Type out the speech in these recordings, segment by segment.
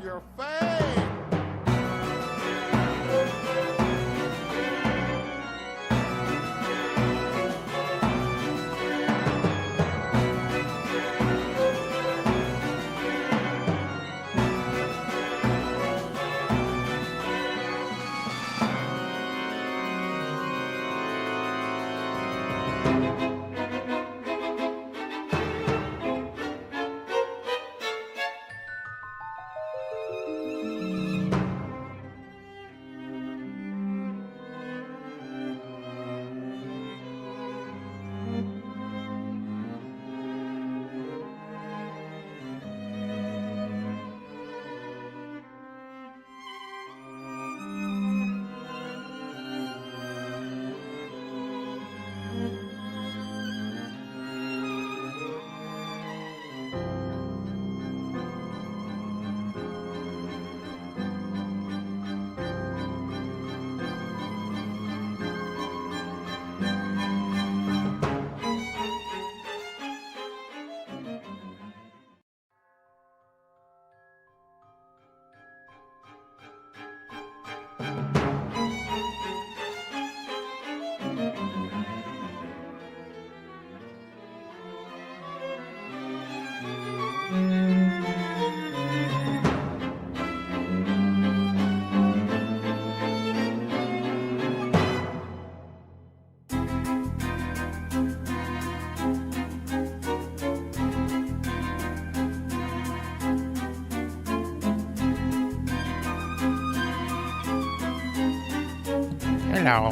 your face. Hello.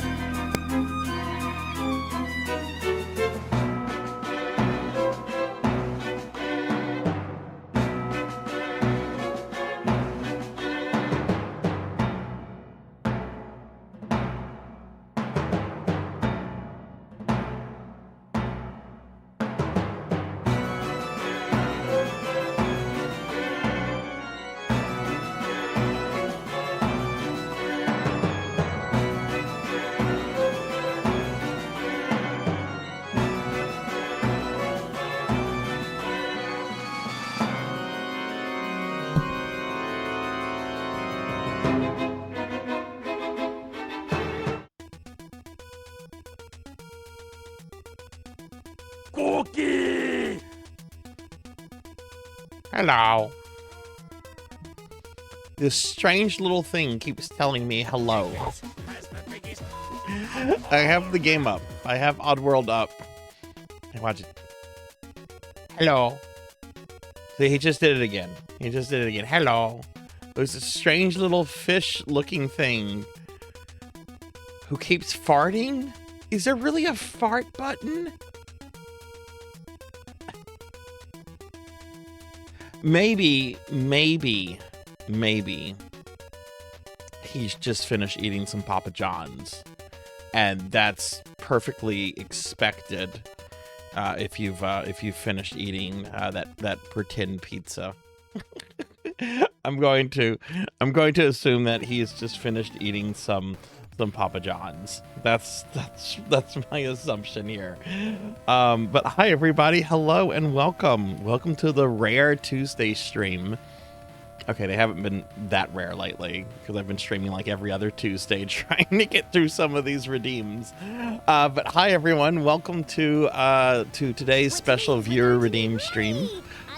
Cookie! Hello. This strange little thing keeps telling me hello. I have the game up. I have Oddworld up. Hey, watch it. Hello. See, he just did it again. He just did it again. Hello. There's a strange little fish-looking thing who keeps farting. Is there really a fart button? Maybe he's just finished eating some Papa John's, and that's perfectly expected if you've finished eating that pretend pizza. I'm going to assume that he's just finished eating some Papa John's. That's my assumption here. But hi everybody, hello and welcome to the Rare Tuesday stream. Okay, they haven't been that rare lately because I've been streaming like every other Tuesday trying to get through some of these redeems. But hi everyone, welcome to today's special viewer redeem stream.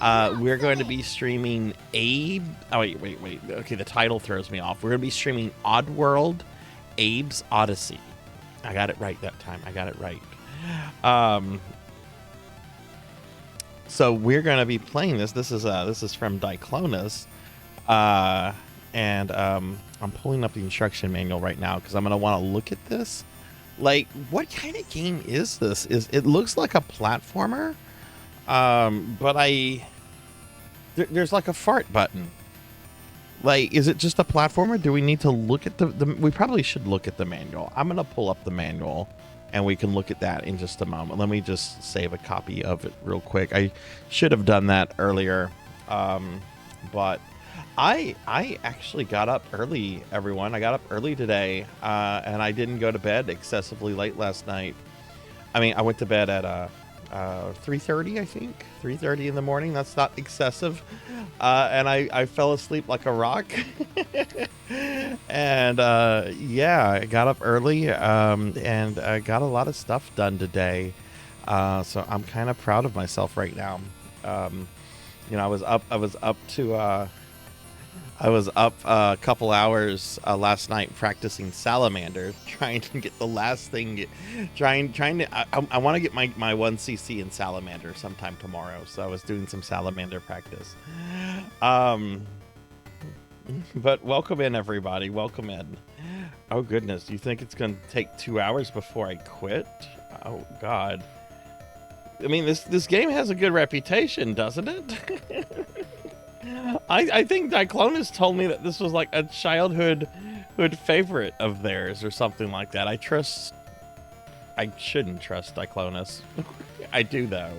We're going to be streaming Abe. Oh wait. Okay, the title throws me off. We're going to be streaming Oddworld, Abe's Odyssey. I got it right that time. I got it right. So we're going to be playing this. This is from Diclonus. And I'm pulling up the instruction manual right now because I'm going to want to look at this. Like, what kind of game is this? It looks like a platformer. But there's like a fart button. Like, is it just a platformer? Do we need to look at we probably should look at the manual. I'm going to pull up the manual and we can look at that in just a moment. Let me just save a copy of it real quick. I should have done that earlier. But I actually got up early, everyone. I got up early today, and I didn't go to bed excessively late last night. I mean, I went to bed at 3:30, I think. 3:30 in the morning. That's not excessive. And I fell asleep like a rock. And yeah, I got up early and I got a lot of stuff done today. So I'm kind of proud of myself right now. You know, I was up a couple hours last night practicing Salamander, trying to get the last thing, trying to, I want to get my 1cc in Salamander sometime tomorrow. So I was doing some Salamander practice. But welcome in, everybody. Welcome in. Oh, goodness. You think it's going to take 2 hours before I quit? Oh, God. I mean, this game has a good reputation, doesn't it? I think Diclonus told me that this was like a childhood favorite of theirs or something like that. I shouldn't trust Diclonus. I do, though.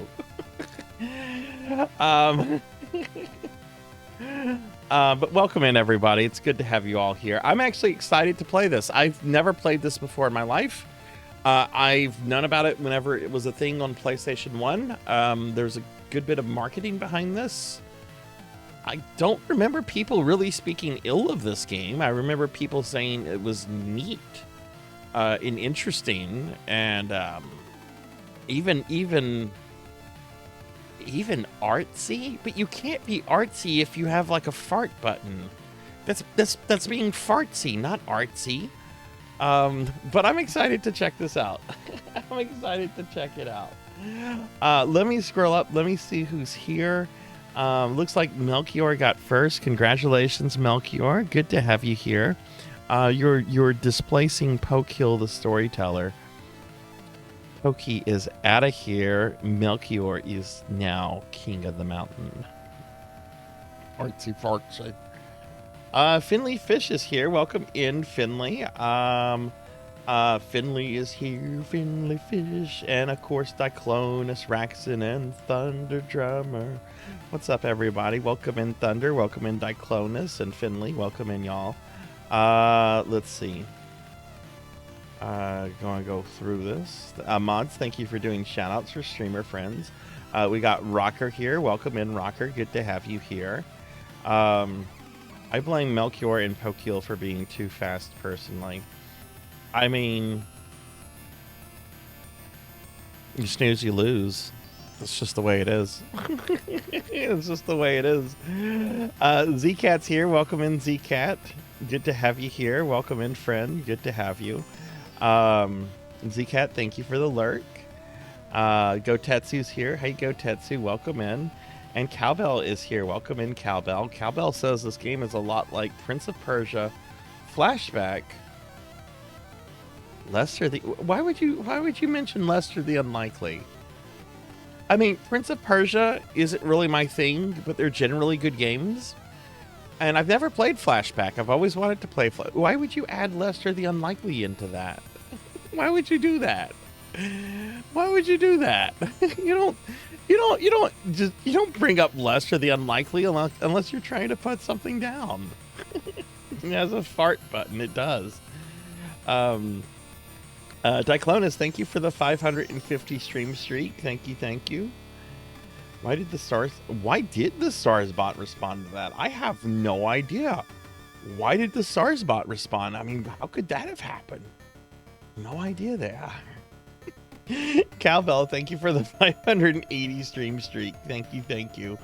But welcome in, everybody. It's good to have you all here. I'm actually excited to play this. I've never played this before in my life. I've known about it whenever it was a thing on PlayStation 1. There's a good bit of marketing behind this. I don't remember people really speaking ill of this game. I remember people saying it was neat and interesting, and even artsy. But you can't be artsy if you have like a fart button. That's being fartsy, not artsy. But I'm excited to check this out. I'm excited to check it out. Let me scroll up. Let me see who's here. Looks like Melchior got first. Congratulations, Melchior. Good to have you here. You're displacing Pokehill the storyteller. Pokey is out of here. Melchior is now king of the mountain. Artsy fartsy. Finley Fish is here. Welcome in, Finley. Finley is here. Finley Fish. And of course, Diclonus, Raxon, and Thunder Drummer. What's up, everybody? Welcome in, Thunder. Welcome in, Diclonus and Finley. Welcome in, y'all. Let's see. Gonna go through this. Mods, thank you for doing shoutouts for streamer friends. We got Rocker here. Welcome in, Rocker. Good to have you here. I blame Melchior and Pokehill for being too fast, personally. I mean, you snooze, you lose. It's just the way it is. It's just the way it is. Z-Cat's here. Welcome in, Z-Cat. Good to have you here. Welcome in, friend. Good to have you. Z-Cat, thank you for the lurk. Go Tetsu's here. Hey, Go Tetsu. Welcome in. And Cowbell is here. Welcome in, Cowbell. Cowbell says this game is a lot like Prince of Persia Flashback. Lester the... Why would you mention Lester the Unlikely? I mean, Prince of Persia isn't really my thing, but they're generally good games. And I've never played Flashback. I've always wanted to play Why would you add Lester the Unlikely into that? Why would you do that? Why would you do that? You don't bring up Lester the Unlikely unless you're trying to put something down. It has a fart button. It does. Diclonus, thank you for the 550 stream streak. Thank you. Why did the SARS bot respond to that? I have no idea. Why did the SARS bot respond? I mean, how could that have happened? No idea there. Cowbell, thank you for the 580 stream streak. Thank you.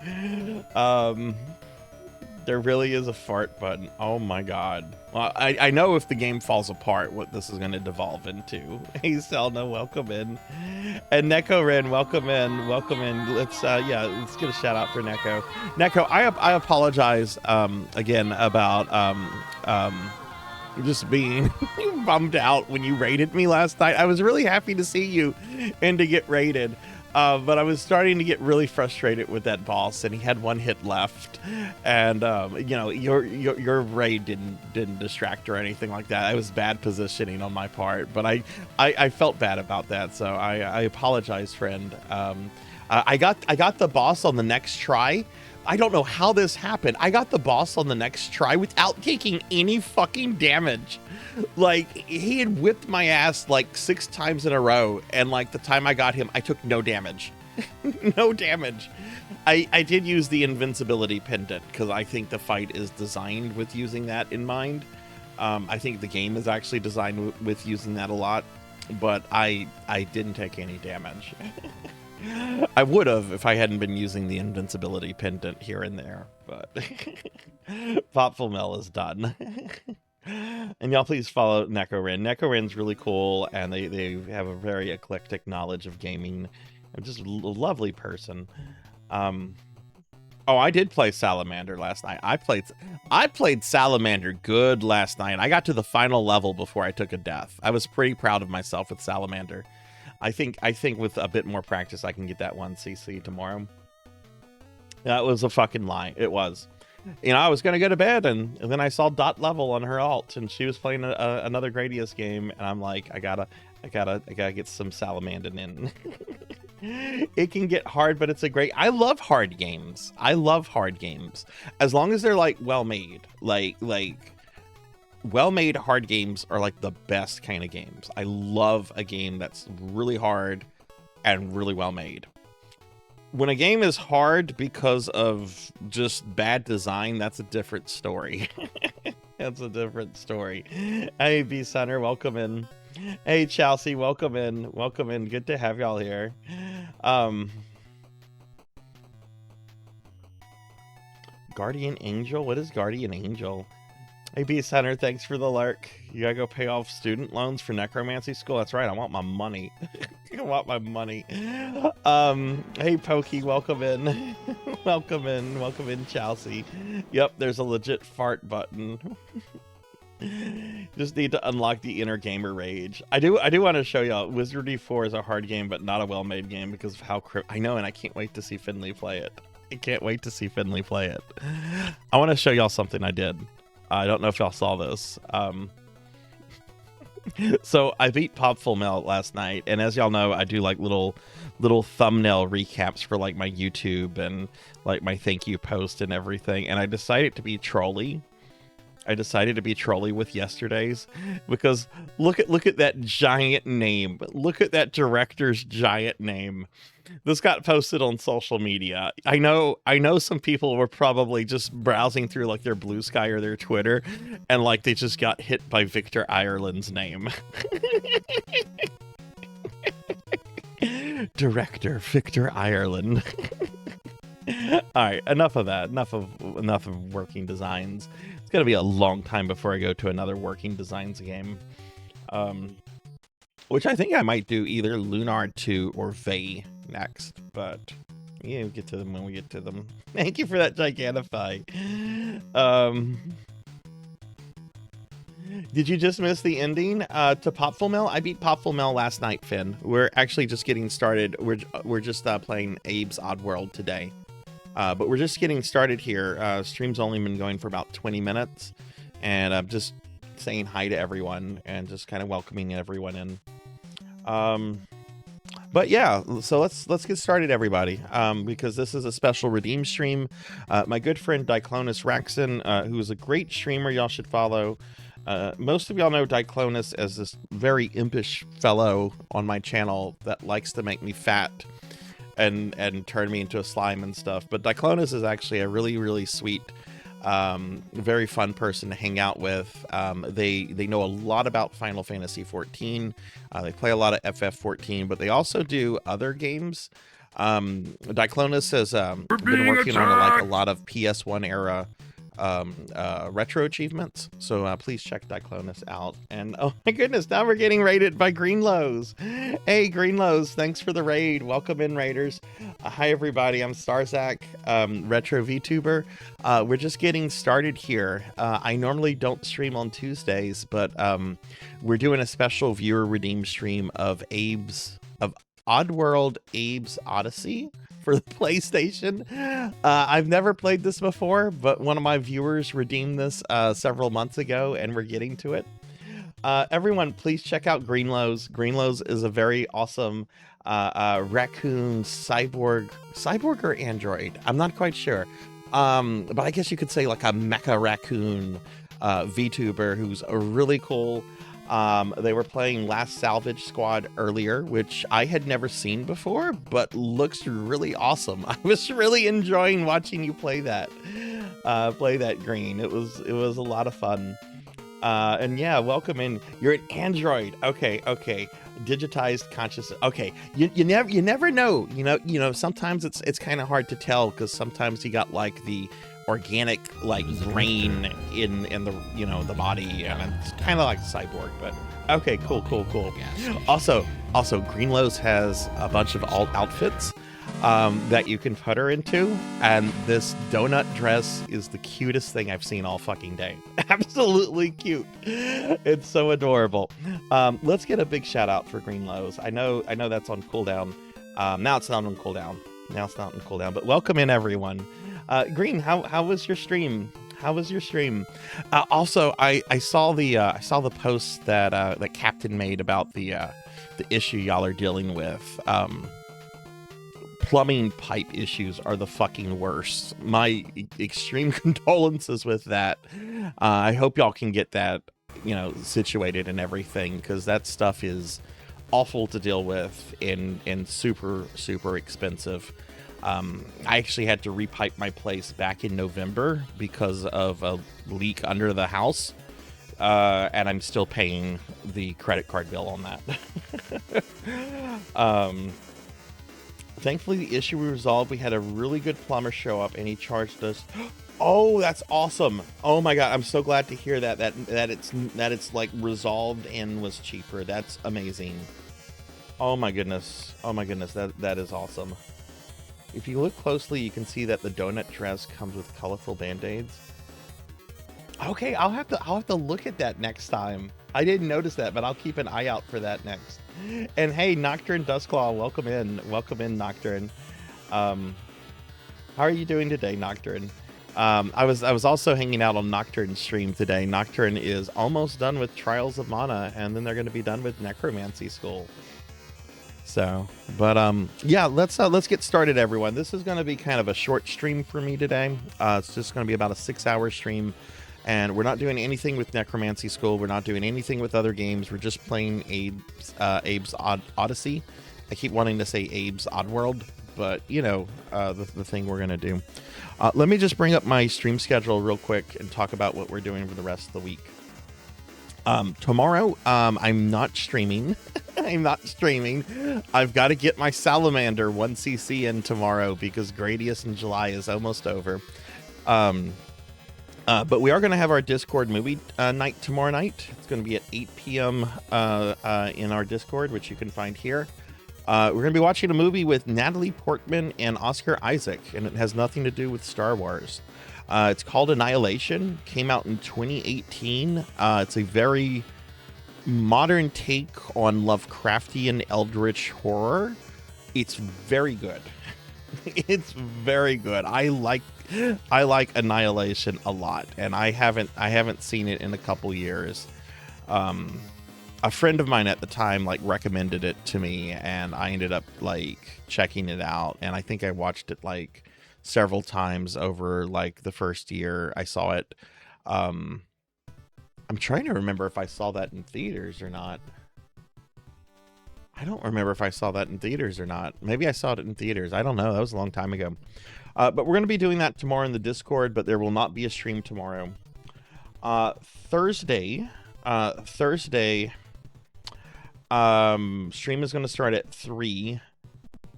There really is a fart button. Oh my god. Well, I know if the game falls apart what this is going to devolve into. Hey Selna, welcome in. And Neko Ren, welcome in. Let's get a shout out for Neko. Neko, I apologize again about just being bummed out when you raided me last night. I was really happy to see you and to get raided. But I was starting to get really frustrated with that boss, and he had one hit left, and your raid didn't distract or anything like that. It was bad positioning on my part, but I felt bad about that, so I apologize, friend. I got the boss on the next try, I don't know how this happened. I got the boss on the next try without taking any fucking damage. Like, he had whipped my ass like 6 times in a row, and like the time I got him, I took no damage. No damage. I did use the invincibility pendant because I think the fight is designed with using that in mind. I think the game is actually designed with using that a lot, but I didn't take any damage. I would have if I hadn't been using the invincibility pendant here and there, but Popful Mel is done. And y'all please follow Nekorin. Nekorin's really cool, and they have a very eclectic knowledge of gaming. Just a lovely person. Oh, I did play Salamander last night. I played Salamander good last night. I got to the final level before I took a death. I was pretty proud of myself with Salamander. I think with a bit more practice, I can get that 1cc tomorrow. That was a fucking lie. It was. You know, I was going to go to bed, and then I saw Dot Level on her alt, and she was playing another Gradius game, and I'm like, I gotta get some Salamander in. It can get hard, but it's I love hard games. I love hard games. As long as they're, like, well-made. Like well-made hard games are, like, the best kind of games. I love a game that's really hard and really well-made. When a game is hard because of just bad design, that's a different story. That's a different story. Hey, B Center, welcome in. Hey, Chelsea, welcome in. Welcome in. Good to have y'all here. Guardian Angel? What is Guardian Angel? Hey, B Center, thanks for the lurk. You gotta go pay off student loans for necromancy school? That's right, I want my money. I want my money. Hey, Pokey, welcome in. Welcome in, Chelsea. Yep, there's a legit fart button. Just need to unlock the inner gamer rage. I do want to show y'all. Wizardry 4 is a hard game, but not a well-made game because of how I know, and I can't wait to see Finley play it. I can't wait to see Finley play it. I want to show y'all something I did. I don't know if y'all saw this. So I beat Popful Mel last night, and as y'all know, I do like little thumbnail recaps for like my YouTube and like my thank you post and everything. And I decided to be trolly. With yesterday's because look at that giant name. Look at that director's giant name. This got posted on social media. I know some people were probably just browsing through like their Blue Sky or their Twitter, and like they just got hit by Victor Ireland's name. Director Victor Ireland. All right, enough of that. Enough of working designs. It's gonna be a long time before I go to another working designs game. Which I think I might do either Lunar 2 or Vey next, but yeah, we'll get to them when we get to them. Thank you for that Gigantify. Did you just miss the ending to Popful Mel? I beat Popful Mel last night, Finn. We're actually just getting started. We're just playing Abe's Oddworld today. But we're just getting started here. Stream's only been going for about 20 minutes, and I'm just saying hi to everyone and just kind of welcoming everyone in. But yeah, so let's get started, everybody, because this is a special redeem stream. My good friend Diclonus Raxon, who is a great streamer y'all should follow. Most of y'all know Diclonus as this very impish fellow on my channel that likes to make me fat and turn me into a slime and stuff. But Diclonus is actually a really, really sweet, very fun person to hang out with. They know a lot about Final Fantasy 14. They play a lot of FF14, but they also do other games. Diclonus has been working on like a lot of PS1 era retro achievements, so please check Diclonus out. And oh my goodness, now we're getting raided by Greenlows. Hey Greenlows, thanks for the raid. Welcome in, raiders. Hi everybody, I'm Starzak, retro VTuber. We're just getting started here. I normally don't stream on Tuesdays, but we're doing a special viewer redeem stream of Oddworld Abe's Odyssey for the PlayStation. I've never played this before, but one of my viewers redeemed this several months ago, and we're getting to it. Everyone, please check out Greenlows. Greenlows is a very awesome raccoon cyborg or android. I'm not quite sure, But I guess you could say like a Mecha Raccoon VTuber who's a really cool. They were playing Last Salvage Squad earlier, which I had never seen before, but looks really awesome. I was really enjoying watching you play that Green. It was a lot of fun. And yeah, welcome in. You're an android. Okay. Digitized consciousness. Okay, you never know. You know. Sometimes it's kind of hard to tell because sometimes you got like the organic like brain in the the body, and it's kind of like a cyborg. But okay, cool. Also, Greenlows has a bunch of alt outfits that you can put her into, and this donut dress is the cutest thing I've seen all fucking day. Absolutely cute. It's so adorable. Let's get a big shout out for Greenlows. I know that's on cooldown. Now it's not on cooldown. But welcome in, everyone. Green, how was your stream? Also, I saw the post that Captain made about the issue y'all are dealing with. Plumbing pipe issues are the fucking worst. My extreme condolences with that. I hope y'all can get that, situated and everything, because that stuff is awful to deal with and super, super expensive. I actually had to repipe my place back in November because of a leak under the house. And I'm still paying the credit card bill on that. Thankfully, the issue was resolved. We had a really good plumber show up, and he charged us. Oh, that's awesome! Oh my god, I'm so glad to hear that it's like resolved and was cheaper. That's amazing. Oh my goodness, that is awesome. If you look closely, you can see that the donut dress comes with colorful band-aids. Okay, I'll have to look at that next time. I didn't notice that, but I'll keep an eye out for that next. And hey, Nocturne Dustclaw, welcome in, Nocturne. How are you doing today, Nocturne? I was also hanging out on Nocturne's stream today. Nocturne is almost done with Trials of Mana, and then they're going to be done with Necromancy School. So, but yeah, let's get started, everyone. This is going to be kind of a short stream for me today. It's just going to be about a 6-hour stream. And we're not doing anything with Necromancy School. We're not doing anything with other games. We're just playing Abe's Odyssey. I keep wanting to say Abe's Oddworld, but the thing we're gonna do. Let me just bring up my stream schedule real quick and talk about what we're doing for the rest of the week. Tomorrow, I'm not streaming. I've got to get my Salamander 1cc in tomorrow because Gradius in July is almost over. But we are going to have our Discord movie night tomorrow night. It's going to be at 8 p.m. In our Discord, which you can find here. We're going to be watching a movie with Natalie Portman and Oscar Isaac, and it has nothing to do with Star Wars. It's called Annihilation. Came out in 2018. It's a very modern take on Lovecraftian eldritch horror. It's very good. It's very good. I like Annihilation a lot, and I haven't seen it in a couple years. A friend of mine at the time recommended it to me, and I ended up checking it out, and I think I watched it several times over the first year I saw it. I'm trying to remember if I saw that in theaters or not. I don't remember if I saw that in theaters or not. Maybe I saw it in theaters. I don't know. That was a long time ago. But we're going to be doing that tomorrow in the Discord, but there will not be a stream tomorrow. Thursday, stream is going to start at 3,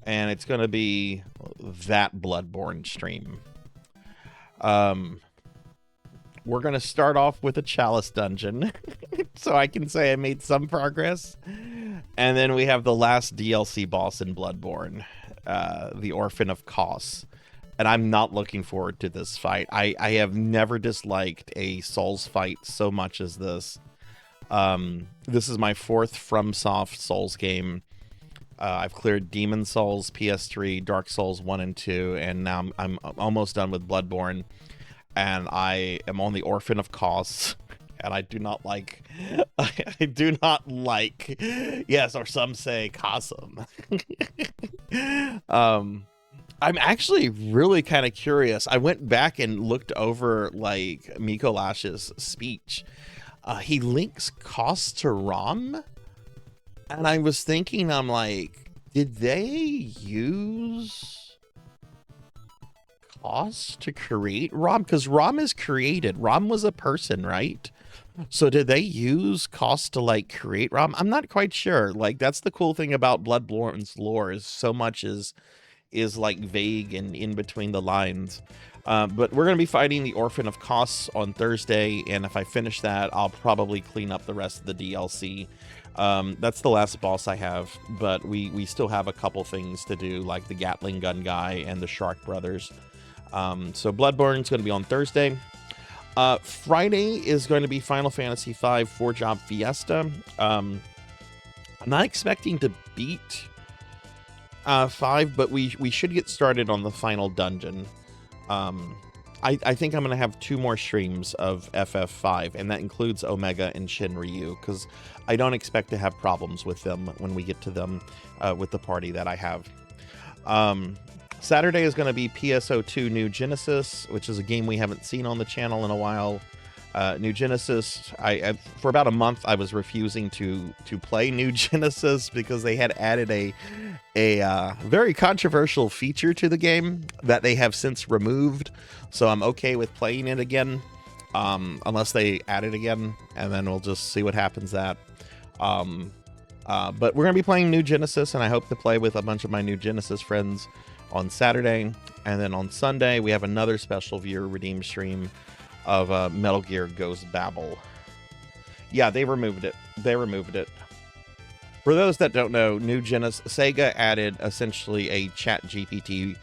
and it's going to be that Bloodborne stream. We're going to start off with a Chalice dungeon, so I can say I made some progress. And then we have the last DLC boss in Bloodborne, the Orphan of Kos. And I'm not looking forward to this fight. I have never disliked a Souls fight so much as this. This is my 4th FromSoft Souls game. I've cleared Demon Souls, PS3, Dark Souls 1 and 2, and now I'm almost done with Bloodborne. And I am on the Orphan of Kos, and I do not like, yes, or some say Cosm. I'm actually really kind of curious. I went back and looked over like Miko Lash's speech. He links cost to ROM, and I was thinking, I'm like, did they use cost to create ROM? Because ROM is created. ROM was a person, right? So did they use cost to like create ROM? I'm not quite sure. Like that's the cool thing about Bloodborne's lore is so much is like vague and in between the lines. But we're going to be fighting the Orphan of Kos on Thursday, and if I finish that, I'll probably clean up the rest of the DLC. That's the last boss I have, but we still have a couple things to do, like the Gatling gun guy and the Shark brothers. So Bloodborne's going to be on Thursday. Friday is going to be Final Fantasy V 4-Job Fiesta. I'm not expecting to beat 5, but we should get started on the final dungeon. I think I'm going to have 2 more streams of FF5, and that includes Omega and Shinryu, because I don't expect to have problems with them when we get to them with the party that I have. Saturday is going to be PSO2 New Genesis, which is a game we haven't seen on the channel in a while. New Genesis, for about a month I was refusing to play New Genesis because they had added a very controversial feature to the game that they have since removed. So I'm okay with playing it again, unless they add it again, and then we'll just see what happens. But we're gonna be playing New Genesis, and I hope to play with a bunch of my New Genesis friends on Saturday, and then on Sunday we have another special viewer redeem stream of Metal Gear Ghost Babel. Yeah, they removed it. For those that don't know, New Genesis, Sega added essentially a chat GPT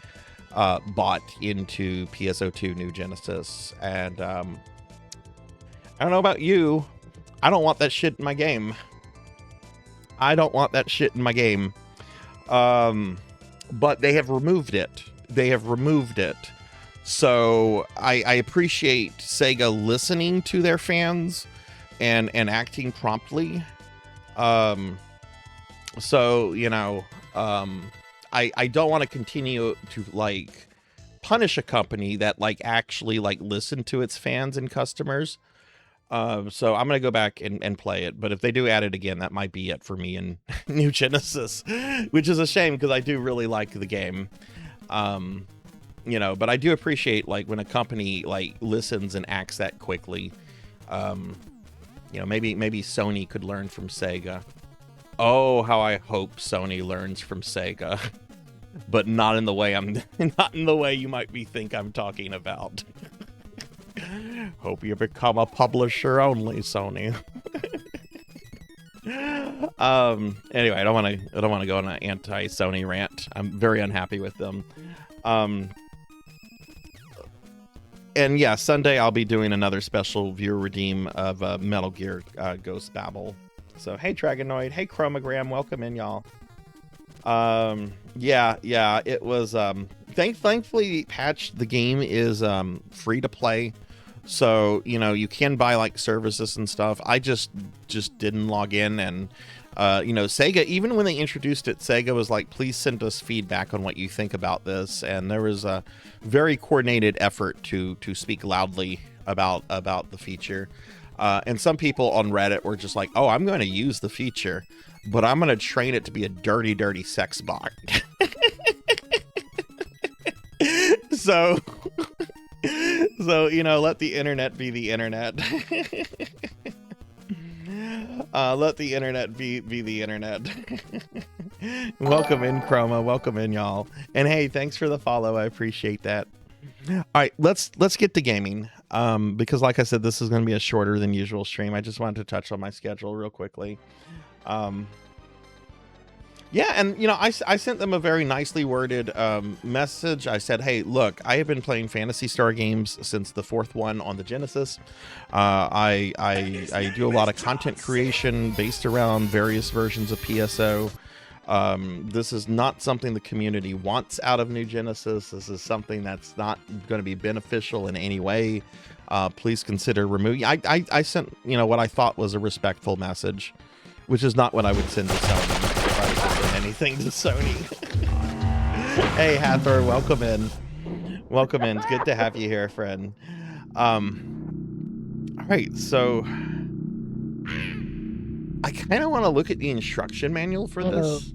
bot into PSO2 New Genesis, and I don't know about you, I don't want that shit in my game. But they have removed it. So I appreciate Sega listening to their fans and acting promptly. So, you know, I don't want to continue to like punish a company that like actually like listen to its fans and customers. So I'm going to go back and play it. But if they do add it again, that might be it for me in New Genesis, which is a shame because I do really like the game. You know, but I do appreciate like when a company like listens and acts that quickly. You know, maybe Sony could learn from Sega. Oh, how I hope Sony learns from Sega, but not in the way you might think I'm talking about. Hope you become a publisher only, Sony. Anyway, I don't want to go on an anti-Sony rant. I'm very unhappy with them. And yeah, Sunday I'll be doing another special viewer redeem of Metal Gear Ghost Babel. So hey Dragonoid, hey Chromogram, welcome in, y'all. Yeah, it was thankfully patched. The game is free to play, so you know you can buy like services and stuff. I just didn't log in, and you know, Sega, even when they introduced it, Sega was like, please send us feedback on what you think about this, and there was a very coordinated effort to speak loudly about the feature. And some people on Reddit were just like, oh, I'm going to use the feature, but I'm going to train it to be a dirty sex bot. So, you know, let the internet be the internet. Let the internet be the internet. Welcome in, Chroma. Welcome in, y'all. And hey, thanks for the follow. I appreciate that. All right, let's get to gaming. Because like I said, this is going to be a shorter than usual stream. I just wanted to touch on my schedule real quickly. Yeah, and you know, I sent them a very nicely worded message. I said, hey, look, I have been playing Phantasy Star games since the 4th one on the Genesis. I do a lot of content creation based around various versions of PSO. This is not something the community wants out of New Genesis. This is something that's not going to be beneficial in any way. Please consider removing. I sent, you know, what I thought was a respectful message, which is not what I would send to Sony if I would send anything to Sony. Hey, Hathor, welcome in. Welcome in. It's good to have you here, friend. All right, so I kind of want to look at the instruction manual for this,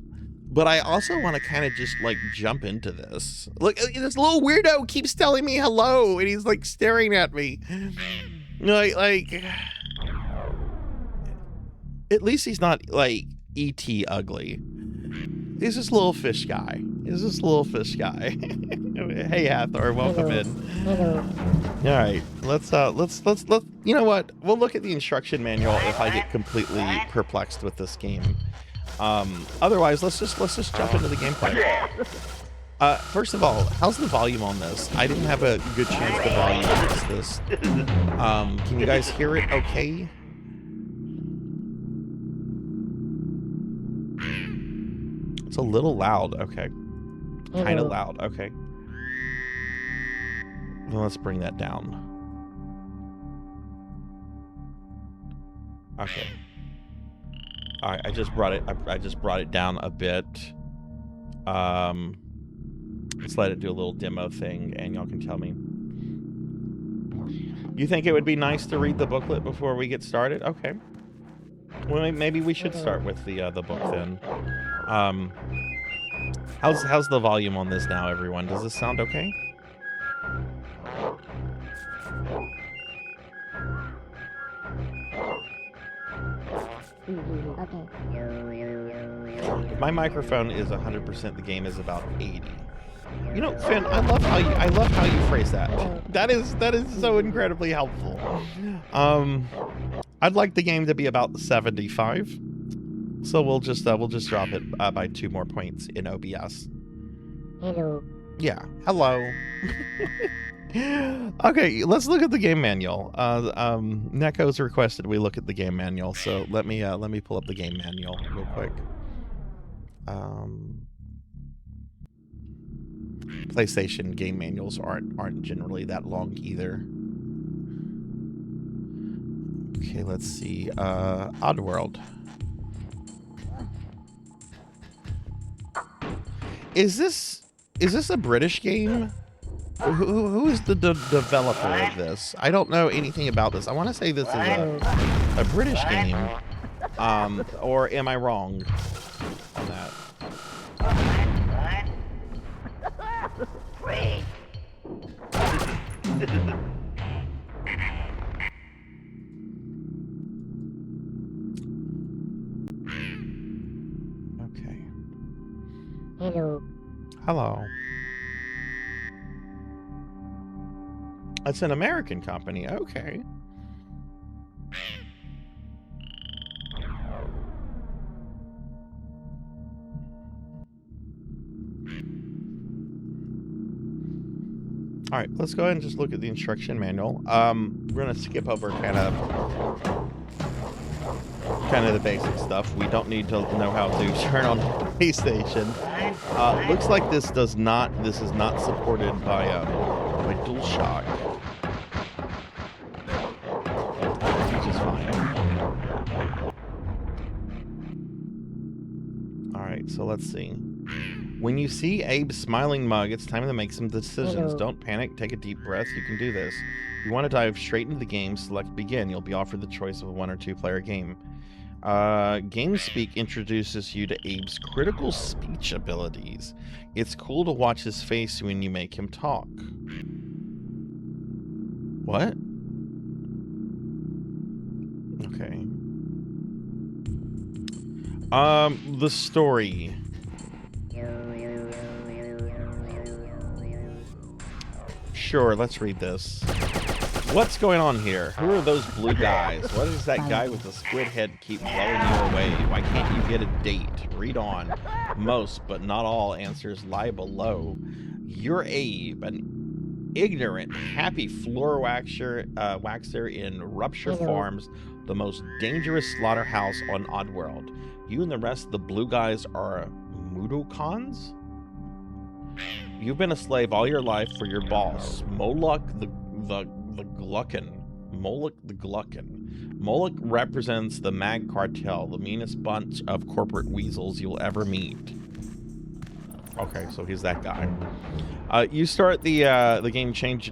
but I also want to kind of just like jump into this. Look, this little weirdo keeps telling me hello, and he's like staring at me. Like, at least he's not like E.T. ugly. He's this little fish guy. He's this little fish guy. Hey, Hathor, welcome in. All right, let's you know what? We'll look at the instruction manual if I get completely perplexed with this game. Otherwise, let's just jump into the gameplay. First of all, how's the volume on this? I didn't have a good chance to volume fix this. Can you guys hear it okay? It's a little loud. Okay. Kind of loud. Okay. Well, let's bring that down. Okay. All right, I just brought it down a bit. Let's let it do a little demo thing, and y'all can tell me. You think it would be nice to read the booklet before we get started? Okay. Well, maybe we should start with the book then. How's the volume on this now, everyone? Does this sound okay? Okay. If my microphone is 100%, the game is about 80. You know, Finn, I love how you phrase that. That is so incredibly helpful. I'd like the game to be about 75. So we'll just drop it by 2 more points in OBS. Hello. Yeah. Hello. Okay, let's look at the game manual. Neko's requested we look at the game manual, so let me pull up the game manual real quick. PlayStation game manuals aren't generally that long either. Okay, let's see. Oddworld. Is this a British game? Who is the developer of this? I don't know anything about this. I want to say this is a British game. Or am I wrong on that? Okay. Hello. Hello. It's an American company. Okay. All right, let's go ahead and just look at the instruction manual. We're gonna skip over kind of the basic stuff. We don't need to know how to turn on PlayStation. Looks like this is not supported by DualShock, which is fine. All right, so let's see. When you see Abe's smiling mug, it's time to make some decisions. Hello. Don't panic. Take a deep breath. You can do this. If you want to dive straight into the game, select begin. You'll be offered the choice of a 1 or 2 player game. GameSpeak introduces you to Abe's critical speech abilities. It's cool to watch his face when you make him talk. What? Okay. The story. Sure, let's read this. What's going on here? Who are those blue guys? What does that guy with the squid head keep blowing you away? Why can't you get a date? Read on. Most, but not all, answers lie below. You're Abe, an ignorant, happy floor waxer in Rupture Farms, the most dangerous slaughterhouse on Oddworld. You and the rest of the blue guys are Mudokons? You've been a slave all your life for your boss, Moloch the Gluckin. Moloch the Gluckin. Moloch represents the Mag Cartel, the meanest bunch of corporate weasels you'll ever meet. Okay, so he's that guy. You start the game changed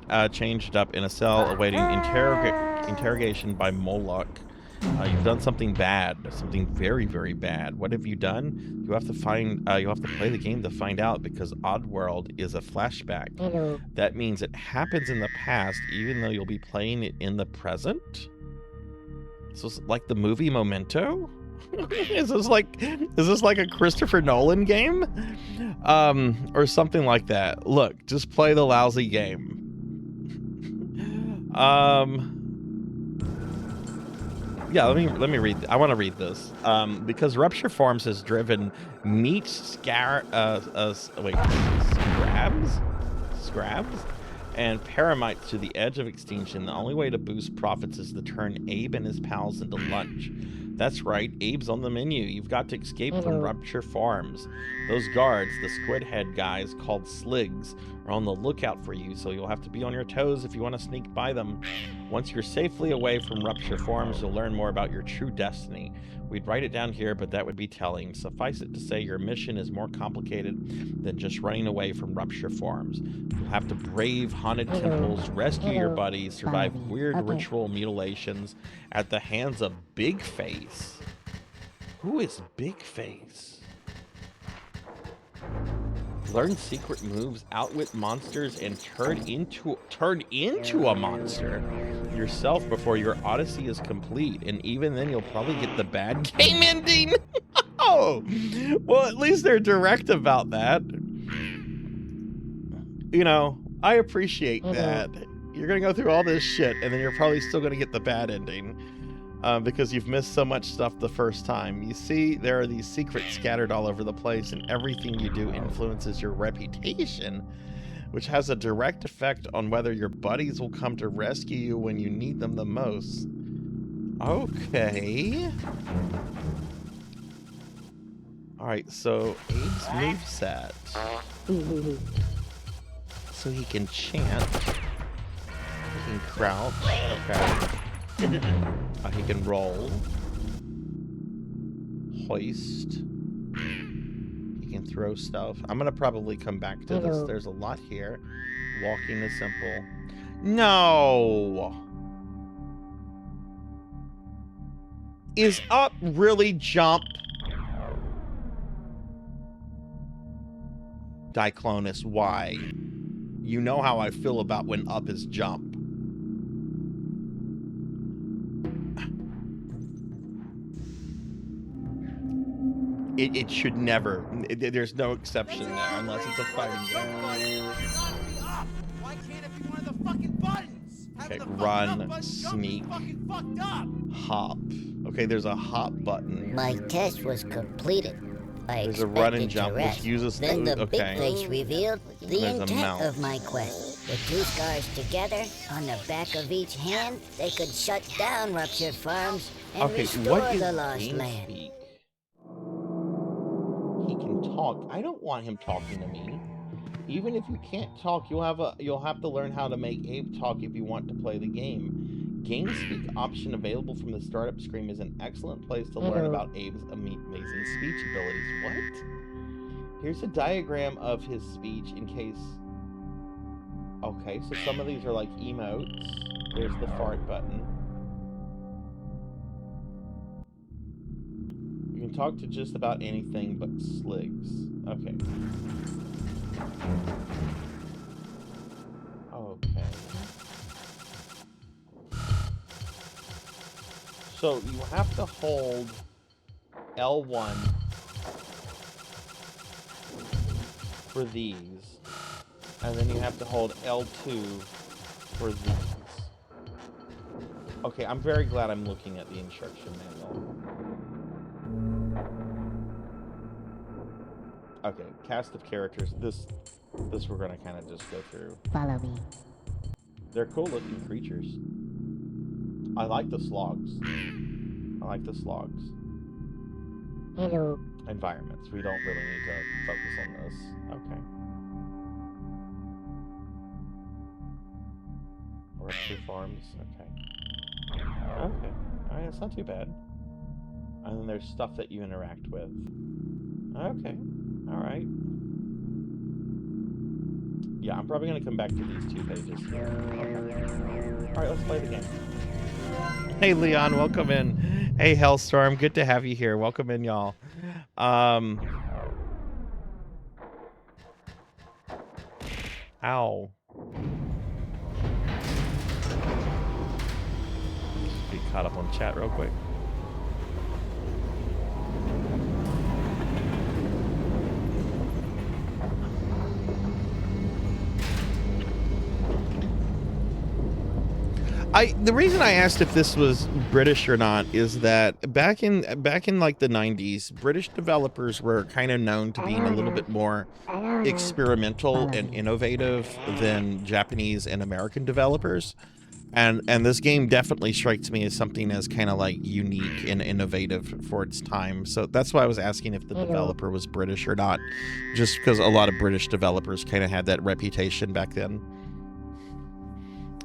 up in a cell awaiting interrogation by Moloch. You've done something bad, something very, very bad. What have you done? You have to find. You have to play the game to find out, because Oddworld is a flashback. Hello. That means it happens in the past, even though you'll be playing it in the present. So it's like the movie Memento. Is this like a Christopher Nolan game, or something like that? Look, just play the lousy game. Yeah, let me read. I want to read this because Rupture Farms has driven meat scabs and paramites to the edge of extinction. The only way to boost profits is to turn Abe and his pals into lunch. That's right, Abe's on the menu. You've got to escape from Rupture Farms. Those guards, the squid head guys called Sligs, are on the lookout for you, so you'll have to be on your toes if you want to sneak by them. Once you're safely away from Rupture Farms, you'll learn more about your true destiny. We'd write it down here, but that would be telling. Suffice it to say, your mission is more complicated than just running away from Rupture Farms. You'll have to brave haunted temples, rescue your buddies, survive weird ritual mutilations at the hands of Big Face. Who is Big Face? Learn secret moves, outwit monsters, and turn into a monster yourself before your odyssey is complete. And even then, you'll probably get the bad game ending. Oh, well, at least they're direct about that. You know, I appreciate that. You're gonna go through all this shit, and then you're probably still gonna get the bad ending. Because you've missed so much stuff the first time. You see, there are these secrets scattered all over the place, and everything you do influences your reputation, which has a direct effect on whether your buddies will come to rescue you when you need them the most. Okay. Alright, so Abe's moveset. So he can chant. He can crouch. Okay. He can roll, hoist, he can throw stuff. I'm gonna probably come back to this. There's a lot here. Walking is simple. No! Is up really jump? Diclonus, why? You know how I feel about when up is jump. It should never. There's no exception there unless it's a fighting game. Okay, run, sneak, hop. Okay, there's a hop button. My test was completed. There's a run and jump, which uses then the okay. Big Face revealed the There's intent of my quest. The two scars together, on the back of each hand, they could shut down Rupture Farms and restore the lost land. Speak? He can talk. I don't want him talking to me. Even if you can't talk, you'll have to learn how to make Abe talk if you want to play the game. GameSpeak option available from the startup screen is an excellent place to learn about Abe's amazing speech abilities. What? Here's a diagram of his speech in case. Okay, so some of these are like emotes. There's the fart button. You can talk to just about anything but Sligs. Okay. Okay. So you have to hold L1 for these, and then you have to hold L2 for these. Okay, I'm very glad I'm looking at the instruction manual. Okay, cast of characters. This we're gonna kind of just go through. Follow me. They're cool looking creatures. I like the slogs. I like the slogs. Hello. Environments. We don't really need to focus on this. Okay. Rupture Farms. Okay. Okay. Alright, that's not too bad. And then there's stuff that you interact with. Okay. Alright. Yeah, I'm probably gonna come back to these 2 pages. Okay. All right, let's play the game. Hey, Leon, welcome in. Hey, Hellstorm, good to have you here. Welcome in, y'all. Ow. Just get caught up on chat real quick. The reason I asked if this was British or not is that back in like the 90s, British developers were kind of known to being a little bit more experimental and innovative than Japanese and American developers. And this game definitely strikes me as something as kind of like unique and innovative for its time. So that's why I was asking if the developer was British or not, just because a lot of British developers kind of had that reputation back then.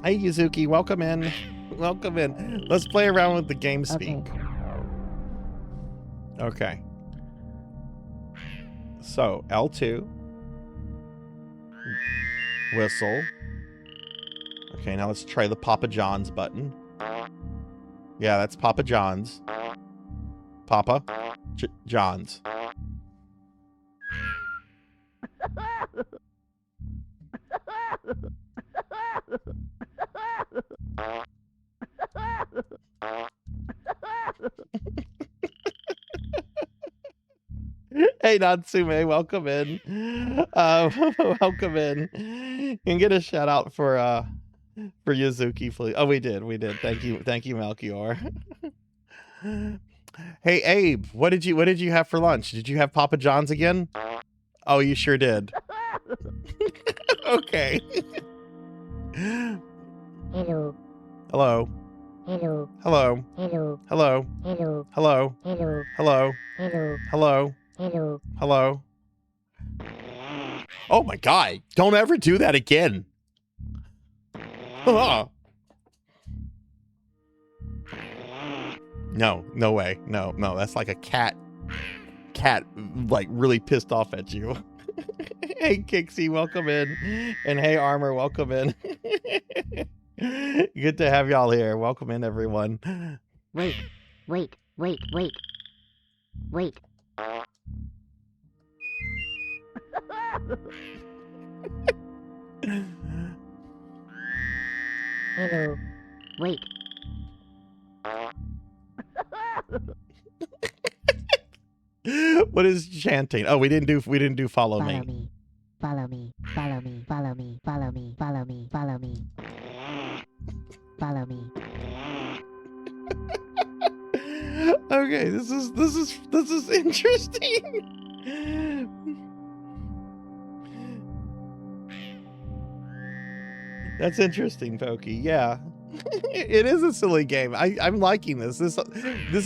Hey, Yuzuki, welcome in. Welcome in. Let's play around with the game speak. Okay. So, L2. Whistle. Okay, now let's try the Papa John's button. Yeah, that's Papa John's. Papa John's. Hey, Natsume, welcome in. Welcome in. You can get a shout out for Yuzuki, please. Oh, we did. Thank you, Melchior. Hey, Abe, what did you have for lunch? Did you have Papa John's again? Oh, you sure did. Okay. Hello. Hello. Hello. Hello. Hello. Hello. Hello. Hello. Hello. Hello. Hello. Hello. Hello. Hello. Oh my God. Don't ever do that again. No, no way. No, that's like a cat like really pissed off at you. Hey, Kixie, welcome in. And hey, Armor, welcome in. Good to have y'all here. Welcome in, everyone. Wait. Hello. Wait. What is chanting? Oh, we didn't do follow me. Follow me. Follow me. Follow me. Follow me. Follow me. Follow me. Follow me. Okay, this is interesting. That's interesting, Pokey. Yeah. It is a silly game. I'm liking this. This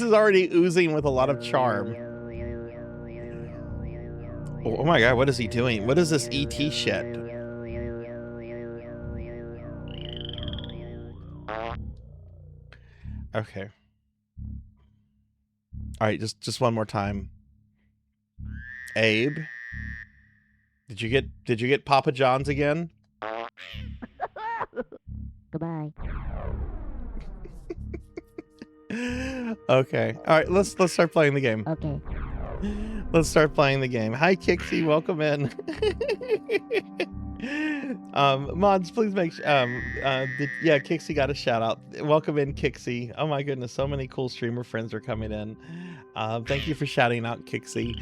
is already oozing with a lot of charm. Oh my God, what is he doing? What is this ET shit? Okay. All right, just one more time. Abe, did you get Papa John's again? Goodbye. Okay. All right, let's start playing the game. Okay. Let's start playing the game. Hi, Kixie. Welcome in. Mods, please make yeah, Kixie got a shout out. Welcome in, Kixie. Oh my goodness, so many cool streamer friends are coming in. Thank you for shouting out, Kixie.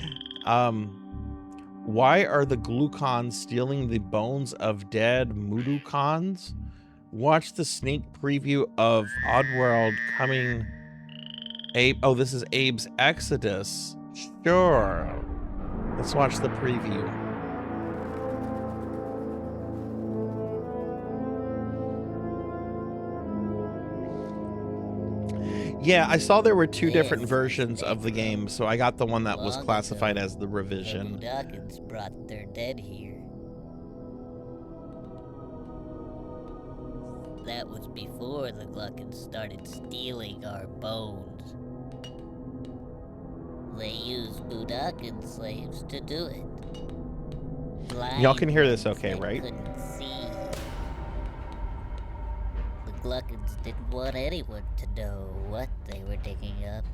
Why are the Glucons stealing the bones of dead Mudokons? Watch the sneak preview of Oddworld coming. Abe, oh, this is Abe's Exodus. Sure. Let's watch the preview. Yeah, I saw there were two different versions of the game, so I got the one that was classified as the revision. The Mudokons brought their dead here. That was before the Gluckons started stealing our bones. They used Mudokon slaves to do it. Y'all can hear this okay, right? Couldn't Gluckins didn't want anyone to know what they were digging up.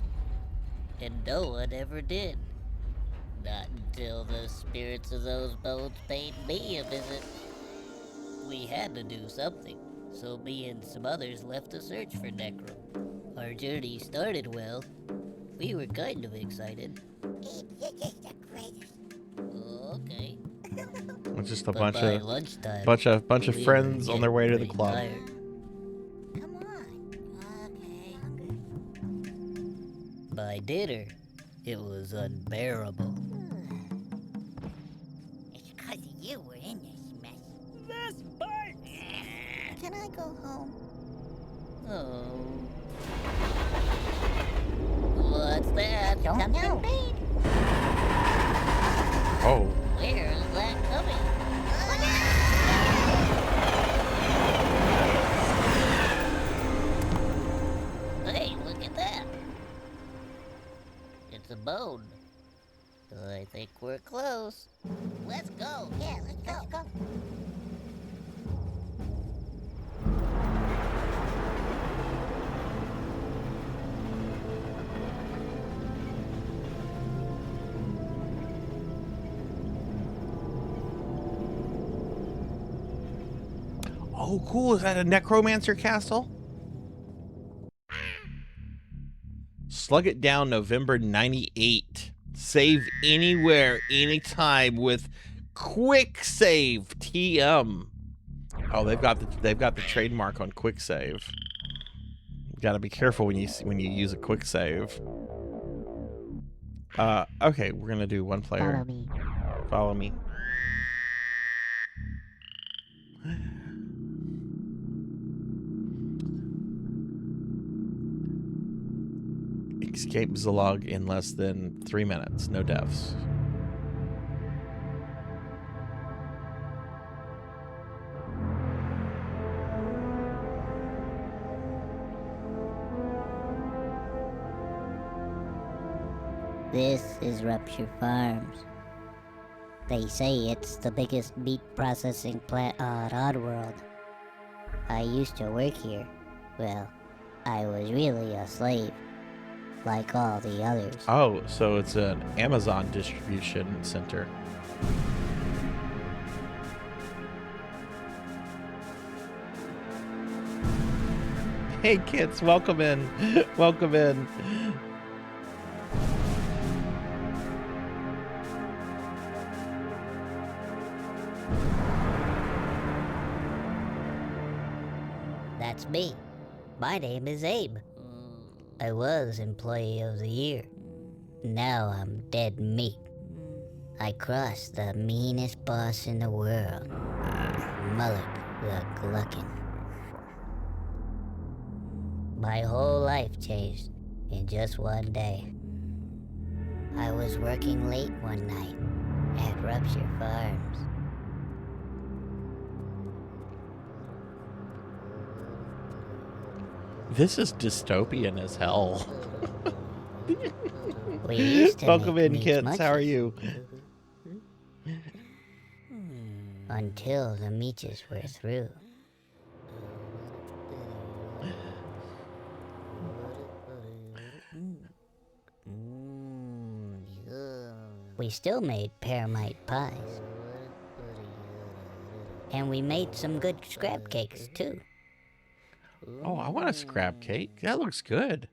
And no one ever did. Not until the spirits of those bones paid me a visit. We had to do something, so me and some others left to search for Necro. Our journey started well. We were kind of excited. You're just the greatest. Okay. It's just a But bunch by of lunchtime, bunch of we friends were on their way to the getting club. tired. Come on. Okay, hungry. By dinner, it was unbearable. It's because of you we're in this mess. This bites! Can I go home? Oh. What's that? Don't know. Oh, Where is that coming? Hey, look at that. It's a bone. I think we're close. Let's go. Yeah, let's go. oh, cool! Is that a necromancer castle? Slug It Down, November '98. Save anywhere, anytime with Quick Save TM. Oh, they've got the trademark on Quick Save. You gotta be careful when you use a Quick Save. Okay, we're gonna do one player. Follow me. Follow me. Escape Zalog in less than 3 minutes. No deaths. This is Rupture Farms. They say it's the biggest meat processing plant on Oddworld. I used to work here. Well, I was really a slave, like all the others. Oh, so it's an Amazon distribution center. Hey kids, welcome in. Welcome in. That's me. My name is Abe. I was Employee of the Year. Now I'm dead meat. I crossed the meanest boss in the world, Mullock the Gluckin. My whole life changed in just one day. I was working late one night at Rupture Farms. This is dystopian as hell. We used to Welcome make in, meat kids. How are munchies you? until the meaches were through. We still made pearmite pies. And we made some good scrap cakes, too. Oh, I want a scrap cake. That looks good.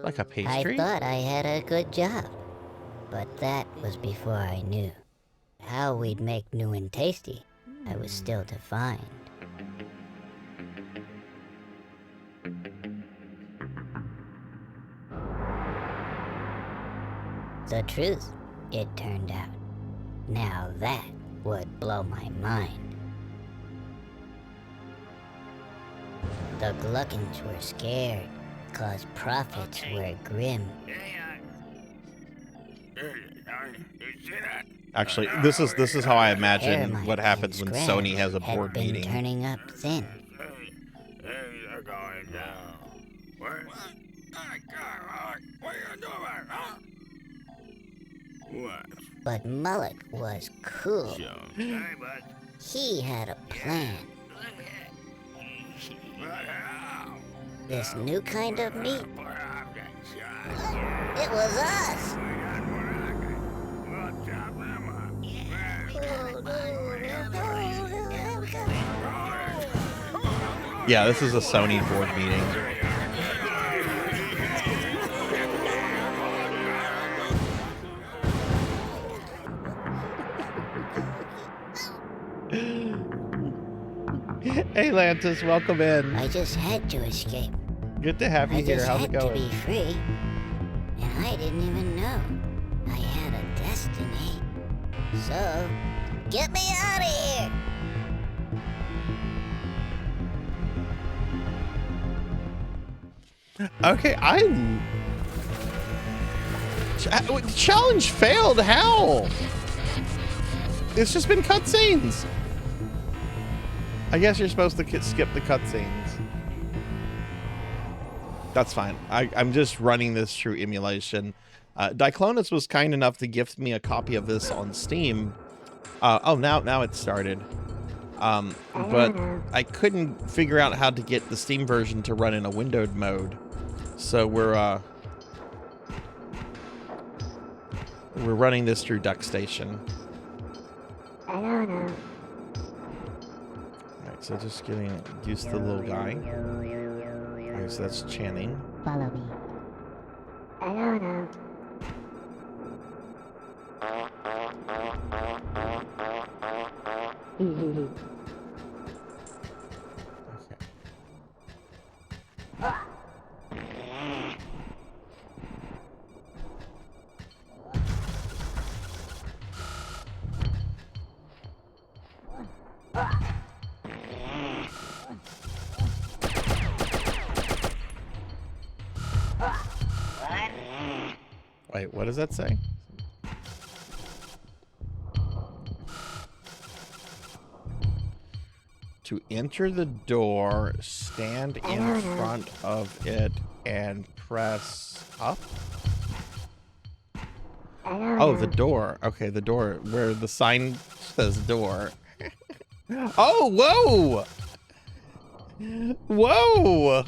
Like a pastry? I thought I had a good job. But that was before I knew. How we'd make new and tasty, I was still to find. The truth, it turned out. Now that would blow my mind. The Gluckins were scared, 'cause profits were grim. Actually, this is how I imagine Pearmite what happens and when scrap Sony has a had board been meeting. turning up thin. They're going down. What? What are you doing, huh? What? But Mullock was cool. Hey, bud. He had a plan. This new kind of meat. Put up the shot. It was us. We'll chop them up. Yeah, this is a Sony board meeting. Hey, Lantis, welcome in. I just had to escape. Good to have you I here. just How's had it to be going? free. And I didn't even know I had a destiny. So, get me out of here! Okay, challenge failed. How? It's just been cutscenes. I guess you're supposed to skip the cutscenes. That's fine. I'm just running this through emulation. Diclonus was kind enough to gift me a copy of this on Steam. Oh, now it started. But I couldn't figure out how to get the Steam version to run in a windowed mode. So we're running this through DuckStation. Alright, so just getting used to the little guy. Alright, so that's Channing. Follow me. Wait, what does that say? To enter the door, stand in front of it and press up? Oh, the door. Okay, the door where the sign says door. Oh, whoa! Whoa!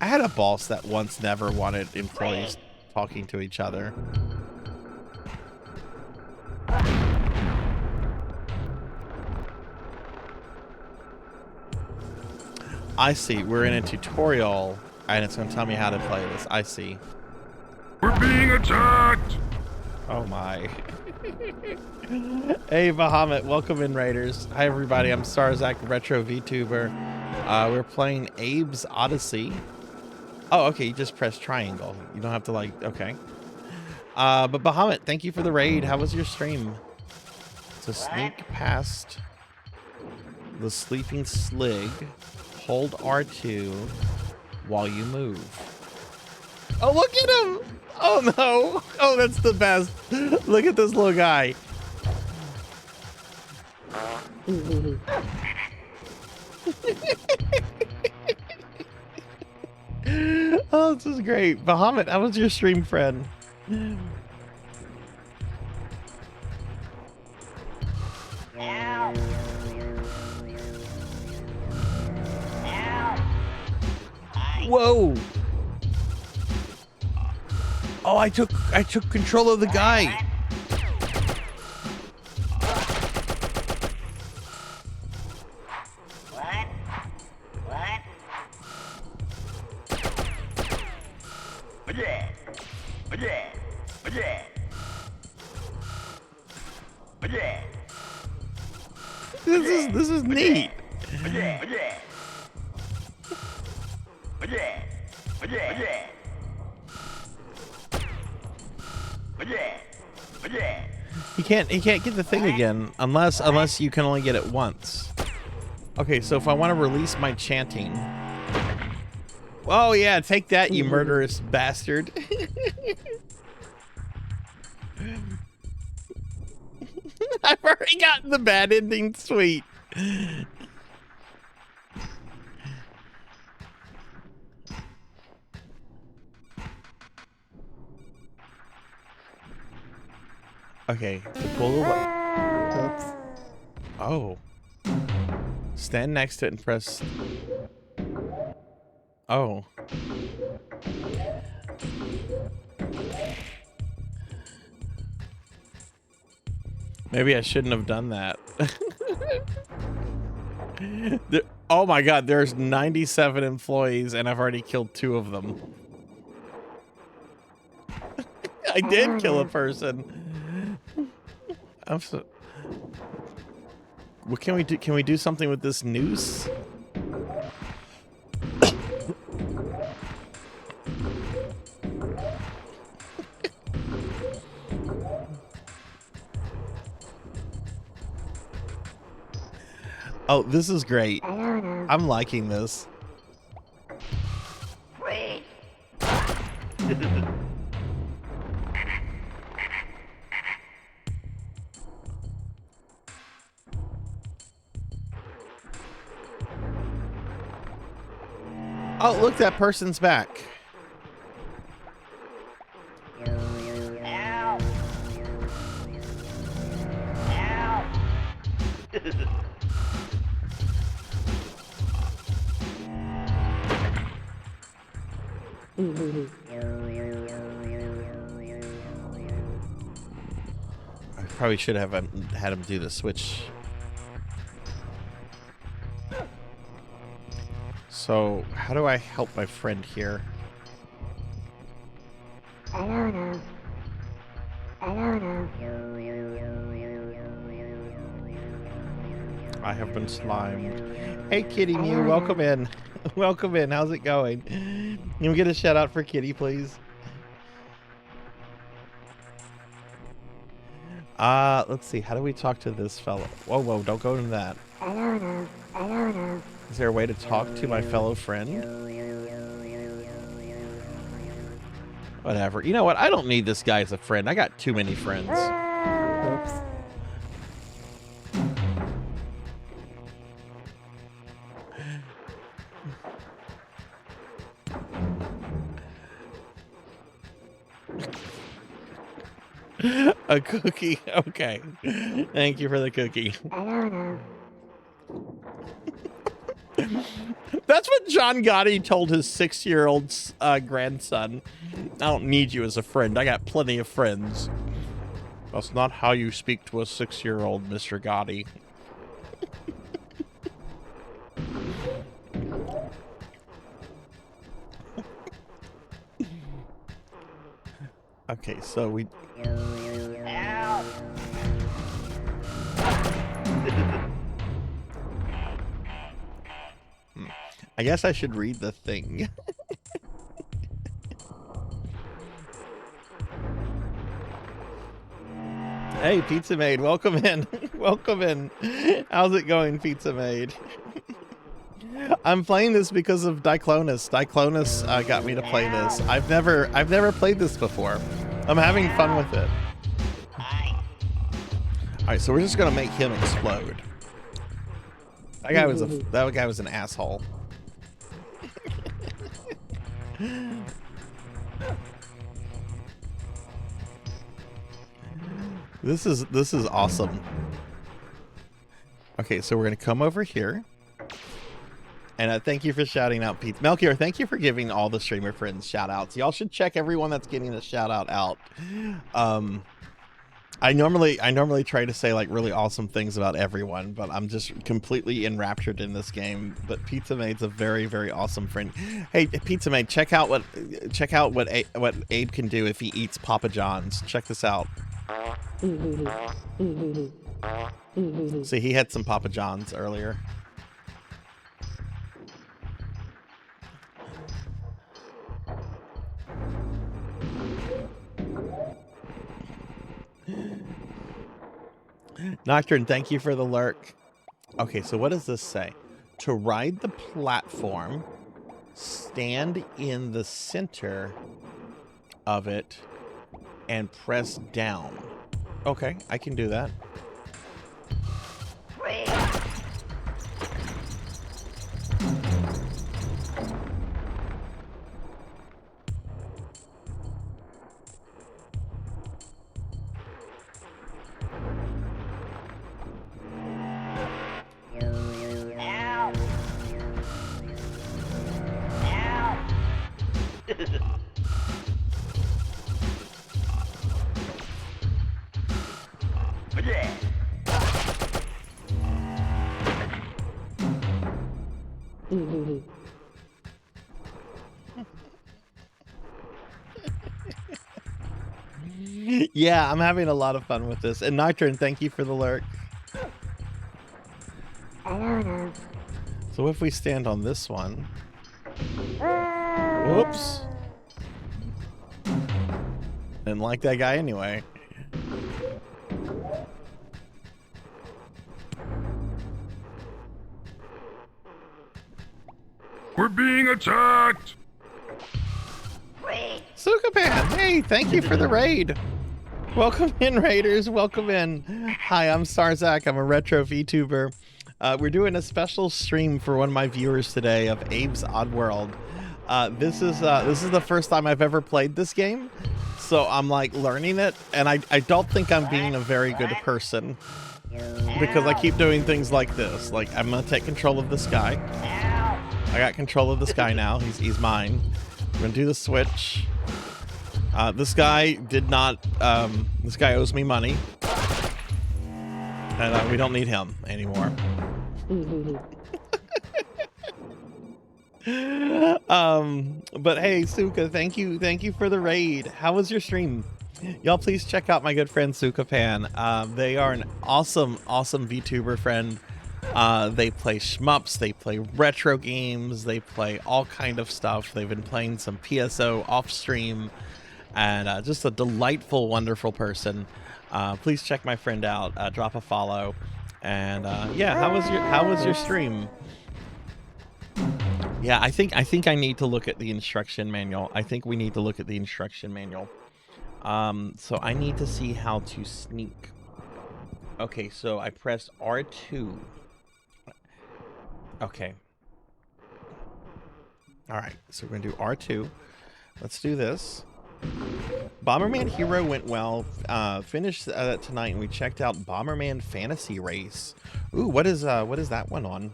I had a boss that once never wanted employees talking to each other. I see. We're in a tutorial, and it's going to tell me how to play this. I see. We're being attacked! Oh my. Hey Bahamut, welcome in, Raiders. Hi everybody, I'm Starzak, retro VTuber. We're playing Abe's Odyssey. Oh, okay, you just press triangle. You don't have to like, okay. But Bahamut, thank you for the raid. How was your stream? To sneak past the sleeping Slig, hold R2 while you move. Oh, look at him! Oh no! Oh, that's the best. Look at this little guy. Oh, this is great. Bahamut, how was your stream, friend? Whoa! Oh, I took control of the guy. This is neat. He can't get the thing again unless you can only get it once. Okay, so if I want to release my chanting. Oh yeah, take that, you murderous bastard. I've already gotten the bad ending. Sweet. Okay, to pull the Oops. Oh. Stand next to it and press. Oh. Maybe I shouldn't have done that. Oh my god, there's 97 employees and I've already killed 2 of them. I did kill a person. I'm so... What can we do? Can we do something with this noose? Oh, this is great. I'm liking this. Oh, look, that person's back. I probably should have had him do the switch. So, how do I help my friend here? I don't know. I have been slimed. Hey, Kitty Mew, welcome in. Welcome in. How's it going? Can we get a shout out for Kitty, please? Let's see. How do we talk to this fellow? Whoa, whoa, don't go into that. I don't know. Is there a way to talk to my fellow friend? Whatever. You know what? I don't need this guy as a friend. I got too many friends. Oops. A cookie. Okay. Thank you for the cookie. I don't know. That's what John Gotti told his 6-year-old grandson. I don't need you as a friend. I got plenty of friends. That's not how you speak to a 6-year-old, Mr. Gotti. Okay, so we... I guess I should read the thing. Hey, Pizza Maid, welcome in. Welcome in. How's it going, Pizza Maid? I'm playing this because of Diclonus. Diclonus got me to play this. I've never played this before. I'm having fun with it. All right, so we're just gonna make him explode. That guy was an asshole. This is awesome. Okay, so we're gonna come over here. And thank you for shouting out Pete. Melchior, thank you for giving all the streamer friends shout outs. Y'all should check everyone that's getting a shout out. I normally try to say like really awesome things about everyone, but I'm just completely enraptured in this game. But Pizza Maid's a very, very awesome friend. Hey, Pizza Maid, check out what Abe can do if he eats Papa John's. Check this out. See, he had some Papa John's earlier. Nocturne, thank you for the lurk. Okay, so what does this say? To ride the platform, stand in the center of it and press down. Okay, I can do that. Yeah, I'm having a lot of fun with this. And Nocturne, thank you for the lurk. So if we stand on this one... Whoops. Didn't like that guy anyway. We're being attacked! Sukapan, hey, thank you for the raid. Welcome in, raiders. Welcome in. Hi, I'm Starzak. I'm a retro VTuber. We're doing a special stream for one of my viewers today of Abe's Oddworld. This is the first time I've ever played this game, so I'm like learning it, and I don't think I'm being a very good person because I keep doing things like this. Like, I'm gonna take control of this guy. I got control of this guy now. He's mine. I'm gonna do the switch. This guy did not. This guy owes me money, and we don't need him anymore. But hey, Suka, thank you for the raid. How was your stream? Y'all please check out my good friend Sukapan. They are an awesome VTuber friend. They play shmups, they play retro games, they play all kind of stuff. They've been playing some PSO off stream, and just a delightful, wonderful person. Please check my friend out. Drop a follow. And yeah, how was your stream? Yeah, I think I need to look at the instruction manual. I think we need to look at the instruction manual. So I need to see how to sneak. Okay, so I pressed R2. Okay. All right, so we're gonna do R2. Let's do this. Bomberman Hero went well. Finished tonight, and we checked out Bomberman Fantasy Race. Ooh, what is that one on?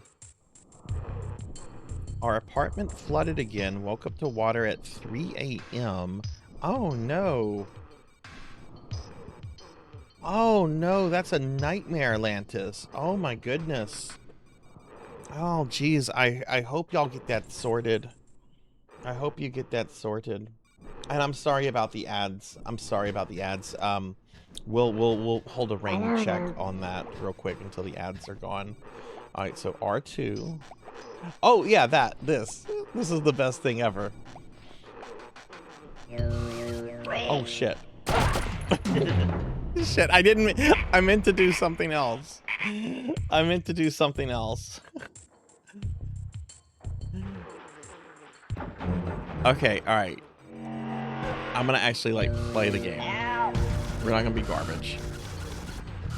Our apartment flooded again. Woke up to water at 3 a.m. Oh no. Oh no, that's a nightmare, Atlantis. Oh my goodness. Oh geez, I hope y'all get that sorted. I hope you get that sorted. And I'm sorry about the ads. I'm sorry about the ads. We'll hold a rain check on that real quick until the ads are gone. All right, so R2. Oh yeah, this is the best thing ever. Oh shit. Shit, I meant to do something else. I meant to do something else. Okay, all right. I'm gonna actually like play the game. We're not gonna be garbage.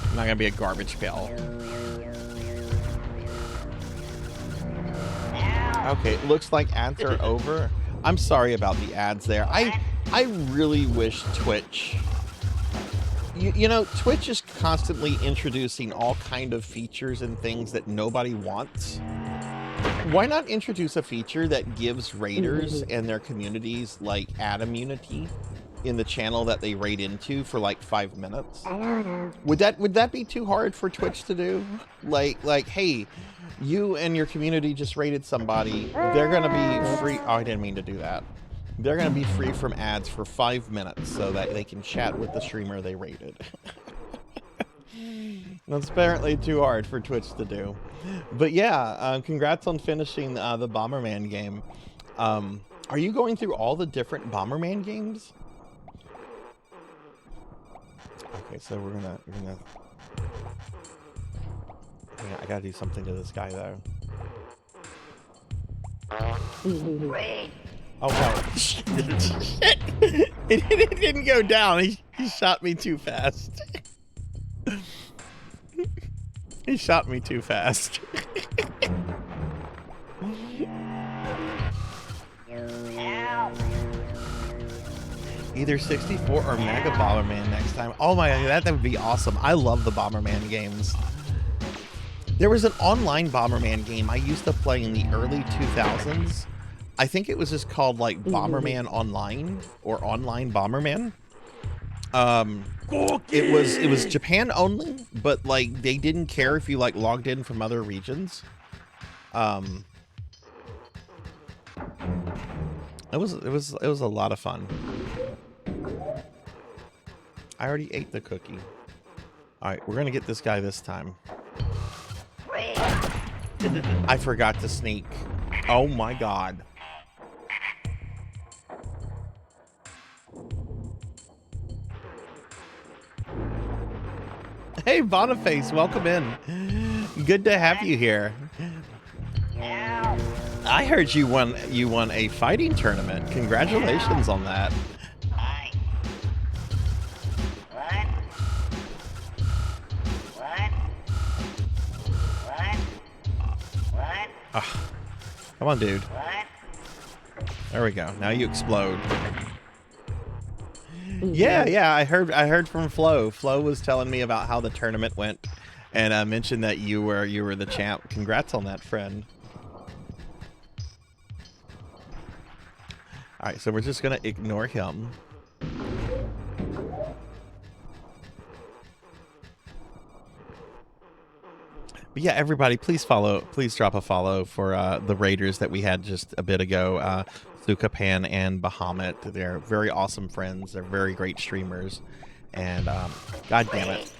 I'm not gonna be a garbage pail. Okay, it looks like ads are over. I'm sorry about the ads there. I really wish Twitch... You know, Twitch is constantly introducing all kind of features and things that nobody wants. Why not introduce a feature that gives raiders and their communities like ad immunity in the channel that they raid into for like 5 minutes? Would that be too hard for Twitch to do? Like, hey, you and your community just raided somebody. They're gonna be free. Oh, I didn't mean to do that. They're gonna be free from ads for 5 minutes so that they can chat with the streamer they raided. That's apparently too hard for Twitch to do. But yeah, congrats on finishing the Bomberman game. Are you going through all the different Bomberman games? Okay, so we're gonna I gotta do something to this guy though. Oh no. Shit. It didn't go down. He shot me too fast. He shot me too fast. Either 64 or Mega Bomberman next time. Oh my god, that would be awesome. I love the Bomberman games. There was an online Bomberman game I used to play in the early 2000s. I think it was just called like Bomberman Online or Online Bomberman. It was Japan only, but like they didn't care if you like logged in from other regions. It was a lot of fun. I already ate the cookie. All right, we're gonna get this guy this time. I forgot to sneak. Oh my god. Hey Boniface, welcome in. Good to have you here. I heard you won a fighting tournament. Congratulations on that. Oh, come on, dude. There we go. Now you explode. Yeah. I heard from Flo. Flo was telling me about how the tournament went, and mentioned that you were the champ. Congrats on that, friend. All right, so we're just gonna ignore him. But yeah, everybody, please drop a follow for the raiders that we had just a bit ago, Sukapan and Bahamut. They're very awesome friends. They're very great streamers, and god damn it.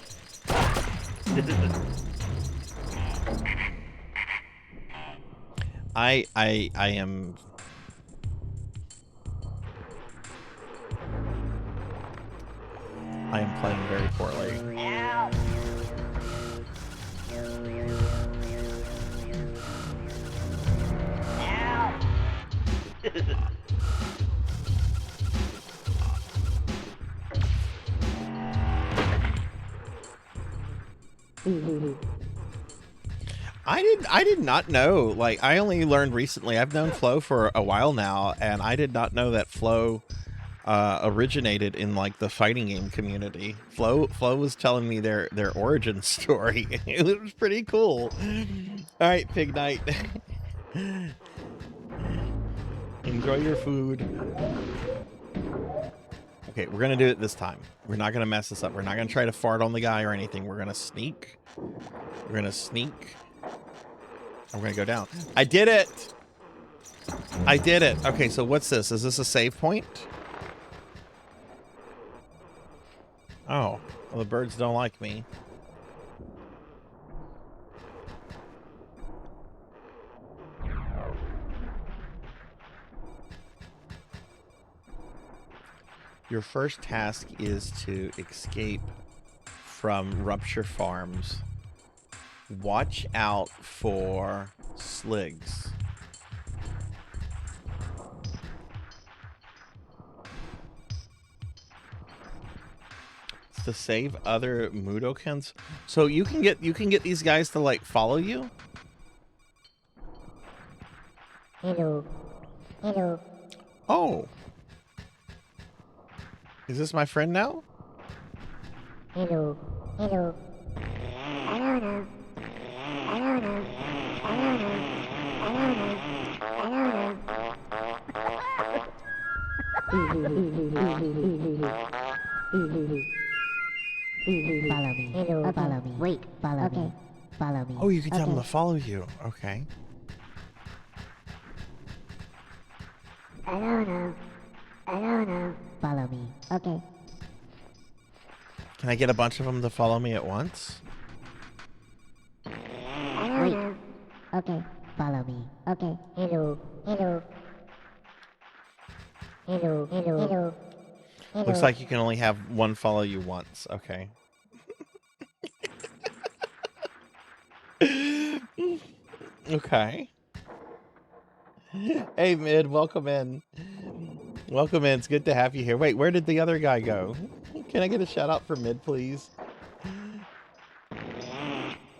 I am playing very poorly. I did not know. Like, I only learned recently. I've known Flo for a while now, and I did not know that Flo originated in like the fighting game community. Flo was telling me their origin story. It was pretty cool. All right, Pig Knight. Enjoy your food. Okay, we're gonna do it this time. We're not gonna mess this up. We're not gonna try to fart on the guy or anything. We're gonna sneak. We're gonna sneak. I'm gonna go down. I did it! I did it. Okay, so what's this? Is this a save point? Oh, well, the birds don't like me. Your first task is to escape from Rupture Farms. Watch out for sligs. It's to save other Mudokins. So you can get these guys to like follow you? Hello. Hello. Oh. Is this my friend now? Hello. Hello. I don't know. I don't know. I don't know. I don't know. I don't know. Follow me. Hello. Okay. Follow me. Wait. Follow me. Follow me. Oh, you can tell them to follow you. Okay. I don't know. I don't know. Follow me. Okay. Can I get a bunch of them to follow me at once? I don't know. Okay. Follow me. Okay. Hello. Hello. Hello. Hello. Hello. Hello. Looks like you can only have one follow you once. Okay. Okay. Hey, Mid, welcome in. Welcome in. It's good to have you here. Wait, where did the other guy go? Can I get a shout out for Mid, please?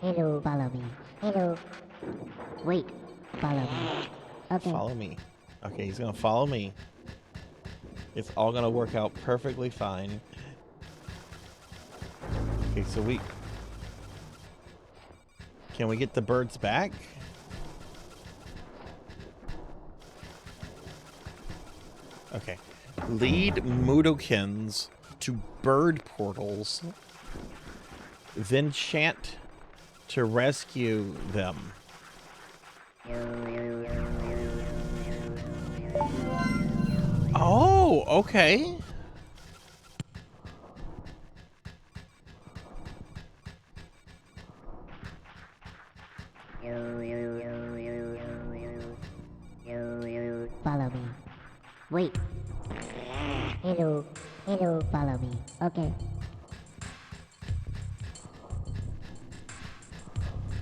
Hello. Follow me. Hello. Wait. Follow me. Okay. Follow me. Okay, he's gonna follow me. It's all gonna work out perfectly fine. Okay, so can we get the birds back? Okay. Lead Mudokins to bird portals. Then chant to rescue them. Oh, okay. Follow me. Wait. Hello. Hello, follow me. Okay.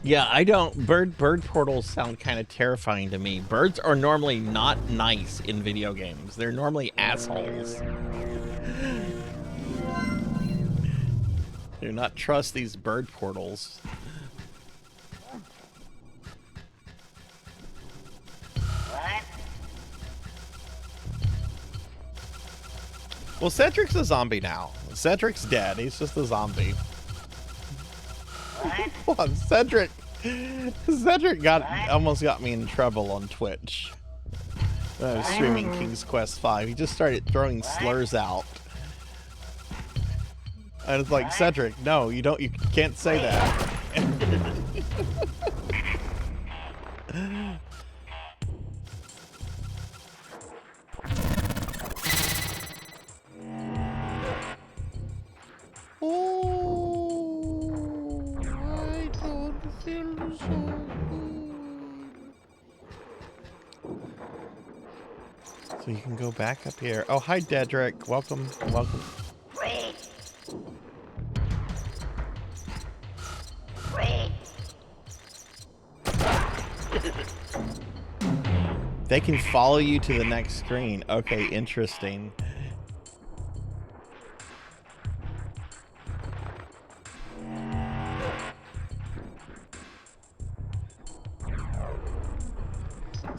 Yeah, I don't. Bird portals sound kind of terrifying to me. Birds are normally not nice in video games. They're normally assholes. Do not trust these bird portals. Well, Cedric's a zombie now. Cedric's dead. He's just a zombie. What? Cedric almost got me in trouble on Twitch when I was streaming King's Quest V. He just started throwing slurs out. And it's like, Cedric, no, you can't say that. Oh, I don't feel so good. So you can go back up here. Oh, hi, Dedrick. Welcome. Welcome. Wait. Wait. They can follow you to the next screen. Okay, interesting.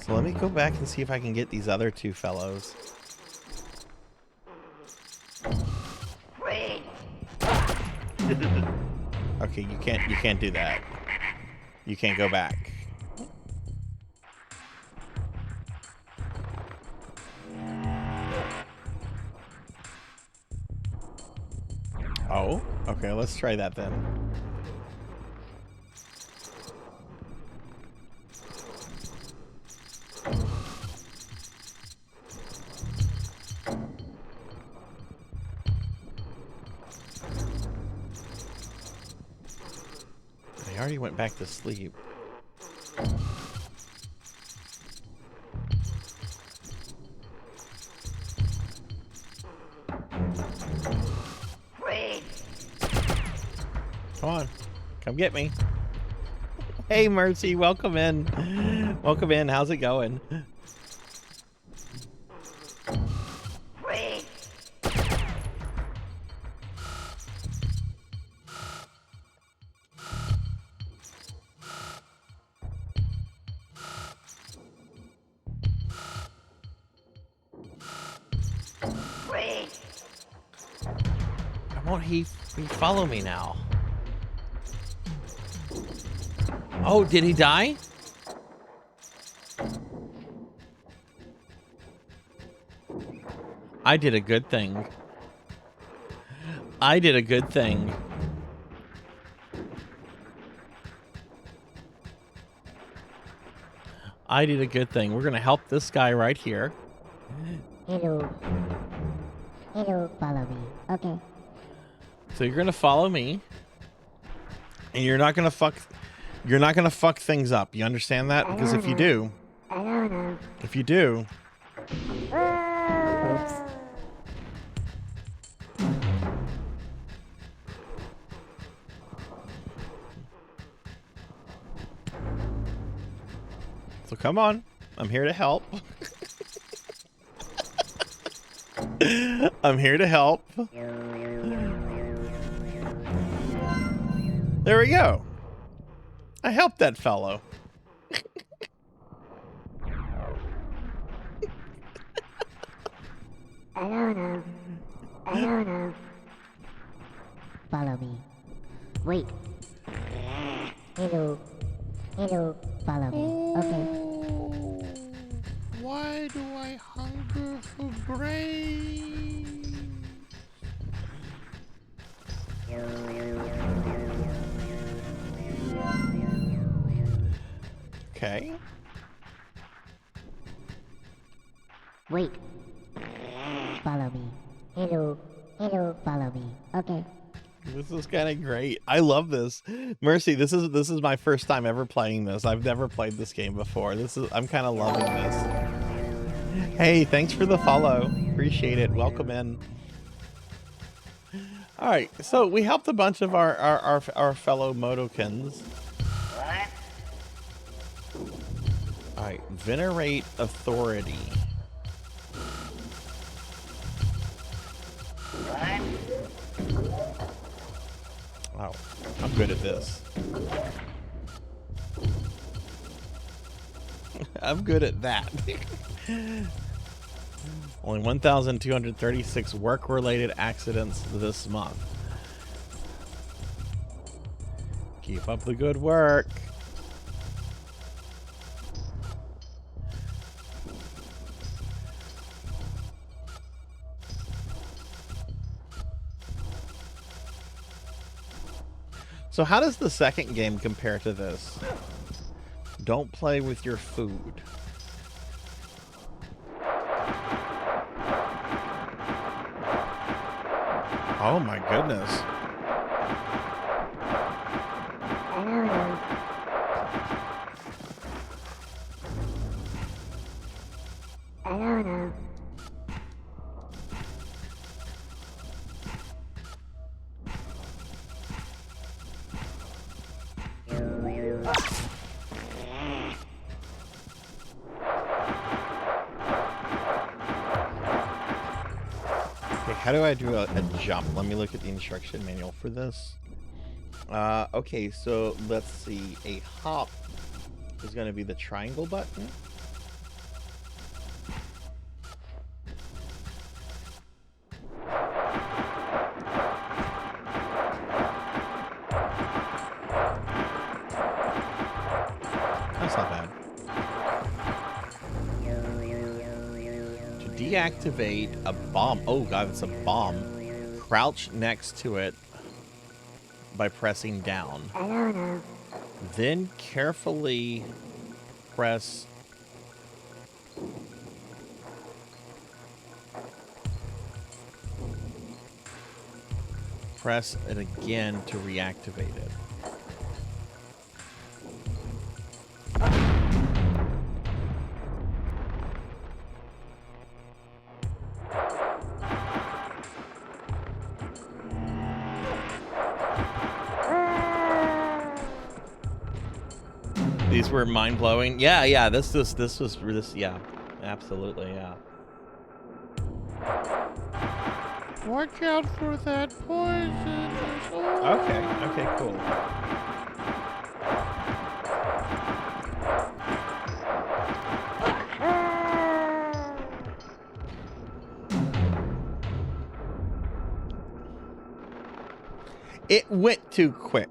So let me go back and see if I can get these other two fellows. Wait. Okay, you can't do that. You can't go back. Oh, okay, let's try that then. I already went back to sleep. Wait. Come on, come get me. Hey, Mercy, welcome in. Welcome in. How's it going? Wait. Wait. Why won't he follow me now? Oh, did he die? I did a good thing. I did a good thing. I did a good thing. We're gonna help this guy right here. Hello. Hello, follow me. Okay. So you're gonna follow me, and you're not gonna fuck things up. You understand that? Because if you do, I don't know. if you do, Oops. so come on. I'm here to help. I'm here to help. There we go. I helped that fellow. I don't know. I don't know. Follow me. Wait. Hello. Hello, follow me. Okay. Why do I hunger for brains? Okay. Wait. Hello. Hello. Follow me. Okay. This is kind of great. I love this. Mercy, this is my first time ever playing this. I've never played this game before. I'm kind of loving this. Hey, thanks for the follow. Appreciate it. Welcome in. All right, so we helped a bunch of our fellow Motokins. All right, venerate authority. Wow, I'm good at this. I'm good at that. Only 1,236 work-related accidents this month. Keep up the good work. So how does the second game compare to this? Don't play with your food. Oh my goodness. I don't know. I don't know. How do I do a jump? Let me look at the instruction manual for this. Okay, so let's see. A hop is going to be the triangle button. That's not bad. Deactivate a bomb. Oh god, it's a bomb. Crouch next to it by pressing down. I don't know. Then carefully press it again to reactivate it. These were mind-blowing. Yeah, this was yeah. Absolutely, yeah. Watch out for that poison. Okay, cool. It went too quick.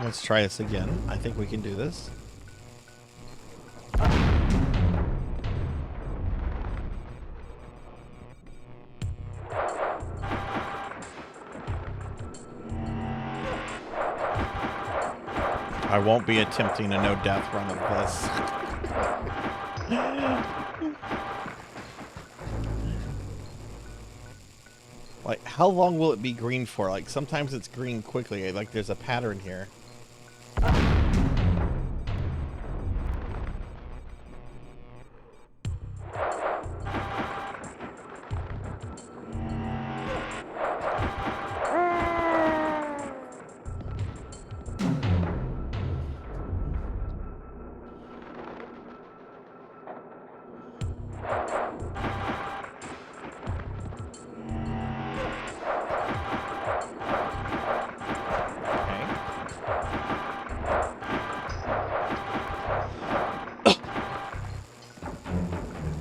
Let's try this again. I think we can do this. I won't be attempting a no-death run of this. Like, how long will it be green for? Like, sometimes it's green quickly. Like, there's a pattern here.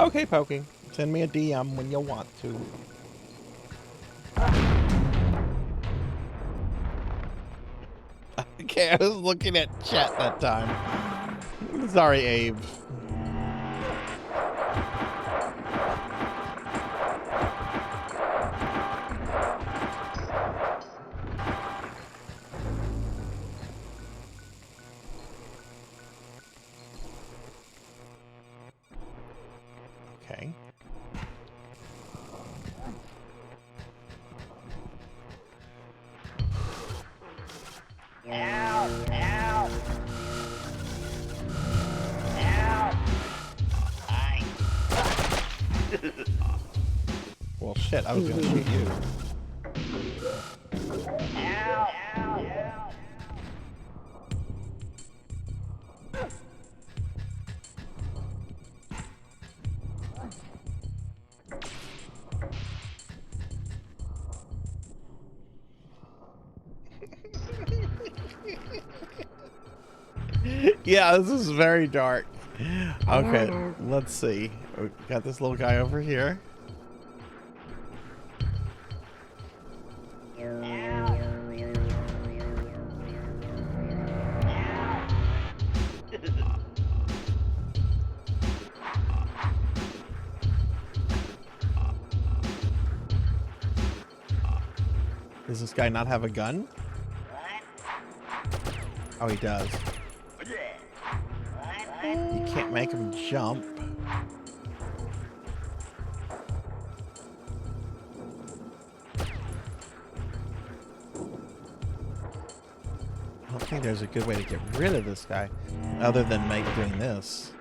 Okay, Pokey. Send me a DM when you want to. Okay, I was looking at chat that time. Sorry, Abe. Well, shit, I was gonna shoot you. Yeah, this is very dark. Okay, let's see. We got this little guy over here. Does this guy not have a gun? Oh, he does. You can't make him jump. I don't think there's a good way to get rid of this guy other than doing this.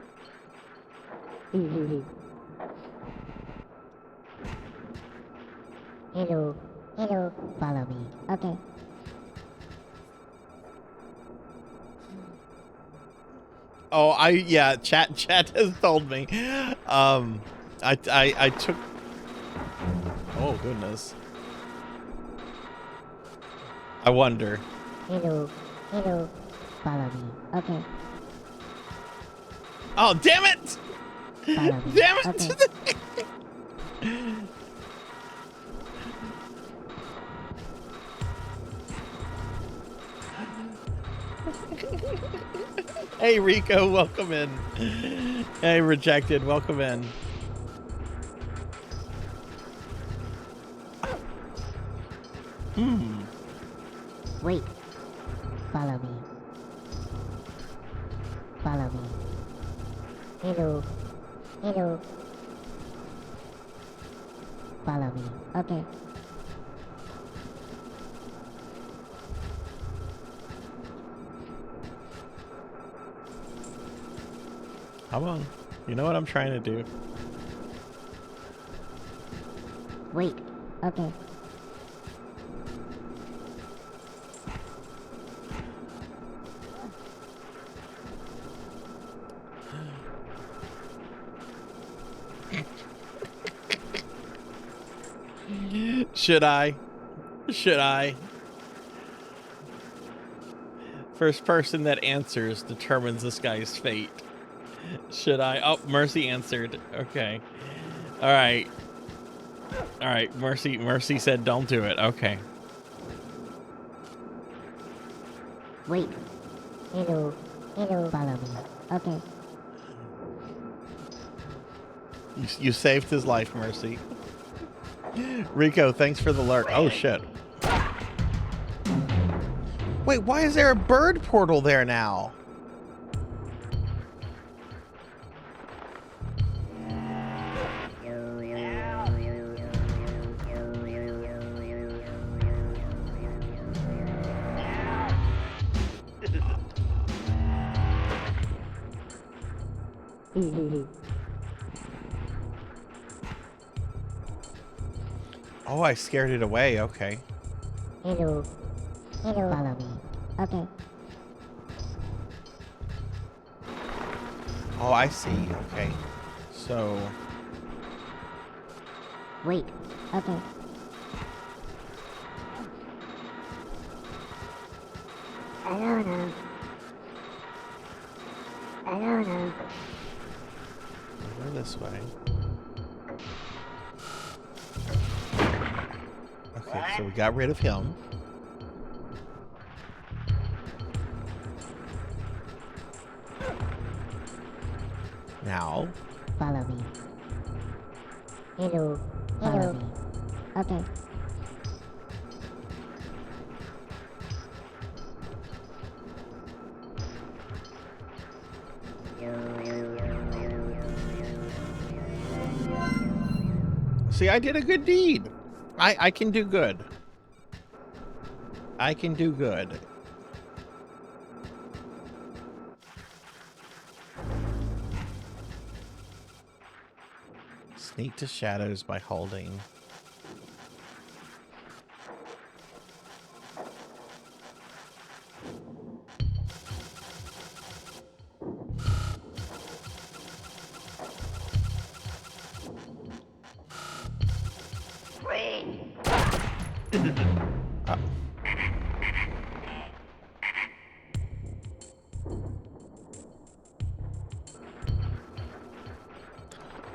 Hello. Hello. Follow me. Okay. Oh, yeah, chat has told me. I took. Oh goodness. I wonder. Hello. Hello. Follow me. Okay. Oh, damn it! Follow me. Damn it! Okay. Hey Rico, welcome in. Hey Rejected, welcome in. Wait. Follow me. Follow me. Hello. Hello. Follow me. Okay. Come on. You know what I'm trying to do. Wait. Okay. Should I? Should I? First person that answers determines this guy's fate. Should I? Oh, Mercy answered. Okay. All right. All right. Mercy said don't do it. Okay. Wait. Hello. Hello. Follow me. Okay. You saved his life, Mercy. Rico, thanks for the lurk. Oh, shit. Wait, why is there a bird portal there now? Oh, I scared it away. Okay. Hello. Hello. Follow me. Okay. Oh, I see. Okay. So... Wait. Okay. I don't know. I don't know. Go this way. Okay, so we got rid of him. Now. Follow me. Hello. Follow me. Okay. See, I did a good deed. I can do good. I can do good. Sneak to shadows by holding.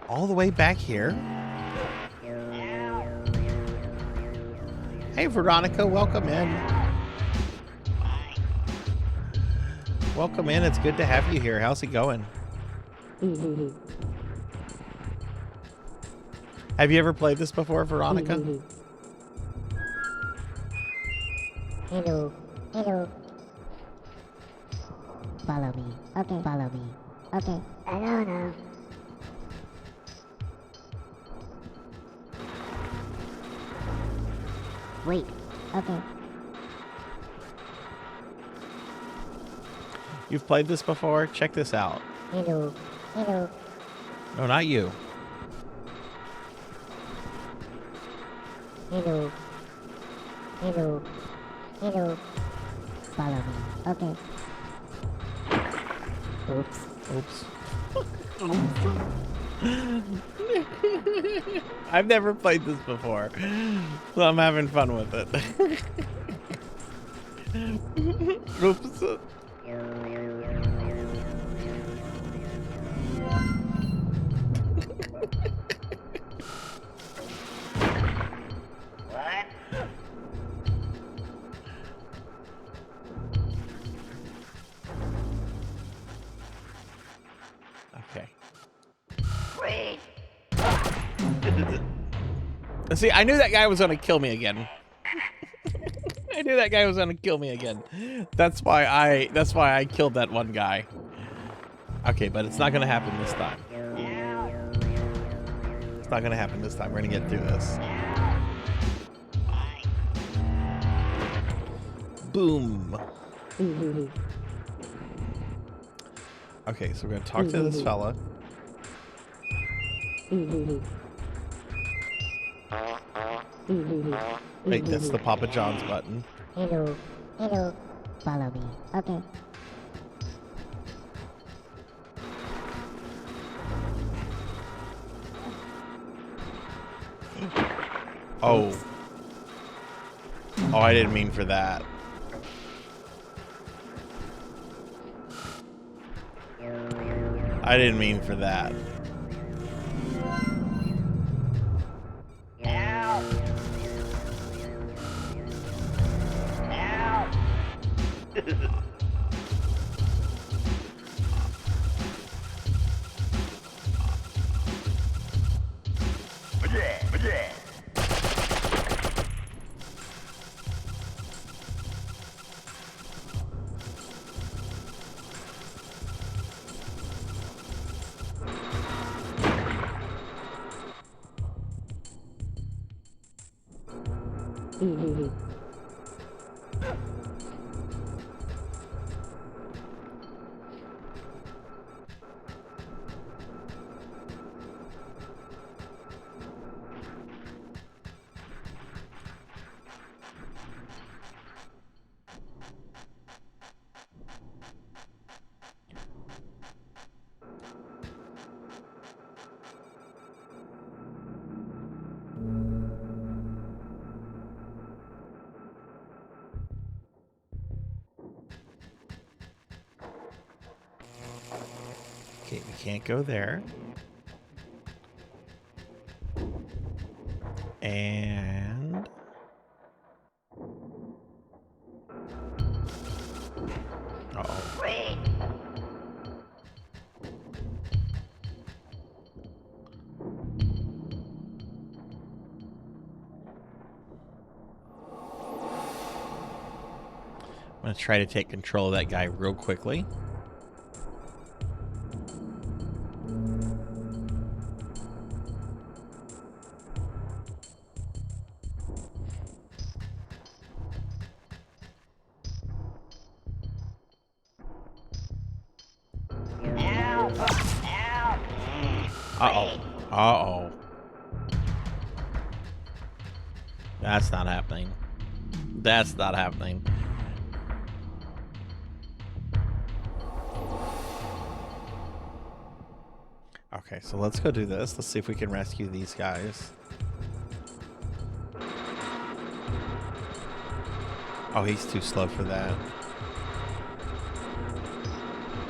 All the way back here. Hey, Veronica, welcome in. Welcome in. It's good to have you here. How's it going? Have you ever played this before, Veronica? Hello. Hello. Follow me. Okay. Follow me. Okay. Hello. Wait. Okay. You've played this before? Check this out. Hello. Hello. No, not you. Hello. Hello. Hello. Follow me. Okay. Oops. Oops. I've never played this before, so I'm having fun with it. Oops. Okay. See, I knew that guy was gonna kill me again. I knew that guy was gonna kill me again. That's why I killed that one guy. Okay, but it's not gonna happen this time. It's not gonna happen this time. We're gonna get through this. Boom. Okay, so we're gonna talk to this fella. Wait, that's the Papa John's button. Hello. Hello. Follow me. Okay. Oh. Oh, I didn't mean for that. I didn't mean for that. Okay, we can't go there. And... Uh-oh. I'm going to try to take control of that guy real quickly. Uh-oh. Uh-oh. That's not happening. That's not happening. Okay, so let's go do this. Let's see if we can rescue these guys. Oh, he's too slow for that.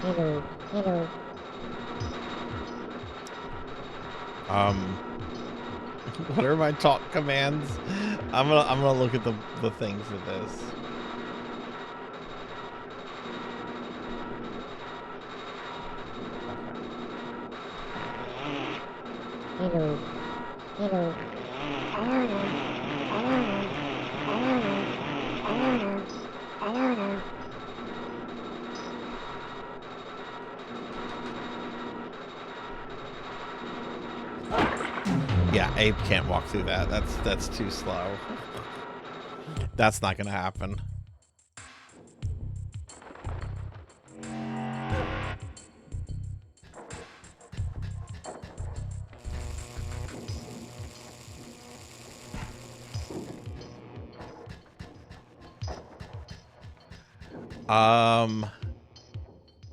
Hello, hello. What are my talk commands? I'm gonna look at the thing for this. Hello, hello. I don't know. I don't know. I don't know. I don't know. I don't know. Yeah, Abe can't walk through that. That's too slow. That's not gonna happen.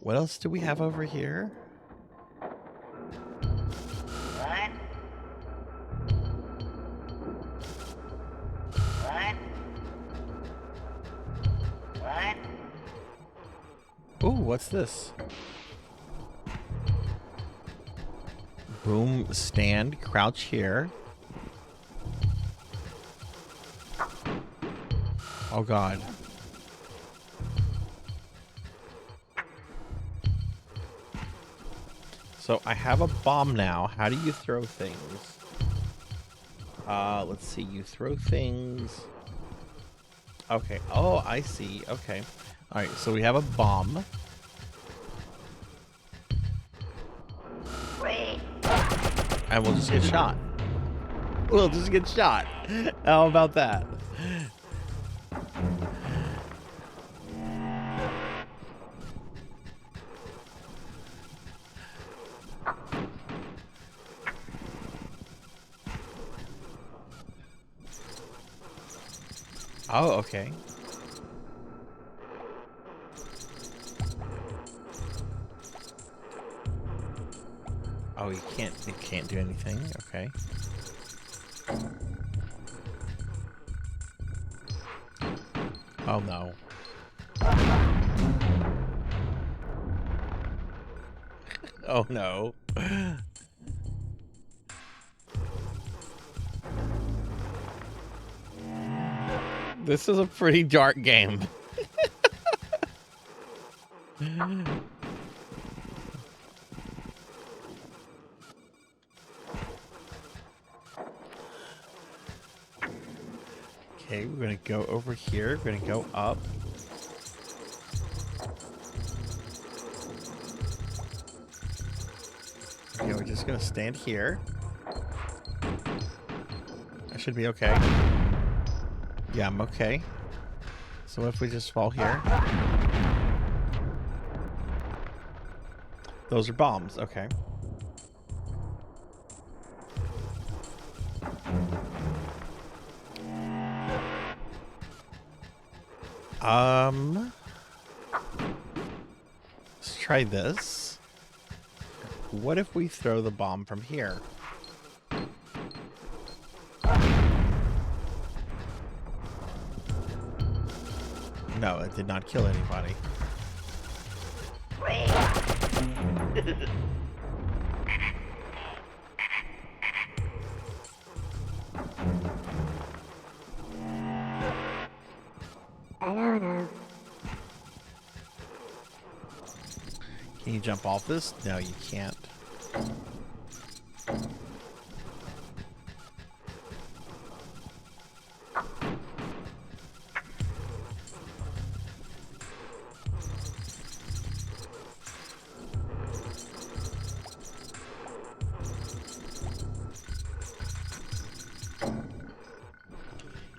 What else do we have over here? What? What? What? Ooh, what's this? Boom, stand, crouch here. Oh God. So I have a bomb now. How do you throw things? Let's see. You throw things. Okay. Oh, I see. Okay. All right. So we have a bomb. And we'll just get shot. We'll just get shot. How about that? Oh, okay. Oh, you can't do anything. Okay. Oh no. Oh no. This is a pretty dark game. Okay, we're gonna go over here. We're gonna go up. Okay, we're just gonna stand here. I should be okay. Yeah, I'm okay. So what if we just fall here? Those are bombs. Okay. Let's try this. What if we throw the bomb from here? No, it did not kill anybody. I don't know. Can you jump off this? No, you can't.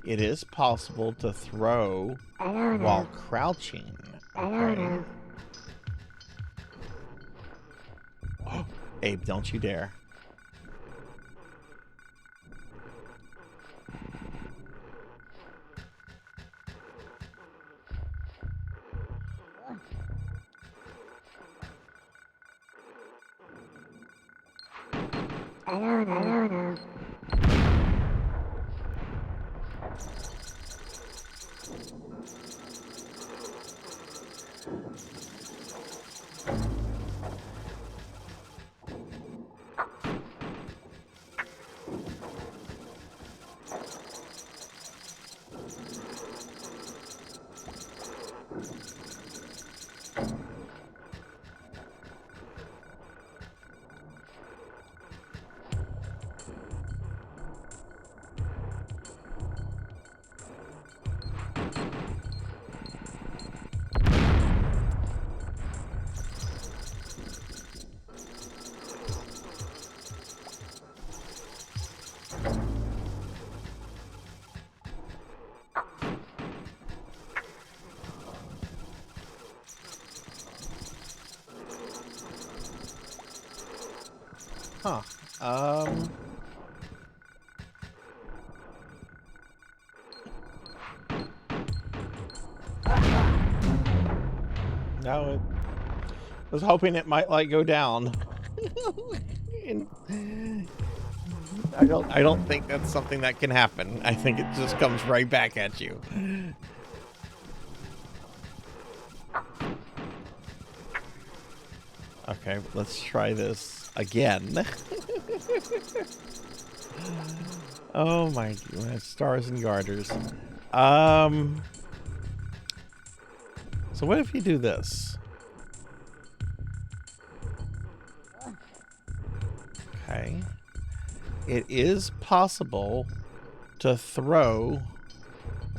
It is possible to throw I don't know. while crouching. I don't Okay. know. Abe, don't you dare. don't know. Huh. No, I was hoping it might like go down. I don't think that's something that can happen. I think it just comes right back at you. Okay, let's try this again. Oh my god, stars and garters. So what if you do this? Okay. It is possible to throw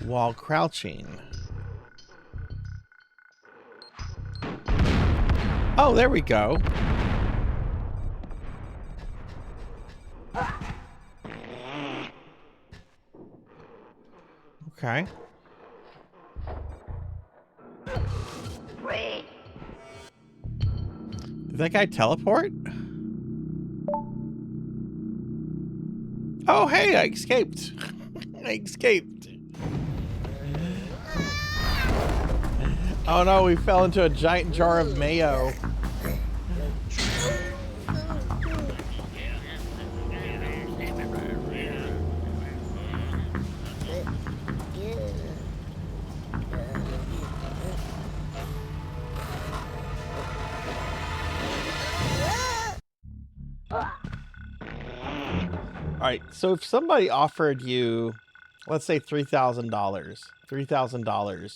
while crouching. Oh, there we go. Okay. Wait. Did that guy teleport? Oh, hey, I escaped. I escaped. Oh no, we fell into a giant jar of mayo. All right, so if somebody offered you, let's say $3,000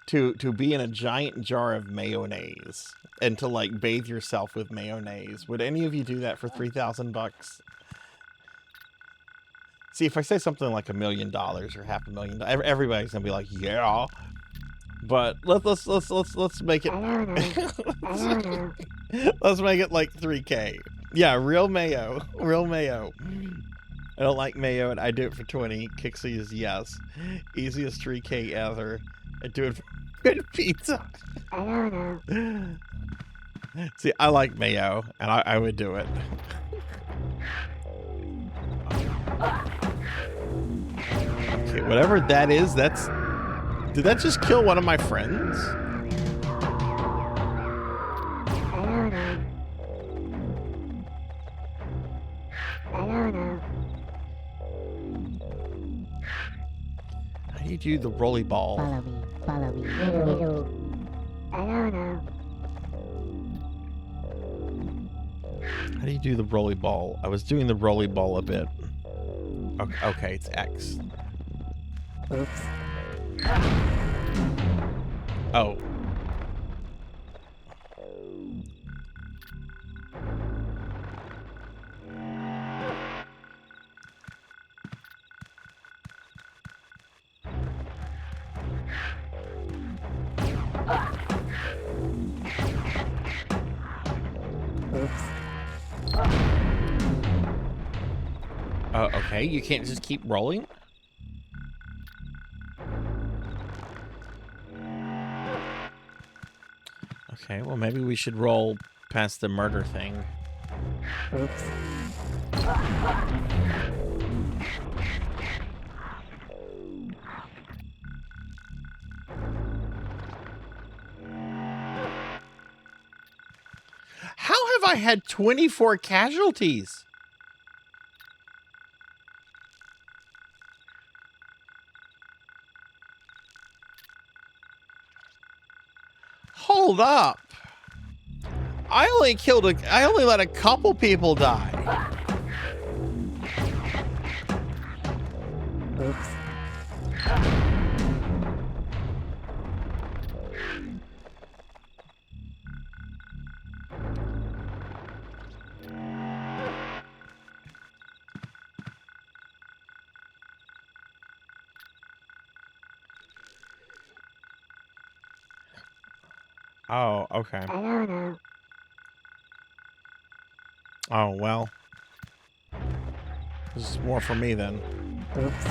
to be in a giant jar of mayonnaise and to like bathe yourself with mayonnaise, would any of you do that for $3,000? See, if I say something like $1 million or $500,000, everybody's gonna be like, yeah. But let's make it. I don't know. Let's make it like 3K. Yeah, real mayo. Real mayo. I don't like mayo, and I do it for 20. Kixie is yes. Easiest 3K ever. I do it for good pizza. I don't know. See, I like mayo, and I would do it. Okay, whatever that is, that's... Did that just kill one of my friends? I don't know. How do you do the rolly ball? Follow me. Hello. I don't know. How do you do the rolly ball? I was doing the rolly ball a bit. Okay, it's X. Oops. Oh. Oh, okay. You can't just keep rolling? Okay, well, maybe we should roll past the murder thing. Oops. How have I had 24 casualties? Hold up. I only let a couple people die. Oops. Oh, okay. I don't know. Oh, well. This is more for me then. Oops.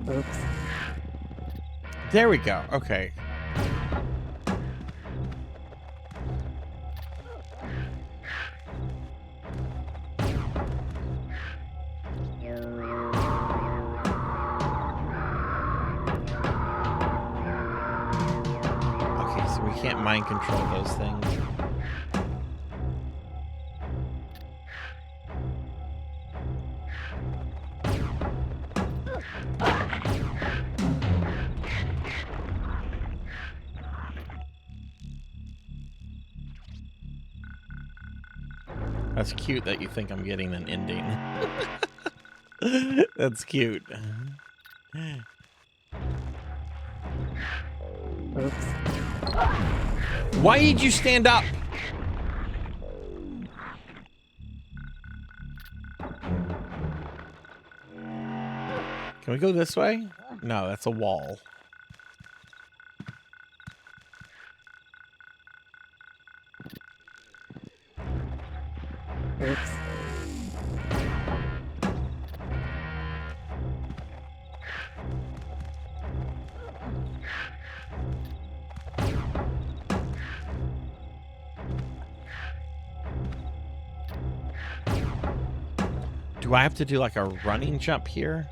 Oops. There we go. Okay. Okay, so we can't mind control those things. That's cute that you think I'm getting an ending. That's cute. Oops. Why did you stand up? Can we go this way? No, that's a wall. Oops. Do I have to do like a running jump here?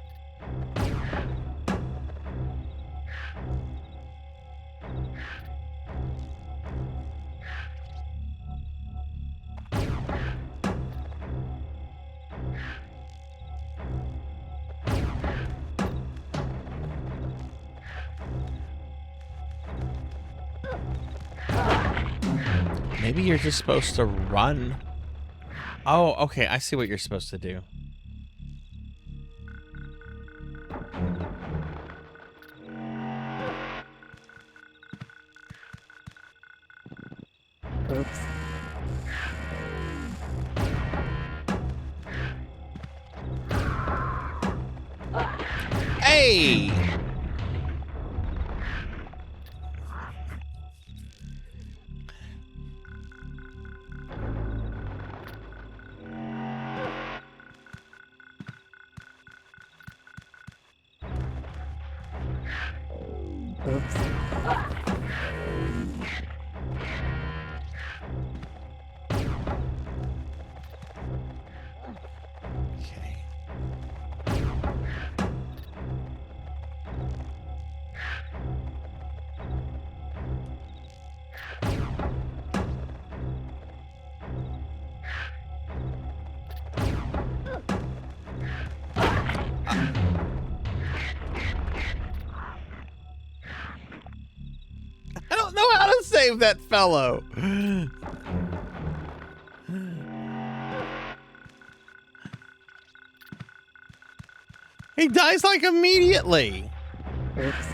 Maybe you're just supposed to run. Oh, okay. I see what you're supposed to do. Oops. Hey! Oops. Okay. I don't know how to save that fellow. He dies like immediately. Oops.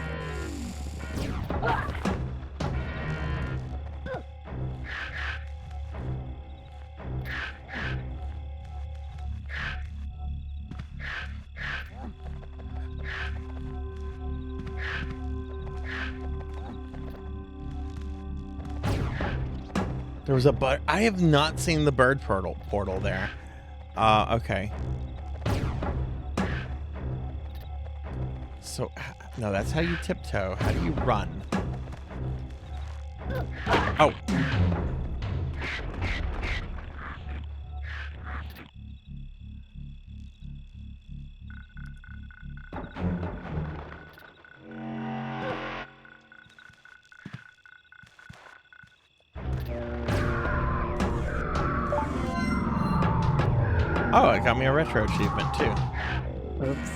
There was a bird. I have not seen the bird portal there. Okay. So, no, that's how you tiptoe. How do you run? Oh. Oh, it got me a retro achievement too. Oops.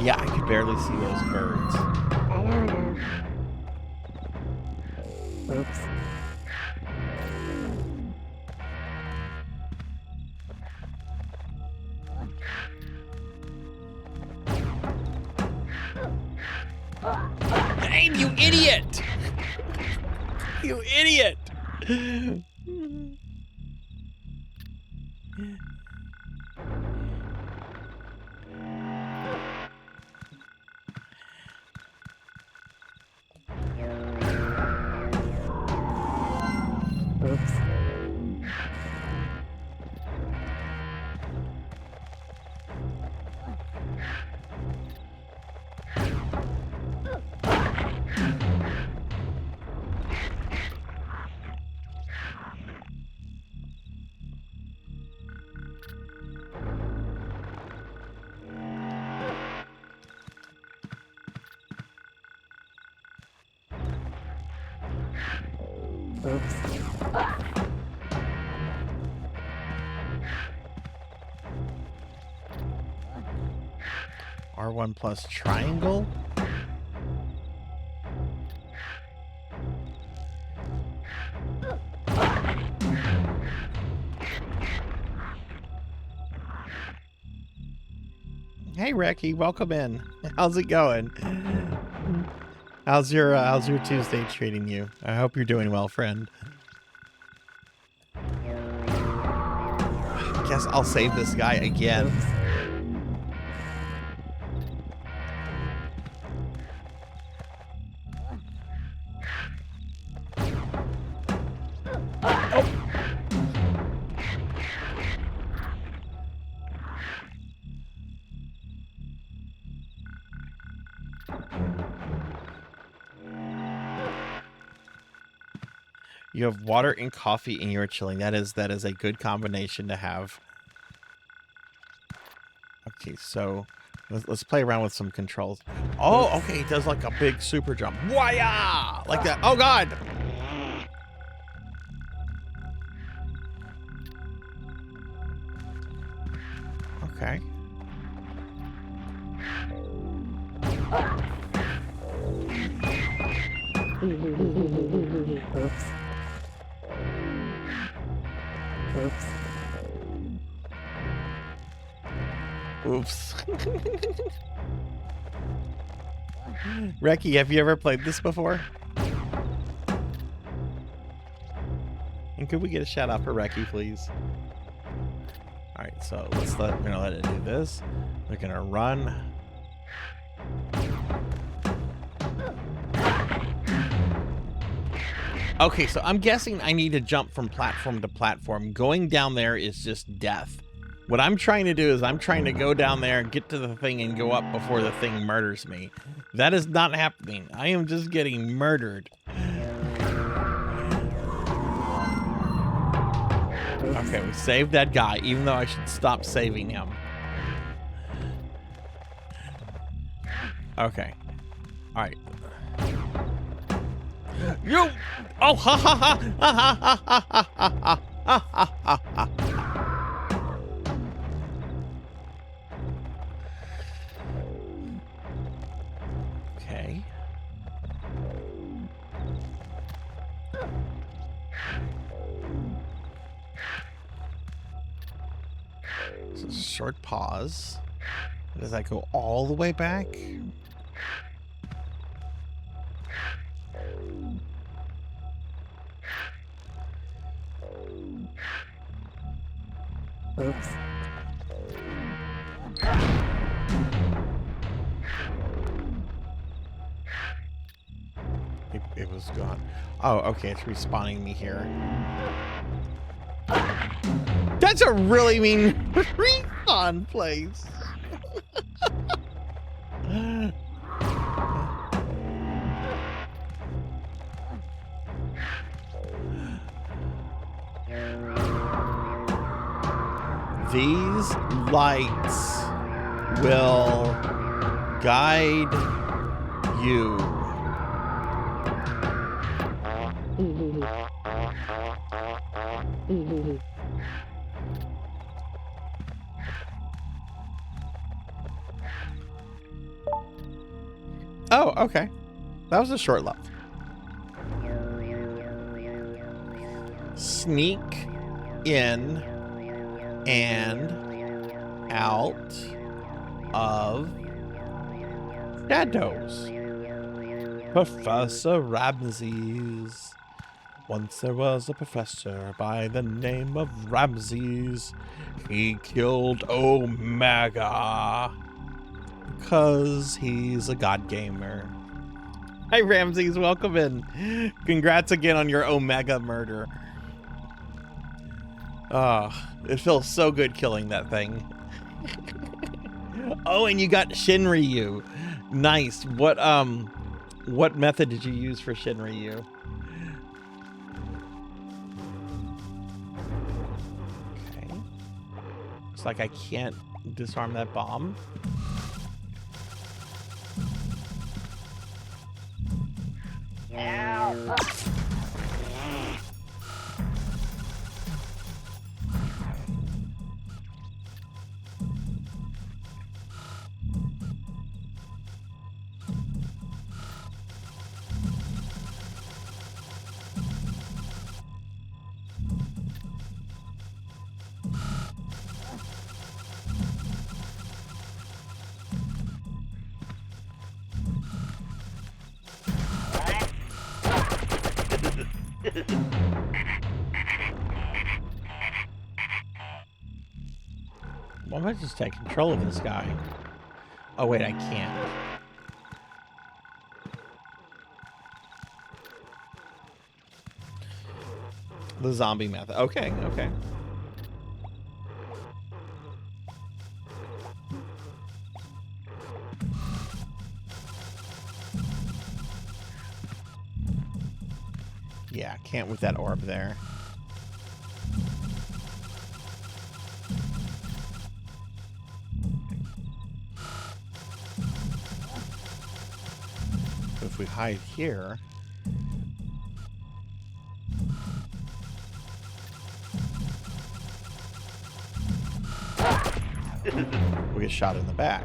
Yeah, I could barely see those birds. I don't know. Oops. Aim, you idiot! You idiot! Oops. Oops. R1 plus triangle? Hey Reki, welcome in. How's it going? How's your Tuesday treating you? I hope you're doing well, friend. Guess I'll save this guy again. Oops. You have water and coffee and you're chilling. That is a good combination to have. Okay, so let's play around with some controls. Oh, okay, he does like a big super jump. Waya! Like that. Oh god! Okay. Oops. Oops. Oops. Reki, have you ever played this before? And could we get a shout out for Reki, please? Alright, so we're gonna let it do this. We're gonna run. Okay, so I'm guessing I need to jump from platform to platform. Going down there is just death. What I'm trying to do is I'm trying to go down there, get to the thing, and go up before the thing murders me. That is not happening. I am just getting murdered. Okay, we saved that guy, even though I should stop saving him. Okay. All right. You! Oh, ha ha ha! Ha ha ha ha ha ha ha ha ha! Okay. So short pause. Does that go all the way back? Oops. It was gone. Oh, okay. It's respawning me here. That's a really mean respawn place. These lights will guide you. Oh, okay. That was a short level. Sneak in and out of shadows. Professor Ramses. Once there was a professor by the name of Ramses. He killed Omega because he's a god gamer. Hi Ramses, welcome in. Congrats again on your Omega murder. It feels so good killing that thing. Oh, and you got Shinryu. Nice. What method did you use for Shinryu? Okay. Looks like I can't disarm that bomb. Why don't I just take control of this guy? Oh wait, I can't. The zombie method. Okay, okay. Yeah, can't with that orb there. But if we hide here... we get shot in the back.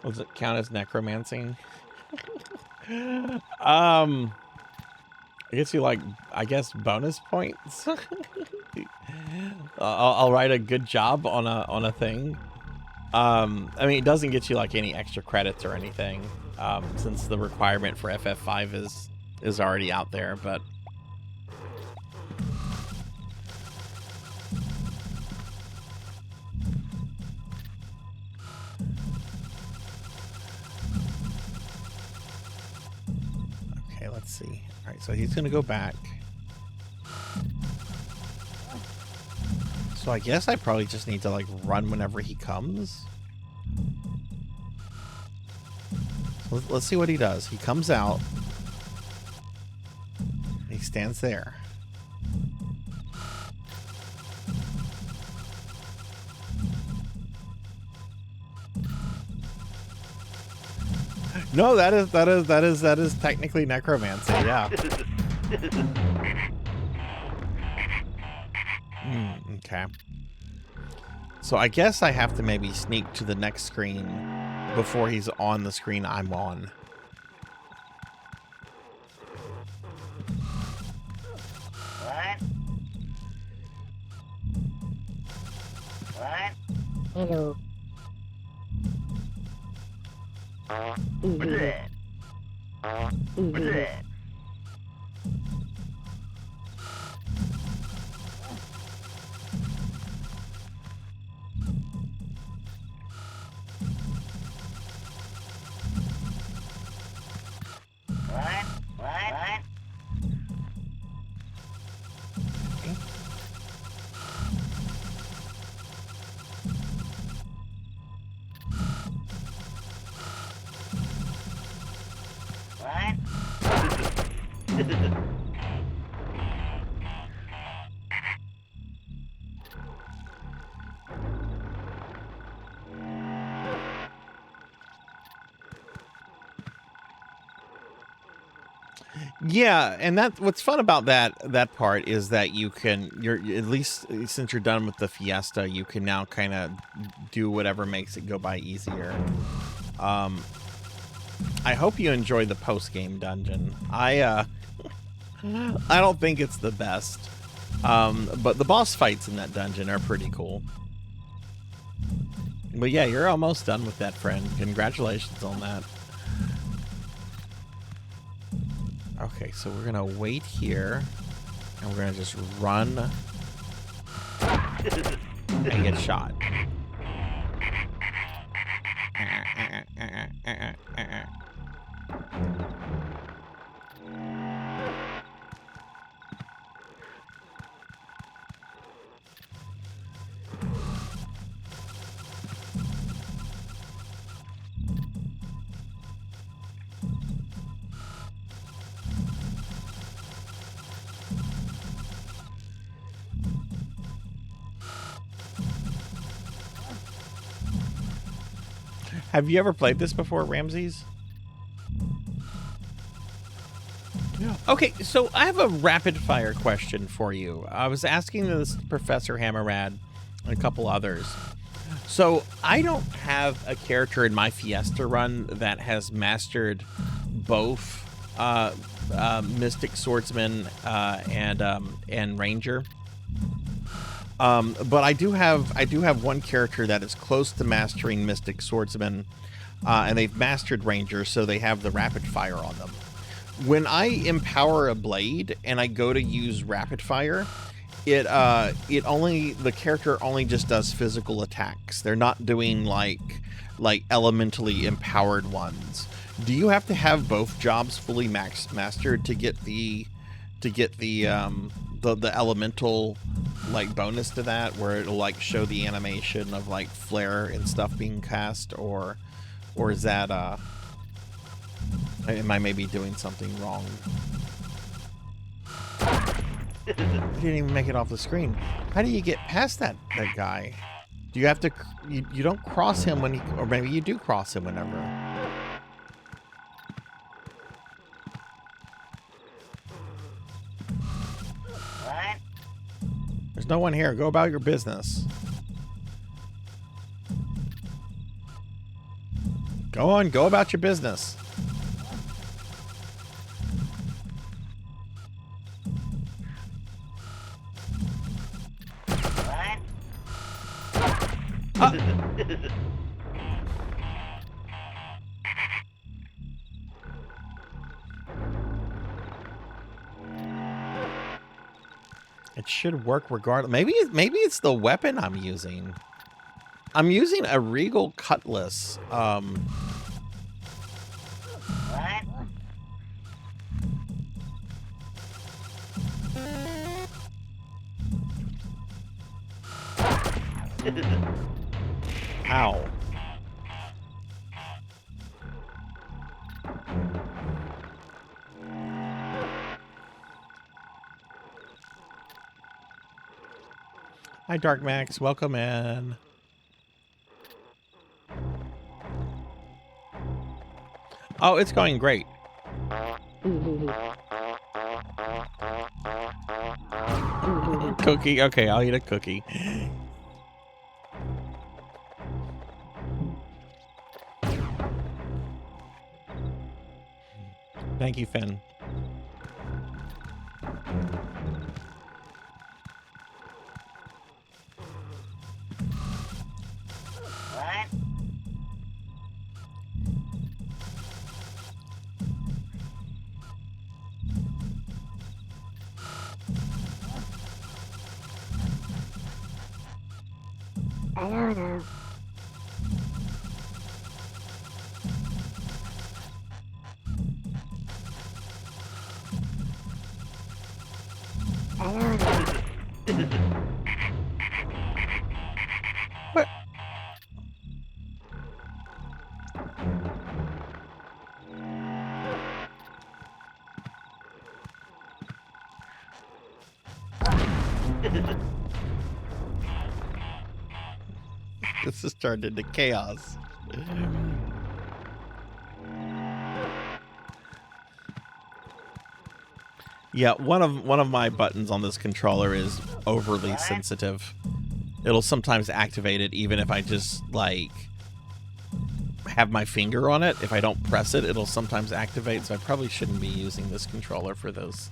Does it count as necromancing? I guess you like, I guess bonus points. I'll write a good job on a thing. I mean, it doesn't get you like any extra credits or anything, since the requirement for FF5 is already out there, but. Let's see. All right, so he's gonna go back. So I guess I probably just need to like run whenever he comes. So let's see what he does. He comes out. He stands there. No, that is technically necromancy, yeah. Okay. So I guess I have to maybe sneak to the next screen before he's on the screen I'm on. Hello. Yeah, and that what's fun about that part is that you're at least since you're done with the fiesta, you can now kind of do whatever makes it go by easier. I hope you enjoy the post game dungeon. I don't think it's the best, but the boss fights in that dungeon are pretty cool. But yeah, you're almost done with that, friend. Congratulations on that. Okay, so we're gonna wait here, and we're gonna just run and get shot. Have you ever played this before, Ramses? Yeah. Okay, so I have a rapid fire question for you. I was asking this Professor Hammerad and a couple others. So I don't have a character in my Fiesta run that has mastered both Mystic Swordsman and Ranger. But I do have one character that is close to mastering Mystic Swordsman, and they've mastered Ranger, so they have the rapid fire on them. When I empower a blade and I go to use rapid fire, the character only just does physical attacks. They're not doing like elementally empowered ones. Do you have to have both jobs fully mastered to get the elemental like bonus to that, where it'll like show the animation of like flare and stuff being cast, or is that am I maybe doing something wrong? I didn't even make it off the screen. How do you get past that guy? Do you have to you don't cross him when he, or maybe you do cross him whenever. There's no one here. Go about your business. Go on, go about your business. It should work regardless. Maybe it's the weapon I'm using. I'm using a Regal Cutlass. Ow. Hi, Dark Max. Welcome in. Oh, it's going great. Cookie. Okay, I'll eat a cookie. Thank you, Finn. don't know. I don't know. What? This has turned into chaos. Yeah, one of my buttons on this controller is overly sensitive. It'll sometimes activate it even if I just like have my finger on it. If I don't press it, it'll sometimes activate, so I probably shouldn't be using this controller for those.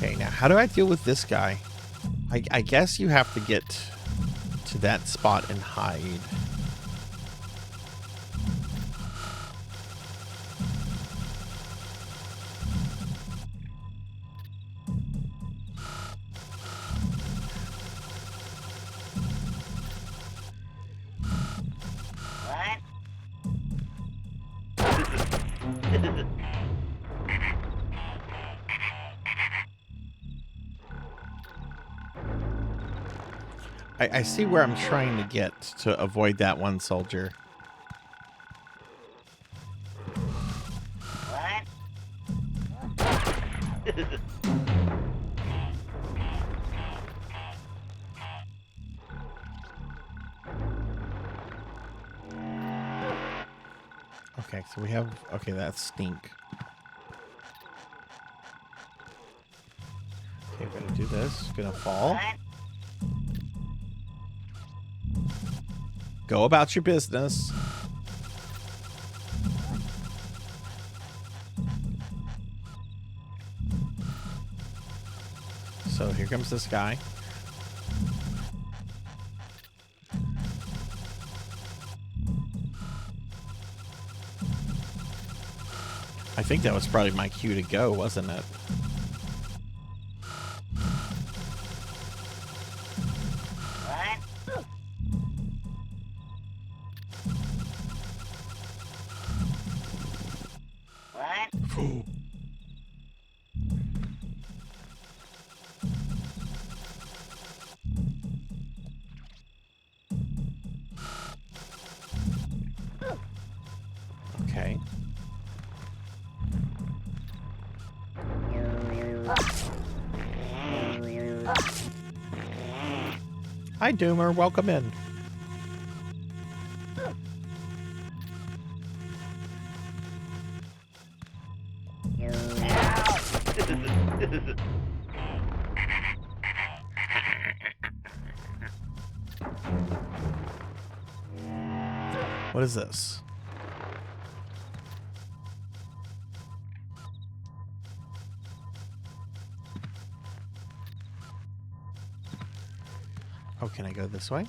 Okay, now how do I deal with this guy? I guess you have to get to that spot and hide. I see where I'm trying to get to avoid that one soldier. Okay, so we have... Okay, that's stink. Okay, we're gonna do this. Gonna fall. Go about your business. So here comes this guy. I think that was probably my cue to go, wasn't it? Okay. Hi, Doomer. Welcome in. What is this? Oh, can I go this way?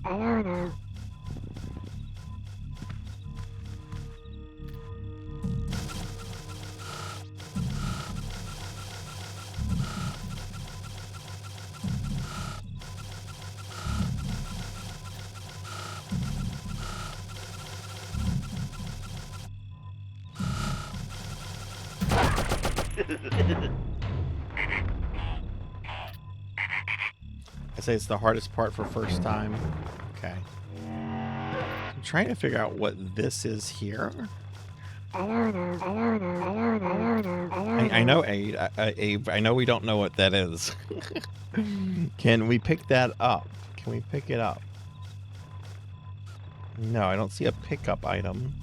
I don't know. I say it's the hardest part for first time. Okay. I'm trying to figure out what this is here. I don't know. I don't know. I don't know. I don't know. I don't know. I know, Abe. I know we don't know what that is. Can we pick that up? Can we pick it up? No, I don't see a pickup item.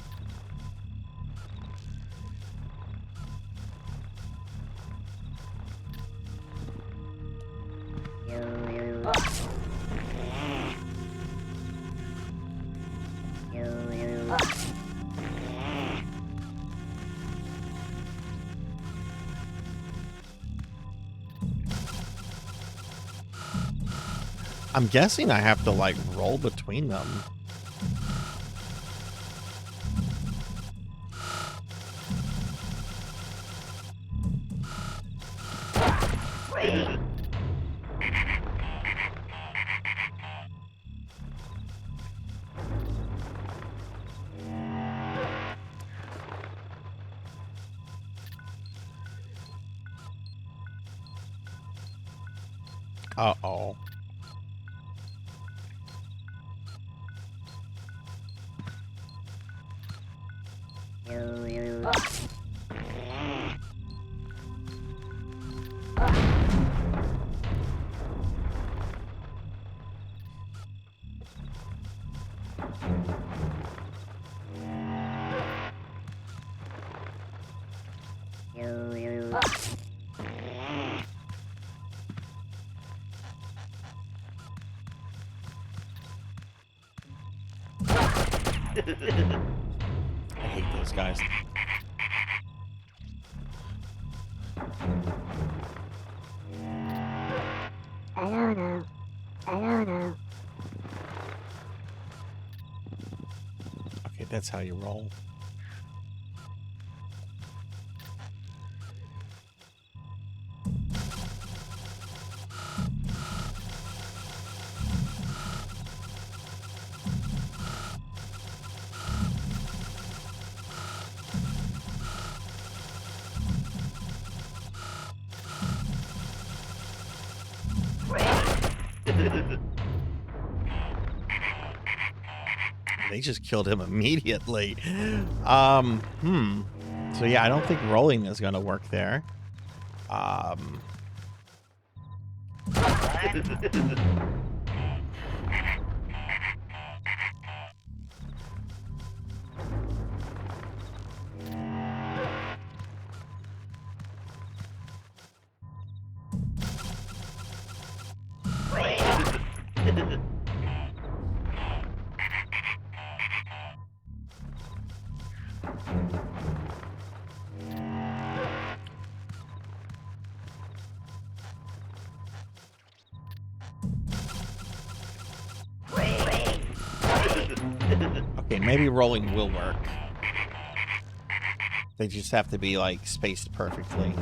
I'm guessing I have to, like, roll between them. Uh-oh. I hate those guys. I don't know. I don't know. Okay, that's how you roll. They just killed him immediately. So yeah, I don't think rolling is gonna work there. Okay, maybe rolling will work. They just have to be, like, spaced perfectly.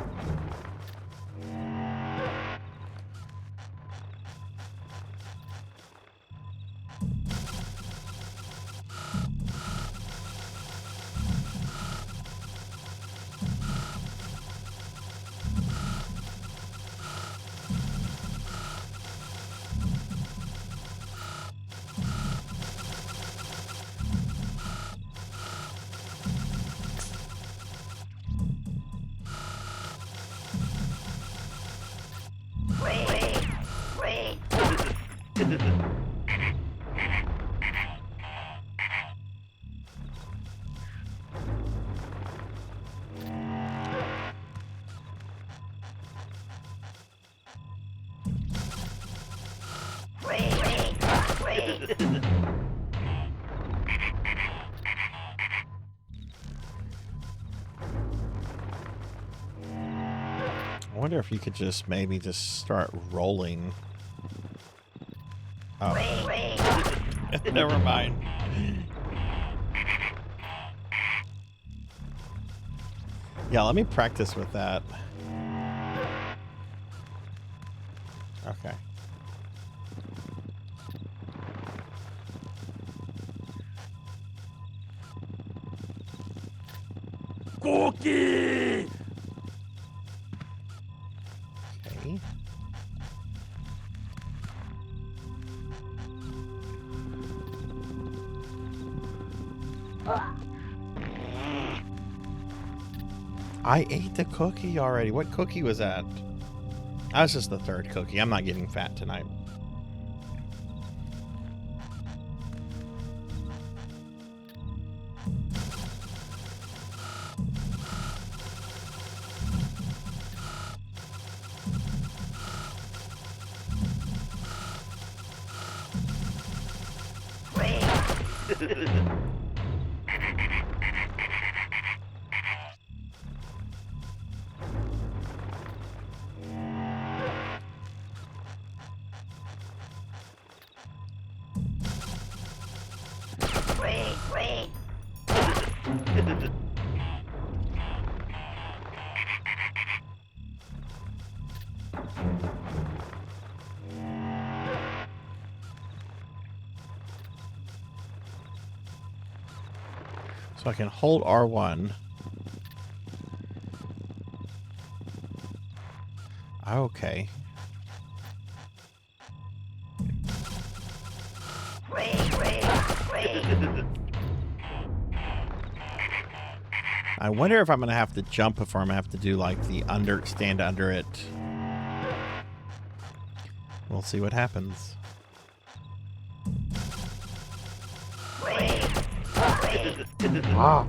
I wonder if you could just maybe just start rolling. Oh. Never mind. Yeah, let me practice with that. Okay. Cookie! Okay. I ate the cookie already. What cookie was that? That was just the third cookie. I'm not getting fat tonight. So I can hold R1. Okay. I wonder if I'm gonna have to jump before I'm gonna have to do like the stand under it. We'll see what happens. Ah.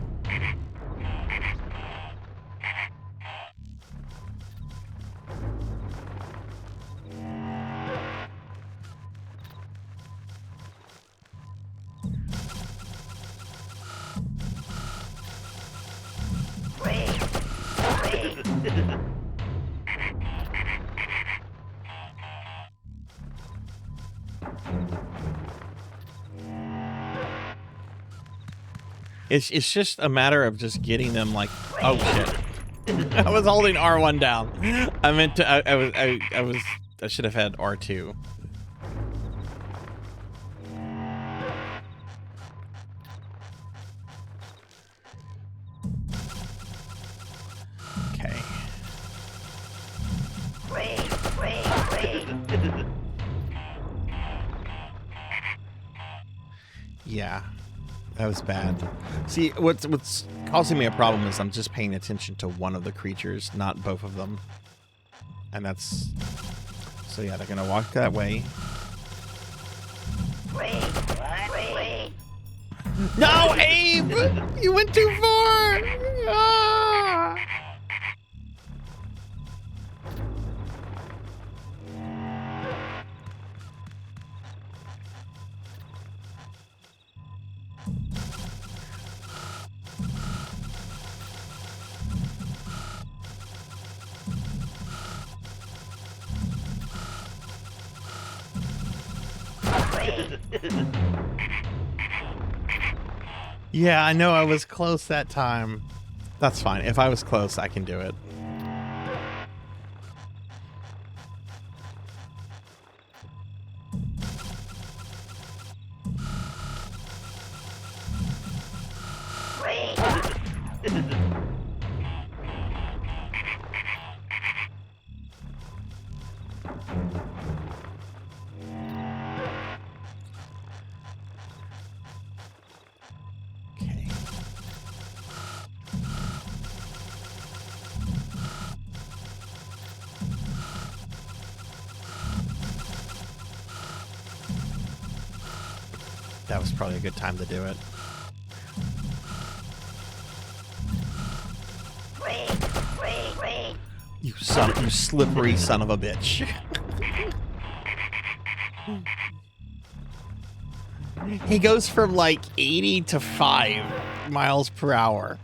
It's just a matter of just getting them like, oh shit. I was holding R1 down. I meant to I should have had R2. Okay. Yeah. That was bad. See, what's causing me a problem is I'm just paying attention to one of the creatures, not both of them. And that's... So yeah, they're gonna walk that way. No, Abe! You went too far! Ah! Yeah, I know I was close that time. That's fine. If I was close, I can do it. That was probably a good time to do it. You slippery son of a bitch. He goes from like 80 to 5 miles per hour.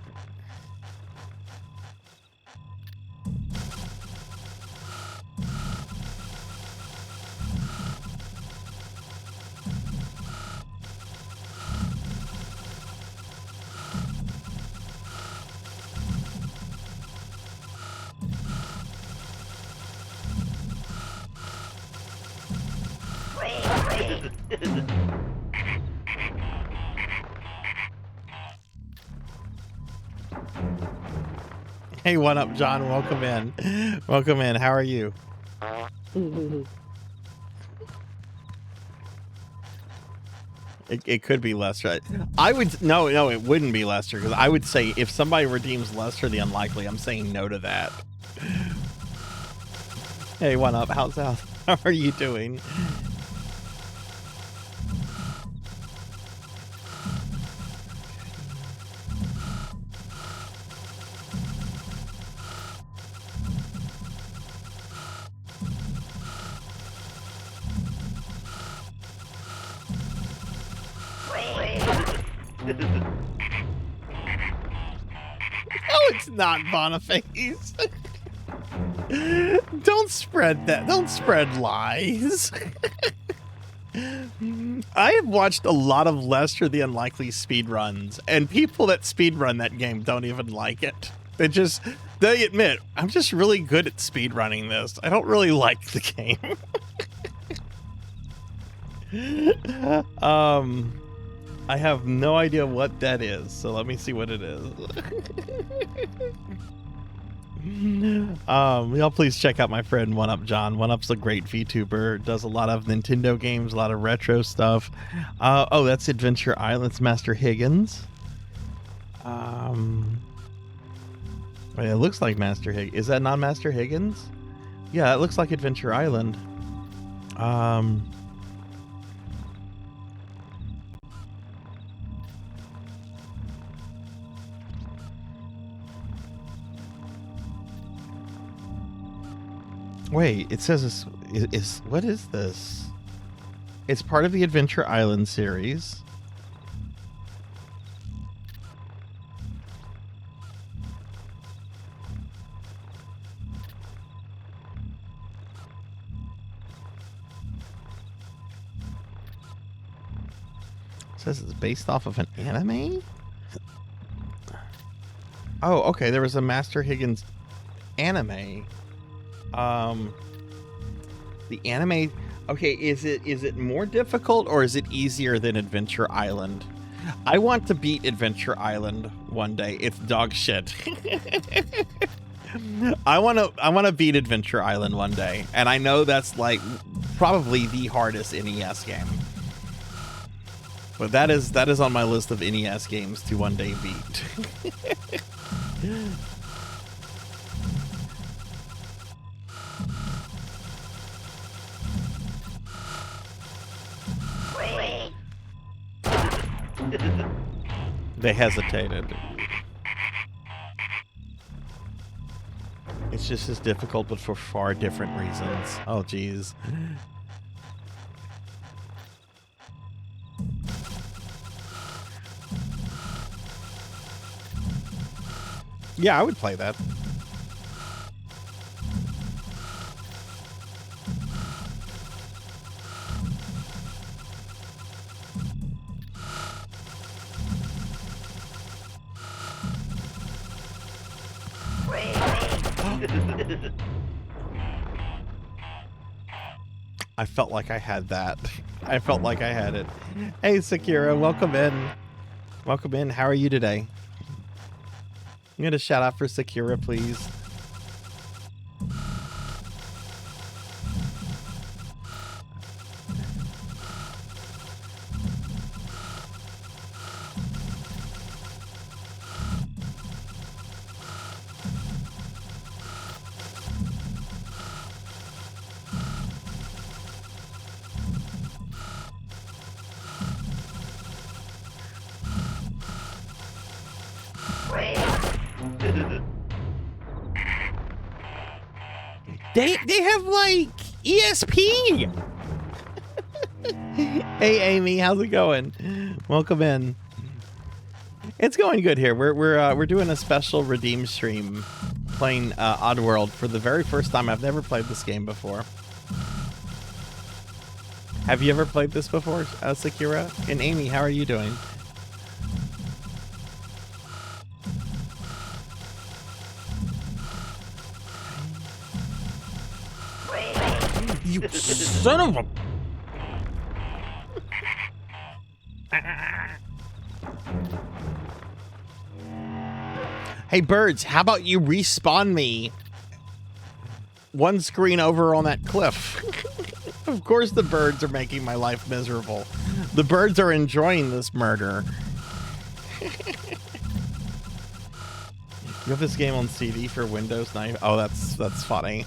Hey, what up, John? Welcome in. Welcome in. How are you? It could be Lester. I would no, it wouldn't be Lester, because I would say if somebody redeems Lester the Unlikely, I'm saying no to that. Hey, what up? How are you doing? Oh, it's not Boniface. Don't spread that. Don't spread lies. I have watched a lot of Lester the Unlikely speedruns, and people that speedrun that game don't even like it. They admit, I'm just really good at speedrunning this. I don't really like the game. I have no idea what that is, so let me see what it is. Y'all please check out my friend 1UpJohn. 1Up's a great VTuber, does a lot of Nintendo games, a lot of retro stuff. Oh, that's Adventure Island. It's Master Higgins. It looks like Master Higgins. Is that not Master Higgins? Yeah, it looks like Adventure Island. Wait, it says is what is this? It's part of the Adventure Island series. It says it's based off of an anime? Oh, okay, there was a Master Higgins anime. The anime, okay, is it more difficult or is it easier than Adventure Island? I want to beat Adventure Island one day. It's dog shit. I want to beat Adventure Island one day, and I know that's like probably the hardest NES game. But that is on my list of NES games to one day beat. They hesitated. It's just as difficult, but for far different reasons. Oh, geez. Yeah, I would play that. I felt like I had that. I felt like I had it. Hey, Sakura, welcome in. Welcome in. How are you today? I'm going to shout out for Sakura, please. They have like ESP. Hey Amy, how's it going? Welcome in. It's going good here. We're doing a special redeem stream, playing Oddworld for the very first time. I've never played this game before. Have you ever played this before, Sakura? And Amy, how are you doing? You son of a... Hey, birds, how about you respawn me one screen over on that cliff? Of course the birds are making my life miserable. The birds are enjoying this murder. You have this game on CD for Windows 9? Oh, that's funny.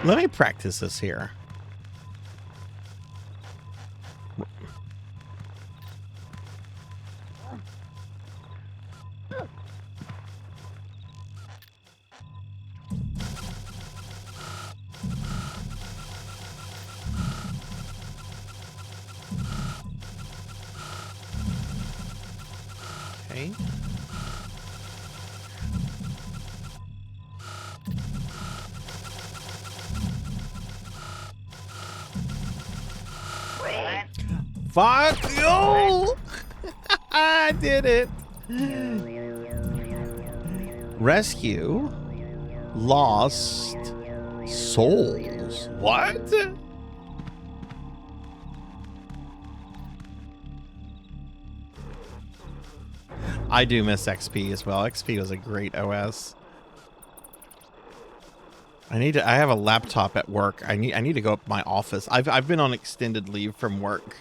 Let me practice this here. Okay. Fuck you! I did it. Rescue lost souls. What? I do miss XP as well. XP was a great OS. I have a laptop at work. I need to go up to my office. I've been on extended leave from work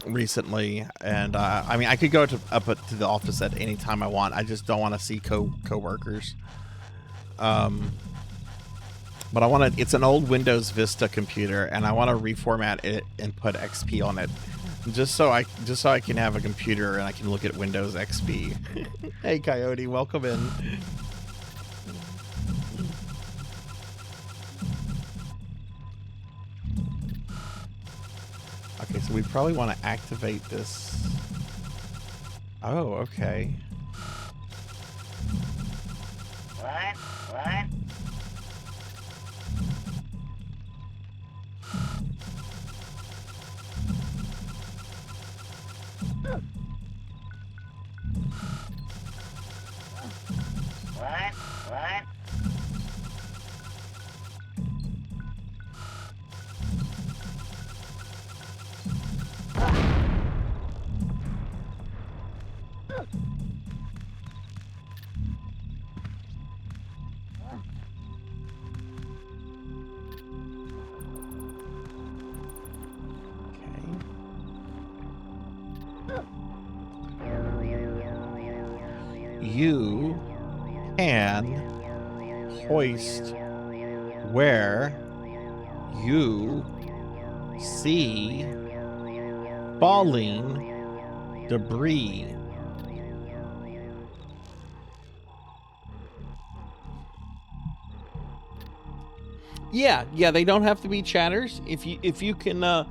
recently, and I mean I could go up to the office at any time I want. I just don't want to see coworkers. But I want to. It's an old Windows Vista computer, and I want to reformat it and put XP on it, just so I can have a computer and I can look at Windows XP. Hey Coyote, welcome in. Okay, so we probably want to activate this. Oh, okay. What? You can hoist where you see falling debris. Yeah, they don't have to be chatters. If you can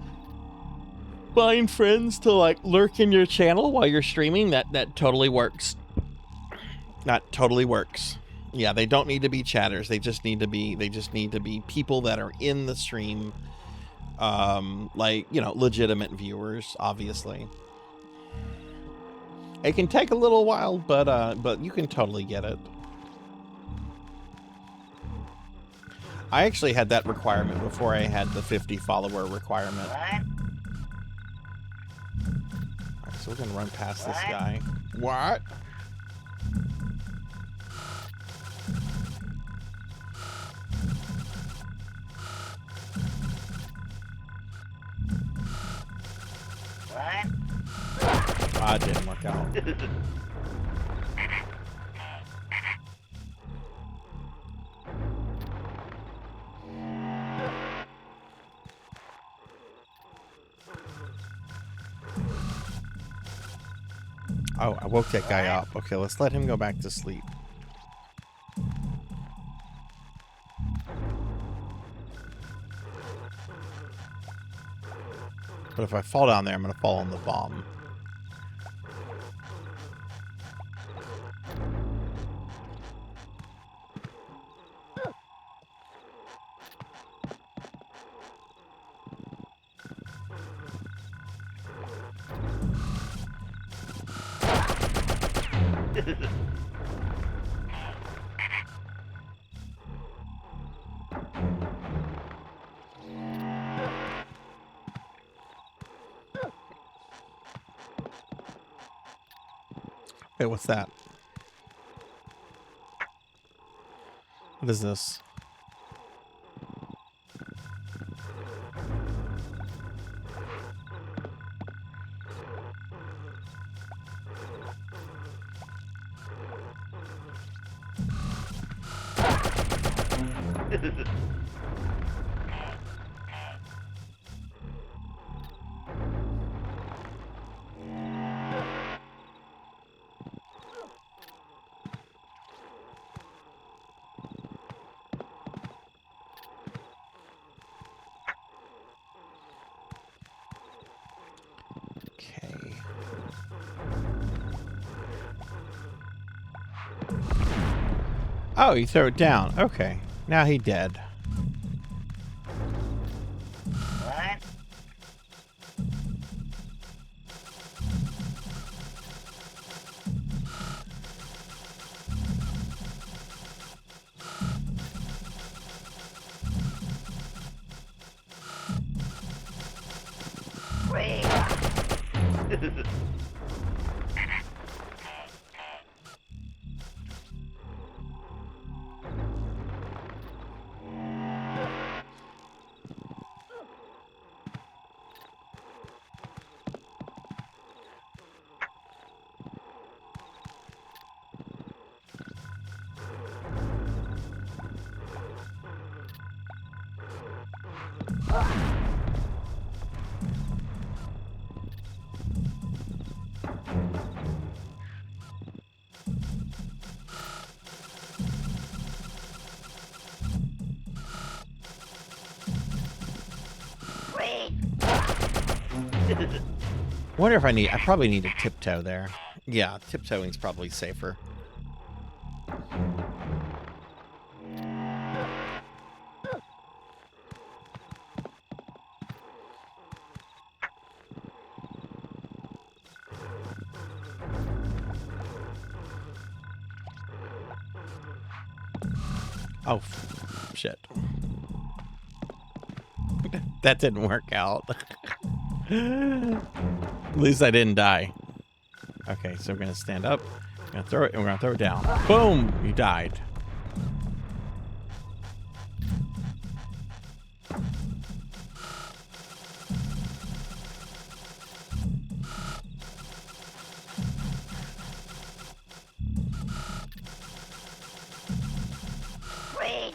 find friends to like lurk in your channel while you're streaming, that totally works. That totally works. Yeah, they don't need to be chatters. They just need to be people that are in the stream, like, you know, legitimate viewers, obviously. It can take a little while, but you can totally get it. I actually had that requirement before I had the 50 follower requirement. Alright, so we're gonna run past this guy. What? Ah, it didn't work out. Oh, I woke that guy up. Okay, let's let him go back to sleep. But if I fall down there, I'm going to fall on the bomb. Hey, what's that? What is this? Okay. Oh, you throw it down. Okay. Now he dead. What? Wait. Wait. Wonder if I probably need to tiptoe there. Yeah, tiptoeing's probably safer. Oh, shit. That didn't work out. At least I didn't die. Okay, so we're gonna stand up, we're gonna throw it, and we're gonna throw it down. Boom! You died. Wait.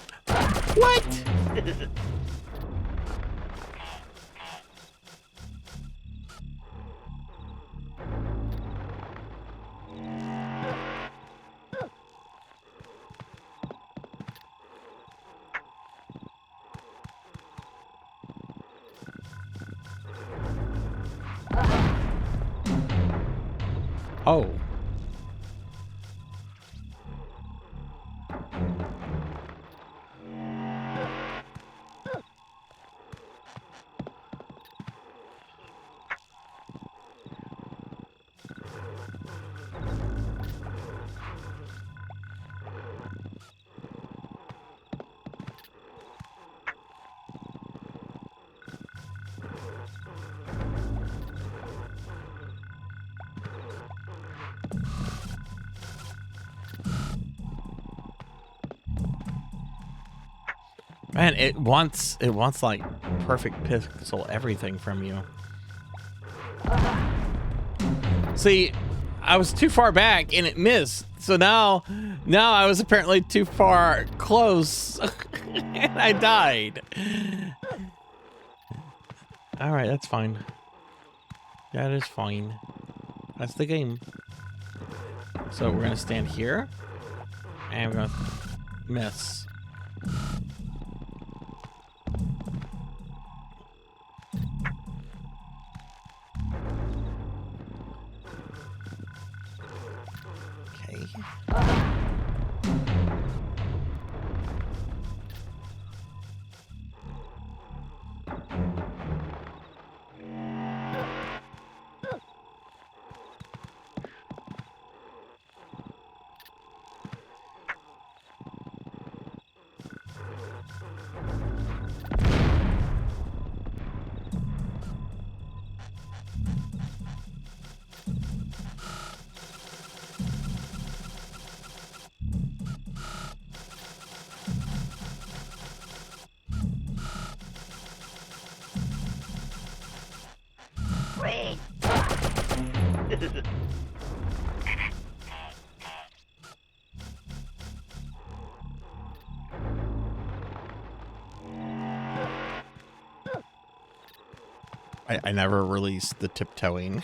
What? Oh. Man, it wants like perfect pixel everything from you. See, I was too far back and it missed. So now I was apparently too far close and I died. All right, that's fine. That is fine. That's the game. So we're gonna stand here and we're gonna miss. Wait. I never released the tiptoeing.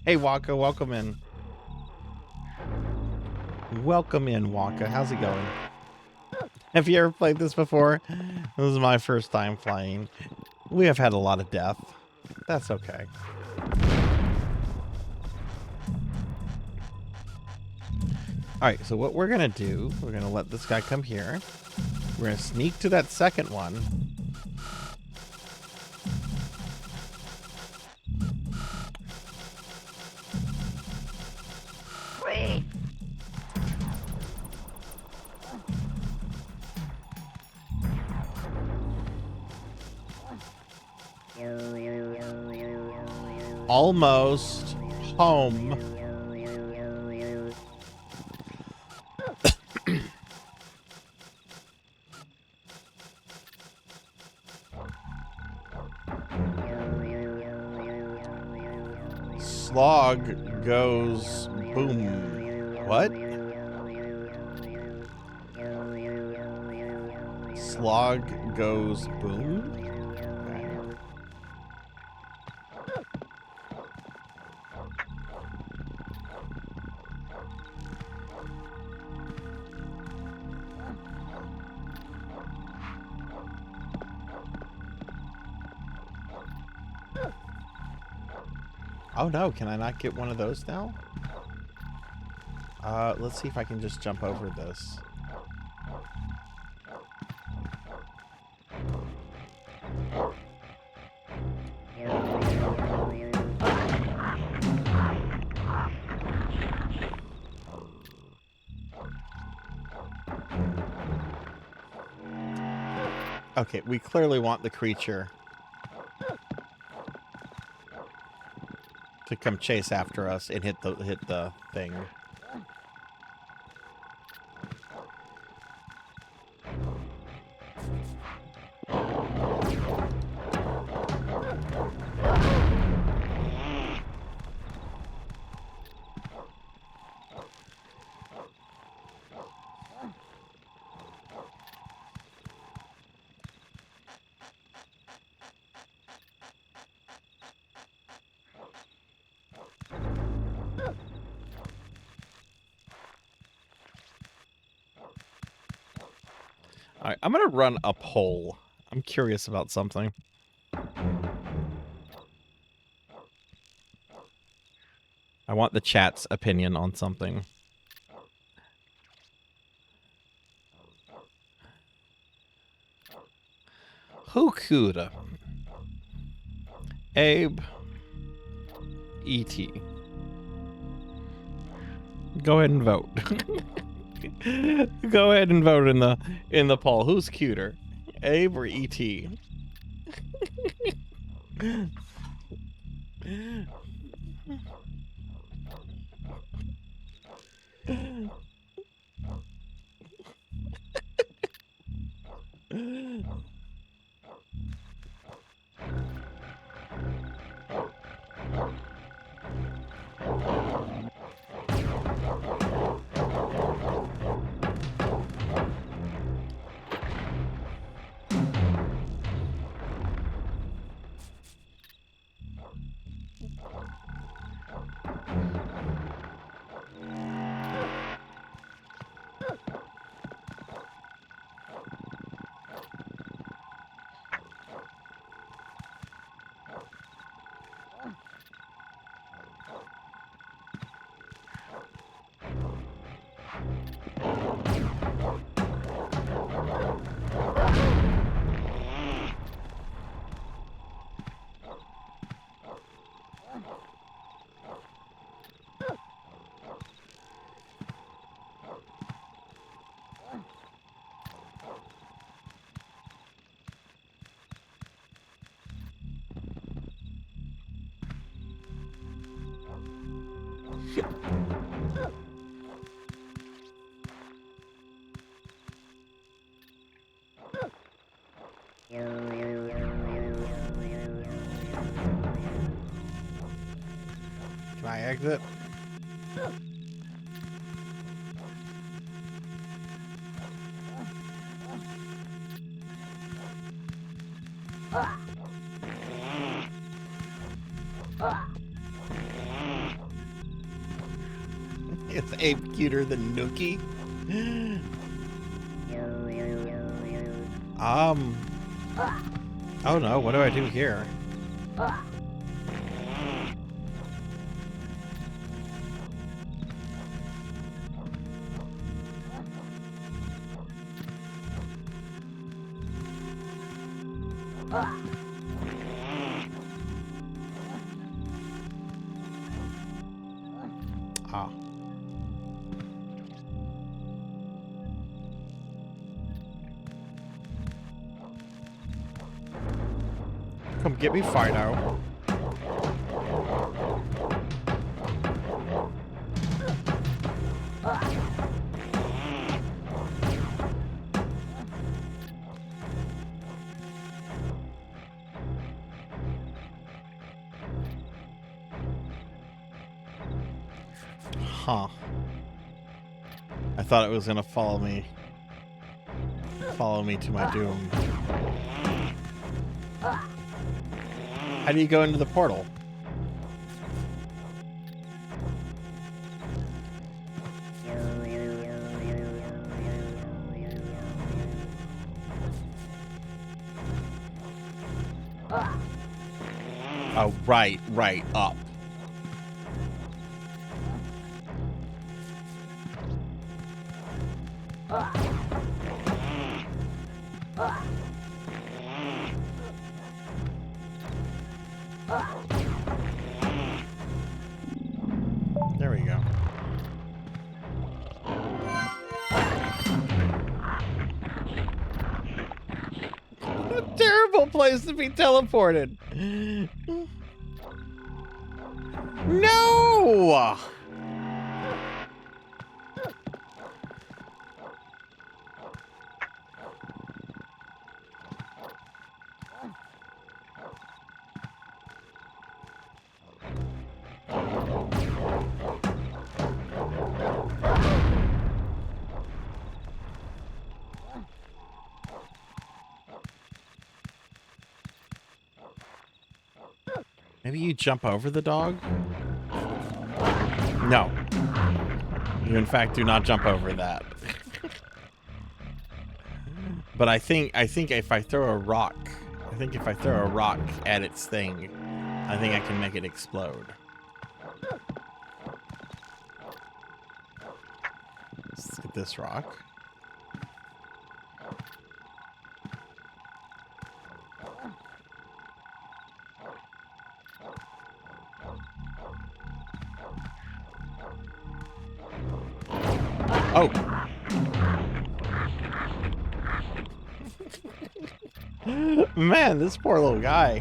Hey, Waka, welcome in. Welcome in, Waka. How's it going? Have you ever played this before? This is my first time playing. We have had a lot of death. That's okay. Alright, so what we're going to do, we're going to let this guy come here. We're going to sneak to that second one. Wait. Almost home. Slog goes boom. What? Slog goes boom? Oh no, can I not get one of those now? Let's see if I can just jump over this. Okay, we clearly want the creature to come chase after us and hit the thing. All right, I'm going to run a poll. I'm curious about something. I want the chat's opinion on something. Who could? Abe. E.T. Go ahead and vote. Go ahead and vote in the poll. Who's cuter, Abe or E.T.? Can I exit? Is Abe cuter than Nookie? Oh no, what do I do here? Ah. Come get me, Fido. Huh. I thought it was gonna follow me to my doom. How do you go into the portal? Oh, right, up. There we go. What a terrible place to be teleported. No! Maybe you jump over the dog? No. You in fact do not jump over that. But I think if I throw a rock, at its thing, I think I can make it explode. Let's get this rock. Oh. Man, this poor little guy.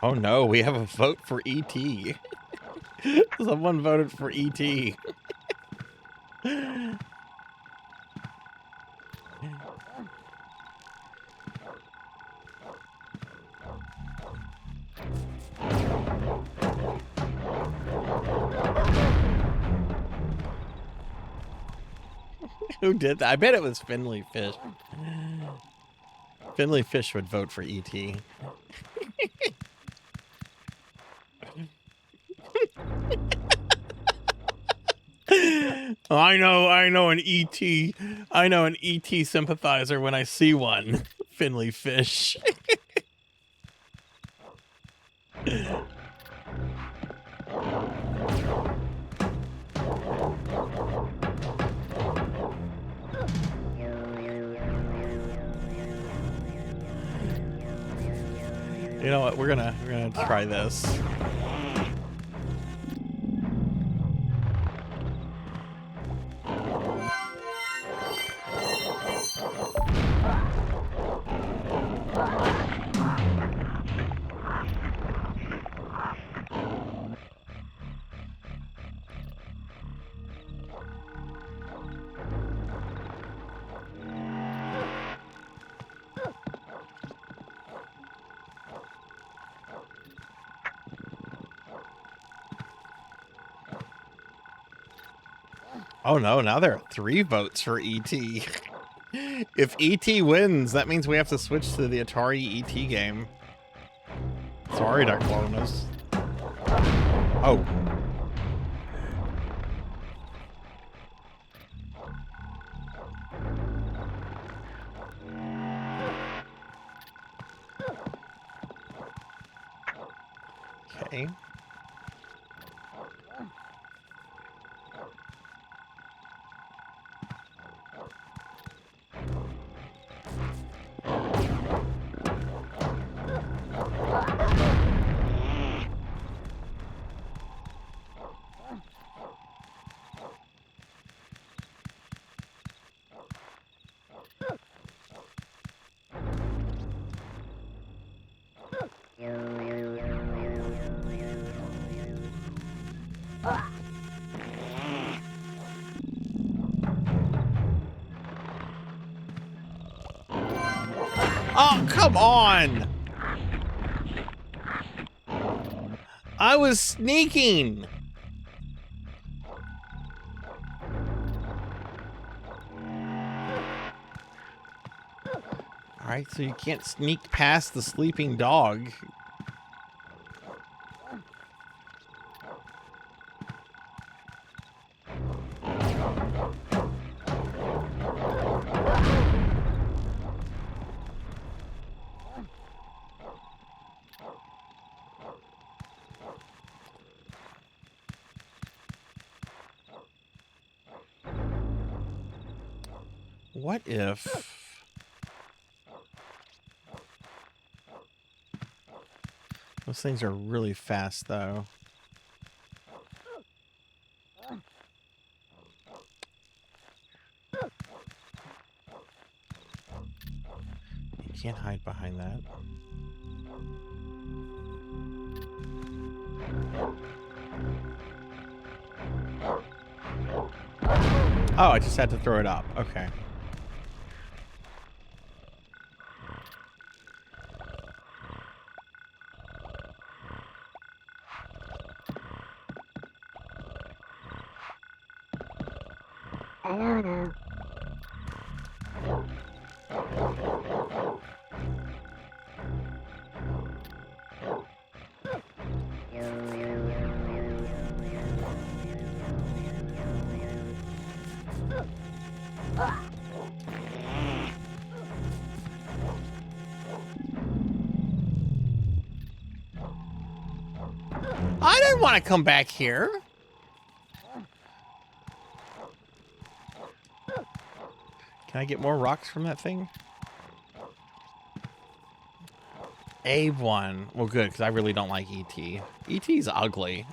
Oh no, we have a vote for E.T. Someone voted for E.T. Who did that? I bet it was Finley Fish. Finley Fish would vote for E.T. I know an ET sympathizer when I see one. Finley Fish. You know what? We're gonna try this. Oh no, now there are 3 votes for E.T. If E.T. wins, that means we have to switch to the Atari E.T. game. Sorry, Ducklonis. Oh. Okay. Oh, come on! I was sneaking! Alright, so you can't sneak past the sleeping dog. What if... Those things are really fast, though. You can't hide behind that. Oh, I just had to throw it up. Okay. I don't know. I didn't want to come back here. Can I get more rocks from that thing? Abe won. Well, good, because I really don't like E.T. E.T.'s ugly.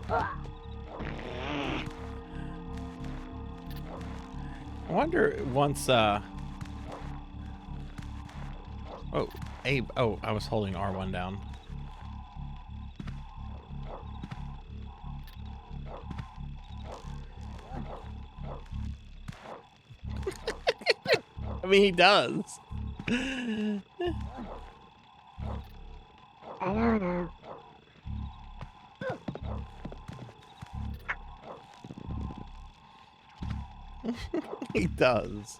I wonder once, Oh, Abe. Oh, I was holding R1 down. I mean, he does. I don't know. He does.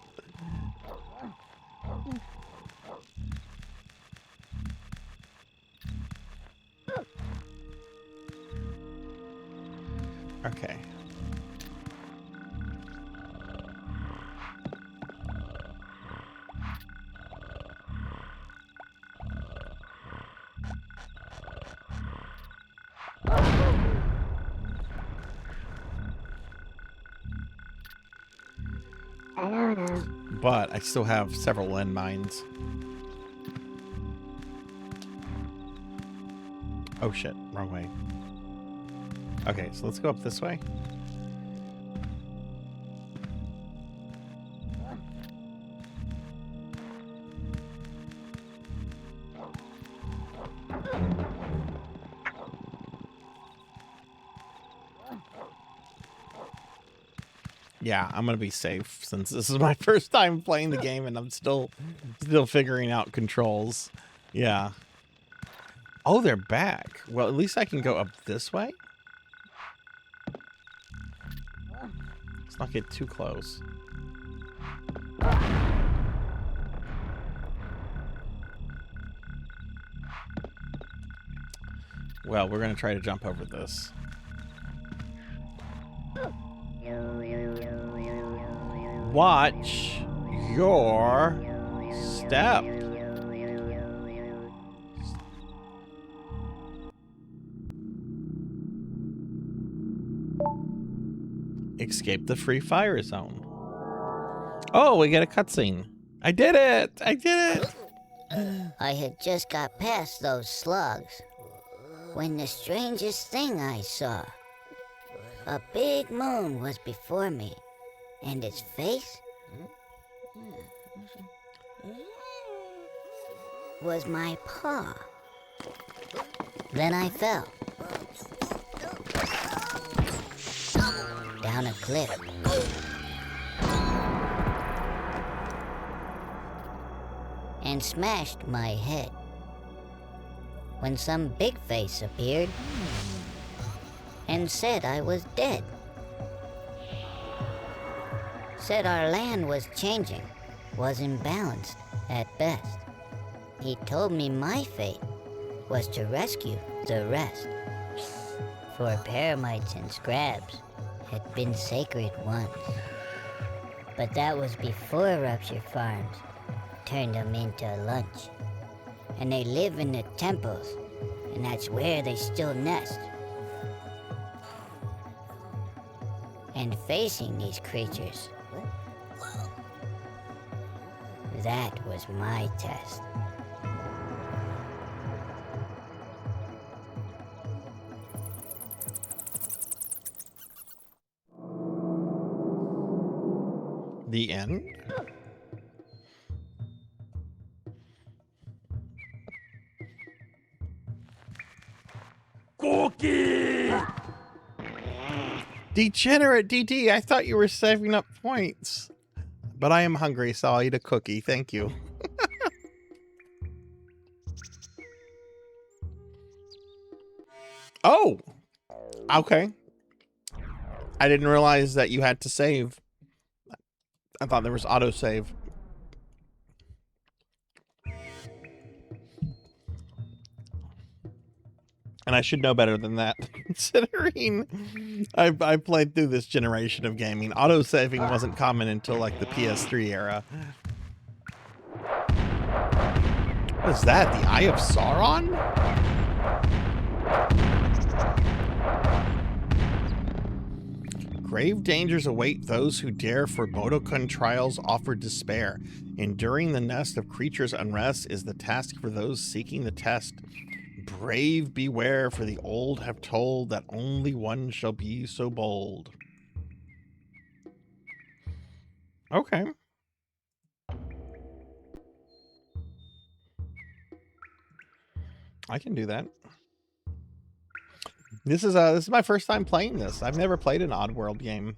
Okay. I don't know. but I still have several landmines. Oh shit, wrong way. Okay, so let's go up this way. Yeah, I'm gonna be safe since this is my first time playing the game and I'm still figuring out controls. Yeah. Oh, they're back. Well, at least I can go up this way. Let's not get too close. Well, we're gonna try to jump over this. Watch your step. Escape the free fire zone. Oh, we get a cutscene. I did it! I did it! I had just got past those slugs when the strangest thing I saw. A big moon was before me, and its face was my paw. Then I fell down a cliff. And smashed my head. When some big face appeared and said I was dead. Said our land was changing, was imbalanced at best. He told me my fate was to rescue the rest. For paramites and scrabs had been sacred once. But that was before Rupture Farms turned them into lunch. And they live in the temples, and that's where they still nest. And facing these creatures, that was my test. The end? Cookie! Degenerate DD, I thought you were saving up points. But I am hungry, so I'll eat a cookie. Thank you. Oh! Okay. I didn't realize that you had to save. I thought there was autosave. And I should know better than that, considering I played through this generation of gaming. Autosaving wasn't common until like the PS3 era. What is that? The Eye of Sauron? Grave dangers await those who dare, for Bodokun trials offer despair. Enduring the nest of creatures' unrest is the task for those seeking the test. Brave beware, for the old have told that only one shall be so bold. Okay. I can do that. This is my first time playing this. I've never played an Oddworld game.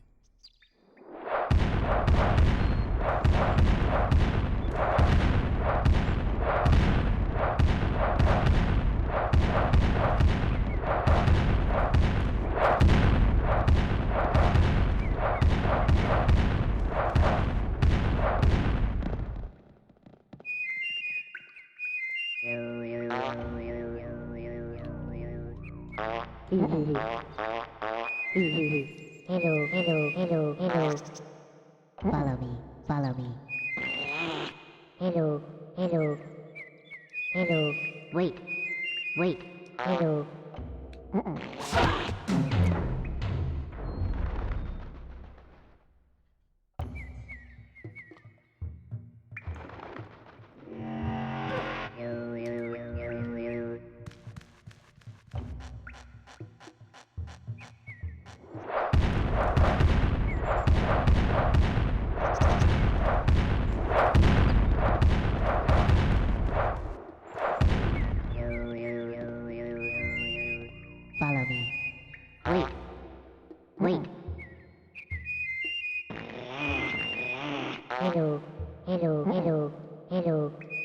Hello, hello, hello, hello. Follow me, follow me. Hello, hello. Hello. Wait, wait. Hello.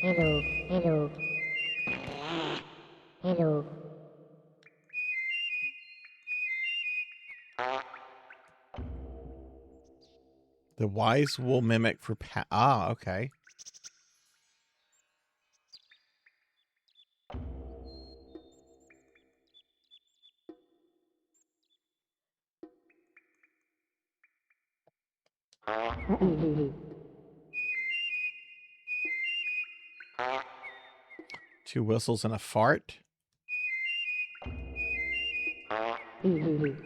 Hello. Hello. Hello. Hello. The wise will mimic for okay. Two whistles and a fart.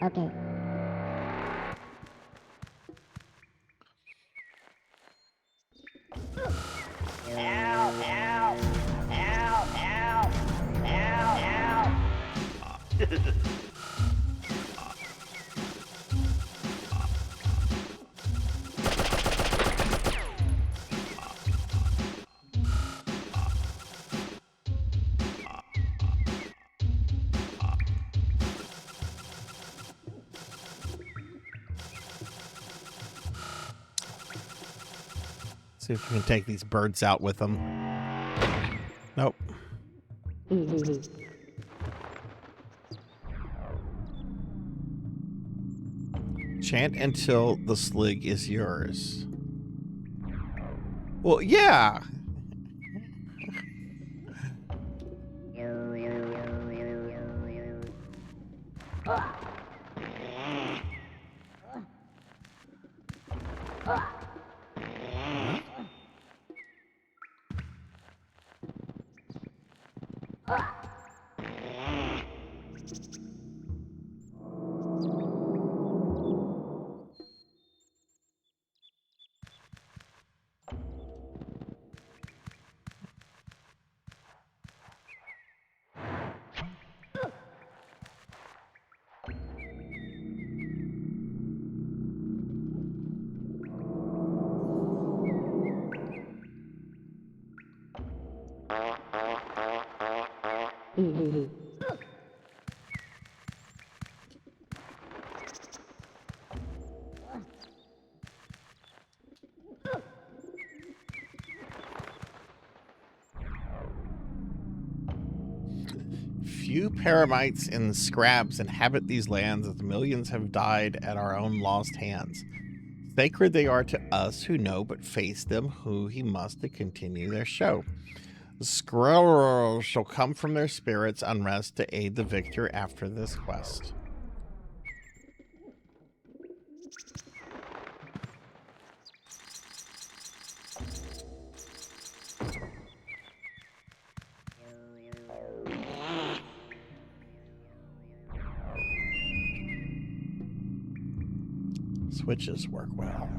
Okay. See if we can take these birds out with them. Nope. Chant until the slig is yours. Well, yeah. Few paramites and scrabs inhabit these lands, as millions have died at our own lost hands. Sacred they are to us who know, but face them who he must to continue their show. The Skrulls shall come from their spirits' unrest to aid the victor after this quest. Switches work well.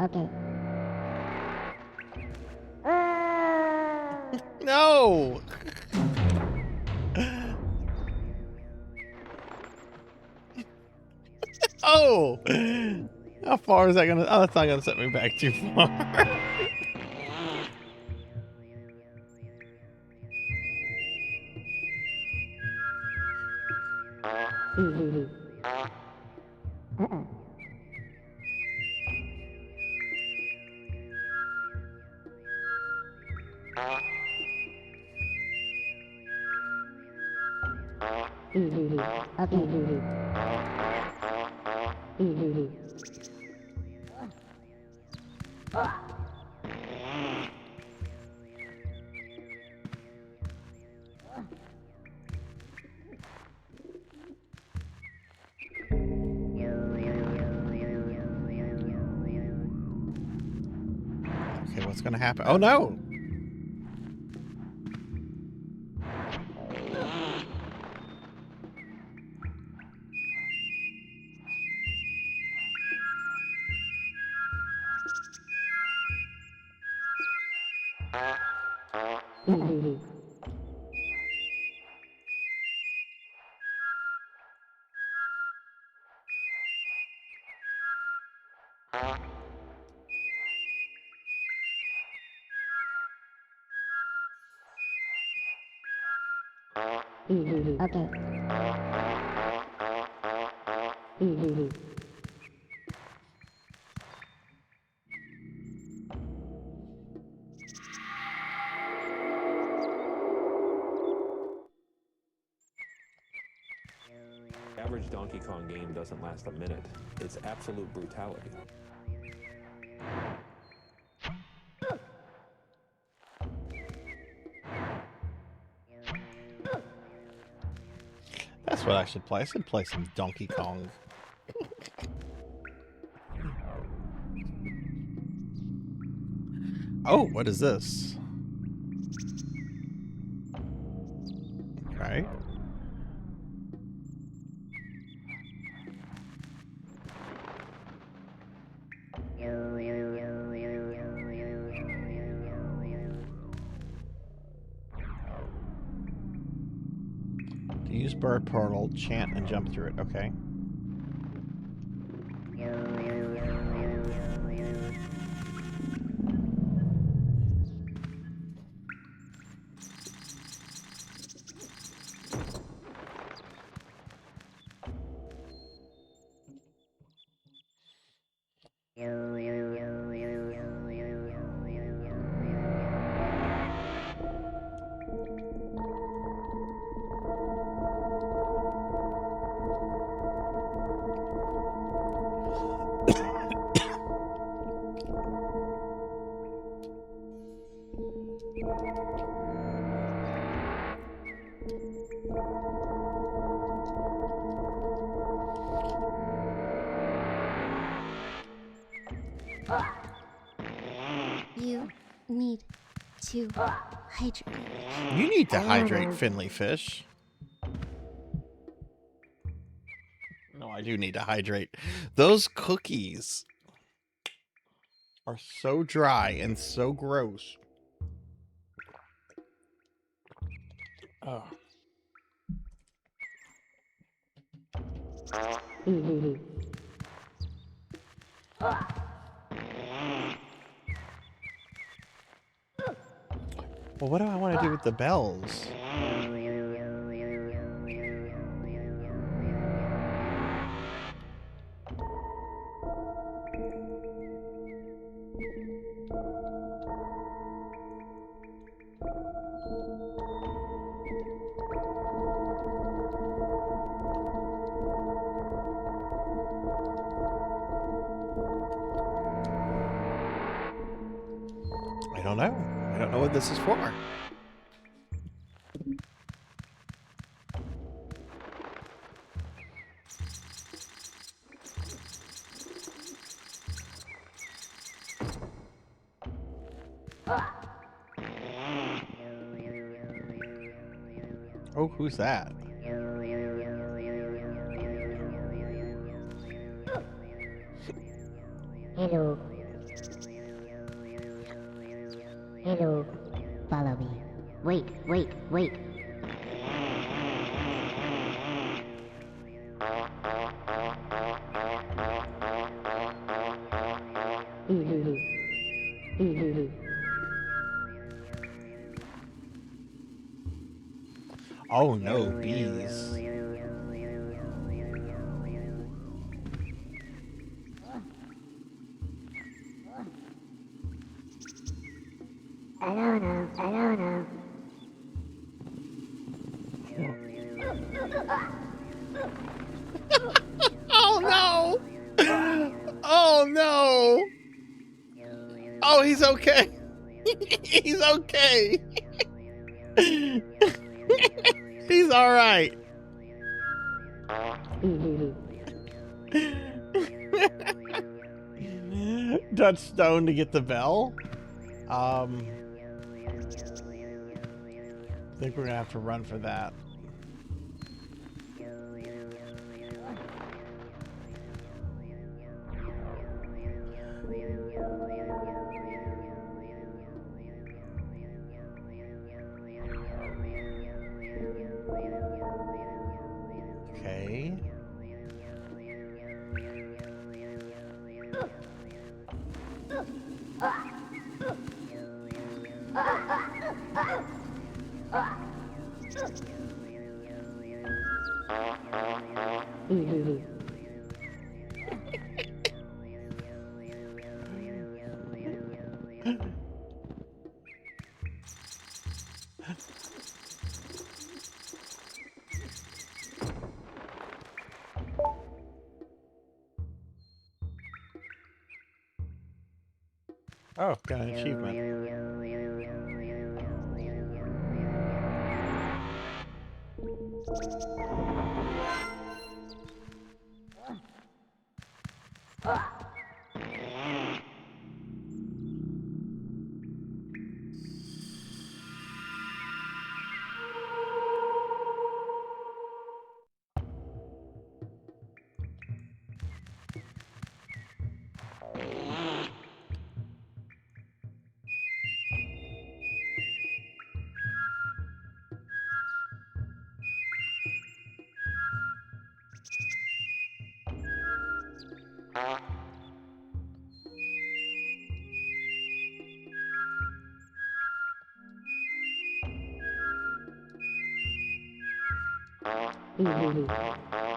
Okay. No! Oh! How far is that gonna... Oh, that's not gonna set me back too far. Okay, what's gonna happen? Oh no! Okay. Average Donkey Kong game doesn't last a minute. It's absolute brutality. That's what I should play. I should play some Donkey Kong. Oh, what is this? Okay. To use bird portal, chant and jump through it. Okay. You need to hydrate. You need to hydrate, Finley Fish. No, I do need to hydrate. Those cookies are so dry and so gross. Oh. Well, what do I want to do with the bells? I don't know. I don't know what this is for. Oh, who's that? Hello. Hello. Follow me. Wait, wait, wait. Oh no, bees. I don't know. I don't know. Oh no! Oh no! Oh, he's okay. He's okay. He's all right. Touch stone to get the bell. I think we're gonna have to run for that. Oh, got an achievement.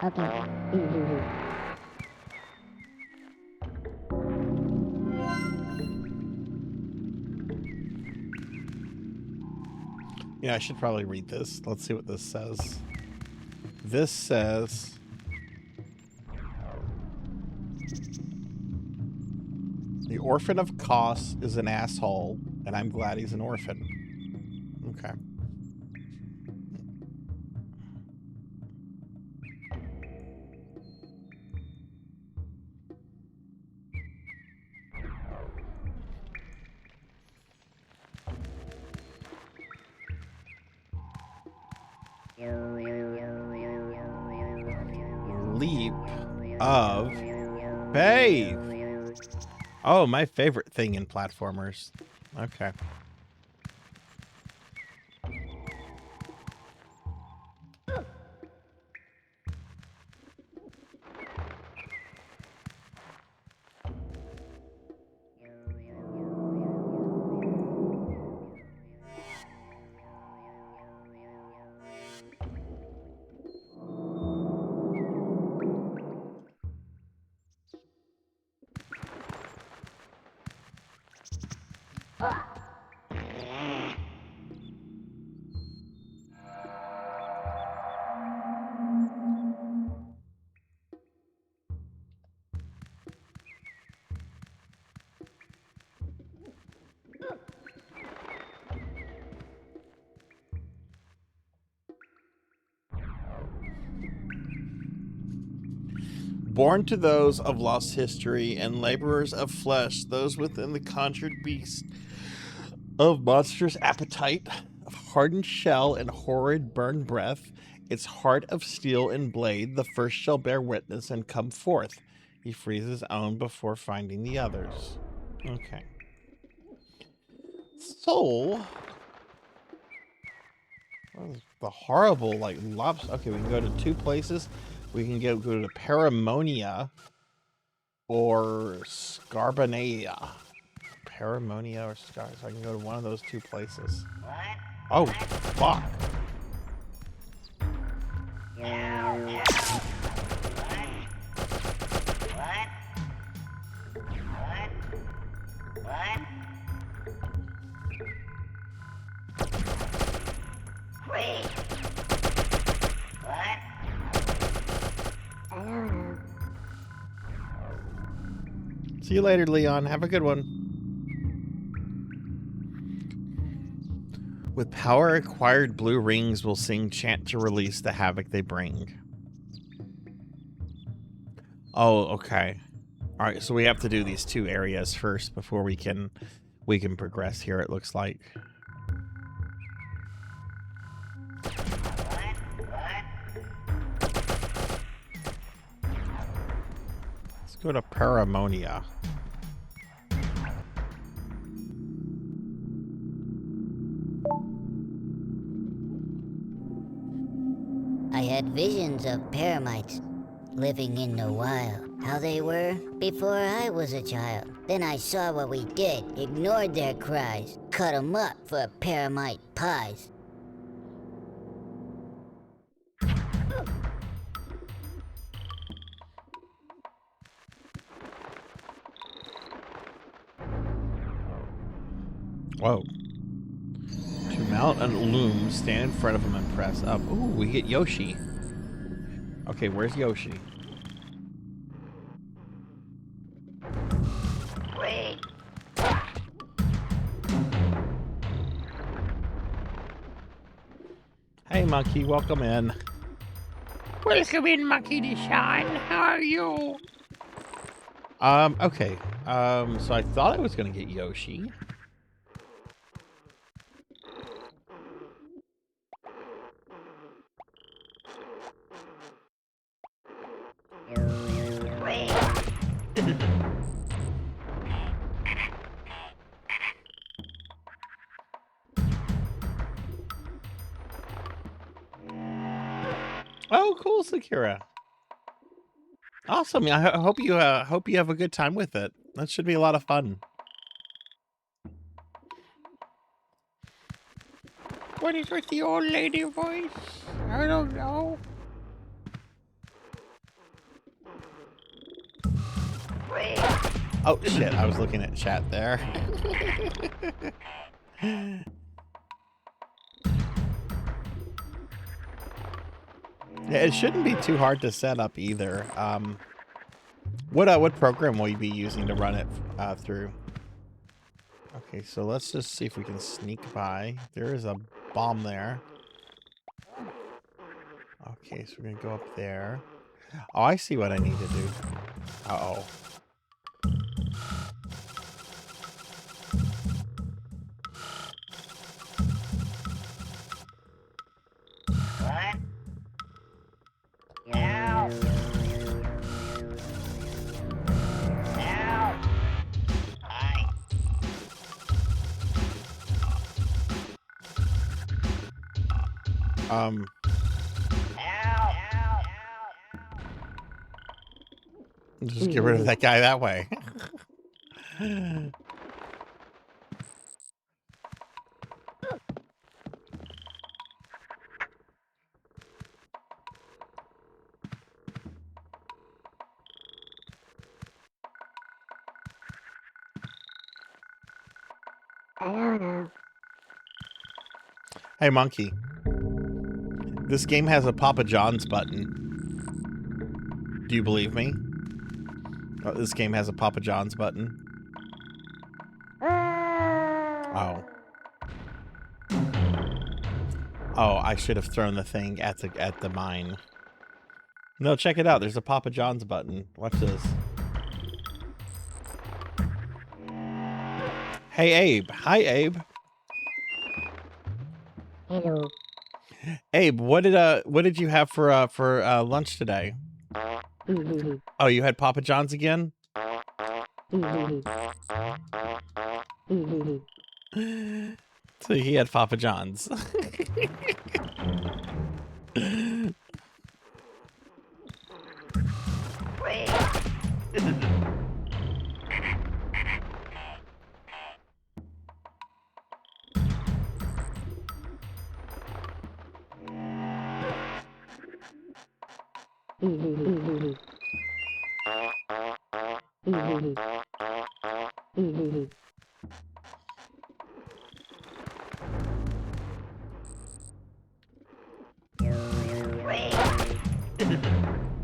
Okay. Yeah, I should probably read this. Let's see what this says. This says... The orphan of Kos is an asshole, and I'm glad he's an orphan. Okay. Leap of faith. Oh, my favorite thing in platformers. Okay. Born to those of lost history and laborers of flesh, those within the conjured beast of monstrous appetite, of hardened shell and horrid burned breath, its heart of steel and blade, the first shall bear witness and come forth. He frees his own before finding the others. Okay. So, the horrible, like, lobster. Okay, we can go to two places. We can go to Paramonia or Scarbonia. Paramonia or Scar. So I can go to one of those two places. Oh, fuck. See you later, Leon. Have a good one. With power acquired, blue rings will sing chant to release the havoc they bring. Oh, okay. All right, so we have to do these two areas first before we can progress here, it looks like. Let's go to Paramonia. I had visions of paramites living in the wild. how they were before I was a child. Then I saw what we did, ignored their cries, cut 'em up for paramite pies. Whoa. To mount a loom, stand in front of him and press up. Ooh, we get Yoshi. Okay, where's Yoshi? Hey, Monkey, welcome in. Welcome in, Monkey Deshaun. How are you? Okay. So I thought I was gonna get Yoshi. Oh, cool, Sakura. Awesome. I hope you have a good time with it. That should be a lot of fun. What is with the old lady voice? I don't know. Oh shit, I was looking at chat there. Yeah, it shouldn't be too hard to set up either. What program will you be using to run it through? Okay, so let's just see if we can sneak by. There is a bomb there. Okay, so we're gonna go up there. Oh, I see what I need to do. Uh-oh. Just get rid of that guy that way. I don't know. Hey, Monkey. This game has a Papa John's button. Do you believe me? Oh, this game has a Papa John's button. Oh. Oh, I should have thrown the thing at the mine. No, check it out. There's a Papa John's button. Watch this. Hey, Abe. Hi, Abe. Hello. Abe, what did you have for lunch today? Oh, you had Papa John's again? So he had Papa John's.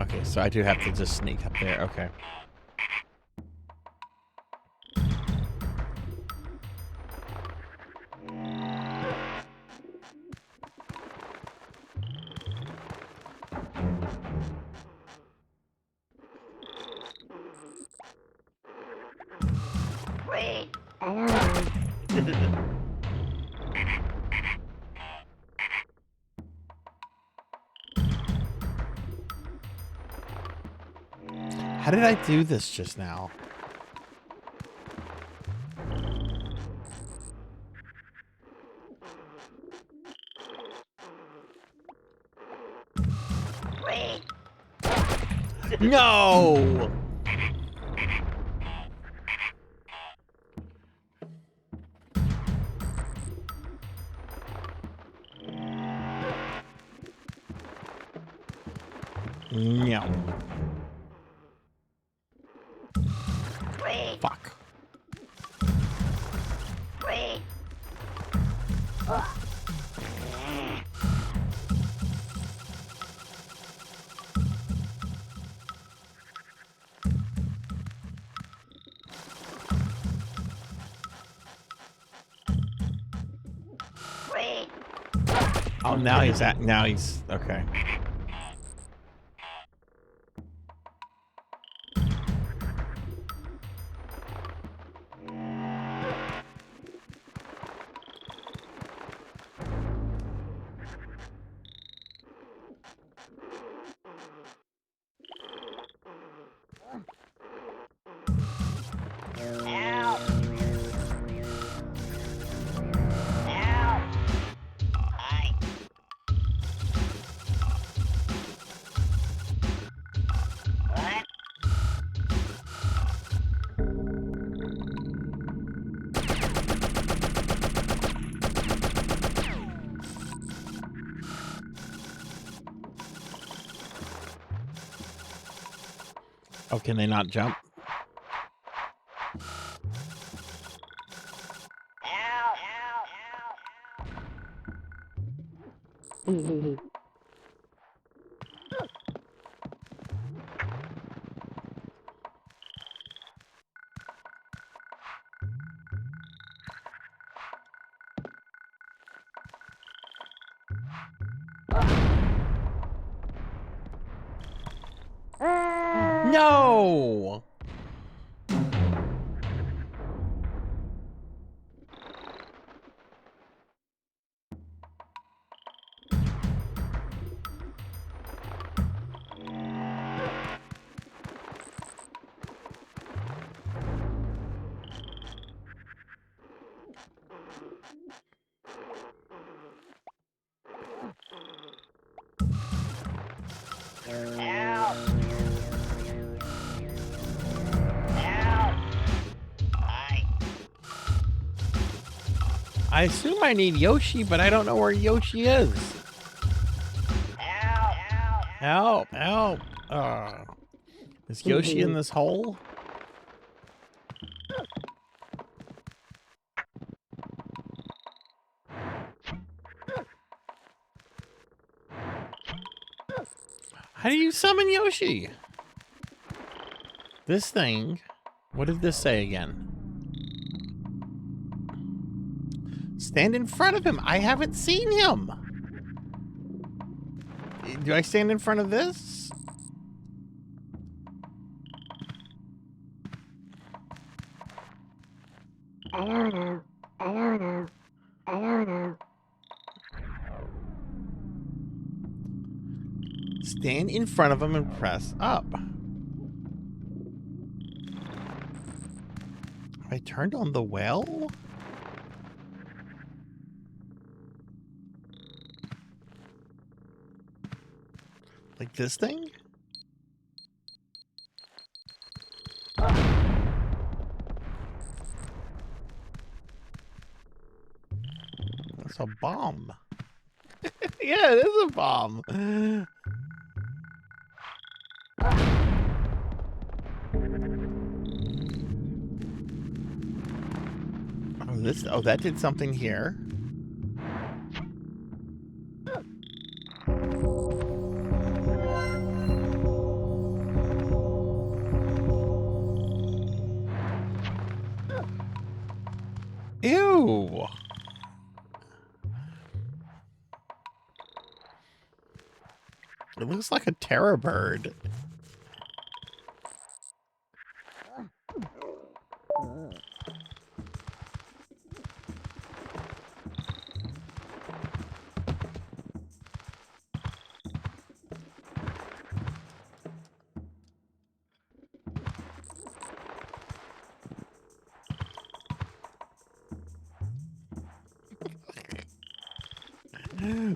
Okay, so I do have to just sneak up there. Okay. I don't know. How did I do this just now? No! No. Fuck. Oh, now he's okay. Oh, can they not jump? No! I assume I need Yoshi, but I don't know where Yoshi is. Help! Help! Is Yoshi in this hole? How do you summon Yoshi? This thing. What did this say again? Stand in front of him. I haven't seen him. Do I stand in front of this? I don't know. I don't know. I don't know. Stand in front of him and press up. I turned on the well? Like this thing? That's a bomb. Yeah, it is a bomb. Oh, that did something here. Ew. It looks like a terror bird.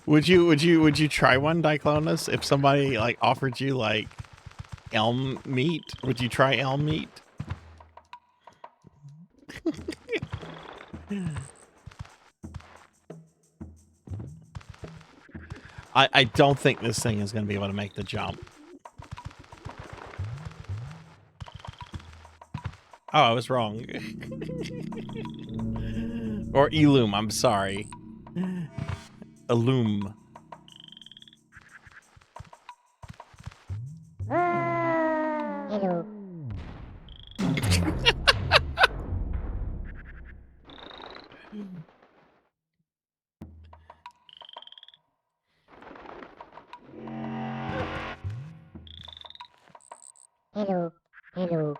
Would you try one, Diclonus? If somebody like offered you like elm meat, would you try elm meat? I don't think this thing is going to be able to make the jump. Oh, I was wrong. Or Eloom, I'm sorry. Eloom. Hello. Hello. Hello.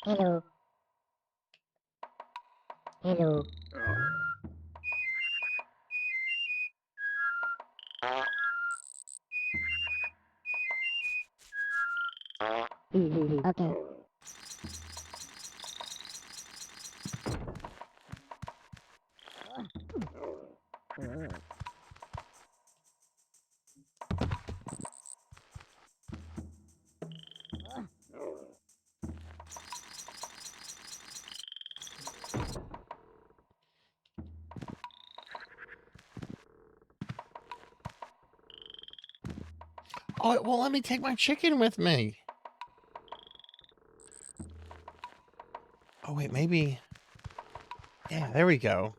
Hello. Hello. Okay. Oh, it won't let me take my chicken with me. Oh, wait, maybe. Yeah, there we go.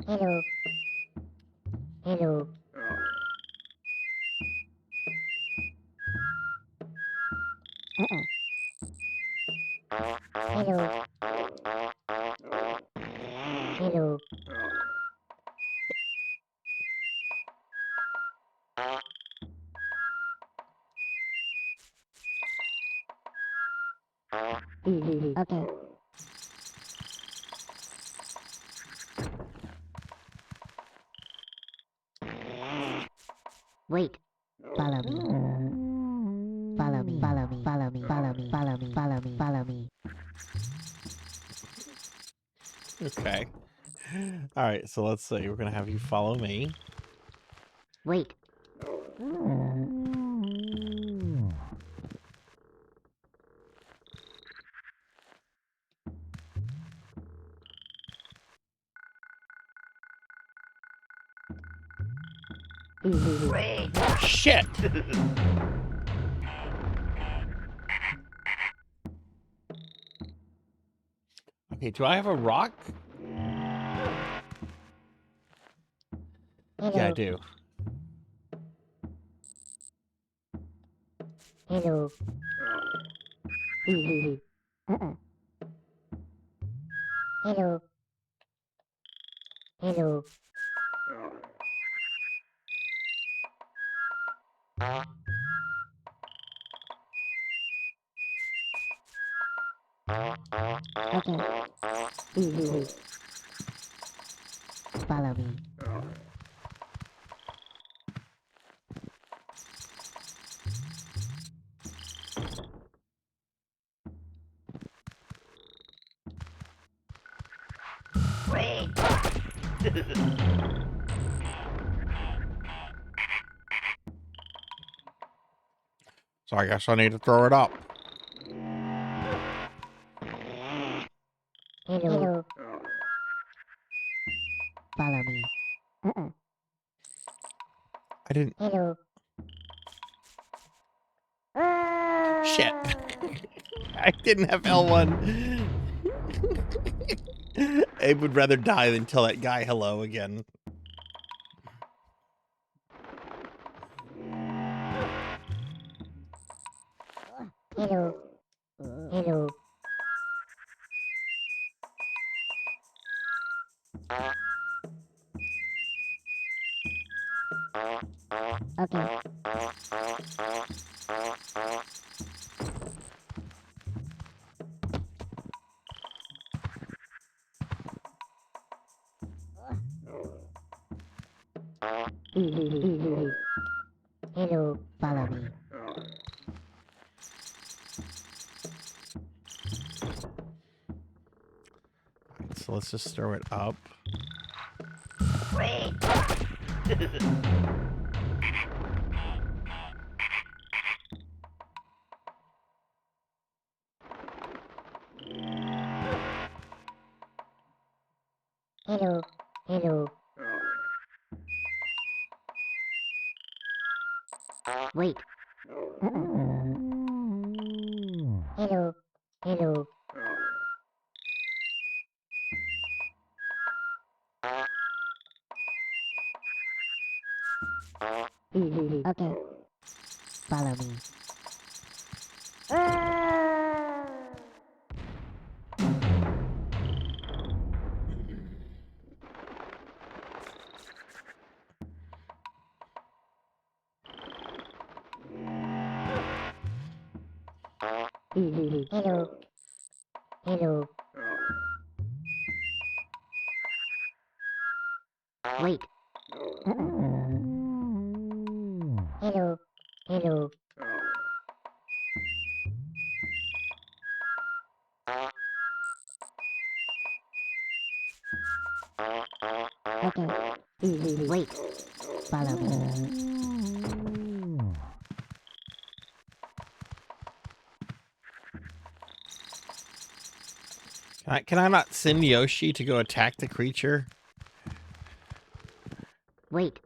Hello. Hello. Hello. Hello. Okay. Wait. Follow me. Follow me. Follow me. Follow me. Follow me. Follow me. Follow me. Follow me. Okay. All right, so let's see. We're going to have you follow me. Wait. Shit! Okay, do I have a rock? Yeah, I do. Hello. Hello. Hello. Okay. Follow me. So I guess I need to throw it up. Hello. Follow me. I didn't. Hello. Shit. I didn't have L1. Abe would rather die than tell that guy hello again. Hello. Hello. Okay. Hello. Follow me. So let's just throw it up. Hello. Hello. Wait. Hello. Hello. Okay. Follow me. Hello. Hello. Wait. Hello. Hello. Okay. Wait. Follow me. Can I not send Yoshi to go attack the creature? Wait.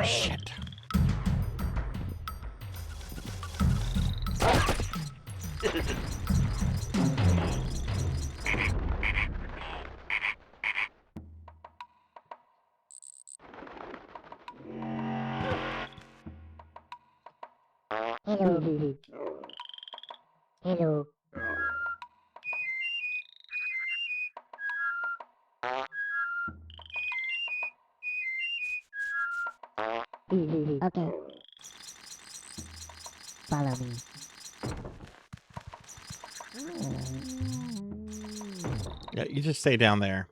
Shit. Hello. Hello. Okay. Follow me. Yeah, you just stay down there.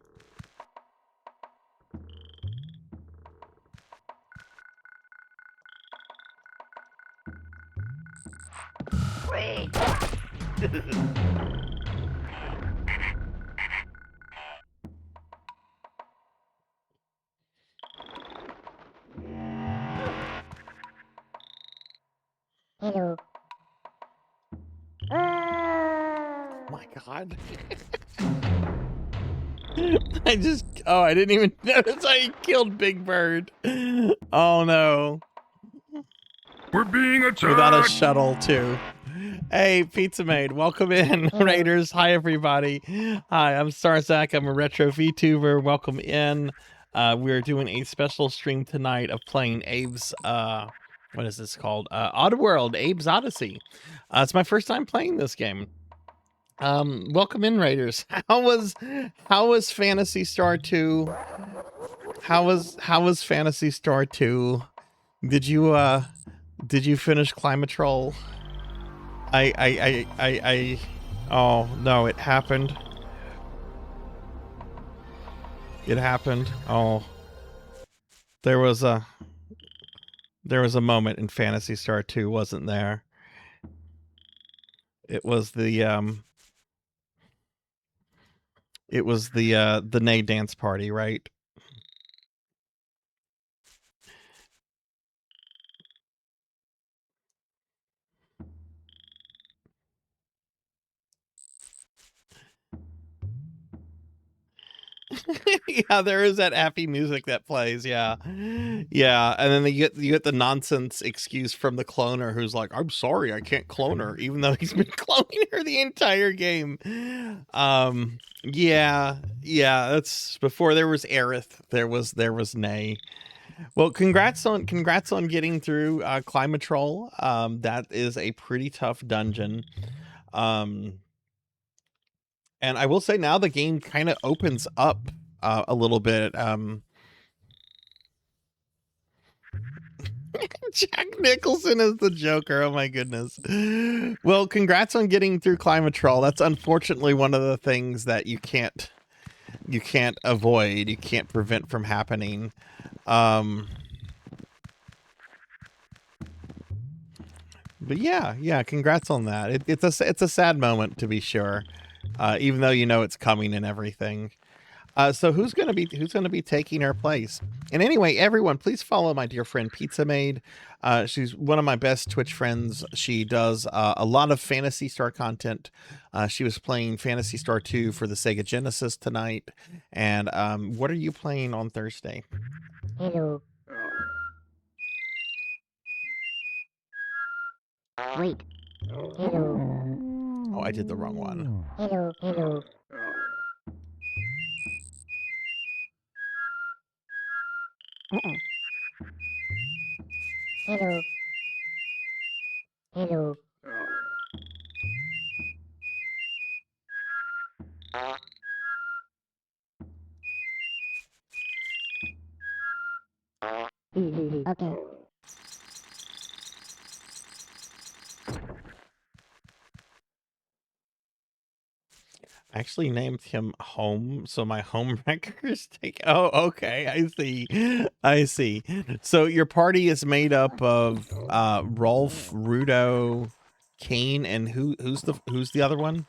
Hello. My God. I didn't even notice I killed Big Bird. Oh no. We're being attacked. Without a shuttle too. Hey, Pizza Maid, welcome in. Raiders, hi everybody. Hi, I'm Starzak. I'm a retro VTuber. Welcome in. We're doing a special stream tonight of playing Abe's what is this called? Oddworld, Abe's Odyssey. It's my first time playing this game. Welcome in, Raiders. How was Phantasy Star 2? How was Phantasy Star 2? Did you finish Climatrol? Oh no, it happened. It happened. Oh, there was a moment in Phantasy Star 2, wasn't there? It was the Nay dance party, right? Yeah, there is that happy music that plays. Yeah, and then you get the nonsense excuse from the cloner who's like, "I'm sorry, I can't clone her," even though he's been cloning her the entire game. Yeah, that's before there was Aerith. There was Nay. Well, congrats on getting through Climatrol. That is a pretty tough dungeon. And I will say now the game kind of opens up a little bit. Jack Nicholson is the Joker. Oh my goodness. Well, congrats on getting through Climatrol. That's unfortunately one of the things that you can't avoid. You can't prevent from happening. But yeah, congrats on that. It's a sad moment to be sure, even though you know it's coming and everything. So who's gonna be taking her place? And anyway, everyone, please follow my dear friend Pizza Maid. She's one of my best Twitch friends. She does a lot of Phantasy Star content. She was playing Phantasy Star 2 for the Sega Genesis tonight. And what are you playing on Thursday? Hello. Wait. Hello. Oh, I did the wrong one. Hello. Hello. Hello. Hello. Okay. I actually named him Home, so my home wreckers take. Oh, okay, I see. So your party is made up of Rolf, Rudo, Kane, and who's the other one?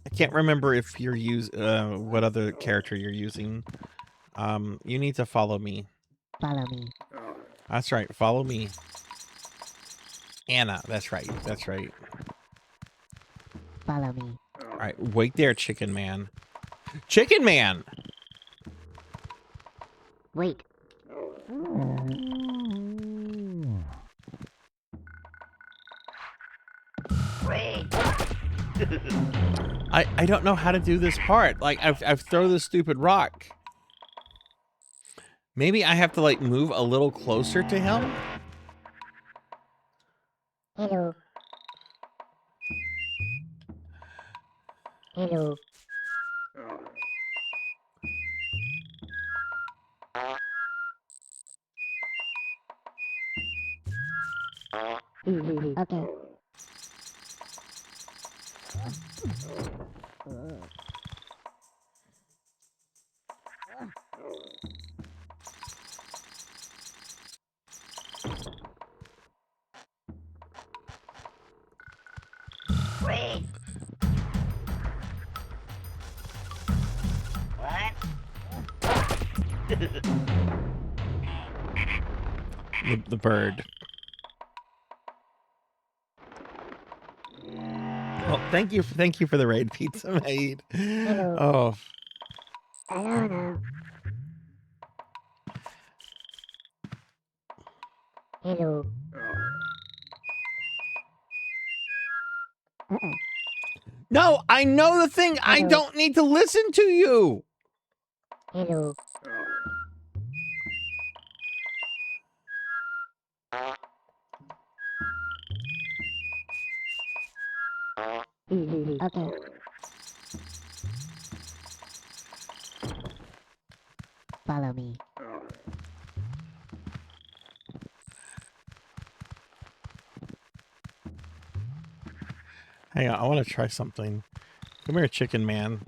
I can't remember if you're what other character you're using. You need to follow me. Follow me. That's right, follow me. Anna, that's right. Follow me. All right, wait there, Chicken Man. Chicken Man! Wait. I don't know how to do this part. Like, I've thrown this stupid rock. Maybe I have to, like, move a little closer to him? Hello. Hello. Okay. Wait. The bird. Well, thank you for the raid, Pizza Maid. Hello. Oh. I don't know. Hello. No, I know the thing. I Hello. don't need to listen to you. Hello. Okay. Follow me. Hang on, I want to try something. Come here, Chicken Man.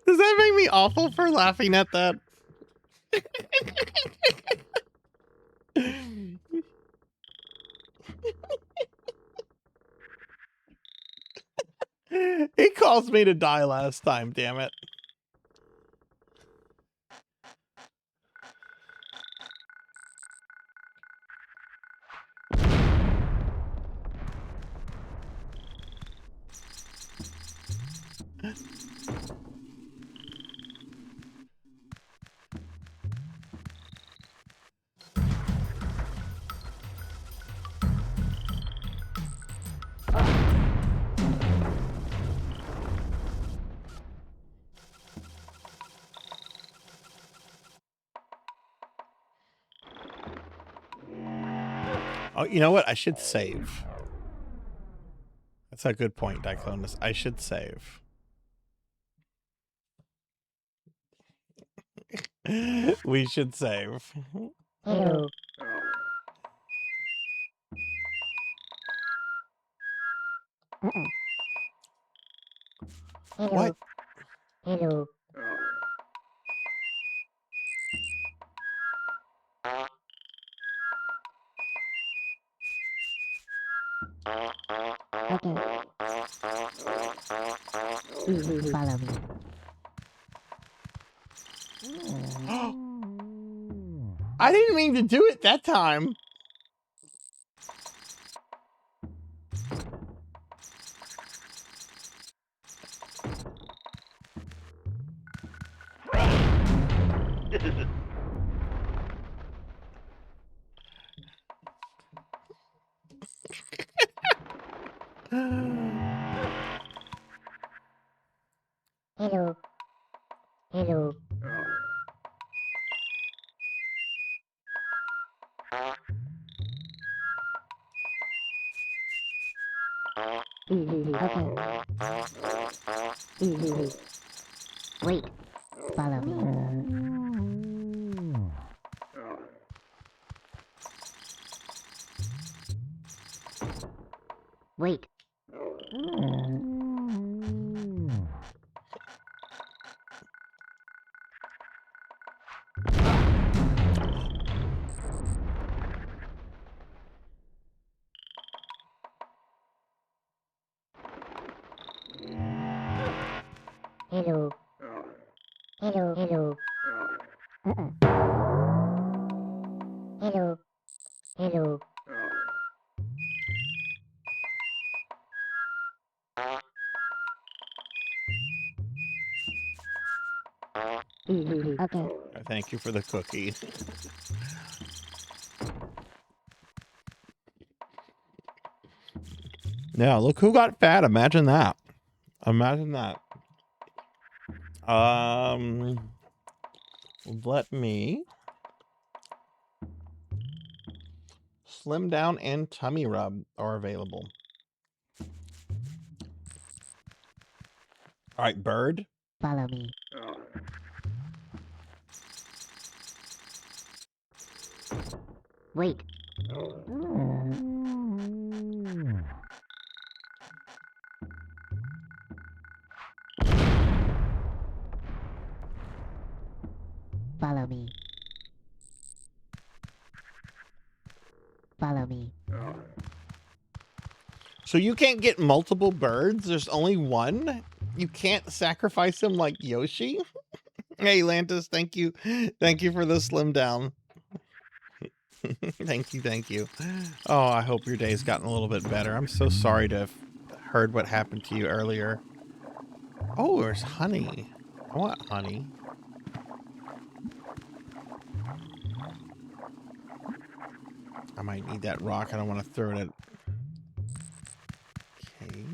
Does that make me awful for laughing at that? He caused me to die last time, damn it. Oh, you know what? I should save. That's a good point, Diclonus. I should save. We should save. Hello. Hello. What? Hello. Okay. Follow me. I didn't mean to do it that time. Hello. Hello. Okay. Wait. Follow me. Wait. Hello. Hello. Hello. Hello. Hello. Okay. Thank you for the cookie. Yeah, look who got fat. Imagine that. Imagine that. Let me Slim Down and Tummy Rub are available. All right, Bird. Follow me. Wait. Follow me. Follow me. So you can't get multiple birds? There's only one? You can't sacrifice him like Yoshi? Hey, Lantis, thank you. Thank you for the Slim Down. Thank you, thank you. Oh, I hope your day's gotten a little bit better. I'm so sorry to have heard what happened to you earlier. Oh, there's honey. I want honey. I might need that rock. I don't want to throw it at... Okay.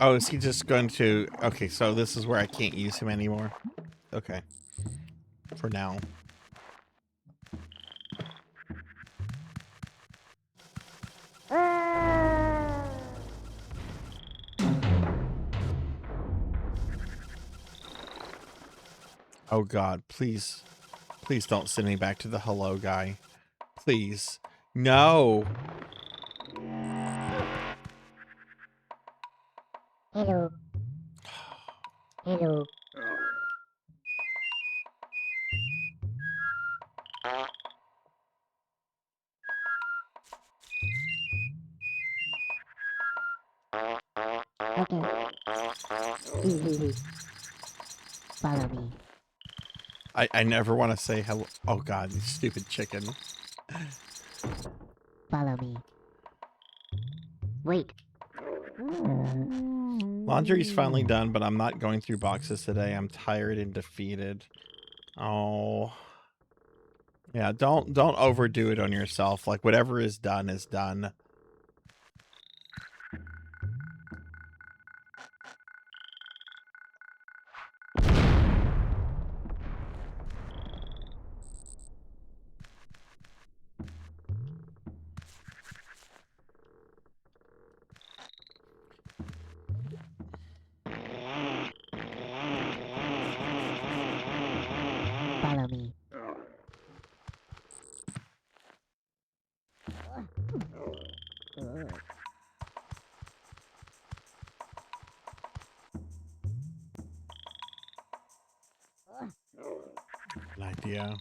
Oh, is he just going to... Okay, so this is where I can't use him anymore. Okay. For now. Oh God, please. Please don't send me back to the hello guy. Please. No. Hello. Hello. Okay. Follow me. I never want to say hello. Oh God, you stupid chicken. Follow me. Wait. Laundry's finally done, but I'm not going through boxes today. I'm tired and defeated. Oh. Yeah, don't overdo it on yourself. Like, whatever is done is done. Follow me. Good idea.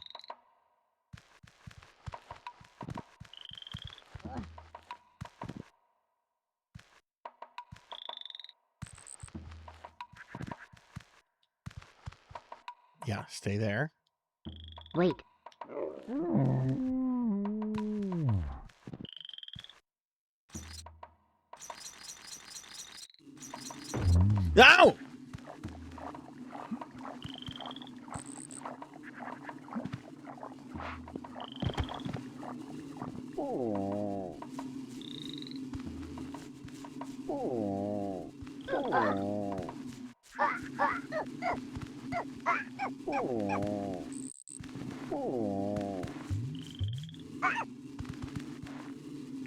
Yeah, stay there. Wait. No!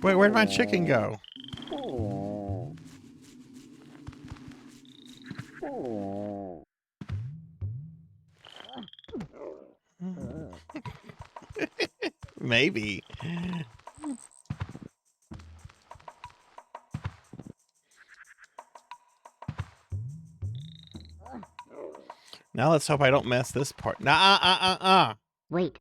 Wait, where'd my chicken go? Maybe. Now let's hope I don't mess this part. Nah, Wait.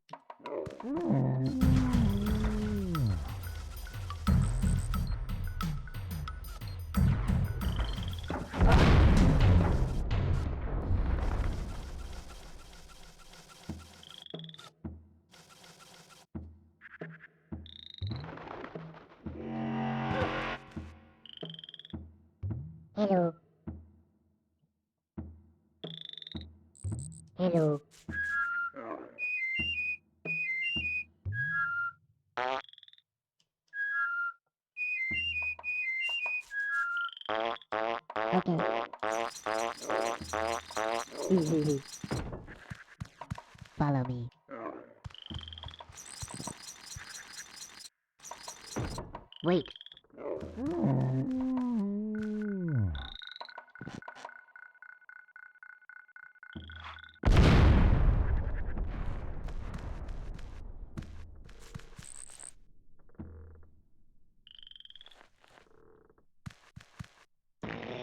Hello. Hello. Okay. Follow me. Wait.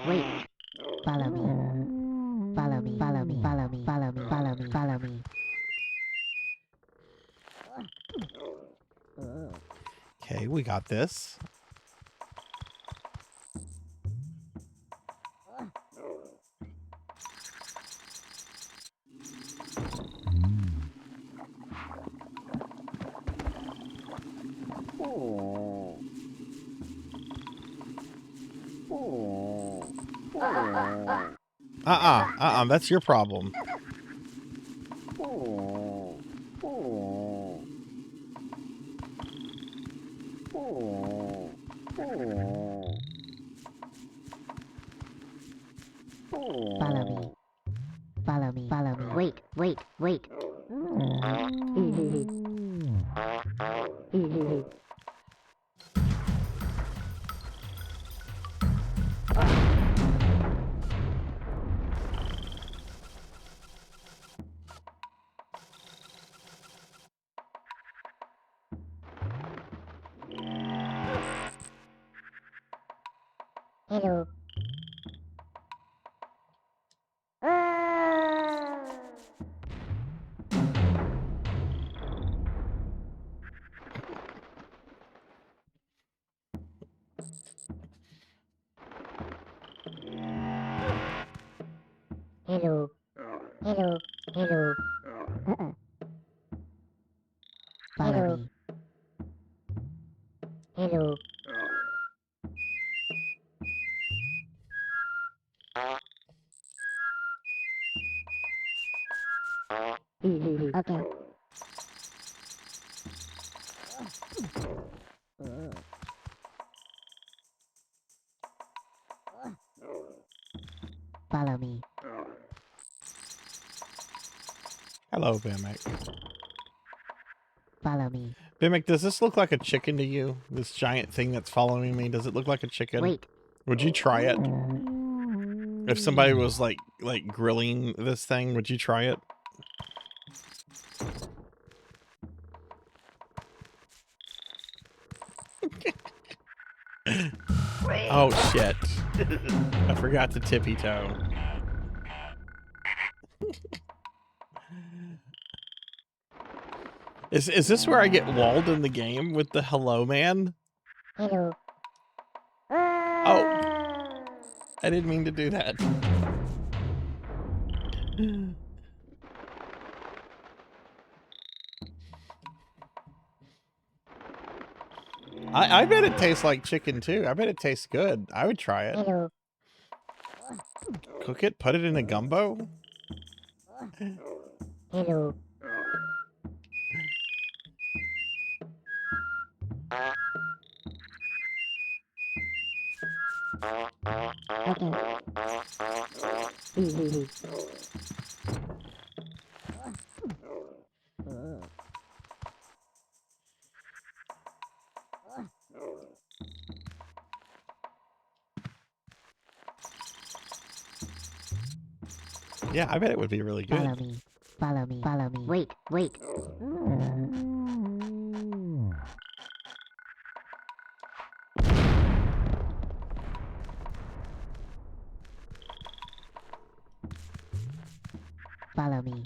Wait. Follow me. Follow me. Follow me. Follow me. Follow me. Follow me. Follow me. Okay, we got this. That's your problem. Follow me. Follow me. Follow me. Wait. Wait. Wait. Hello. Hello. Hello. Hello. Follow me. Hello. Okay. Follow me. Hello, Bimic. Follow me. Bimic, does this look like a chicken to you? This giant thing that's following me, does it look like a chicken? Wait. Would you try it? If somebody was like grilling this thing, would you try it? Oh shit. I forgot to tippy toe. Is this where I get walled in the game with the hello man? Hello. Oh. I didn't mean to do that. I bet it tastes like chicken too. I bet it tastes good. I would try it. Hello. Cook it, put it in a gumbo. Hello. Okay. Yeah, I bet it would be really good. Follow me. Follow me. Follow me. Wait. Wait. Follow me.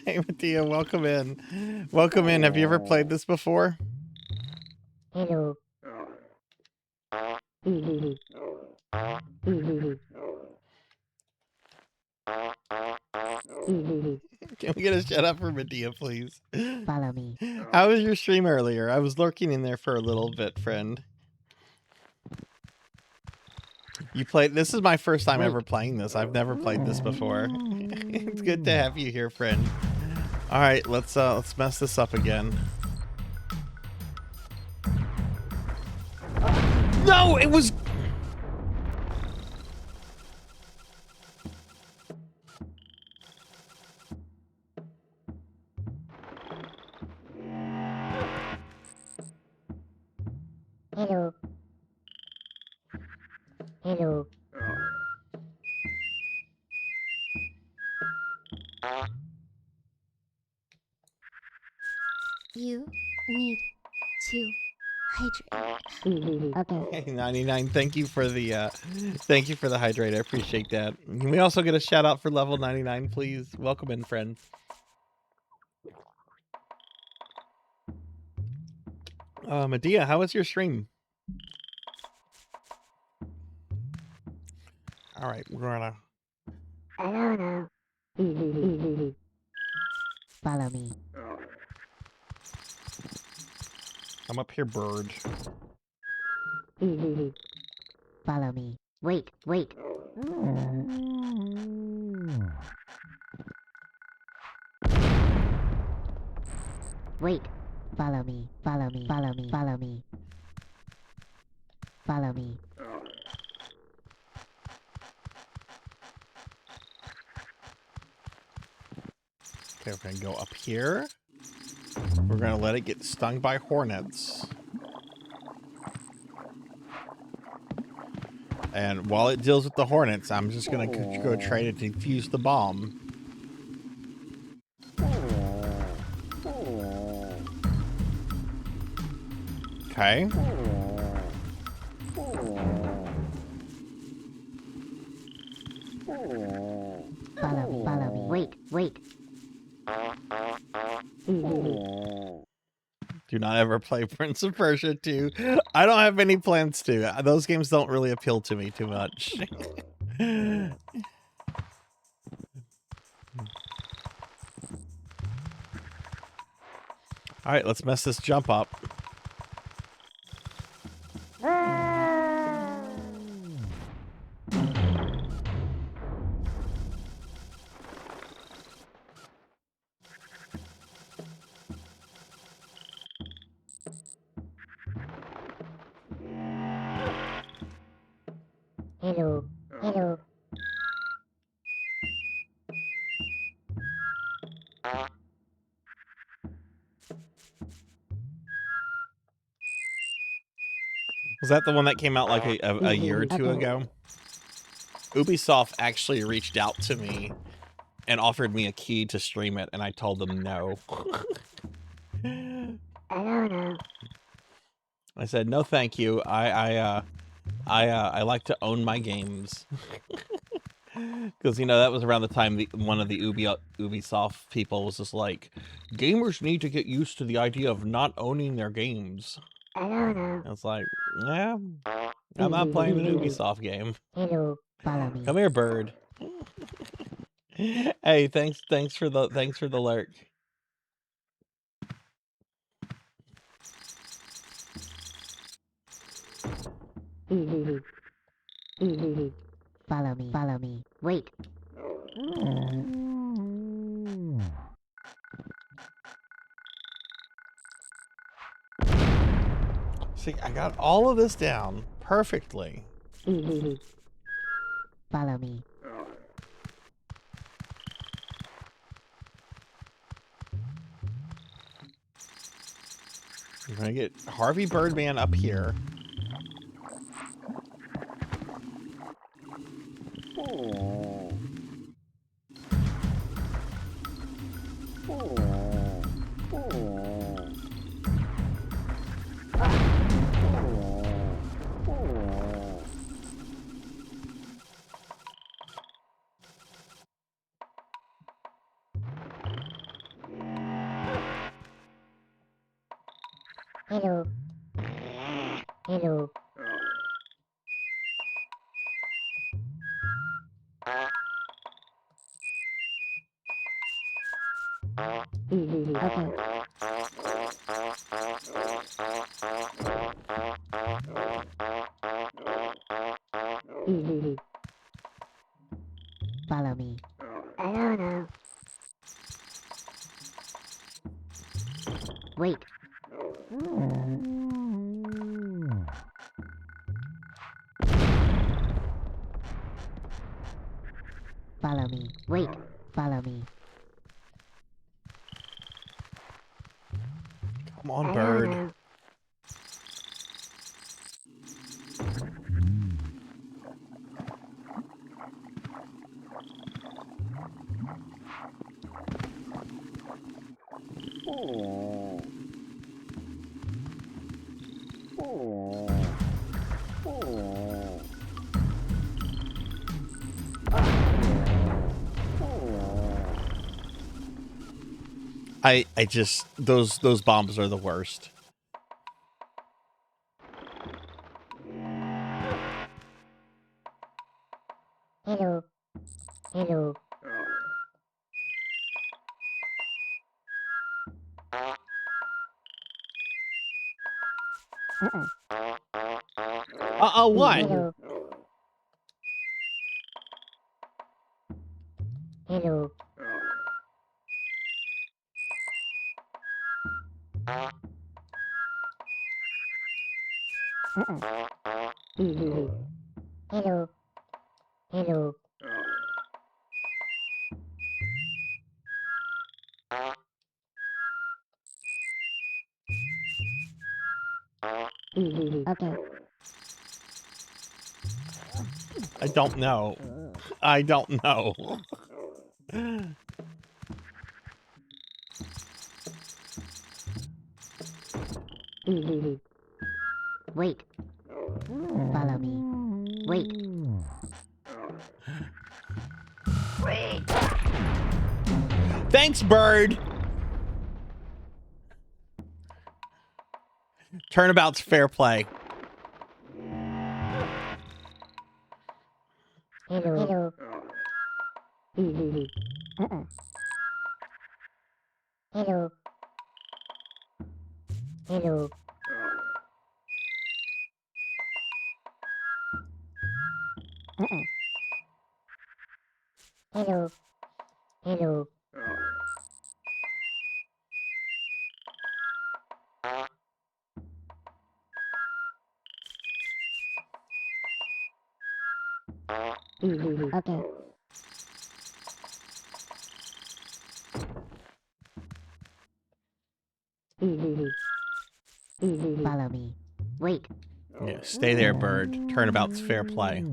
Hey, Mattia, welcome in. Welcome in. Have you ever played this before? Hello. Can we get a shout out for Medea, please? Follow me. How was your stream earlier? I was lurking in there for a little bit, friend. You played. This is my first time ever playing this. I've never played this before. It's good to have you here, friend. All right, let's mess this up again. No, it was. Hello. Hello. You need to hydrate. Okay. Hey, 99. Thank you for the hydrate. I appreciate that. Can we also get a shout out for level 99, please? Welcome in, friend. Medea, how was your stream? All right, we're gonna. I don't know. Follow me. I'm up here, bird. Follow me. Wait. Wait. Wait. Follow me. Follow me. Follow me. Follow me. Follow me. Okay, we're gonna go up here. We're gonna let it get stung by hornets. And while it deals with the hornets, I'm just gonna go try to defuse the bomb. Okay. Follow me. Wait. Do not ever play Prince of Persia 2. I don't have any plans to. Those games don't really appeal to me too much. All right, let's mess this jump up. Hello. Was that the one that came out like a year or two ago? Ubisoft actually reached out to me and offered me a key to stream it, and I told them no. I don't know. I said no, thank you. I like to own my games. Because, you know, that was around the time one of the Ubisoft people was just like, gamers need to get used to the idea of not owning their games. I don't know. I was like, yeah, I'm not playing an Ubisoft game. Hello. Follow me. Come here, bird. Hey, thanks for the lurk. Follow me. Wait. See, I got all of this down perfectly. Follow me. I'm gonna get Harvey Birdman up here. Hello. Okay. Follow me. I don't know. Wait. Follow me. Wait. Follow me. Come on, bird. I just those bombs are the worst. Hello. What? Hello. Hello. Okay. I don't know. I don't know. Wait. Follow me. Wait. Thanks, bird. Turnabout's fair play. Hello. Hello. Hello. Hello. Hello. Hello. Okay. Follow me. Wait. Yeah, stay there, bird. Turnabout's fair play.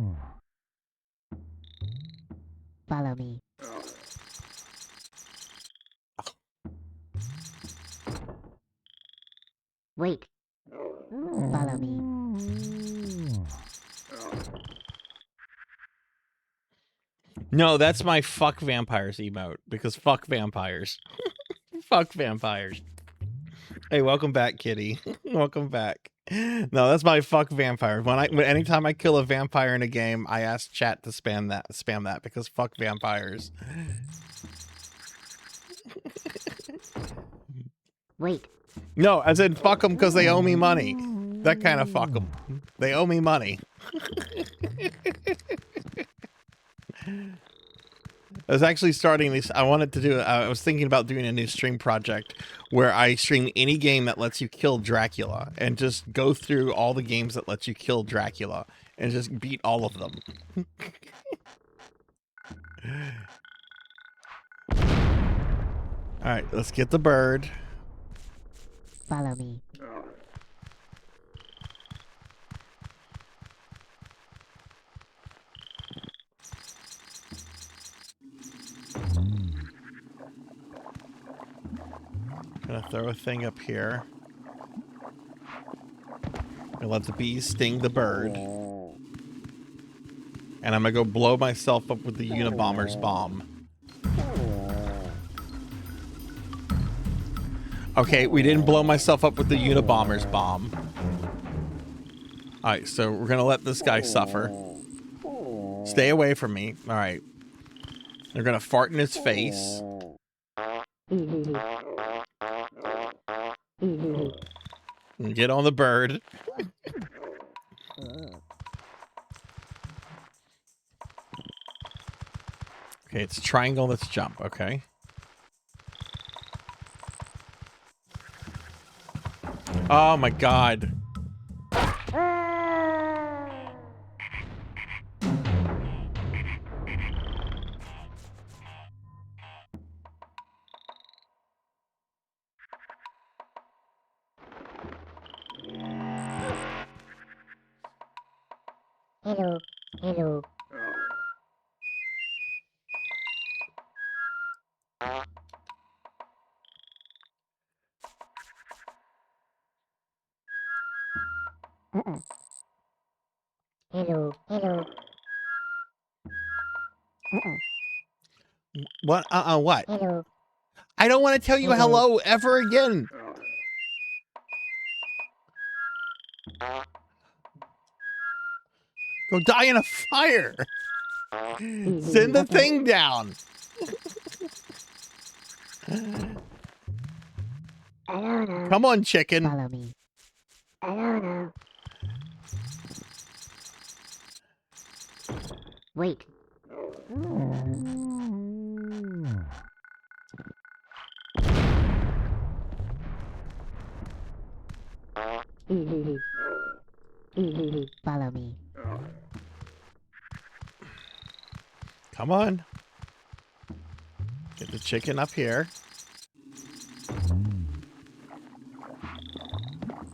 Follow me. Wait. Follow me. No, that's my fuck vampires emote, because fuck vampires. Fuck vampires. Hey, welcome back, kitty. Welcome back. No, that's my fuck vampire. Anytime I kill a vampire in a game, I ask chat to spam that because fuck vampires. Wait. No, as in fuck them because they owe me money. That kind of fuck them. They owe me money. I was actually starting this. I was thinking about doing a new stream project where I stream any game that lets you kill Dracula and just go through all the games that lets you kill Dracula and just beat all of them. All right, let's get the bird. Follow me. Gonna throw a thing up here. And let the bees sting the bird. And I'm gonna go blow myself up with the Unabomber's bomb. Okay, we didn't blow myself up with the Unabomber's bomb. Alright, so we're gonna let this guy suffer. Stay away from me. Alright. They're gonna fart in his face. Get on the bird. Okay, it's triangle, let's jump, okay. Oh my god. Hello. Hello. Hello. Hello. What? What? Hello. I don't want to tell you hello ever again. Go die in a fire. Send the thing down. Alona. Come on, chicken. Follow me. Alona. Wait. Follow me. Come on. Get the chicken up here.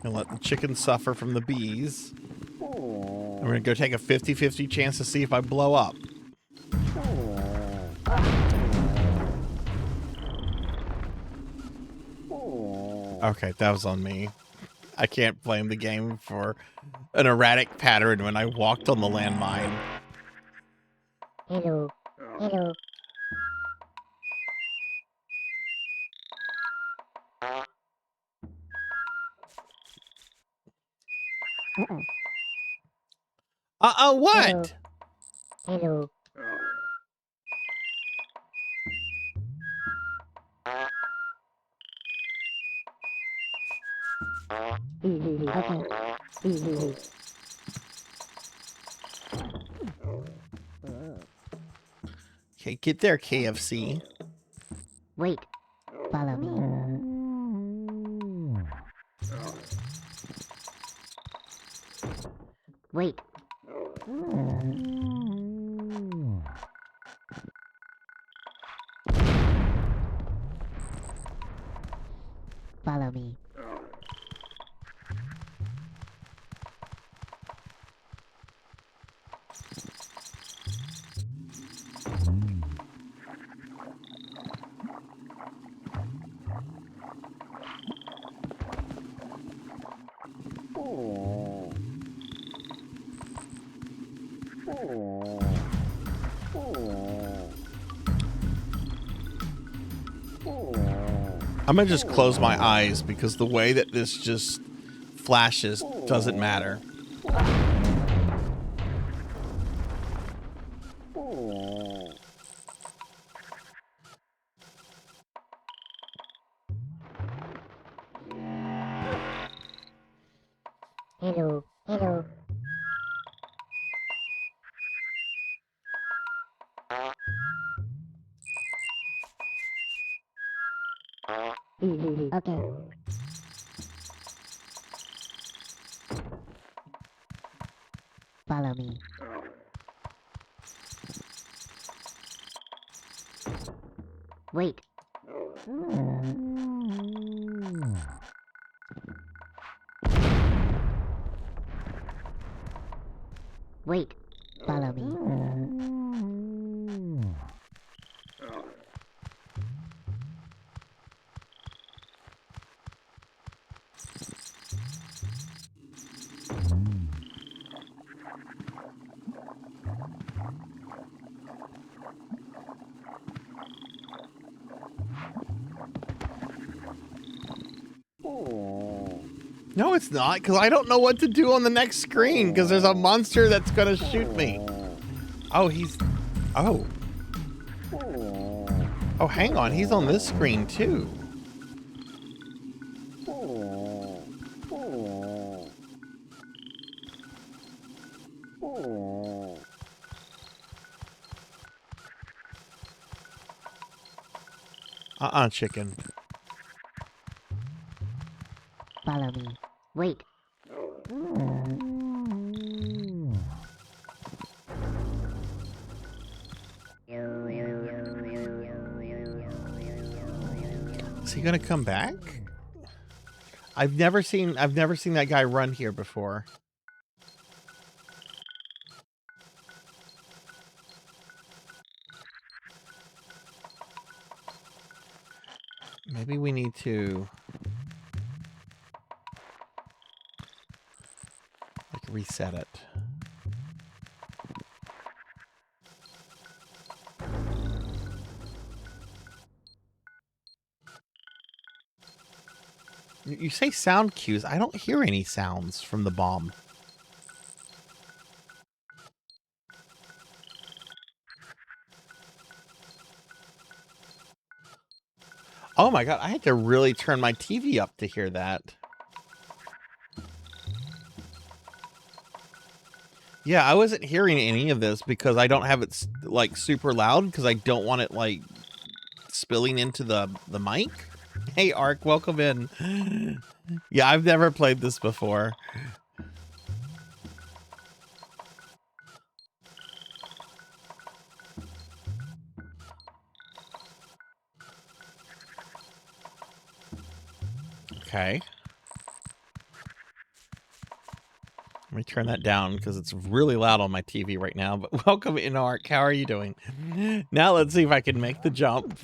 And let the chicken suffer from the bees. And we're gonna go take a 50-50 chance to see if I blow up. Okay, that was on me. I can't blame the game for an erratic pattern when I walked on the landmine. Hello. Hello. What? Hello. Okay. Okay, get there, KFC. Wait. Follow me. Wait. Follow me. I'm gonna just close my eyes because the way that this just flashes doesn't matter. Hello. Hello. Okay. Follow me. Wait. Wait. Follow me. No, it's not, because I don't know what to do on the next screen, because there's a monster that's gonna shoot me. Oh, he's... Oh. Oh, hang on, he's on this screen, too. Chicken. Follow me. Wait. Is he gonna come back? I've never seen that guy run here before. Maybe we need to like reset it. You say sound cues. I don't hear any sounds from the bomb. Oh my god, I had to really turn my TV up to hear that. Yeah, I wasn't hearing any of this because I don't have it like super loud because I don't want it like spilling into the mic. Hey Ark, welcome in. Yeah, I've never played this before. Okay. Let me turn that down because it's really loud on my TV right now. But welcome in, Ark. How are you doing? Now let's see if I can make the jump.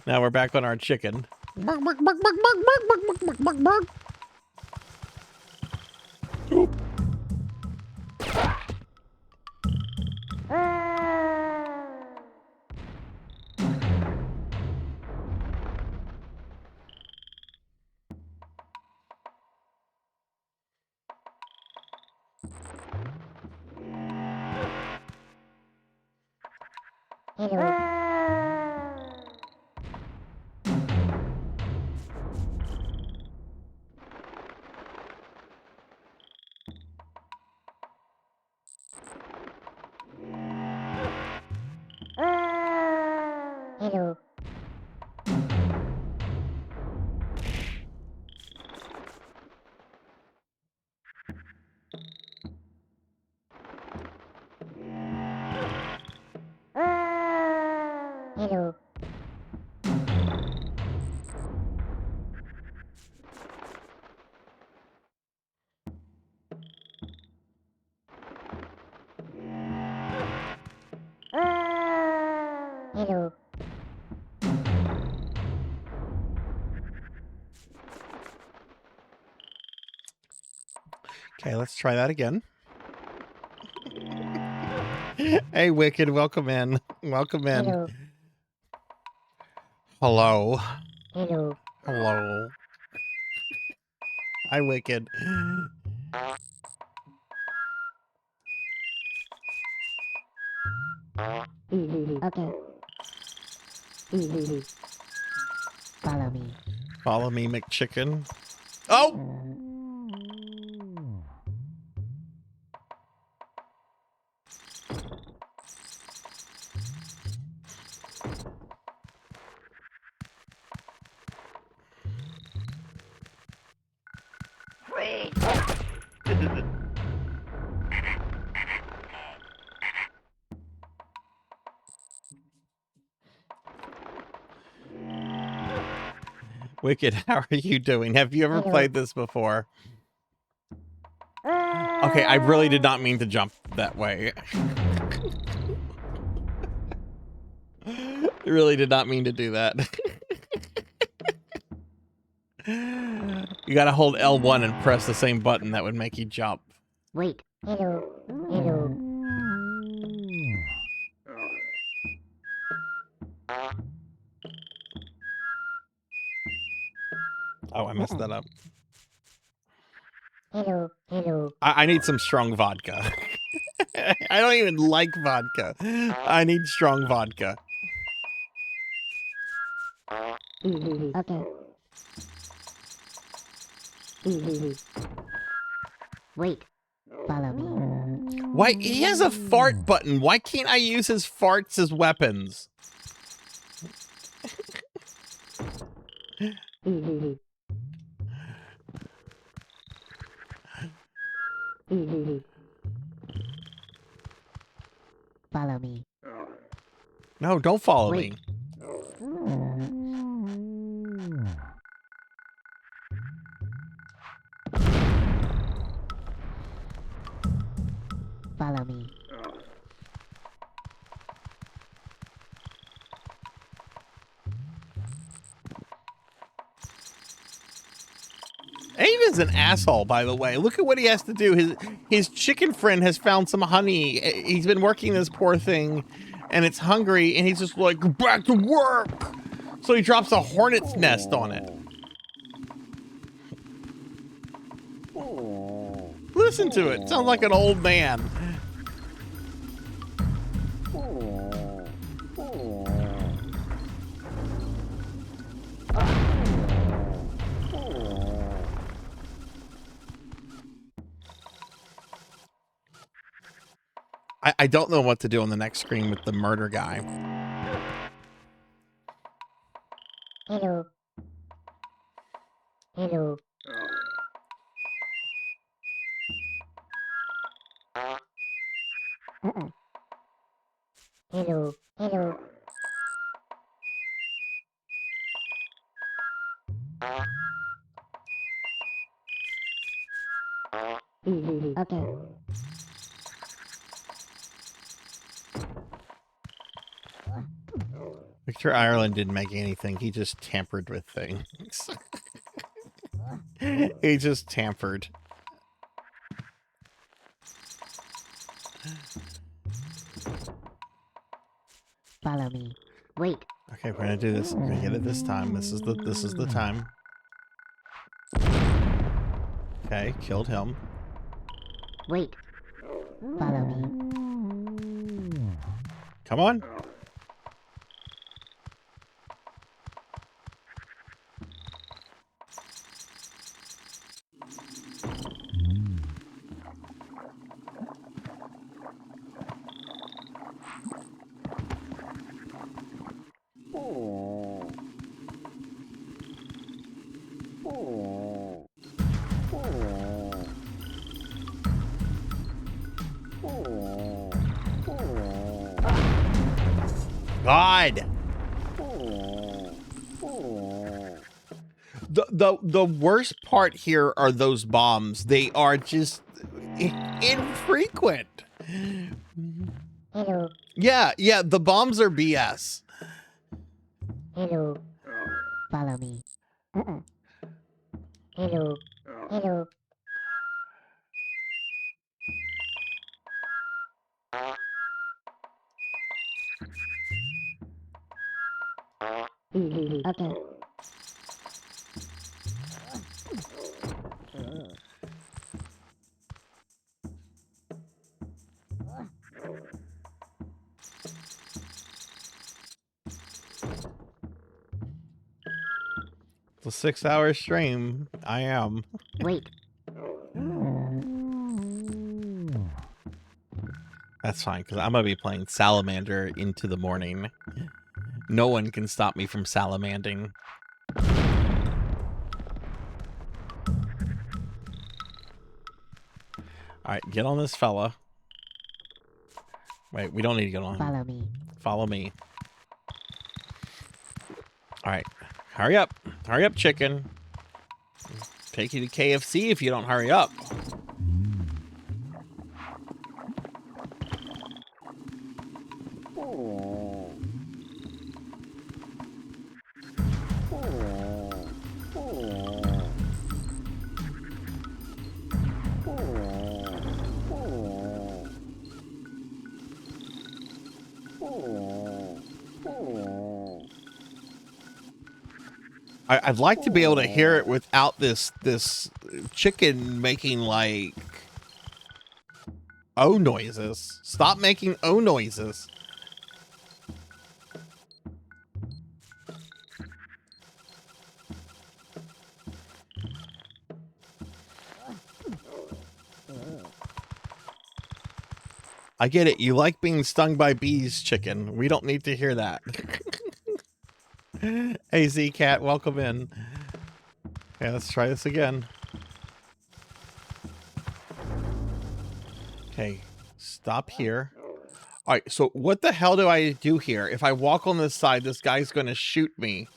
Now we're back on our chicken. Oop. Hello. Hello. Hello. Okay, let's try that again. Hey, Wicked, welcome in. Welcome in. Hello. Hello. Hello. Hello. Hi, Wicked. Okay. Follow me. Follow me, McChicken. Oh! Wicked, how are you doing? Have you ever played this before? Okay, I really did not mean to jump that way. I really did not mean to do that. You gotta hold L1 and press the same button that would make you jump. Wait. Hello. Hello. Oh, I messed that up. Hello. Hello. I need some strong vodka. I don't even like vodka. I need strong vodka. Okay. Wait. Follow me. Why? He has a fart button. Why can't I use his farts as weapons? Follow me. No, don't follow me. Follow me. Abe is an asshole, by the way. Look at what he has to do. His chicken friend has found some honey. He's been working this poor thing, and it's hungry, and he's just like, go back to work! So he drops a hornet's nest on it. Listen to it. Sounds like an old man. I don't know what to do on the next screen with the murder guy. Hello. Hello. Hello. Hello. Okay. Victor Ireland didn't make anything. He just tampered with things. He just tampered. Follow me. Wait. Okay, we're gonna do this. We're gonna get it this time. This is the time. Okay, killed him. Wait. Follow me. Come on. God. The worst part here are those bombs. They are just infrequent. Hello. Yeah, the bombs are BS. Hello. Follow me. Hello. Hello. Okay. It's a 6-hour stream. I am. Wait. That's fine, because I'm going to be playing Salamander into the morning. No one can stop me from salamanding. Alright, get on this fella. Wait, we don't need to get on. Follow me. Follow me. Alright, hurry up. Hurry up, chicken. Take you to KFC if you don't hurry up. I'd like to be able to hear it without this chicken making like oh noises. Stop making oh noises. I get it. You like being stung by bees, chicken. We don't need to hear that. Hey, Z-Cat, welcome in. Yeah, let's try this again. Okay, stop here. All right, so what the hell do I do here? If I walk on this side, this guy's going to shoot me.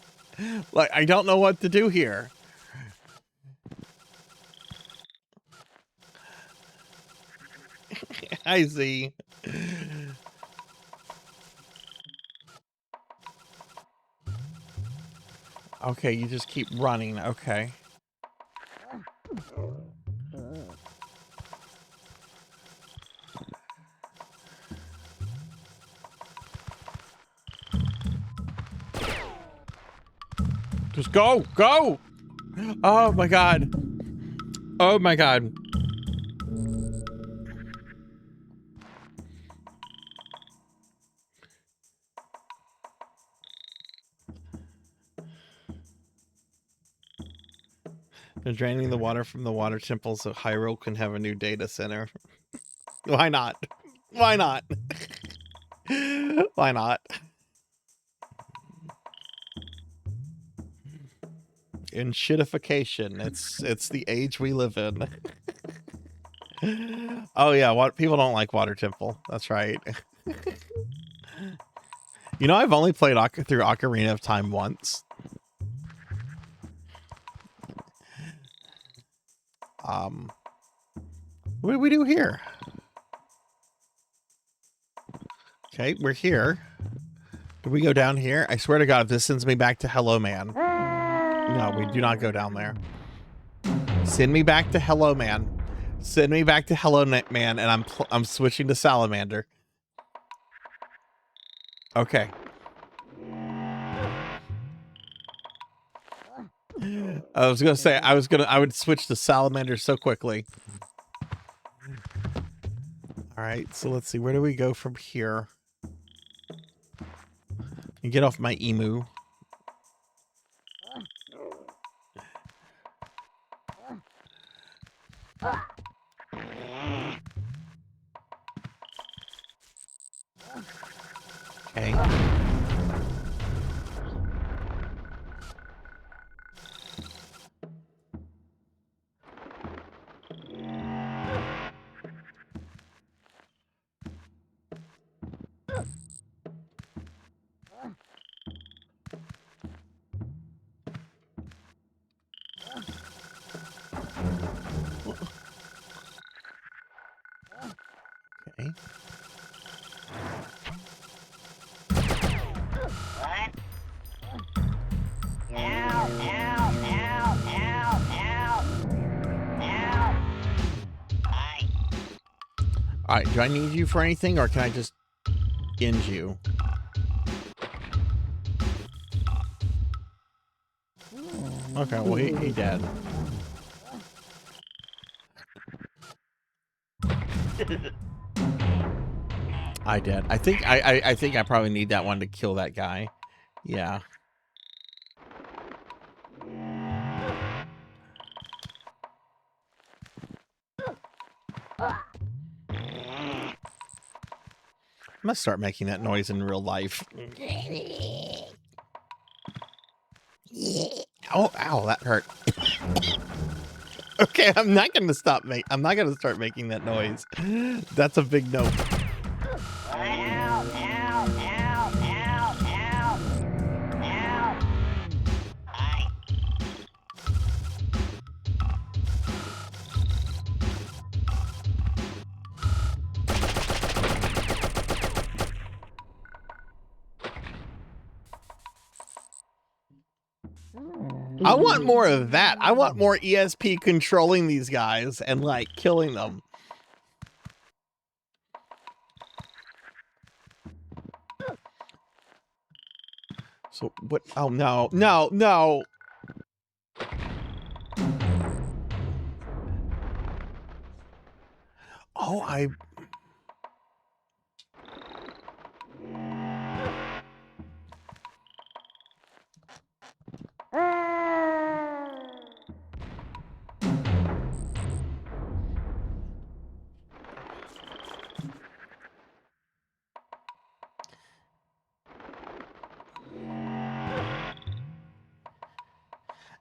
Like, I don't know what to do here. Hi, Z. Okay, you just keep running. Okay. Just go! Go! Oh my god. Oh my god. They're draining the water from the water temple so Hyrule can have a new data center. Why not? Why not? Why not? In shitification. It's the age we live in. Oh yeah, what people don't like Water Temple. That's right. You know, I've only played through Ocarina of Time once. What do we do here? Okay, we're here. Do we go down here? I swear to God, if this sends me back to Hello Man. No, we do not go down there. Send me back to Hello Man. Send me back to Hello Man, and I'm switching to Salamander. Okay. I was gonna say I would switch to Salamander so quickly. All right, so let's see. Where do we go from here? You get off my emu. Okay. Alright, do I need you for anything, or can I just end you? Okay, well, he dead. I did. I think I think I probably need that one to kill that guy. Yeah. I'm gonna start making that noise in real life. Oh, ow, that hurt. Okay, I'm not gonna start making that noise. That's a big no. I want more of that. I want more ESP controlling these guys and, like, killing them. So, what? Oh, no. No, no. Oh,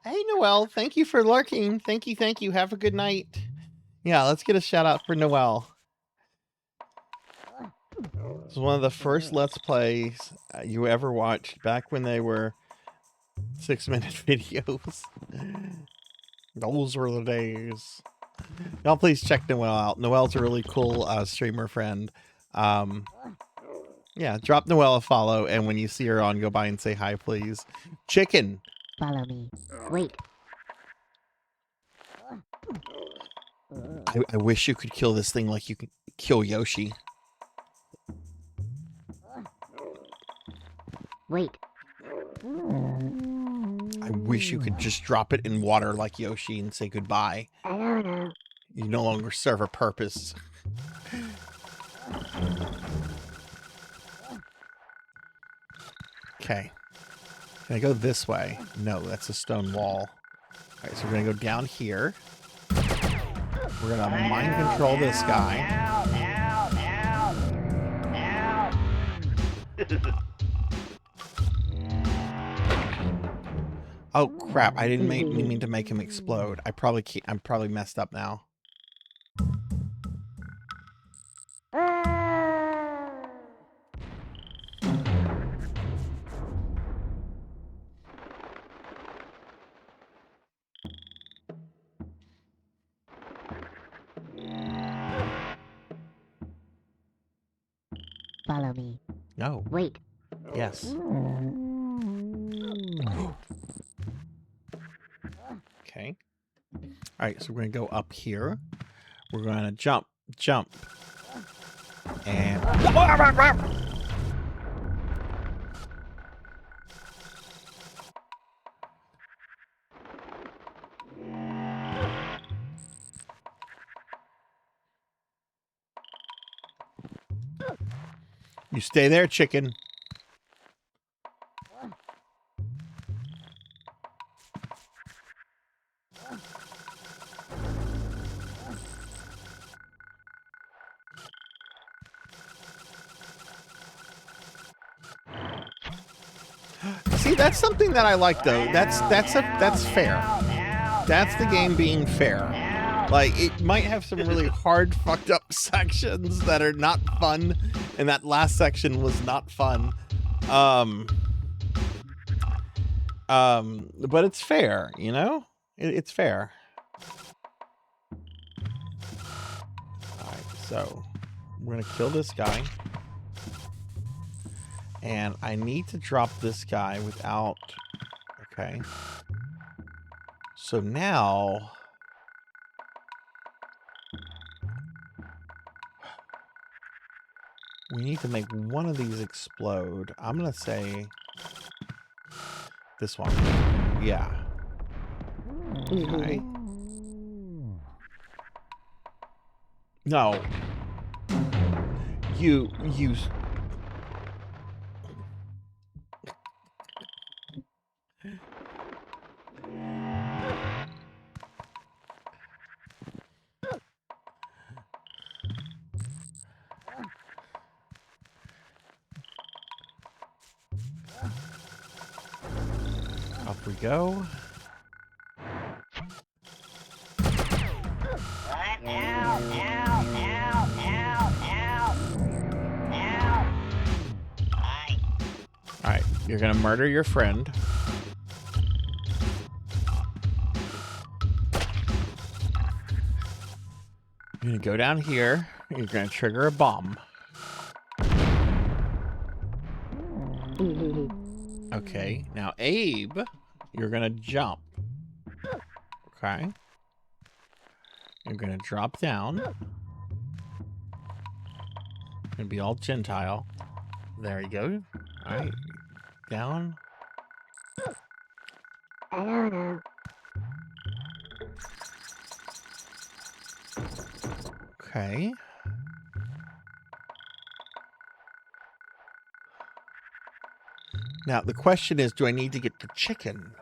Hey, Noelle, thank you for lurking. Thank you, thank you. Have a good night. Yeah, let's get a shout out for Noelle. It's one of the first Let's Plays you ever watched back when they were 6-minute videos. Those were the days. Y'all please check Noelle out. Noelle's a really cool streamer friend. Yeah, drop Noelle a follow, and when you see her on, go by and say hi, please. Chicken. Follow me. Wait. I wish you could kill this thing like you can kill Yoshi. Wait. I wish you could just drop it in water like Yoshi and say goodbye. I don't know. You no longer serve a purpose. Okay. Can I go this way? No, that's a stone wall. Alright, so we're gonna go down here. We're gonna mind control this guy. Oh crap, I didn't mean to make him explode. I'm probably messed up now. Follow me. No. Wait. Yes. Okay. Alright, so we're going to go up here. We're going to jump. And... You stay there, chicken. See, that's something that I like, though. That's fair. That's the game being fair. Like, it might have some really hard, fucked up sections that are not fun, and that last section was not fun. But it's fair, you know? It's fair. Alright, so we're gonna kill this guy. And I need to drop this guy without... Okay. So now... We need to make one of these explode. I'm gonna say this one. Yeah. Okay. No. You. Up we go. Alright, you're gonna murder your friend. You're gonna go down here. You're gonna trigger a bomb. Okay, now Abe, you're gonna jump. Okay. You're gonna drop down. Gonna be all Gentile. There you go. Alright. Down. I don't know. Okay. Now, the question is, do I need to get the chicken?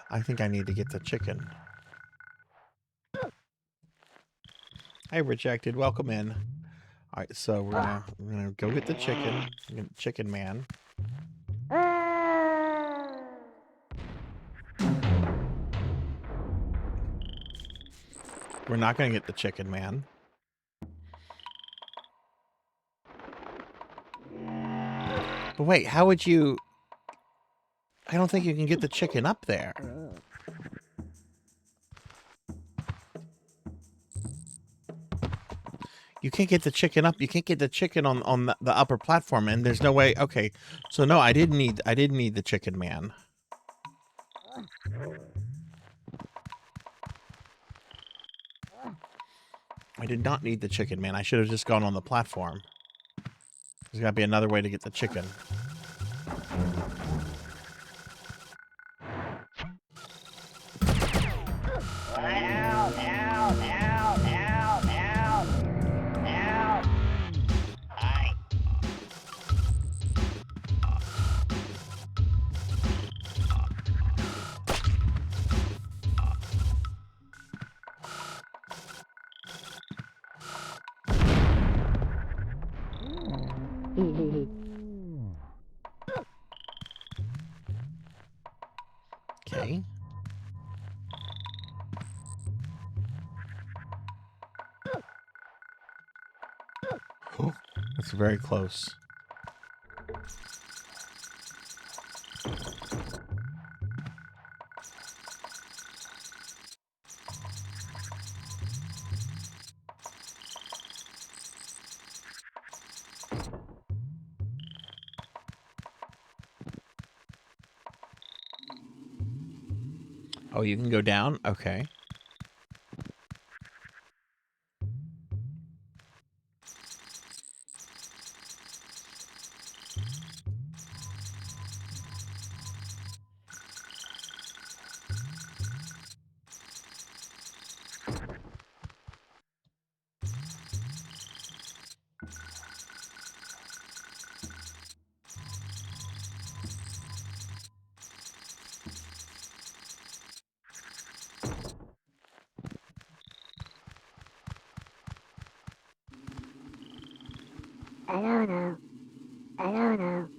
I think I need to get the chicken. Hey, Rejected. Welcome in. All right, so we're gonna go get the chicken. Get the chicken man. We're not gonna get the chicken man. But wait, how would you... I don't think you can get the chicken up there. You can't get the chicken up. You can't get the chicken on the upper platform, and there's no way. Okay, so no, I didn't need the chicken man. I did not need the chicken man. I should have just gone on the platform. There's got to be another way to get the chicken. Okay. Oh, that's very close. Oh, you can go down? Okay. I don't know. I don't know.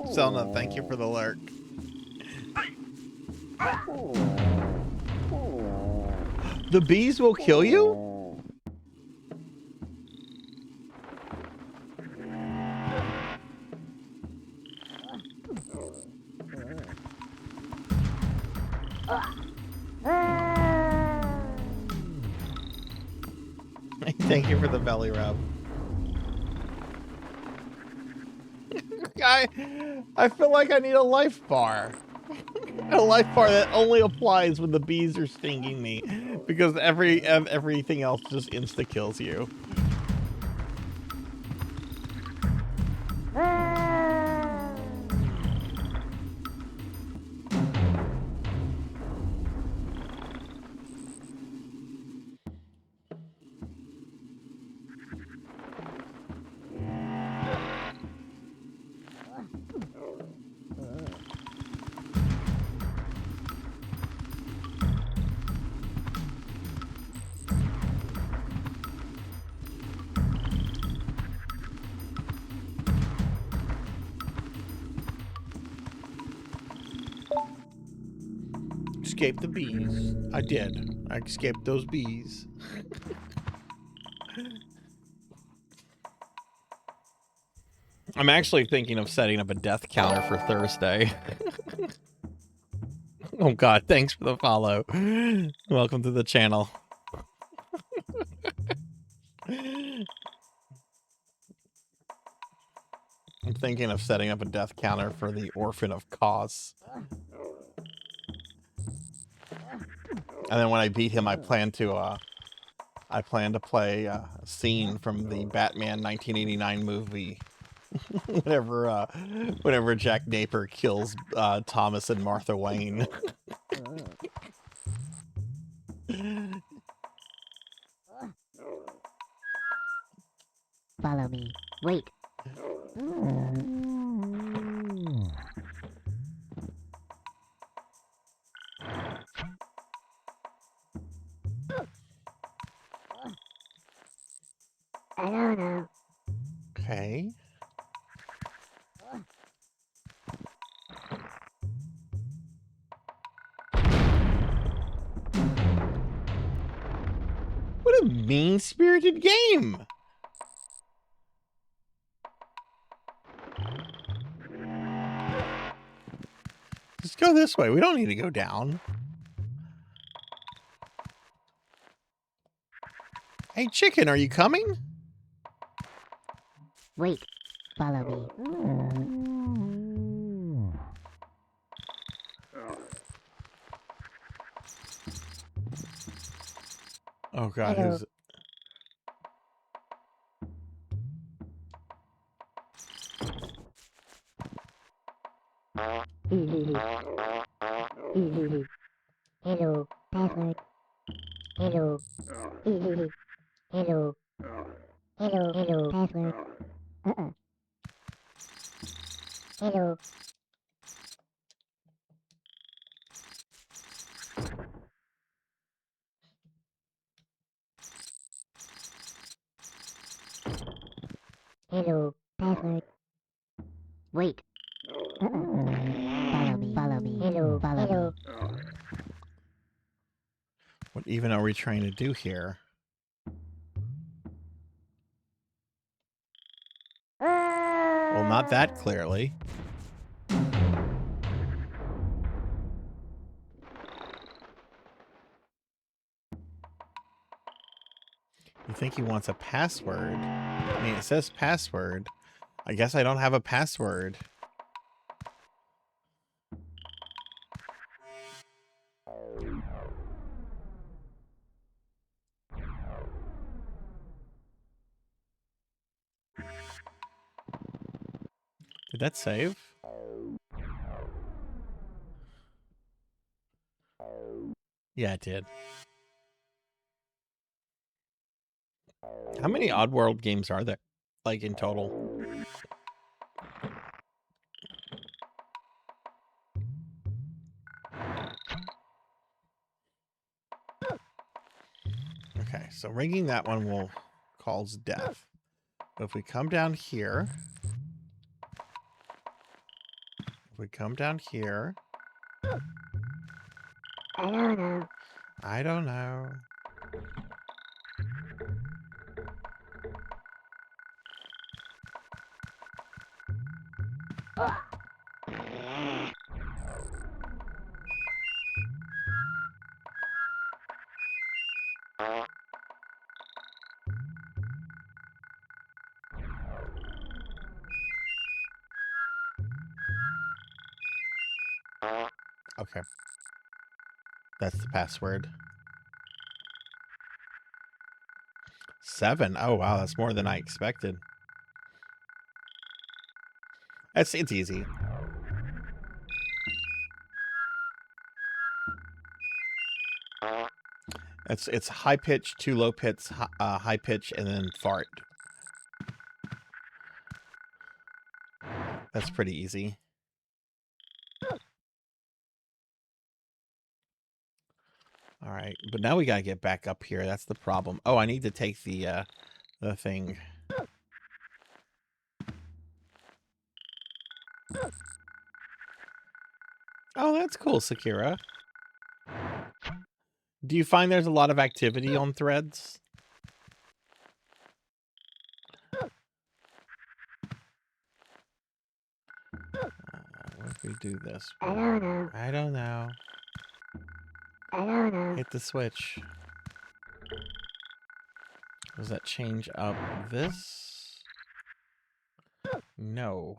Selna, thank you for the lurk. The bees will kill you? Thank you for the belly rub. I feel like I need a life bar. A life bar that only applies when the bees are stinging me, because everything else just insta kills you. Escape the bees. I did. I escaped those bees. I'm actually thinking of setting up a death counter for Thursday. Oh god, thanks for the follow. Welcome to the channel. I'm thinking of setting up a death counter for the Orphan of Kos. And then when I beat him, I plan to play a scene from the Batman 1989 movie. whenever Jack Napier kills Thomas and Martha Wayne. Follow me. Wait. I don't know. Okay. What a mean-spirited game! Let's go this way. We don't need to go down. Hey, chicken, are you coming? Wait. Follow me. Oh god, Hello. who's... Hello. Password. Hello. Hello. Hello. Password. Hello. Hello. Password. Wait. Follow me. Follow me. Hello. Follow me. What even are we trying to do here? Well, not that clearly. You think he wants a password? I mean, it says password. I guess I don't have a password. Did that save? Yeah, it did. How many Oddworld games are there, like, in total? Okay, so ringing that one will cause death. But if we come down here... If we come down here... I don't know. I don't know. Okay. That's the password. 7. Oh, wow. That's more than I expected. It's easy. It's high pitch, 2 low pitch, high pitch, and then fart. That's pretty easy. All right, but now we gotta get back up here. That's the problem. Oh, I need to take the thing. Oh, that's cool, Sakura. Do you find there's a lot of activity on Threads? What if we do this? I don't know. I don't know. I don't know. Hit the switch. Does that change up this? No.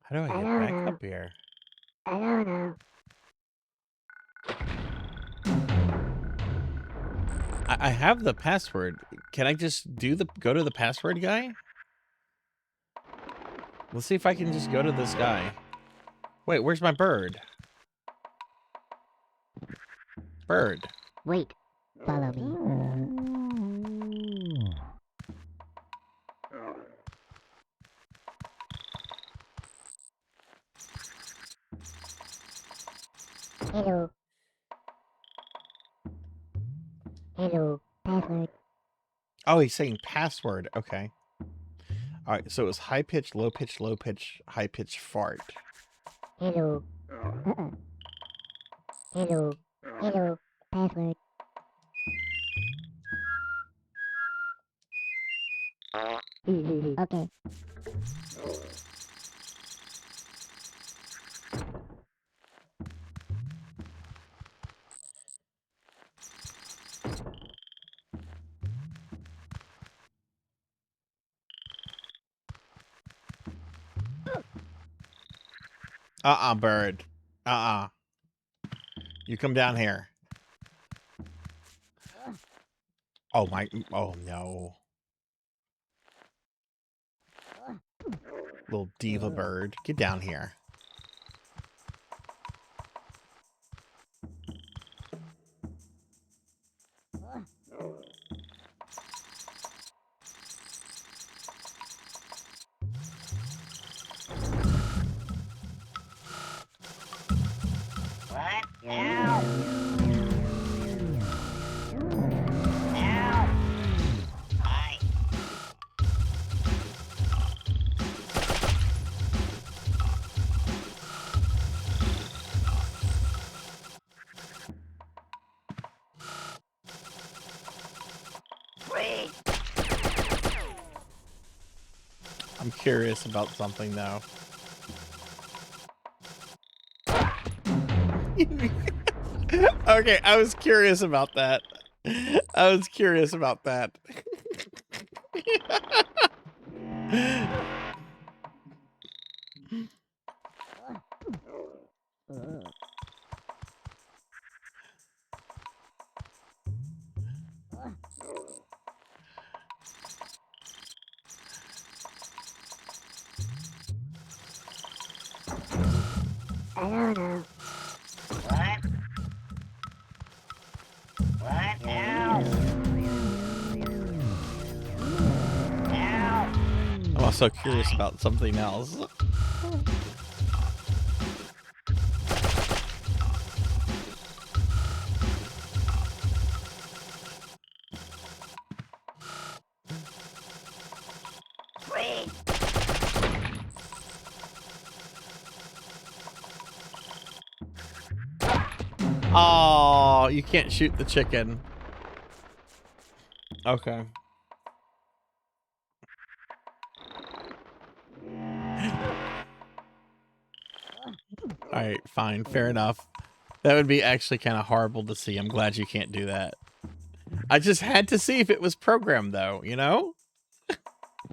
How do I get back up here? I don't know. I have the password. Can I just go to the password guy? Let's see if I can just go to this guy. Wait, where's my bird? Bird. Wait. Follow me. Hello. Hello. Password. Oh, he's saying password. Okay. All right, so it was high pitch, low pitch, low pitch, high pitch, fart. Hello. Hello. Hello. Password. Okay. Bird. You come down here. Oh my, oh no. Little diva bird. Get down here. I'm curious about something though. Okay, I was curious about that. I was curious about that. I don't know. I'm also curious about something else. Oh, you can't shoot the chicken. Okay. Alright, fine. Fair enough. That would be actually kind of horrible to see. I'm glad you can't do that. I just had to see if it was programmed, though, you know?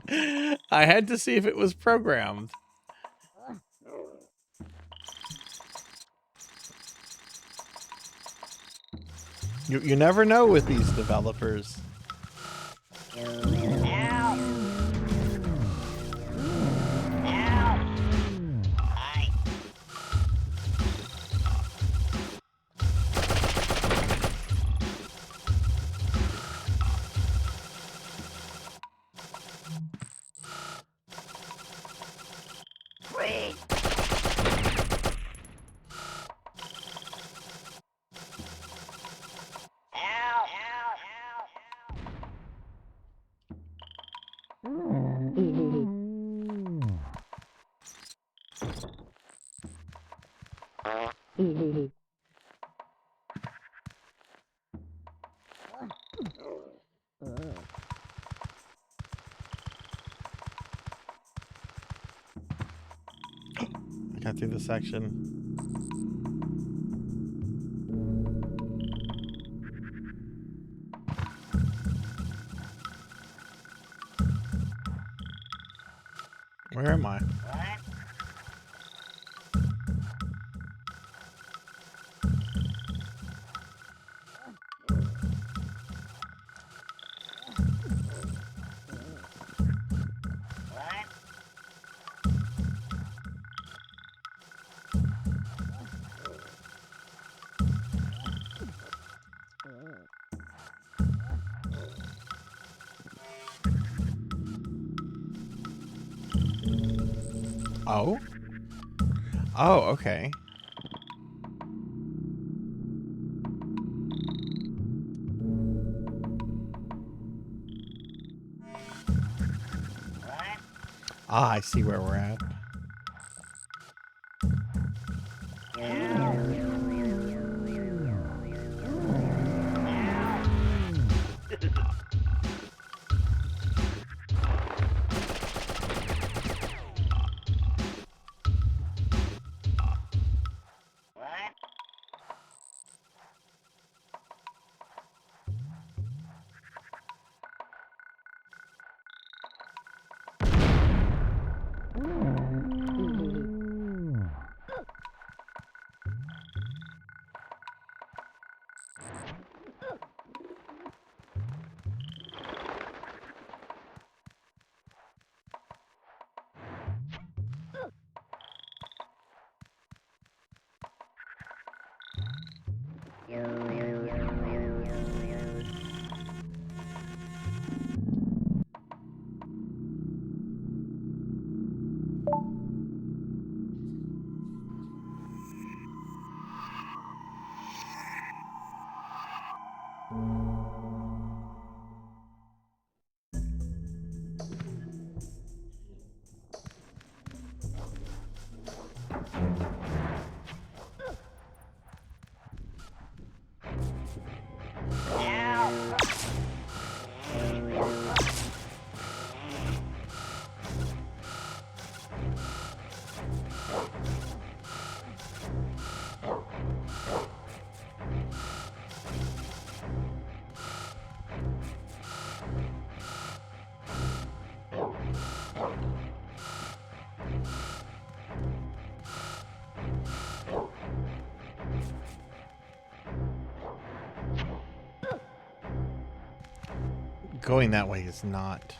I had to see if it was programmed. You never know with these developers. I got through the section. Where am I? Oh? Oh, okay. Ah, I see where we're at. Going that way is not.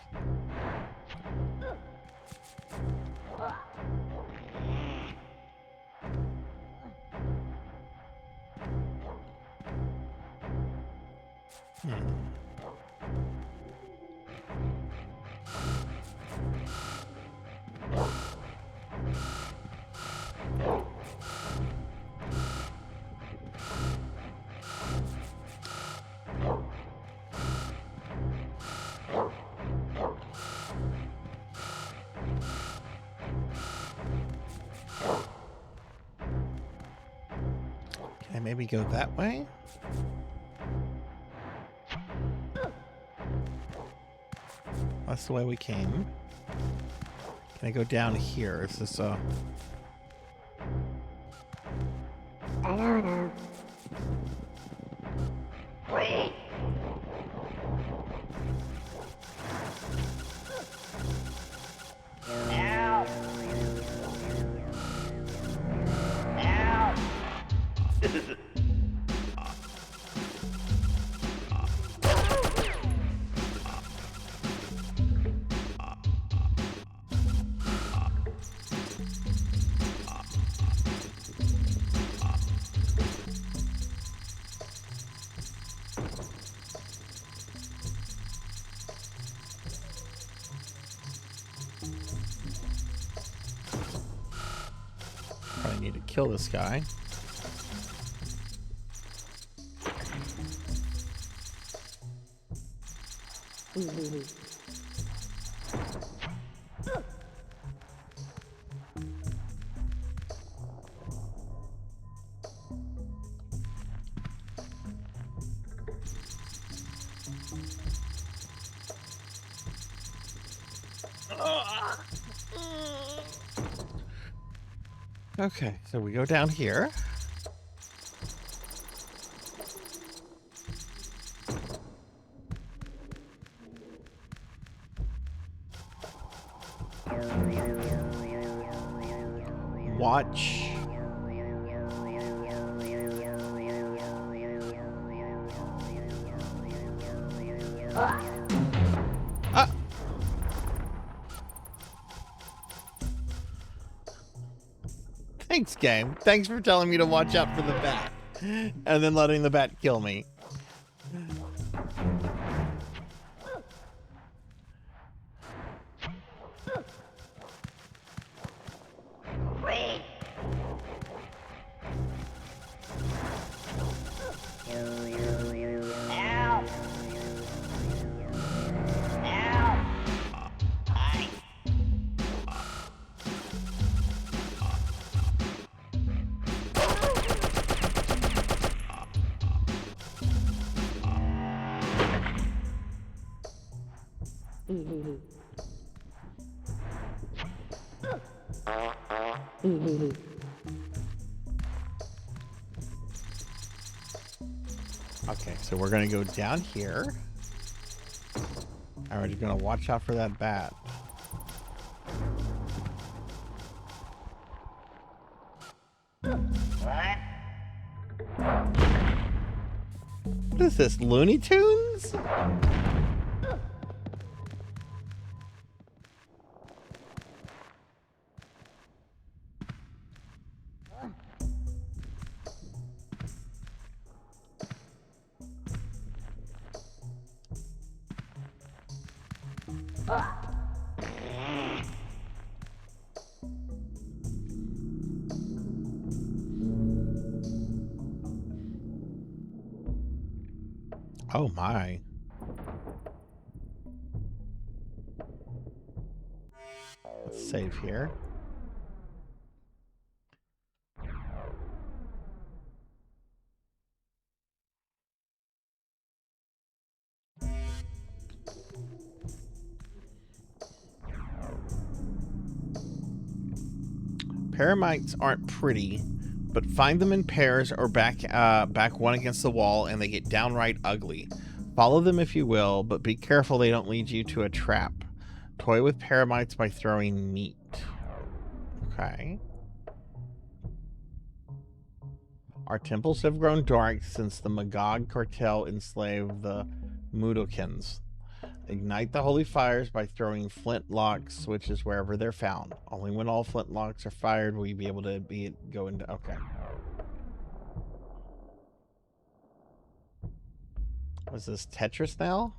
And maybe go that way? That's the way we came. Can I go down here? Is this a... I don't know. Probably need to kill this guy. Okay, so we go down here. Watch. Ah! Thanks, game. Thanks for telling me to watch out for the bat. And then letting the bat kill me. Okay, so we're gonna go down here. And we're just gonna watch out for that bat. What is this, Looney Tunes? Oh my. Let's save here. Paramites aren't pretty, but find them in pairs or back one against the wall and they get downright ugly. Follow them if you will, but be careful they don't lead you to a trap. Toy with paramites by throwing meat. Okay. Our temples have grown dark since the Magog cartel enslaved the Mudokins. Ignite the holy fires by throwing flintlock switches wherever they're found. Only when all flintlocks are fired will you be able to go into... Okay. Was this Tetris now?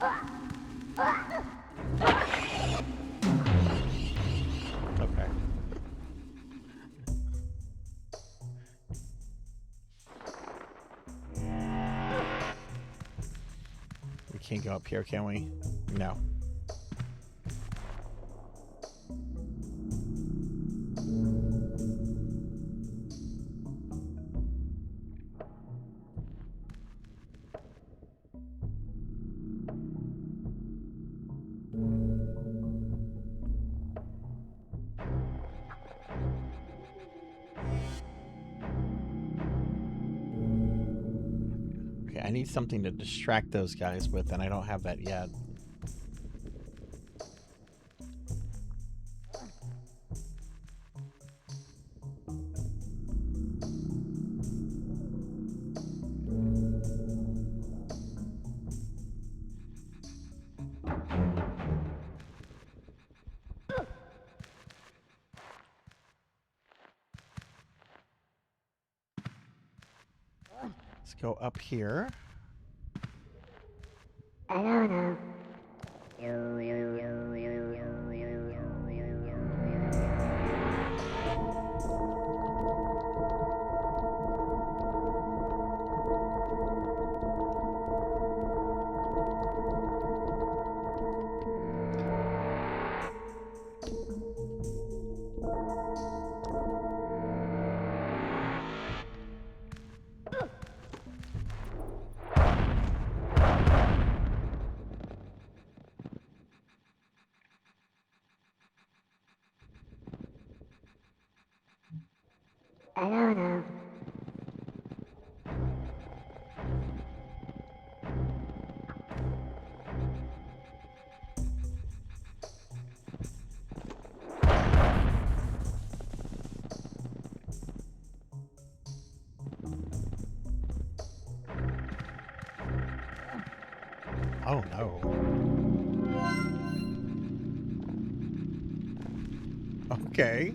Okay. We can't go up here, can we? No. Okay, I need something to distract those guys with, and I don't have that yet. Let's go up here. I don't know. I don't know. Oh no. Okay.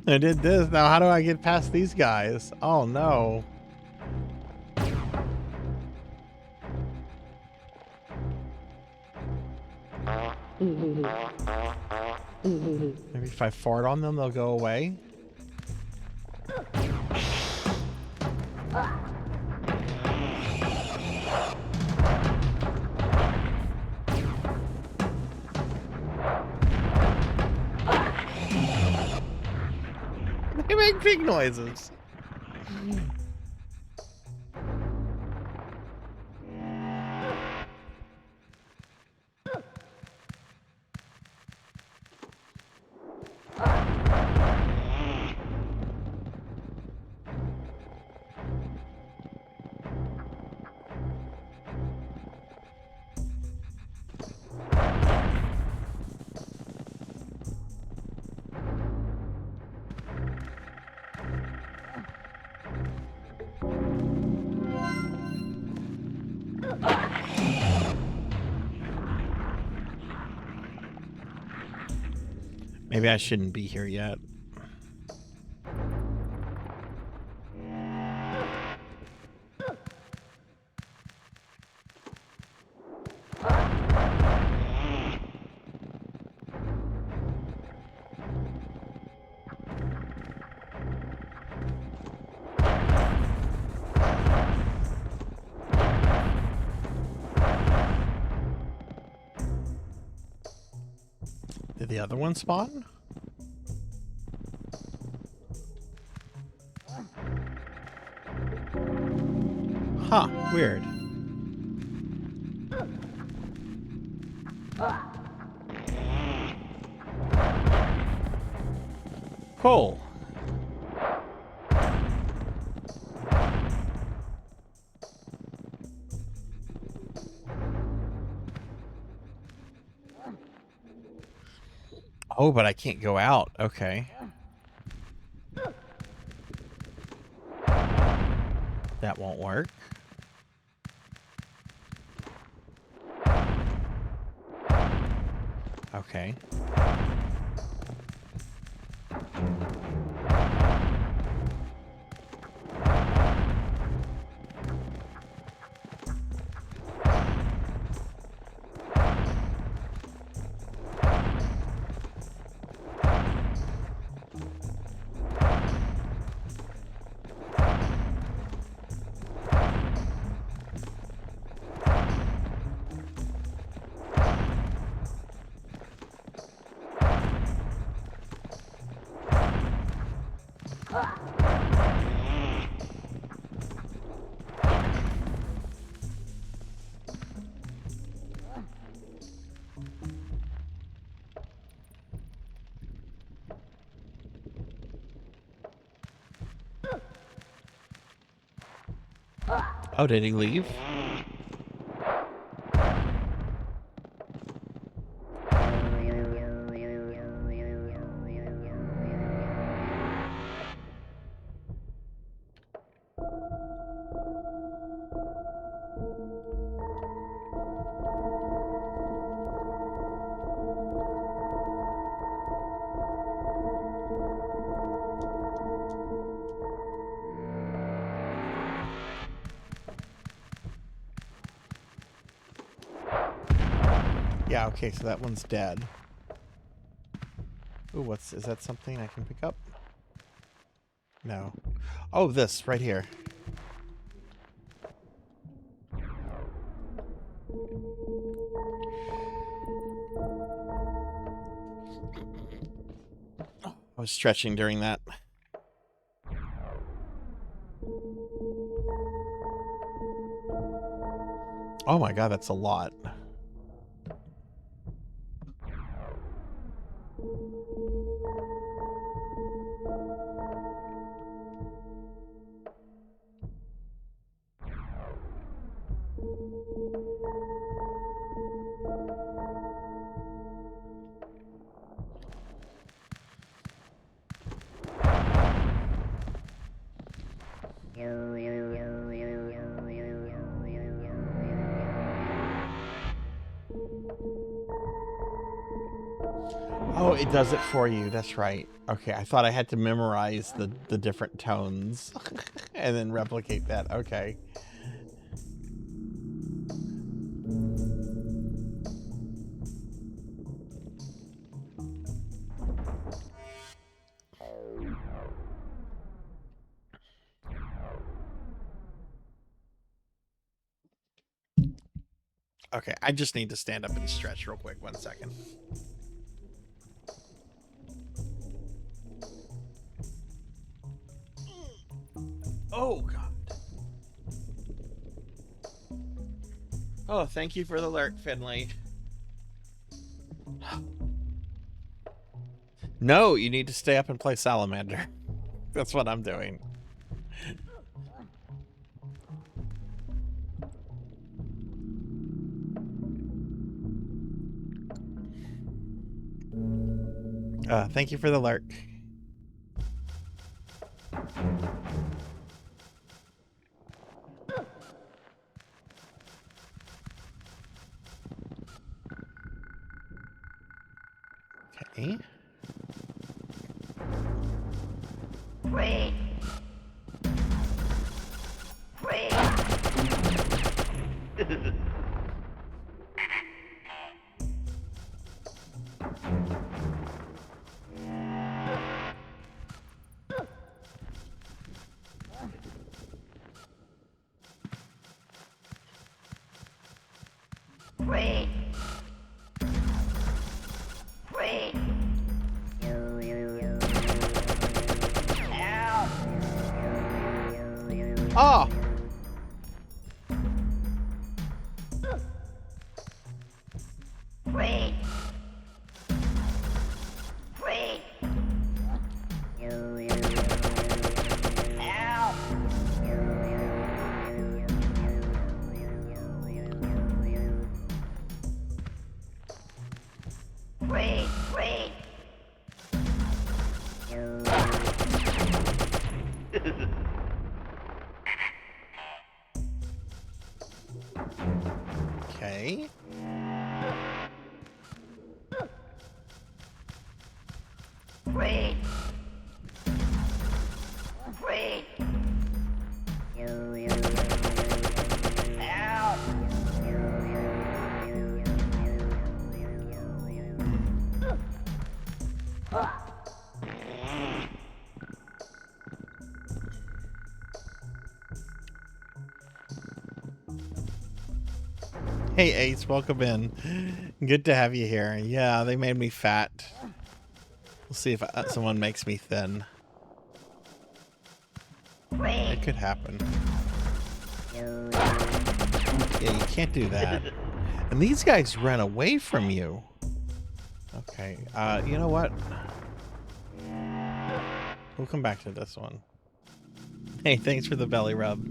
I did this. Now how do I get past these guys? Oh no. Maybe if I fart on them, they'll go away. They make big noises. Maybe I shouldn't be here yet. Did the other one spawn? Huh, weird. Cool. Oh, but I can't go out. Okay. That won't work. Okay. Oh, did he leave? Yeah, okay, so that one's dead. Ooh, is that something I can pick up? No. Oh, this, right here. I was stretching during that. Oh my god, that's a lot. Oh, it does it for you. That's right. Okay, I thought I had to memorize the different tones and then replicate that. Okay. Okay, I just need to stand up and stretch real quick. 1 second. Oh, God. Oh, thank you for the alert, Finley. No, you need to stay up and play Salamander. That's what I'm doing. Thank you for the alert. Okay. Wait. Wait. Wait. Wait. Oh! Wait. Wait. Ow. Wait, wait. Okay. Wait. Wait. Ow. Hey Ace, welcome in. Good to have you here. Yeah, they made me fat. We'll see if someone makes me thin. Wait. It could happen. Yeah, you can't do that. And these guys ran away from you. Okay, you know what? We'll come back to this one. Hey, thanks for the belly rub.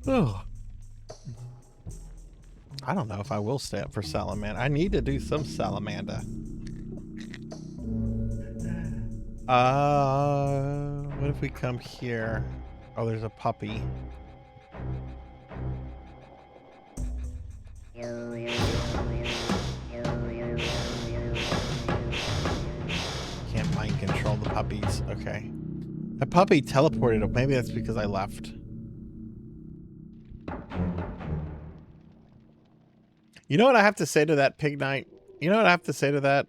Oh. I don't know if I will stay up for Salamander. I need to do some Salamander. What if we come here? Oh, there's a puppy. Can't mind control the puppies. Okay. The puppy teleported. Maybe that's because I left. You know what I have to say to that, Pig Knight? You know what I have to say to that?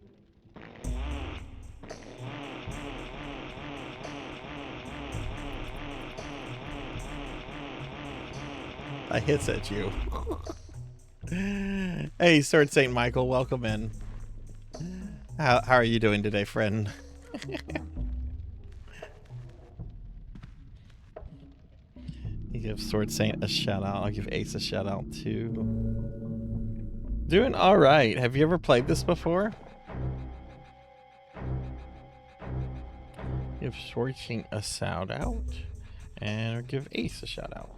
I hits at you. Hey, Sword St. Michael, welcome in. How are you doing today, friend? You give Sword Saint a shout out. I'll give Ace a shout out too. Doing all right. Have you ever played this before? Give Sword Saint a shout out, and give Ace a shout out.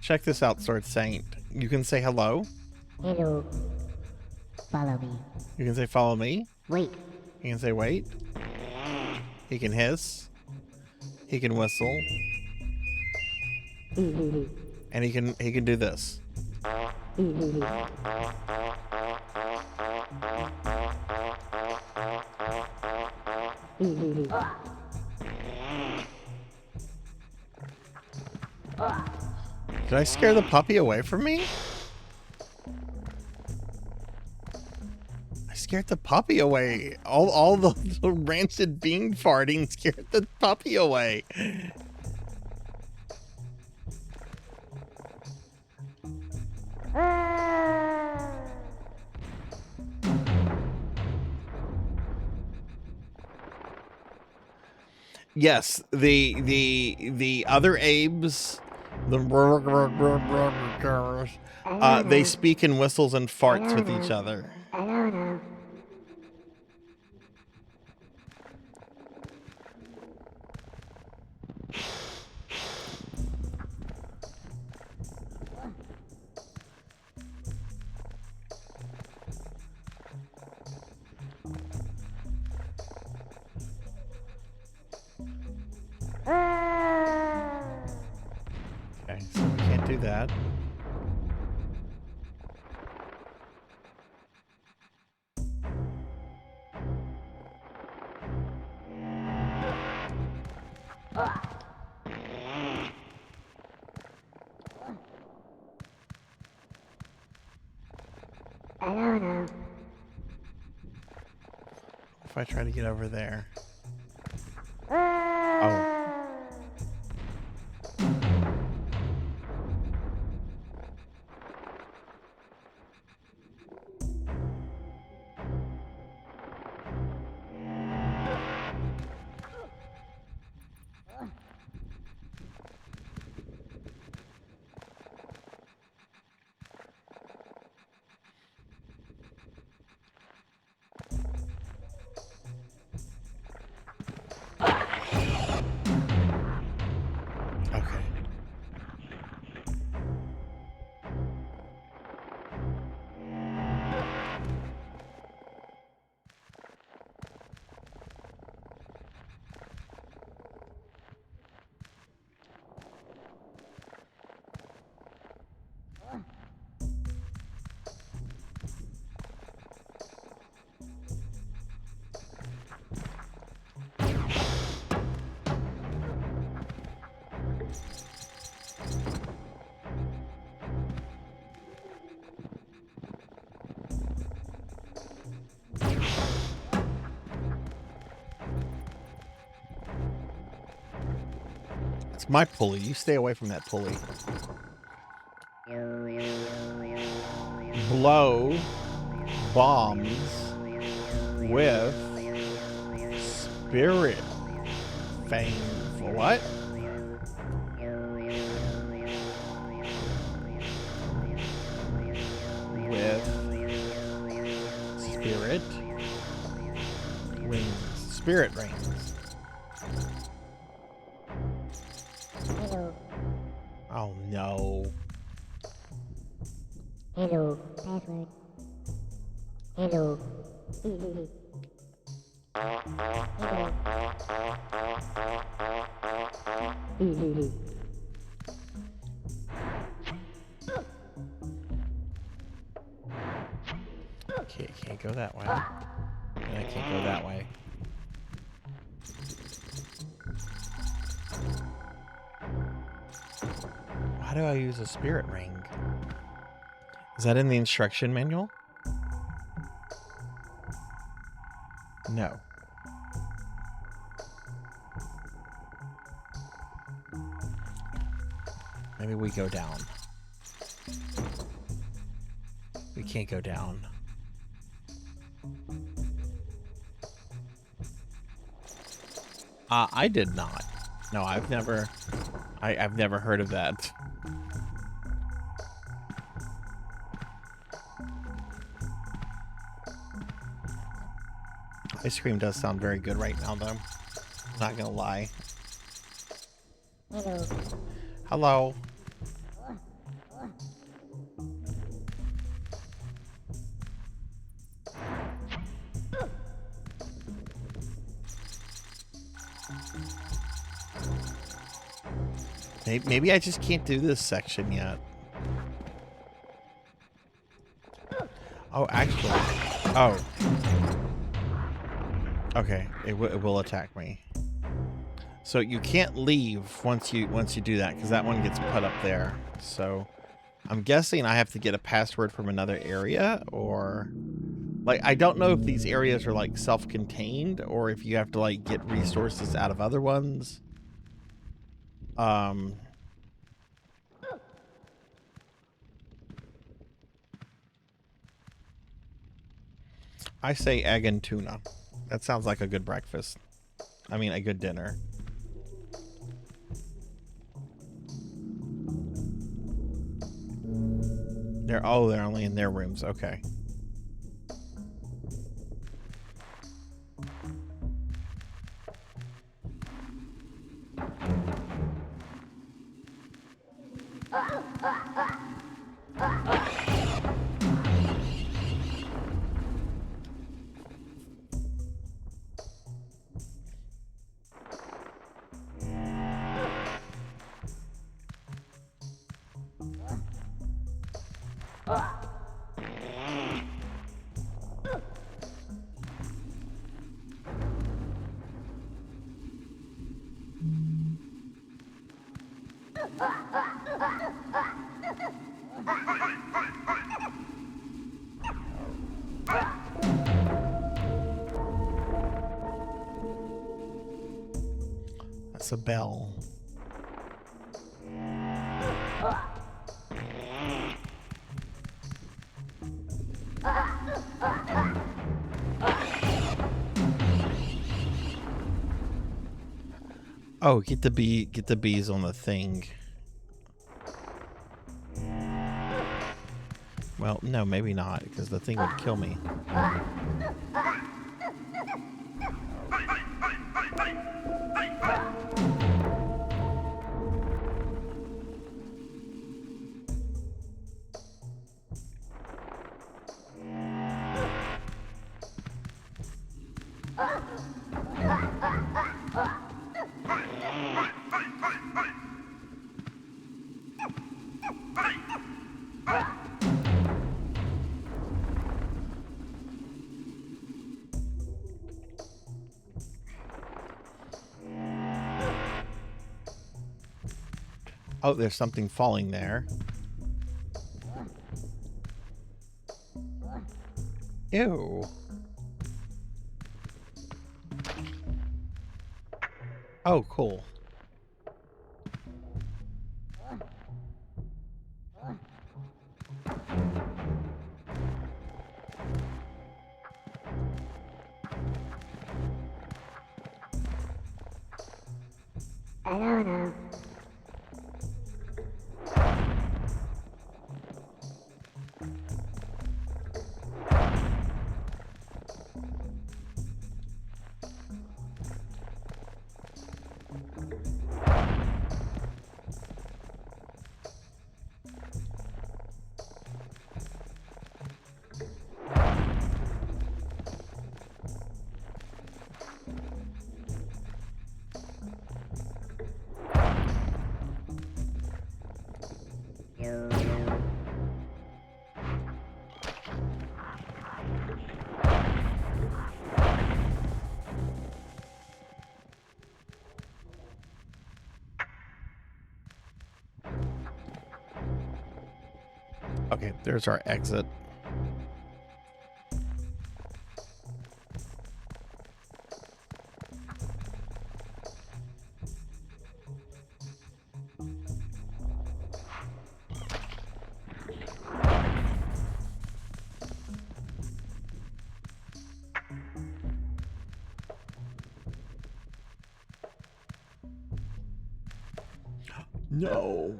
Check this out, Sword Saint. You can say hello. Hello. Follow me. You can say follow me. Wait. You can say wait. He can hiss. He can whistle. And he can do this. Did I scare the puppy away from me? I scared the puppy away. All the rancid bean farting scared the puppy away. Yes, the other Abes, they speak in whistles and farts with each other. Okay, so we can't do that. If I try to get over there. Oh. Okay. It's my pulley. You stay away from that pulley. Blow bombs with spirit fang. What? With spirit rings. Hello. Oh no. Hello. Password. Hello. Hello. Okay, can't go that way. And I can't go that way. How do I use a spirit ring? Is that in the instruction manual? No. Maybe we go down. We can't go down. I did not. No, I've never heard of that. Ice cream does sound very good right now, though. I'm not gonna lie. Hello. Hello. Maybe I just can't do this section yet. Oh, actually. Oh. Okay, it will attack me. So you can't leave once you do that, because that one gets put up there. So I'm guessing I have to get a password from another area, or like I don't know if these areas are like self-contained or if you have to like get resources out of other ones. I say egg and tuna. That sounds like a good breakfast. I mean, a good dinner. They're only in their rooms. Okay. That's a bell. Oh, get the bees on the thing. Well, no, maybe not, because the thing would kill me. Oh, there's something falling there. Ew. Oh, cool. I don't know. Okay, there's our exit. No.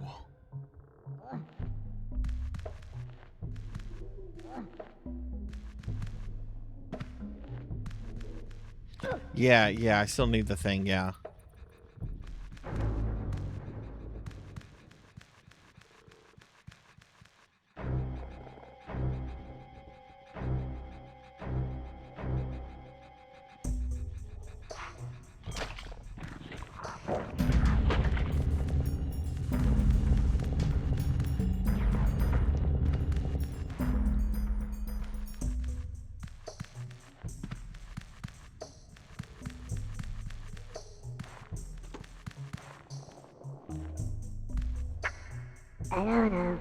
Yeah, I still need the thing, yeah. I don't know.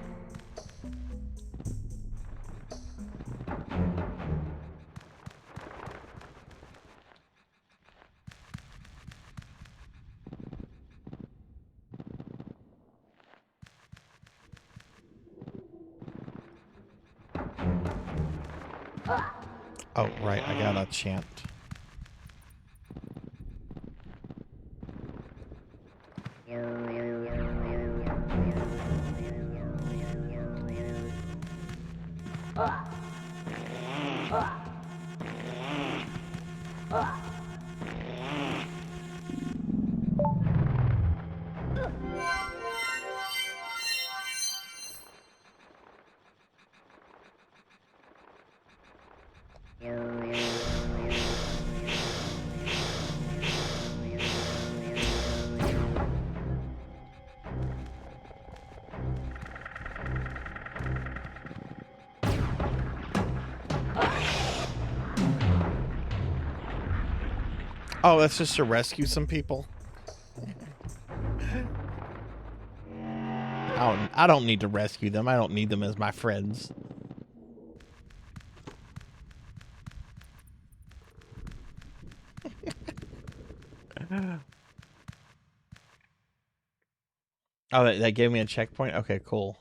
Oh, right, I got a chant. Oh, that's just to rescue some people. I don't need to rescue them. I don't need them as my friends. Oh, that gave me a checkpoint? Okay, cool.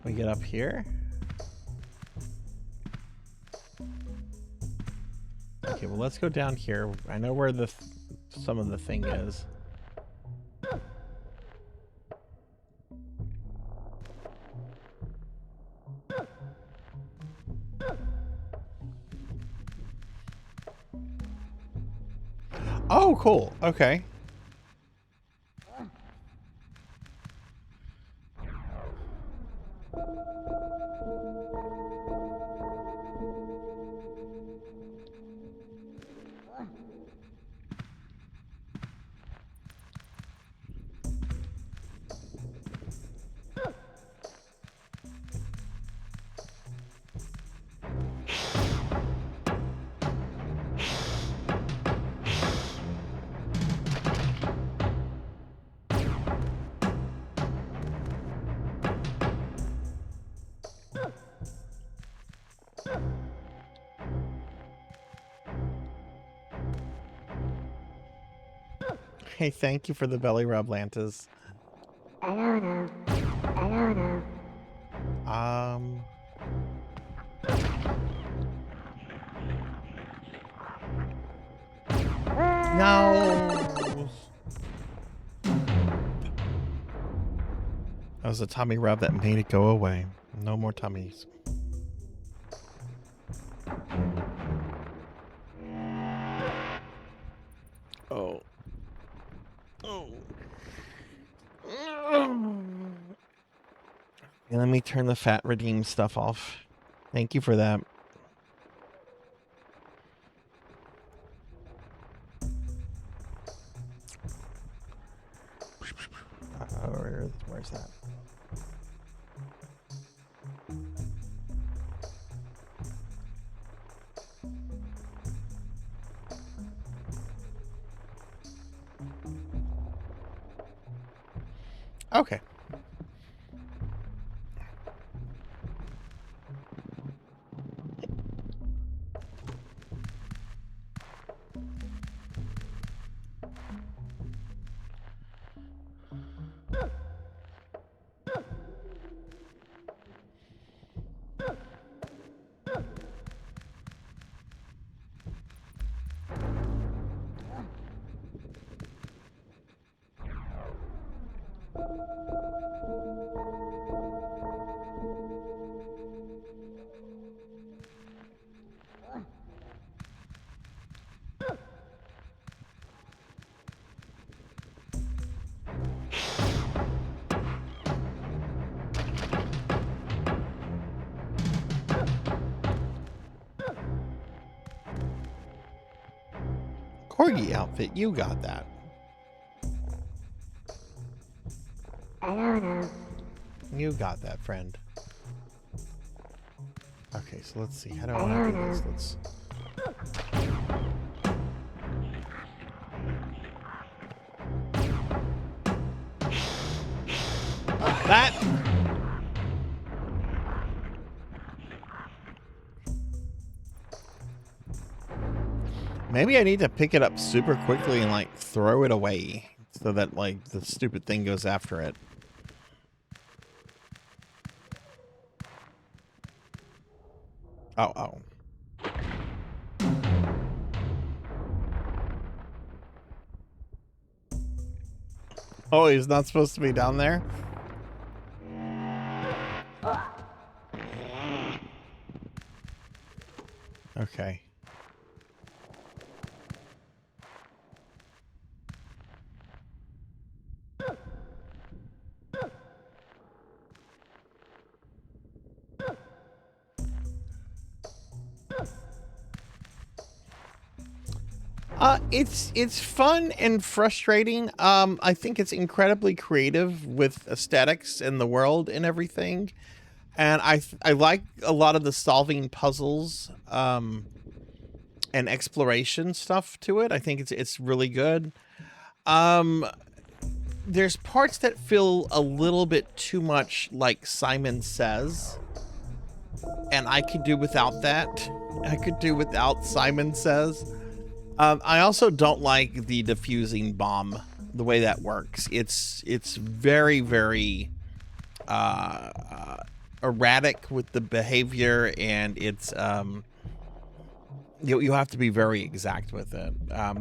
We get up here? Okay, well, let's go down here. I know where the some of the thing is. Oh, cool. Okay. Hey, thank you for the belly rub, Lantis. I don't know. I don't know. No. That was a tummy rub that made it go away. No more tummies. Oh. Oh. And let me turn the fat redeem stuff off. Thank you for that. Where's that? Okay. Corgi outfit, you got that. I don't know. You got that, friend. Okay, so let's see. How do I want to do this? Let's... That... Maybe I need to pick it up super quickly and, like, throw it away so that, like, the stupid thing goes after it. Oh. Oh, he's not supposed to be down there? Okay. It's fun and frustrating. I think it's incredibly creative with aesthetics and the world and everything. And I like a lot of the solving puzzles and exploration stuff to it. I think it's really good. There's parts that feel a little bit too much like Simon Says. And I could do without that. I could do without Simon Says. I also don't like the diffusing bomb, the way that works. It's very, very erratic with the behavior, and it's you have to be very exact with it.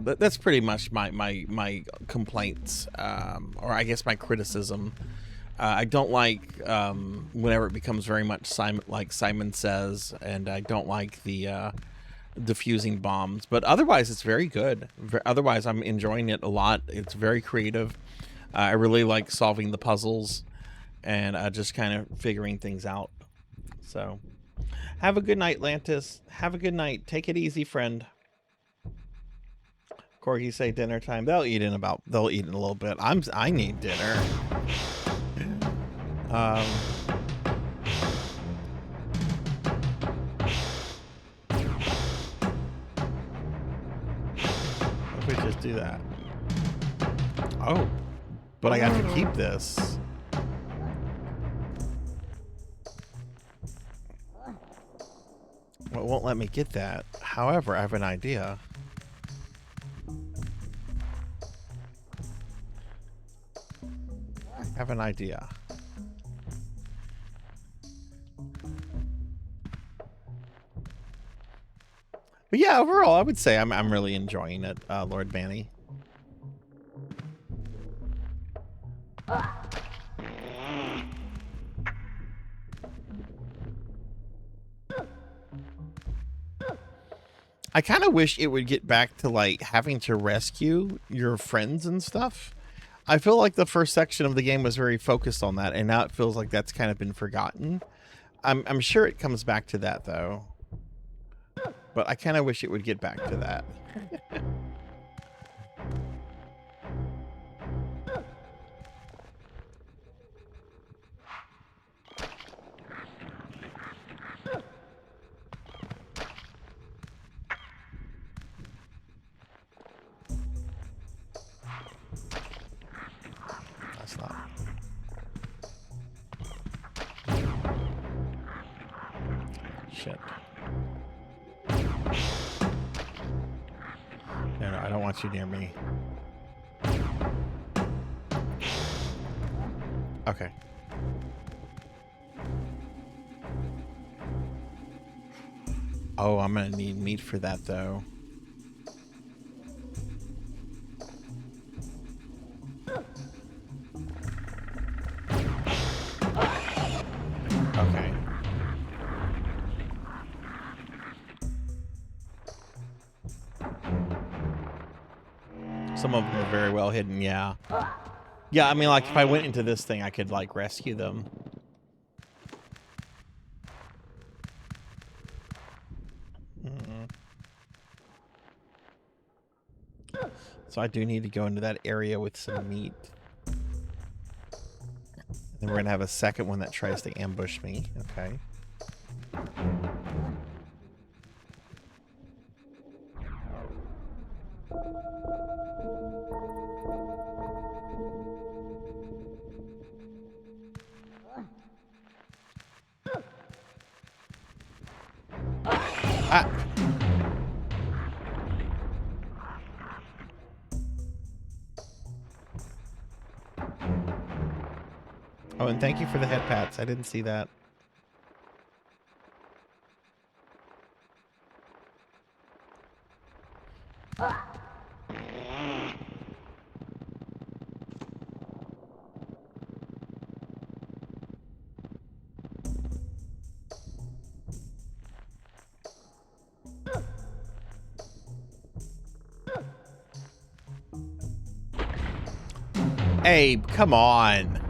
But that's pretty much my complaints, or I guess my criticism. I don't like whenever it becomes very much like Simon Says, and I don't like the diffusing bombs, but otherwise it's very good. Otherwise I'm enjoying it a lot. It's very creative. I really like solving the puzzles and just kind of figuring things out. So have a good night, Lantis. Have a good night. Take it easy, friend. Corgi say dinner time. They'll eat in a little bit. I need dinner. We just do that. Oh, but I got to keep this. Well, it won't let me get that. However, I have an idea. I have an idea. But yeah, overall, I would say I'm really enjoying it, Lord Manny. I kind of wish it would get back to like having to rescue your friends and stuff. I feel like the first section of the game was very focused on that, and now it feels like that's kind of been forgotten. I'm sure it comes back to that though. But I kind of wish it would get back to that. That's not. I don't want you near me. Okay. Oh, I'm gonna need meat for that though. Okay. Some of them are very well hidden, yeah. Yeah, I mean, like, if I went into this thing, I could, like, rescue them. So I do need to go into that area with some meat. And then we're going to have a second one that tries to ambush me. Okay. Ah! Oh, and thank you for the head pats. I didn't see that. Hey, come on.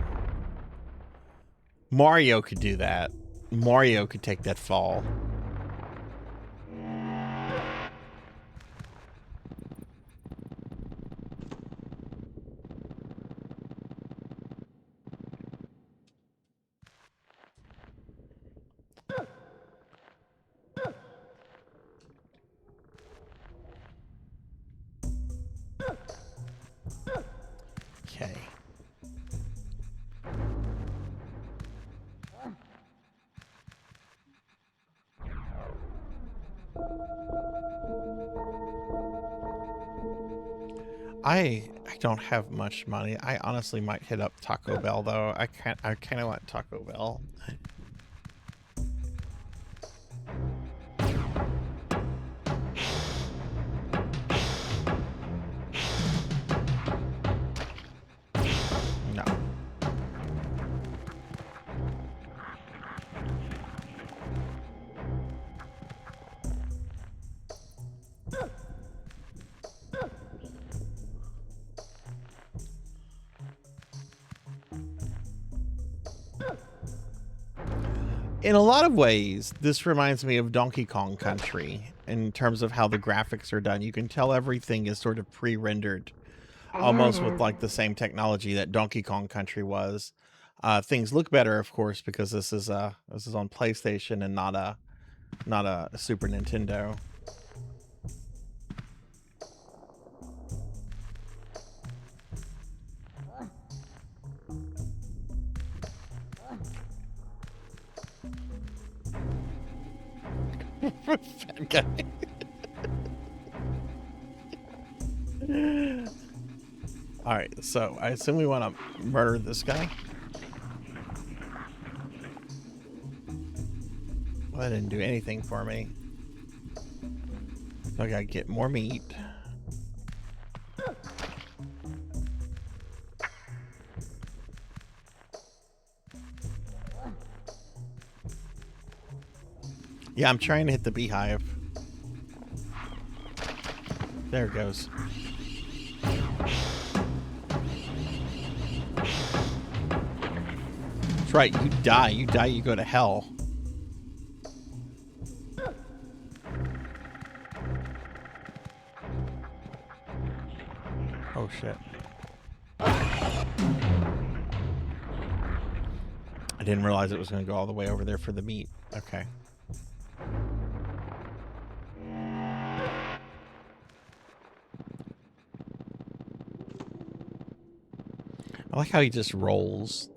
Mario could do that. Mario could take that fall. Okay. I don't have much money. I honestly might hit up Taco Bell though. I kind of want Taco Bell. No. In a lot of ways, this reminds me of Donkey Kong Country in terms of how the graphics are done. You can tell everything is sort of pre-rendered, almost with like the same technology that Donkey Kong Country was. Things look better, of course, because this is on PlayStation and not a Super Nintendo. Fat guy. All right, so I assume we want to murder this guy. Well, that didn't do anything for me. So I gotta get more meat. Yeah, I'm trying to hit the beehive. There it goes. That's right, you die, you go to hell. Oh shit. I didn't realize it was going to go all the way over there for the meat. Okay. I like how he just rolls.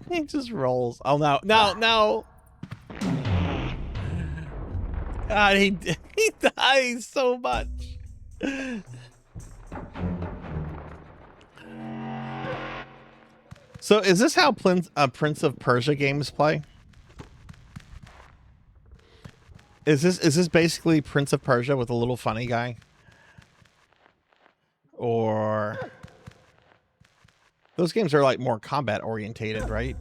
He just rolls. Oh no, no, no! God, he dies so much. So is this how Prince of Persia games play? Is this basically Prince of Persia with a little funny guy? Or those games are like more combat orientated, right?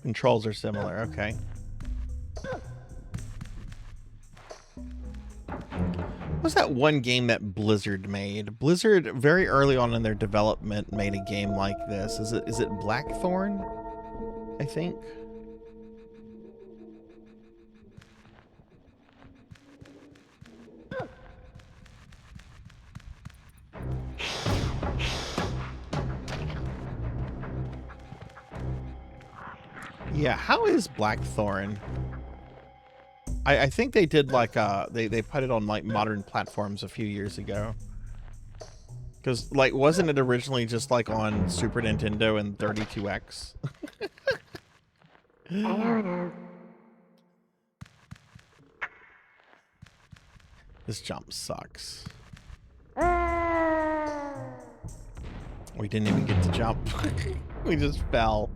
Controls are similar, okay. What was that one game that Blizzard made? Blizzard, very early on in their development, made a game like this. Is it Blackthorn? I think. Yeah, how is Blackthorn? I think they did like they put it on like modern platforms a few years ago. Cause like wasn't it originally just like on Super Nintendo and 32X? I don't know. This jump sucks. We didn't even get to jump. We just fell.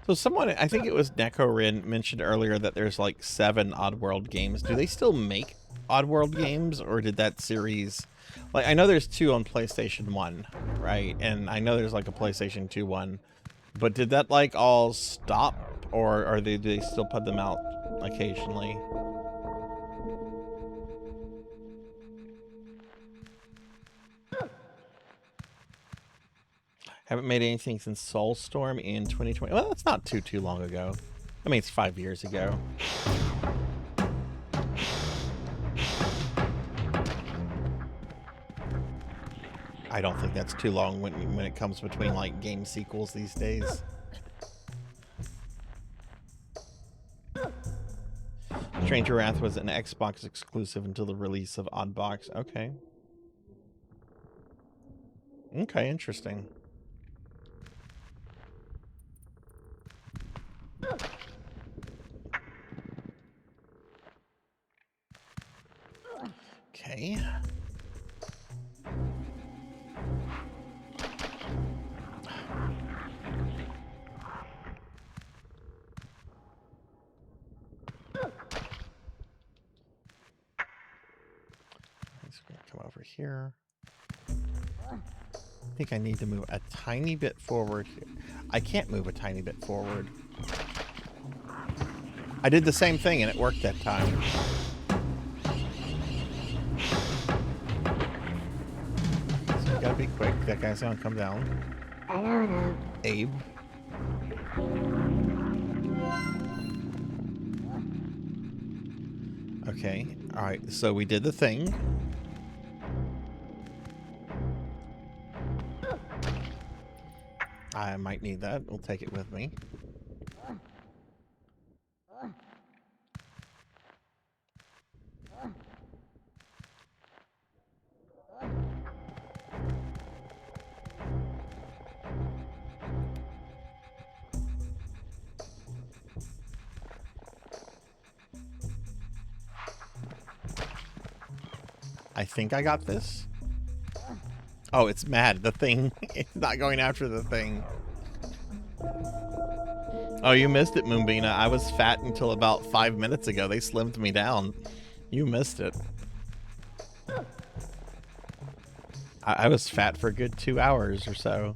So someone, I think it was Nekorin, mentioned earlier that there's like 7 Oddworld games. Do they still make Oddworld games, or did that series... Like, I know there's 2 on PlayStation 1, right? And I know there's like a PlayStation 2 one. But did that like all stop, or do they still put them out occasionally? Haven't made anything since Soulstorm in 2020. Well, that's not too long ago. I mean, it's 5 years ago. I don't think that's too long when it comes between like game sequels these days. Stranger Wrath was an Xbox exclusive until the release of Oddbox. Okay. Okay, interesting. Okay. He's gonna come over here. I think I need to move a tiny bit forward here. I can't move a tiny bit forward. I did the same thing and it worked that time. So you gotta be quick. That guy's gonna come down. I don't know. Abe. Okay. Alright, so we did the thing. I might need that. We'll take it with me. I think I got this. Oh, it's mad. The thing. It's not going after the thing. Oh, you missed it, Moombina. I was fat until about 5 minutes ago. They slimmed me down. You missed it. I was fat for a good 2 hours or so.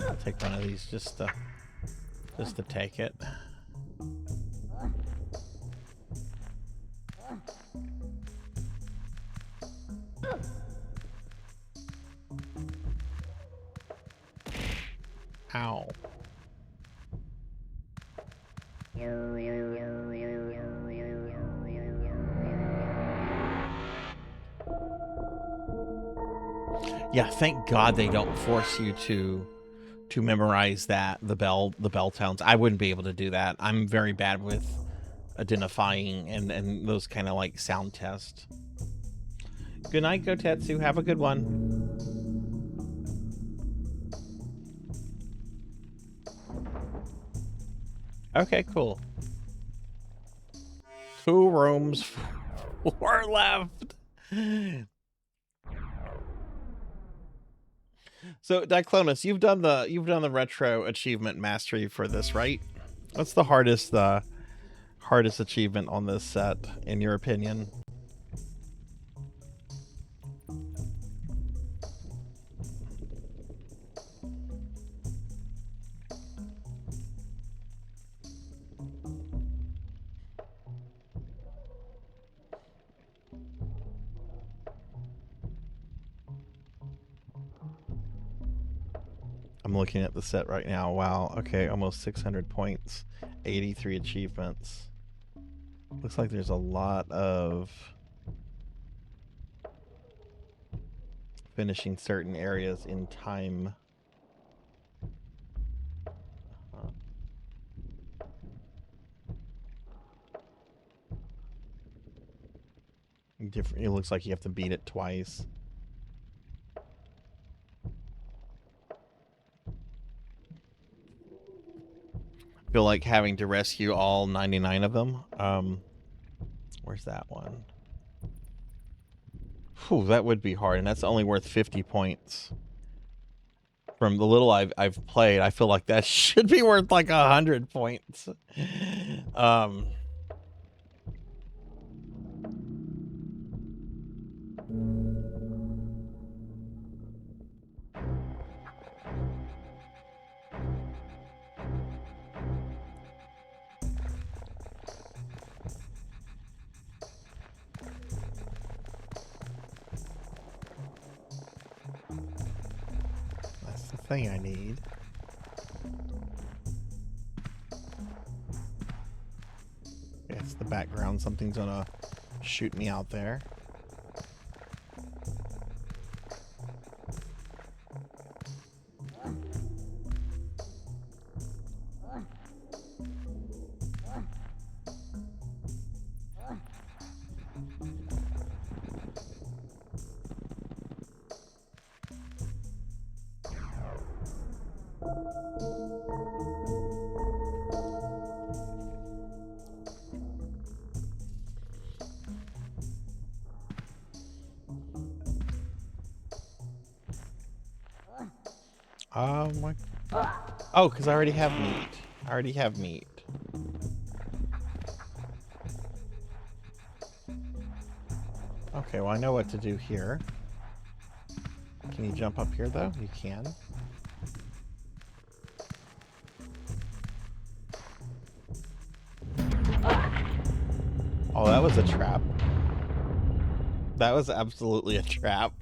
I'll take one of these just to take it. Ow. Yeah, thank God they don't force you to memorize the bell tones. I wouldn't be able to do that. I'm very bad with identifying and those kind of like sound tests. Good night, Gotetsu. Have a good one. Okay, cool. 2 rooms, 4 left. So, Diclonus, you've done the retro achievement mastery for this, right? What's the hardest achievement on this set, in your opinion? I'm looking at the set right now. Wow. Okay, almost 600 points, 83 achievements. Looks like there's a lot of finishing certain areas in time. Different. It looks like you have to beat it twice. Feel like having to rescue all 99 of them. Where's that one? Whew, that would be hard, and that's only worth 50 points. From the little I've played, I feel like that should be worth like 100 points. That's the thing I need. It's the background. Something's gonna shoot me out there. My... Oh, because I already have meat. I already have meat. Okay, well I know what to do here. Can you jump up here though? You can. Oh, that was a trap. That was absolutely a trap.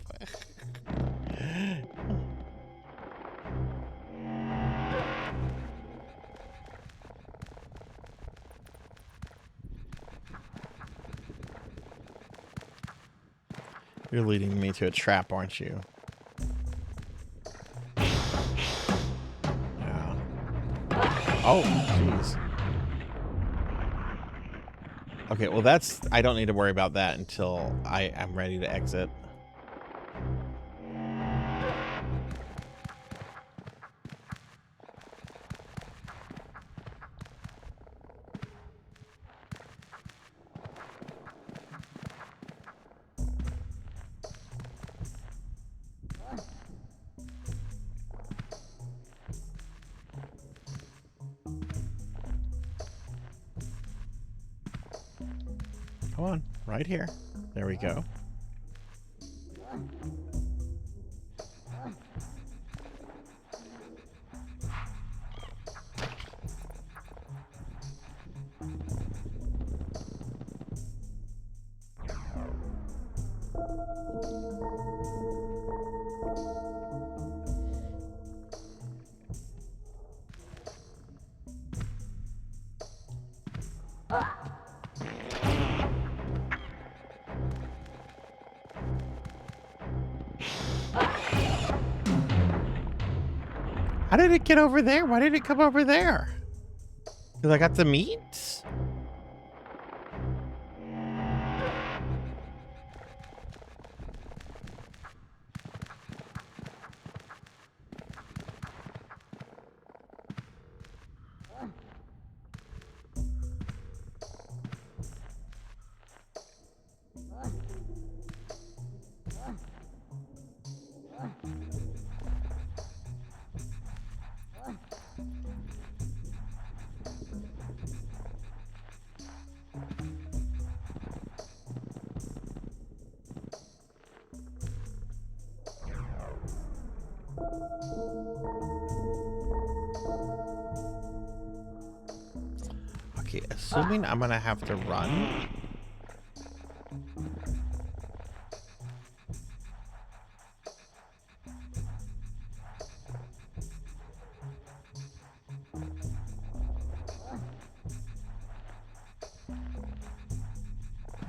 You're leading me to a trap, aren't you? Yeah. Oh, jeez. Okay, well that's... I don't need to worry about that until I am ready to exit. Come on, right here. There we go. How did it get over there? Why did it come over there? Because I got the meat? Okay, assuming I'm gonna have to run.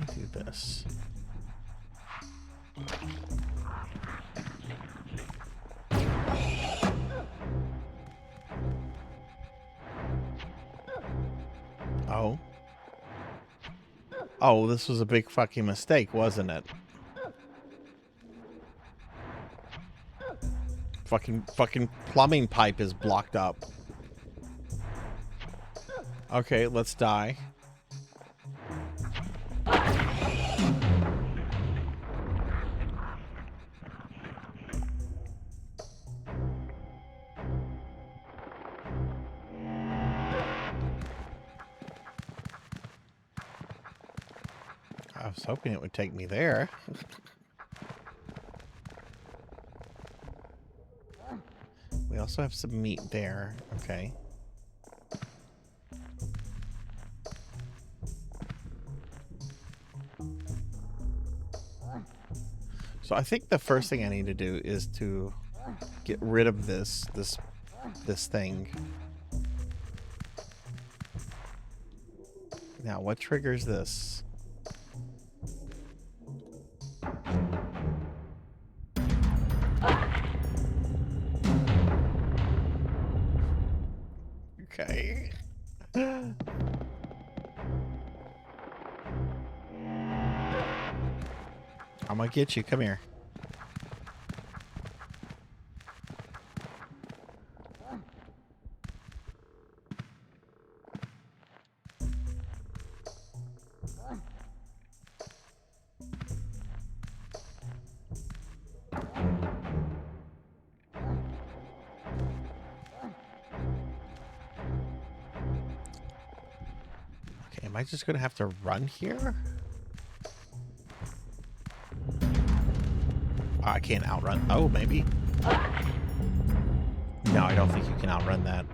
Let me do this. Oh. Oh, this was a big fucking mistake, wasn't it? Fucking plumbing pipe is blocked up. Okay, let's die. I was hoping it would take me there. We also have some meat there. Okay. So I think the first thing I need to do is to get rid of this thing. Now, what triggers this? Okay. I'm gonna get you. Come here. Okay, am I just gonna have to run here? Oh, I can't outrun. Oh, maybe. No, I don't think you can outrun that.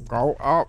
Go up.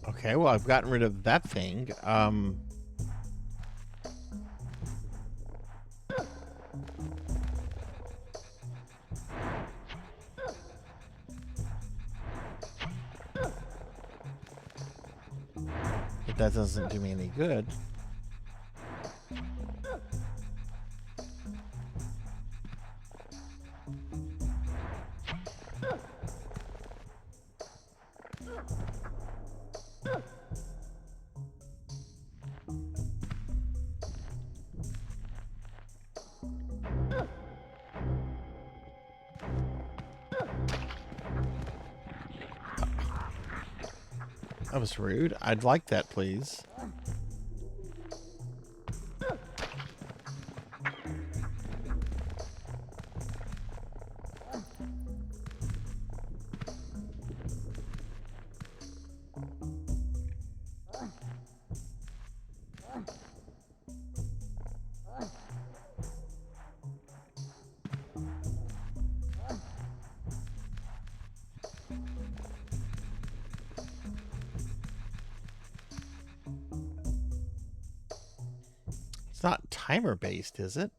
Okay, well, I've gotten rid of that thing. But that doesn't do me any good. That was rude. I'd like that, please. It's not timer based, is it?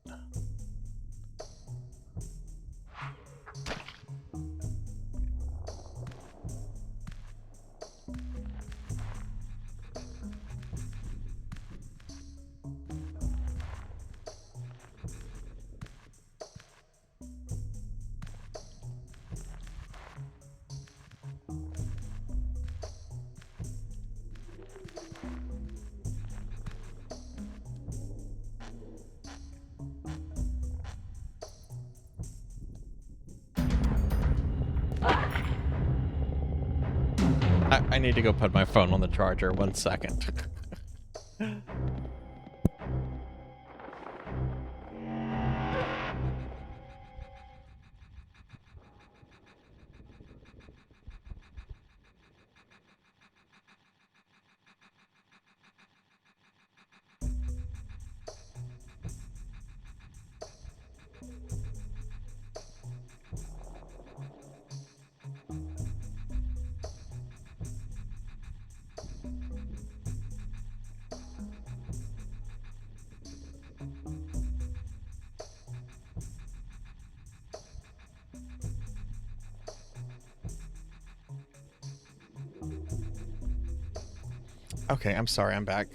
I need to go put my phone on the charger. 1 second. Okay, I'm sorry, I'm back.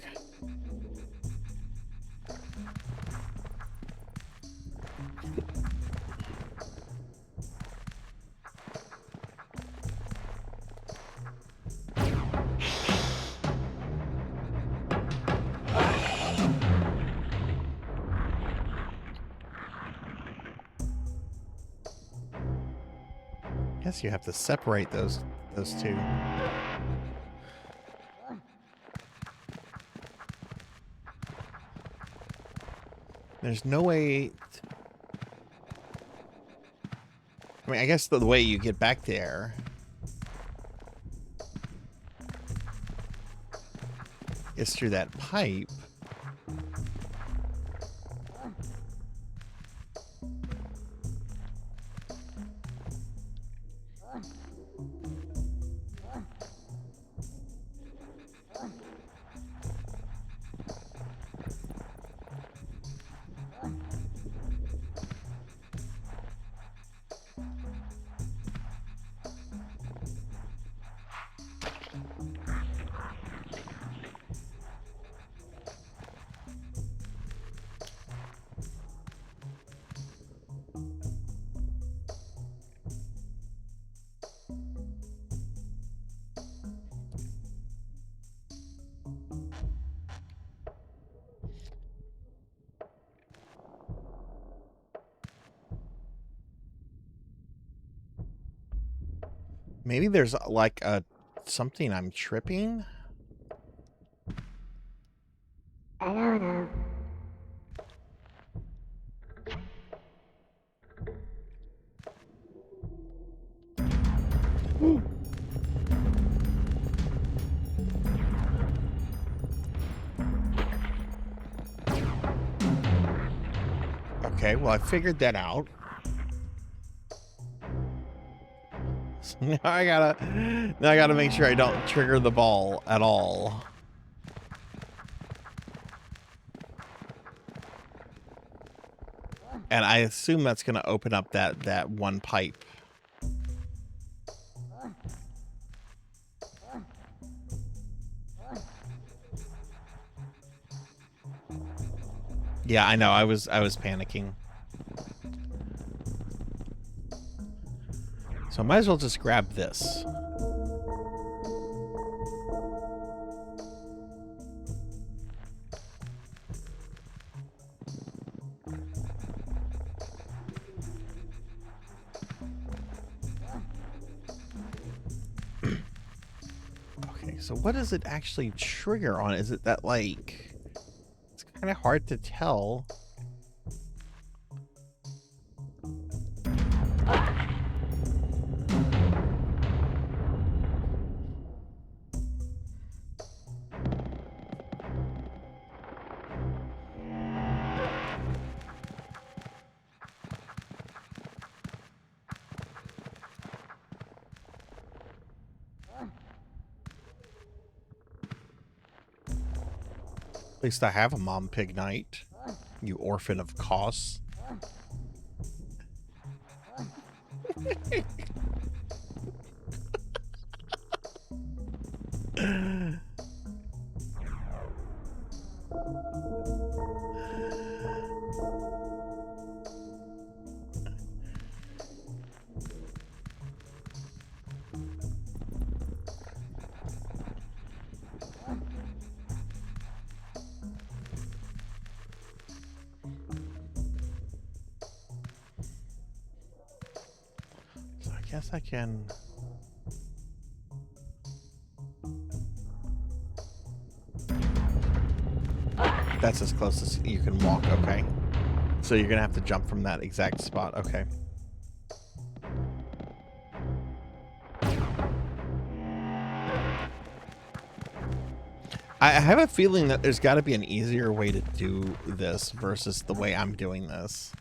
Guess you have to separate those two. There's no way... I mean, I guess the way you get back there... is through that pipe. Maybe there's like a something I'm tripping. I don't know. Okay, well I figured that out. Now I gotta make sure I don't trigger the ball at all. And I assume that's gonna open up that one pipe. Yeah, I know. I was panicking. So I might as well just grab this. Okay, so what does it actually trigger on? Is it that, like, it's kind of hard to tell. At least I have a mom pig night, you orphan of costs. I guess I can. That's as close as you can walk, okay. So you're gonna have to jump from that exact spot, okay. I have a feeling that there's gotta be an easier way to do this versus the way I'm doing this.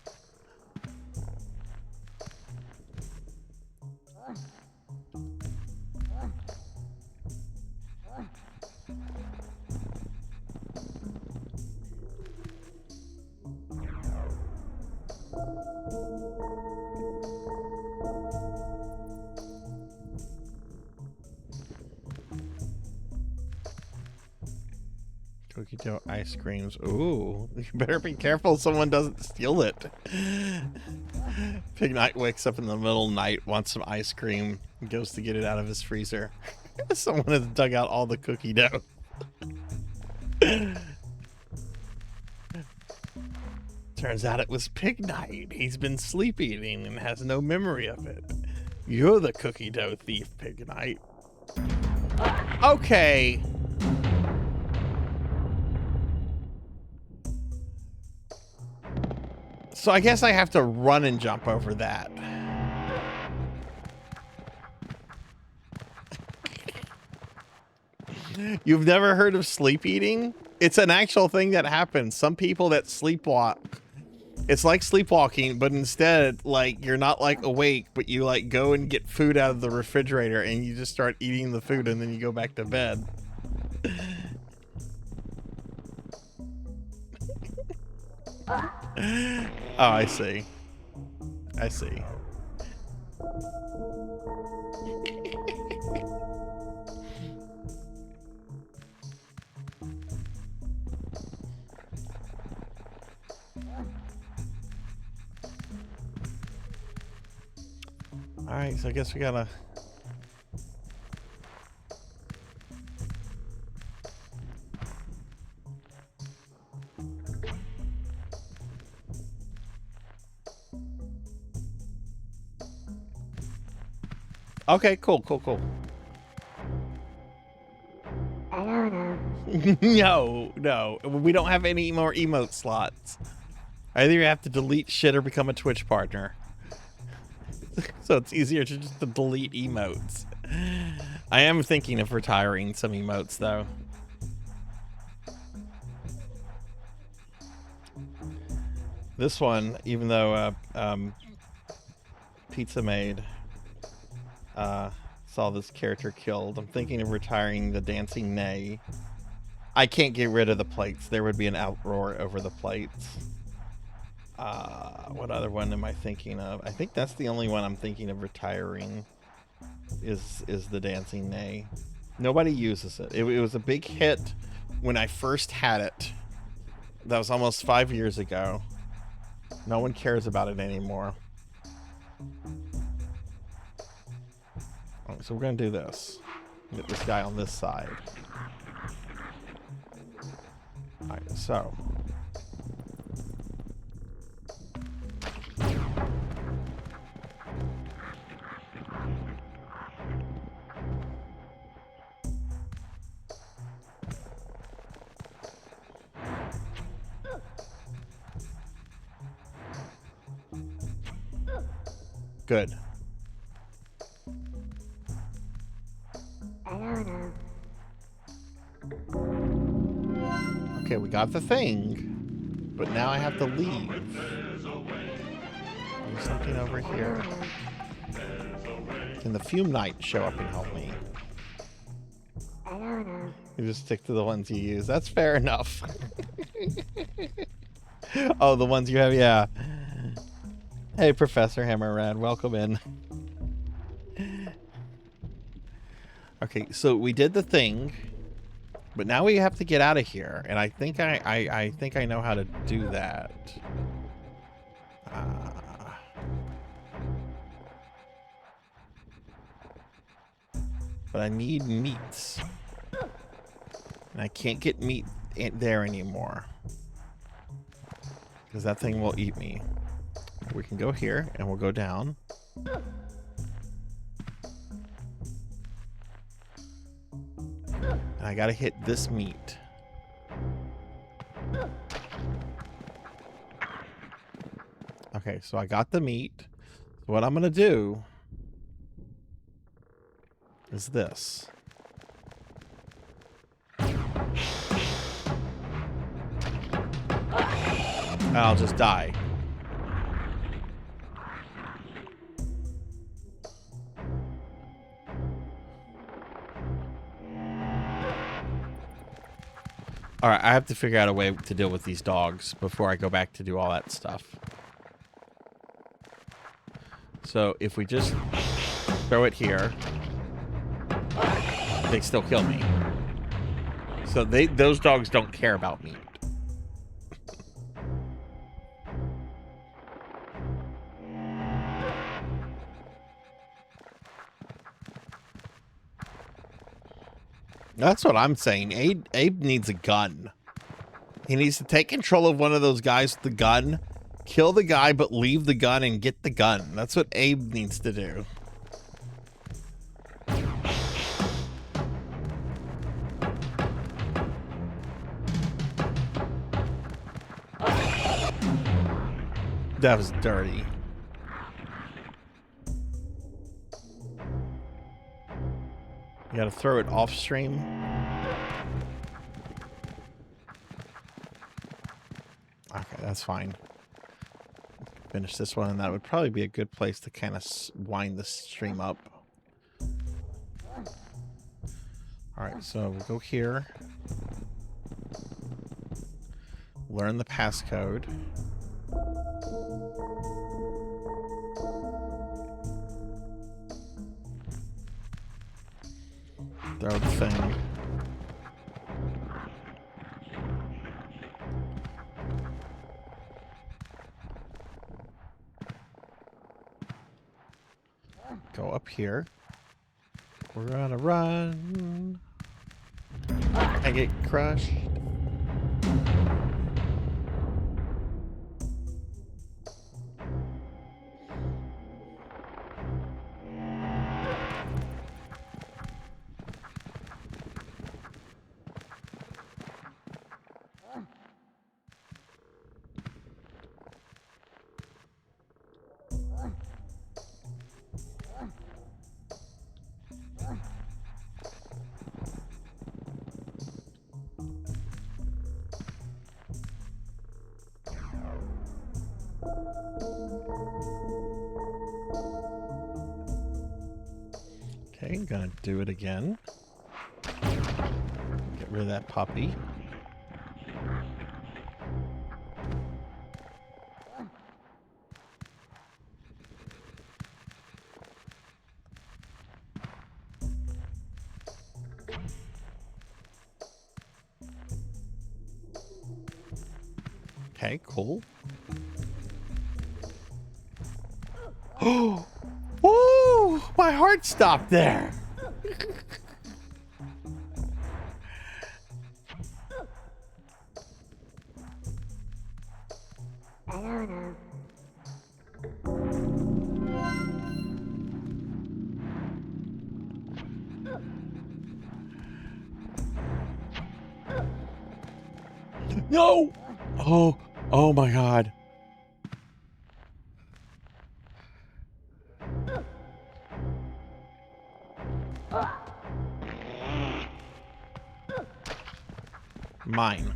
Cookie dough ice creams. Ooh, you better be careful someone doesn't steal it. Pig Night wakes up in the middle of the night, wants some ice cream, and goes to get it out of his freezer. Someone has dug out all the cookie dough. Turns out it was Pig Night. He's been sleep eating and has no memory of it. You're the cookie dough thief, Pig Night. Okay. So I guess I have to run and jump over that. You've never heard of sleep eating? It's an actual thing that happens. Some people that sleepwalk, it's like sleepwalking, but instead, like, you're not like awake, but you like go and get food out of the refrigerator and you just start eating the food and then you go back to bed. Oh, I see. I see. All right, so I guess we gotta. Okay, cool. I don't know. No, we don't have any more emote slots. Either you have to delete shit or become a Twitch partner. So it's easier to just delete emotes. I am thinking of retiring some emotes though. This one, even though Pizza Maid saw this character killed, I'm thinking of retiring the Dancing Nay. I can't get rid of the plates. There would be an outroar over the plates. What other one am I thinking of? I think that's the only one I'm thinking of retiring is the Dancing Nay. Nobody uses it. It was a big hit when I first had it. That was almost 5 years ago. No one cares about it anymore. All right, so we're gonna do this. Get this guy on this side. All right, so. Good. I don't know. Okay, we got the thing. But now I have to leave. There's something over here. Can the Fume Knight show up and help me? I don't know. You just stick to the ones you use. That's fair enough. Oh, the ones you have, yeah. Hey, Professor Hammerrad, welcome in. Okay, so we did the thing, but now we have to get out of here, and I think I think I know how to do that. But I need meats. And I can't get meat there anymore. Because that thing will eat me. We can go here, and we'll go down. And I gotta hit this meat. Okay, so I got the meat. So what I'm gonna do is this. And I'll just die. Alright, I have to figure out a way to deal with these dogs before I go back to do all that stuff. So if we just throw it here, they still kill me. So those dogs don't care about me. That's what I'm saying. Abe needs a gun. He needs to take control of one of those guys with the gun, kill the guy, but leave the gun and get the gun. That's what Abe needs to do. That was dirty. You gotta throw it off stream. Okay, that's fine. Finish this one, and that would probably be a good place to kind of wind the stream up. Alright, so we'll go here. Learn the passcode. Throw the thing. Go up here. We're gonna run and get crushed. Okay, I'm gonna do it again. Get rid of that puppy. Okay, cool. Oh! Oh! My heart stopped there! I don't know. No! Oh my god. Mine.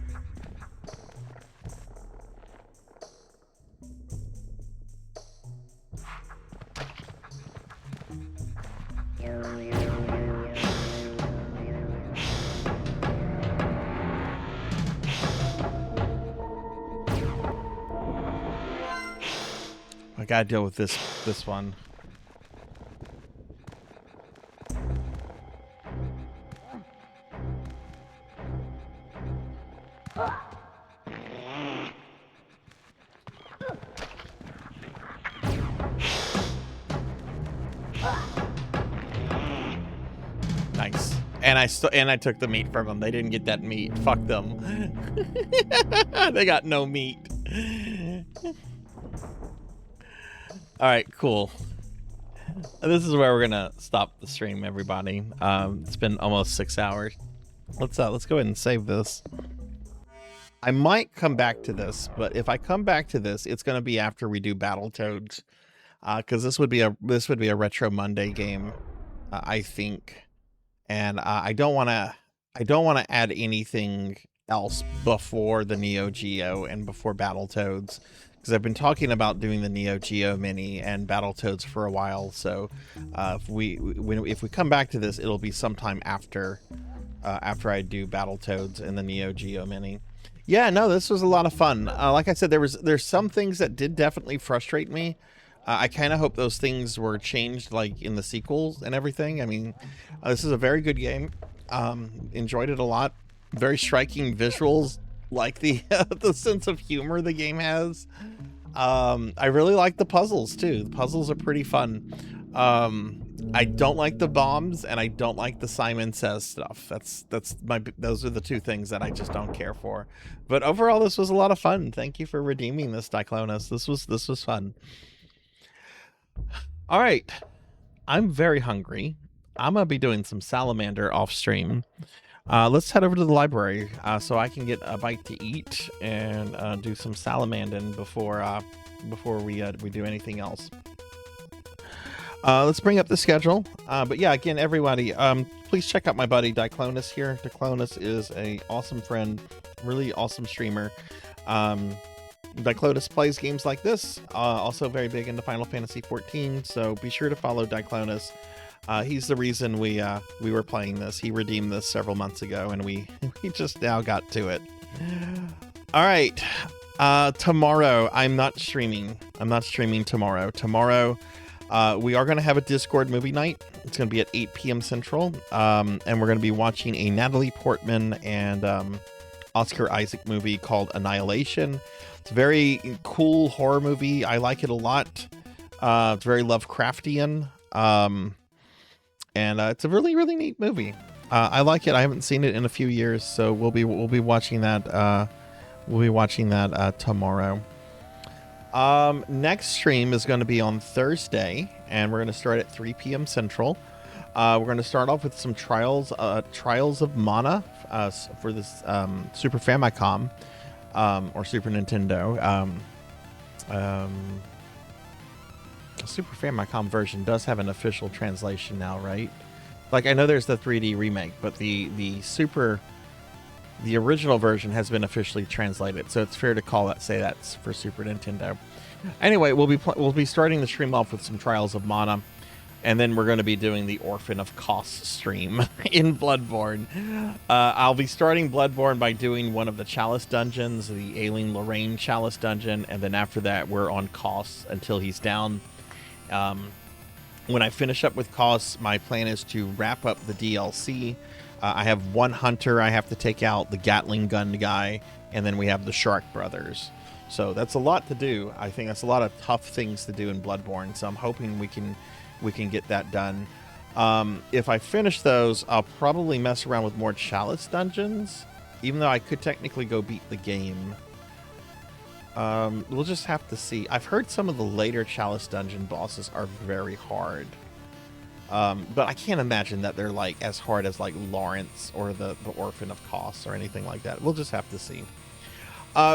I gotta deal with this one. Nice. And I took the meat from them. They didn't get that meat. Fuck them. They got no meat. All right, cool. This is where we're gonna stop the stream, everybody. It's been almost 6 hours. Let's go ahead and save this. I might come back to this, but if I come back to this, it's gonna be after we do Battletoads, because this would be a Retro Monday game, I think, and I don't want to add anything else before the Neo Geo and before Battletoads. Because I've been talking about doing the Neo Geo Mini and Battletoads for a while, so if we come back to this, it'll be sometime after I do Battletoads and the Neo Geo Mini. Yeah, no, this was a lot of fun. Like I said, there's some things that did definitely frustrate me. I kind of hope those things were changed, like in the sequels and everything. I mean, this is a very good game. Enjoyed it a lot. Very striking visuals. Like the the sense of humor the game has. I really like the puzzles too. The puzzles are pretty fun. I don't like the bombs and I don't like the Simon Says stuff. Those are the two things that I just don't care for. But overall, this was a lot of fun. Thank you for redeeming this, Diclonus. This was fun. All right, I'm very hungry. I'm gonna be doing some salamander off stream. Let's head over to the library so I can get a bite to eat and do some salamanding before we do anything else. Let's bring up the schedule. But yeah, again, everybody, please check out my buddy Diclonus here. Diclonus is an awesome friend, really awesome streamer. Diclonus plays games like this. Also very big into Final Fantasy XIV, so be sure to follow Diclonus. He's the reason we were playing this. He redeemed this several months ago, and we just now got to it. All right. Tomorrow, I'm not streaming. I'm not streaming tomorrow. Tomorrow, we are going to have a Discord movie night. It's going to be at 8 p.m. Central, and we're going to be watching a Natalie Portman and Oscar Isaac movie called Annihilation. It's a very cool horror movie. I like it a lot. It's very Lovecraftian. And it's a really, really neat movie. I like it. I haven't seen it in a few years, so we'll be watching that. We'll be watching that tomorrow. Next stream is going to be on Thursday, and we're going to start at 3 p.m. Central. We're going to start off with some Trials of Mana for this Super Famicom or Super Nintendo. The Super Famicom version does have an official translation now, right? Like, I know there's the 3D remake, but the original version has been officially translated, so it's fair to say that's for Super Nintendo. Anyway, we'll be starting the stream off with some Trials of Mana, and then we're going to be doing the Orphan of Kos stream in Bloodborne. I'll be starting Bloodborne by doing one of the Chalice dungeons, the Aileen Lorraine Chalice dungeon, and then after that, we're on Kos until he's down. When I finish up with Kos, my plan is to wrap up the DLC. I have one hunter I have to take out, the Gatling gun guy, and then we have the Shark Brothers. So that's a lot to do. I think that's a lot of tough things to do in Bloodborne, so I'm hoping we can get that done. If I finish those, I'll probably mess around with more Chalice dungeons, even though I could technically go beat the game. We'll just have to see. I've heard some of the later Chalice dungeon bosses are very hard. But I can't imagine that they're like as hard as like Lawrence or the Orphan of Kos or anything like that. We'll just have to see.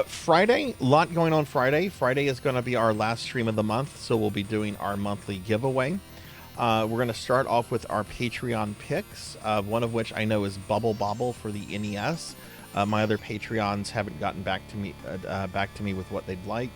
Friday, a lot going on Friday. Friday is going to be our last stream of the month, so we'll be doing our monthly giveaway. We're going to start off with our Patreon picks, one of which I know is Bubble Bobble for the NES. My other Patreons haven't gotten back to me with what they'd like.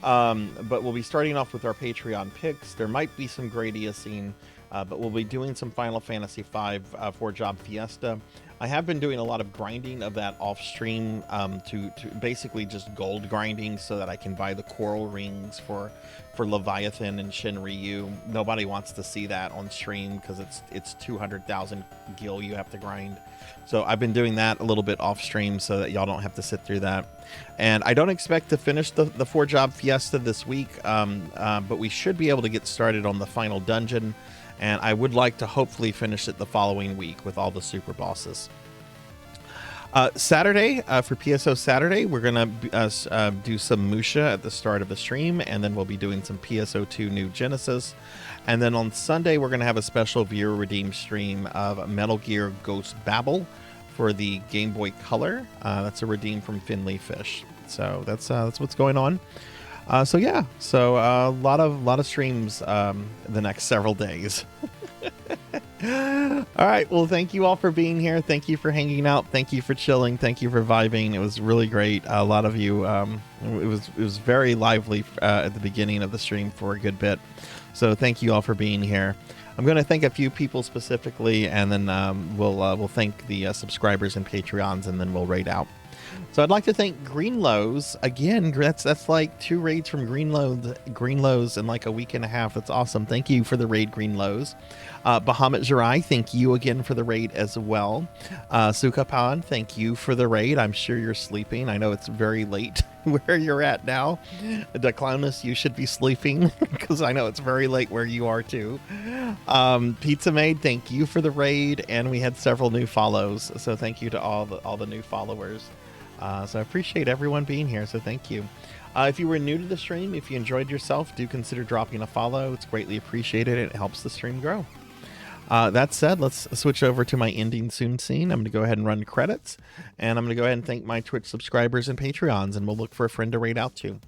But we'll be starting off with our Patreon picks. There might be some Gradiacine, but we'll be doing some Final Fantasy V for Job Fiesta. I have been doing a lot of grinding of that off stream to basically just gold grinding so that I can buy the coral rings for Leviathan and Shinryu. Nobody wants to see that on stream because it's 200,000 gil you have to grind. So I've been doing that a little bit off stream so that y'all don't have to sit through that. And I don't expect to finish the 4-job Fiesta this week, but we should be able to get started on the final dungeon. And I would like to hopefully finish it the following week with all the super bosses. Saturday, for PSO Saturday, we're going to do some Musha at the start of the stream, and then we'll be doing some PSO2 New Genesis. And then on Sunday, we're going to have a special viewer redeem stream of Metal Gear Ghost Babel for the Game Boy Color. That's a redeem from Finley Fish. So that's what's going on. So a lot of streams the next several days. All right, well, thank you all for being here. Thank you for hanging out. Thank you for chilling. Thank you for vibing. It was really great. A lot of you, it was very lively at the beginning of the stream for a good bit. So thank you all for being here. I'm going to thank a few people specifically, and then we'll thank the subscribers and Patreons, and then we'll raid out. So I'd like to thank Greenlows again. That's like 2 raids from Greenlows in like a week and a half. That's awesome. Thank you for the raid, Greenlows. Bahamut Jirai, thank you again for the raid as well. Sukapan, thank you for the raid. I'm sure you're sleeping. I know it's very late where you're at now. Declowness, you should be sleeping because I know it's very late where you are too. Pizza Maid, thank you for the raid, and we had several new follows. So thank you to all the new followers. So I appreciate everyone being here, so thank you. If you were new to the stream, if you enjoyed yourself, do consider dropping a follow. It's greatly appreciated. It helps the stream grow. That said, let's switch over to my ending soon scene. I'm going to go ahead and run credits, and I'm going to go ahead and thank my Twitch subscribers and Patreons, and we'll look for a friend to raid out to.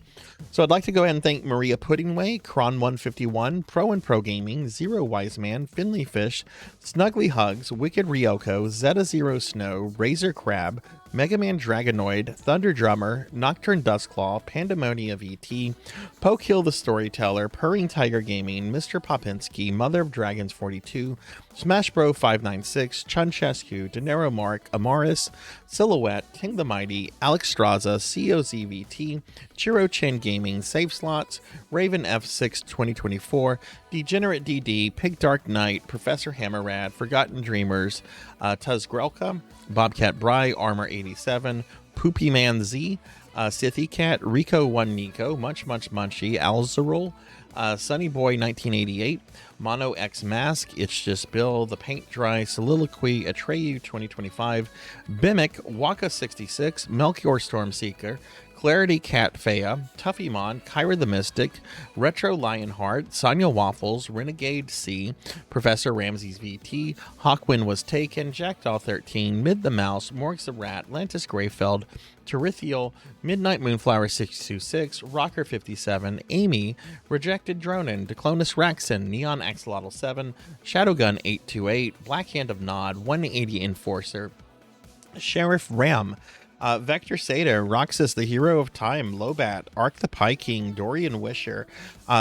So I'd like to go ahead and thank Maria Puddingway, Kron151, Pro and Pro Gaming, Zero Wise Man, Finley Fish, Snuggly Hugs, Wicked Ryoko, Zeta Zero Snow, Razor Crab, Mega Man Dragonoid, Thunder Drummer, Nocturne Dustclaw, Pandemonia VT, Pokehill the Storyteller, Purring Tiger Gaming, Mr. Popinski, Mother of Dragons 42, Smash Bro 596, Chunchescu, Denero Mark, Amaris, Silhouette, Ting the Mighty, Alex Straza, COZVT, Chiro Chin Gaming, Save Slots, Raven F6 2024, Degenerate DD, Pig Dark Knight, Professor Hammerrad, Forgotten Dreamers, Tuz Grelka, Bobcat Bry, Armor 87, Poopy Man Z, Sithy Cat, Rico 1 Nico, Munch Munchy, Alzarul, Sunny Boy 1988, Mono X Mask, It's Just Bill, The Paint Dry, Soliloquy, Atreyu 2025, Bimic, Waka 66, Melchior Stormseeker, Clarity Cat Fea, Tuffymon, Kyra the Mystic, Retro Lionheart, Sonya Waffles, Renegade C, Professor Ramses VT, Hawkwind Was Taken, Jackdaw 13, Mid the Mouse, Morgs the Rat, Lantis Greyfeld, Terithiel, Midnight Moonflower 626, Rocker 57, Amy, Rejected Dronin, Declonus Raxon, Neon Axolotl 7, Shadowgun 828, Black Hand of Nod, 180 Enforcer, Sheriff Ram, Vector Seda, Roxas, the Hero of Time, Lobat, Ark the Pie King, Dorian Wisher,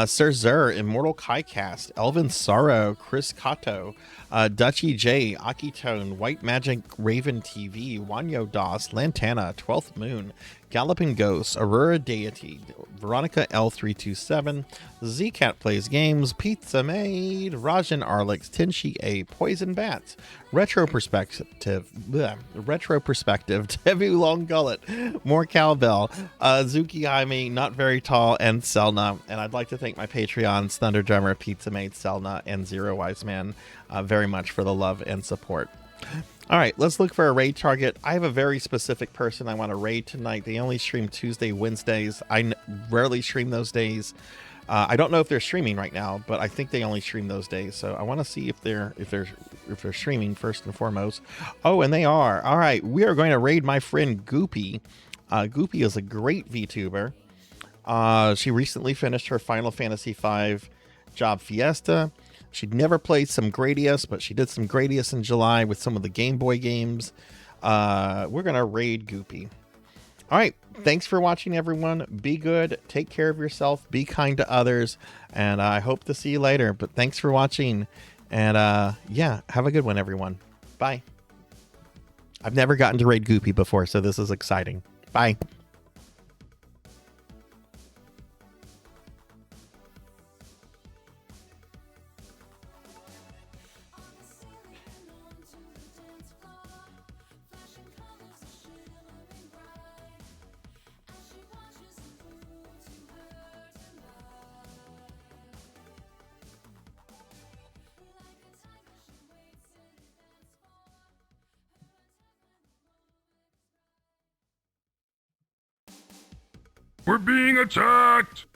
Sir Zur, Immortal Kaicast, Elvin Sorrow, Chris Kato, Dutchy J, Akitone, White Magic Raven TV, Wanyo Das, Lantana, 12th Moon, Galloping Ghost, Aurora Deity, Veronica L327, Zcat Plays Games, Pizza Maid, Rajan Arlix, Tenshi A, Poison Bats, Retro Perspective, Tevu Long Gullet, More Cowbell, Zuki Jaime, Not Very Tall, and Selna. And I'd like to thank my Patreons, Thunder Drummer, Pizza Maid, Selna, and Zero Wise Man very much for the love and support. All right, let's look for a raid target. I have a very specific person I want to raid tonight. They only stream Tuesday, Wednesdays. I rarely stream those days. I don't know if they're streaming right now, but I think they only stream those days. So I want to see if they're streaming first and foremost. Oh, and they are. All right, we are going to raid my friend Goopy. Goopy is a great VTuber. She recently finished her Final Fantasy V Job Fiesta. She'd never played some Gradius, but she did some Gradius in July with some of the Game Boy games. We're going to raid Goopy. All right. Thanks for watching, everyone. Be good. Take care of yourself. Be kind to others. And I hope to see you later. But thanks for watching. And yeah, have a good one, everyone. Bye. I've never gotten to raid Goopy before, so this is exciting. Bye. We're being attacked!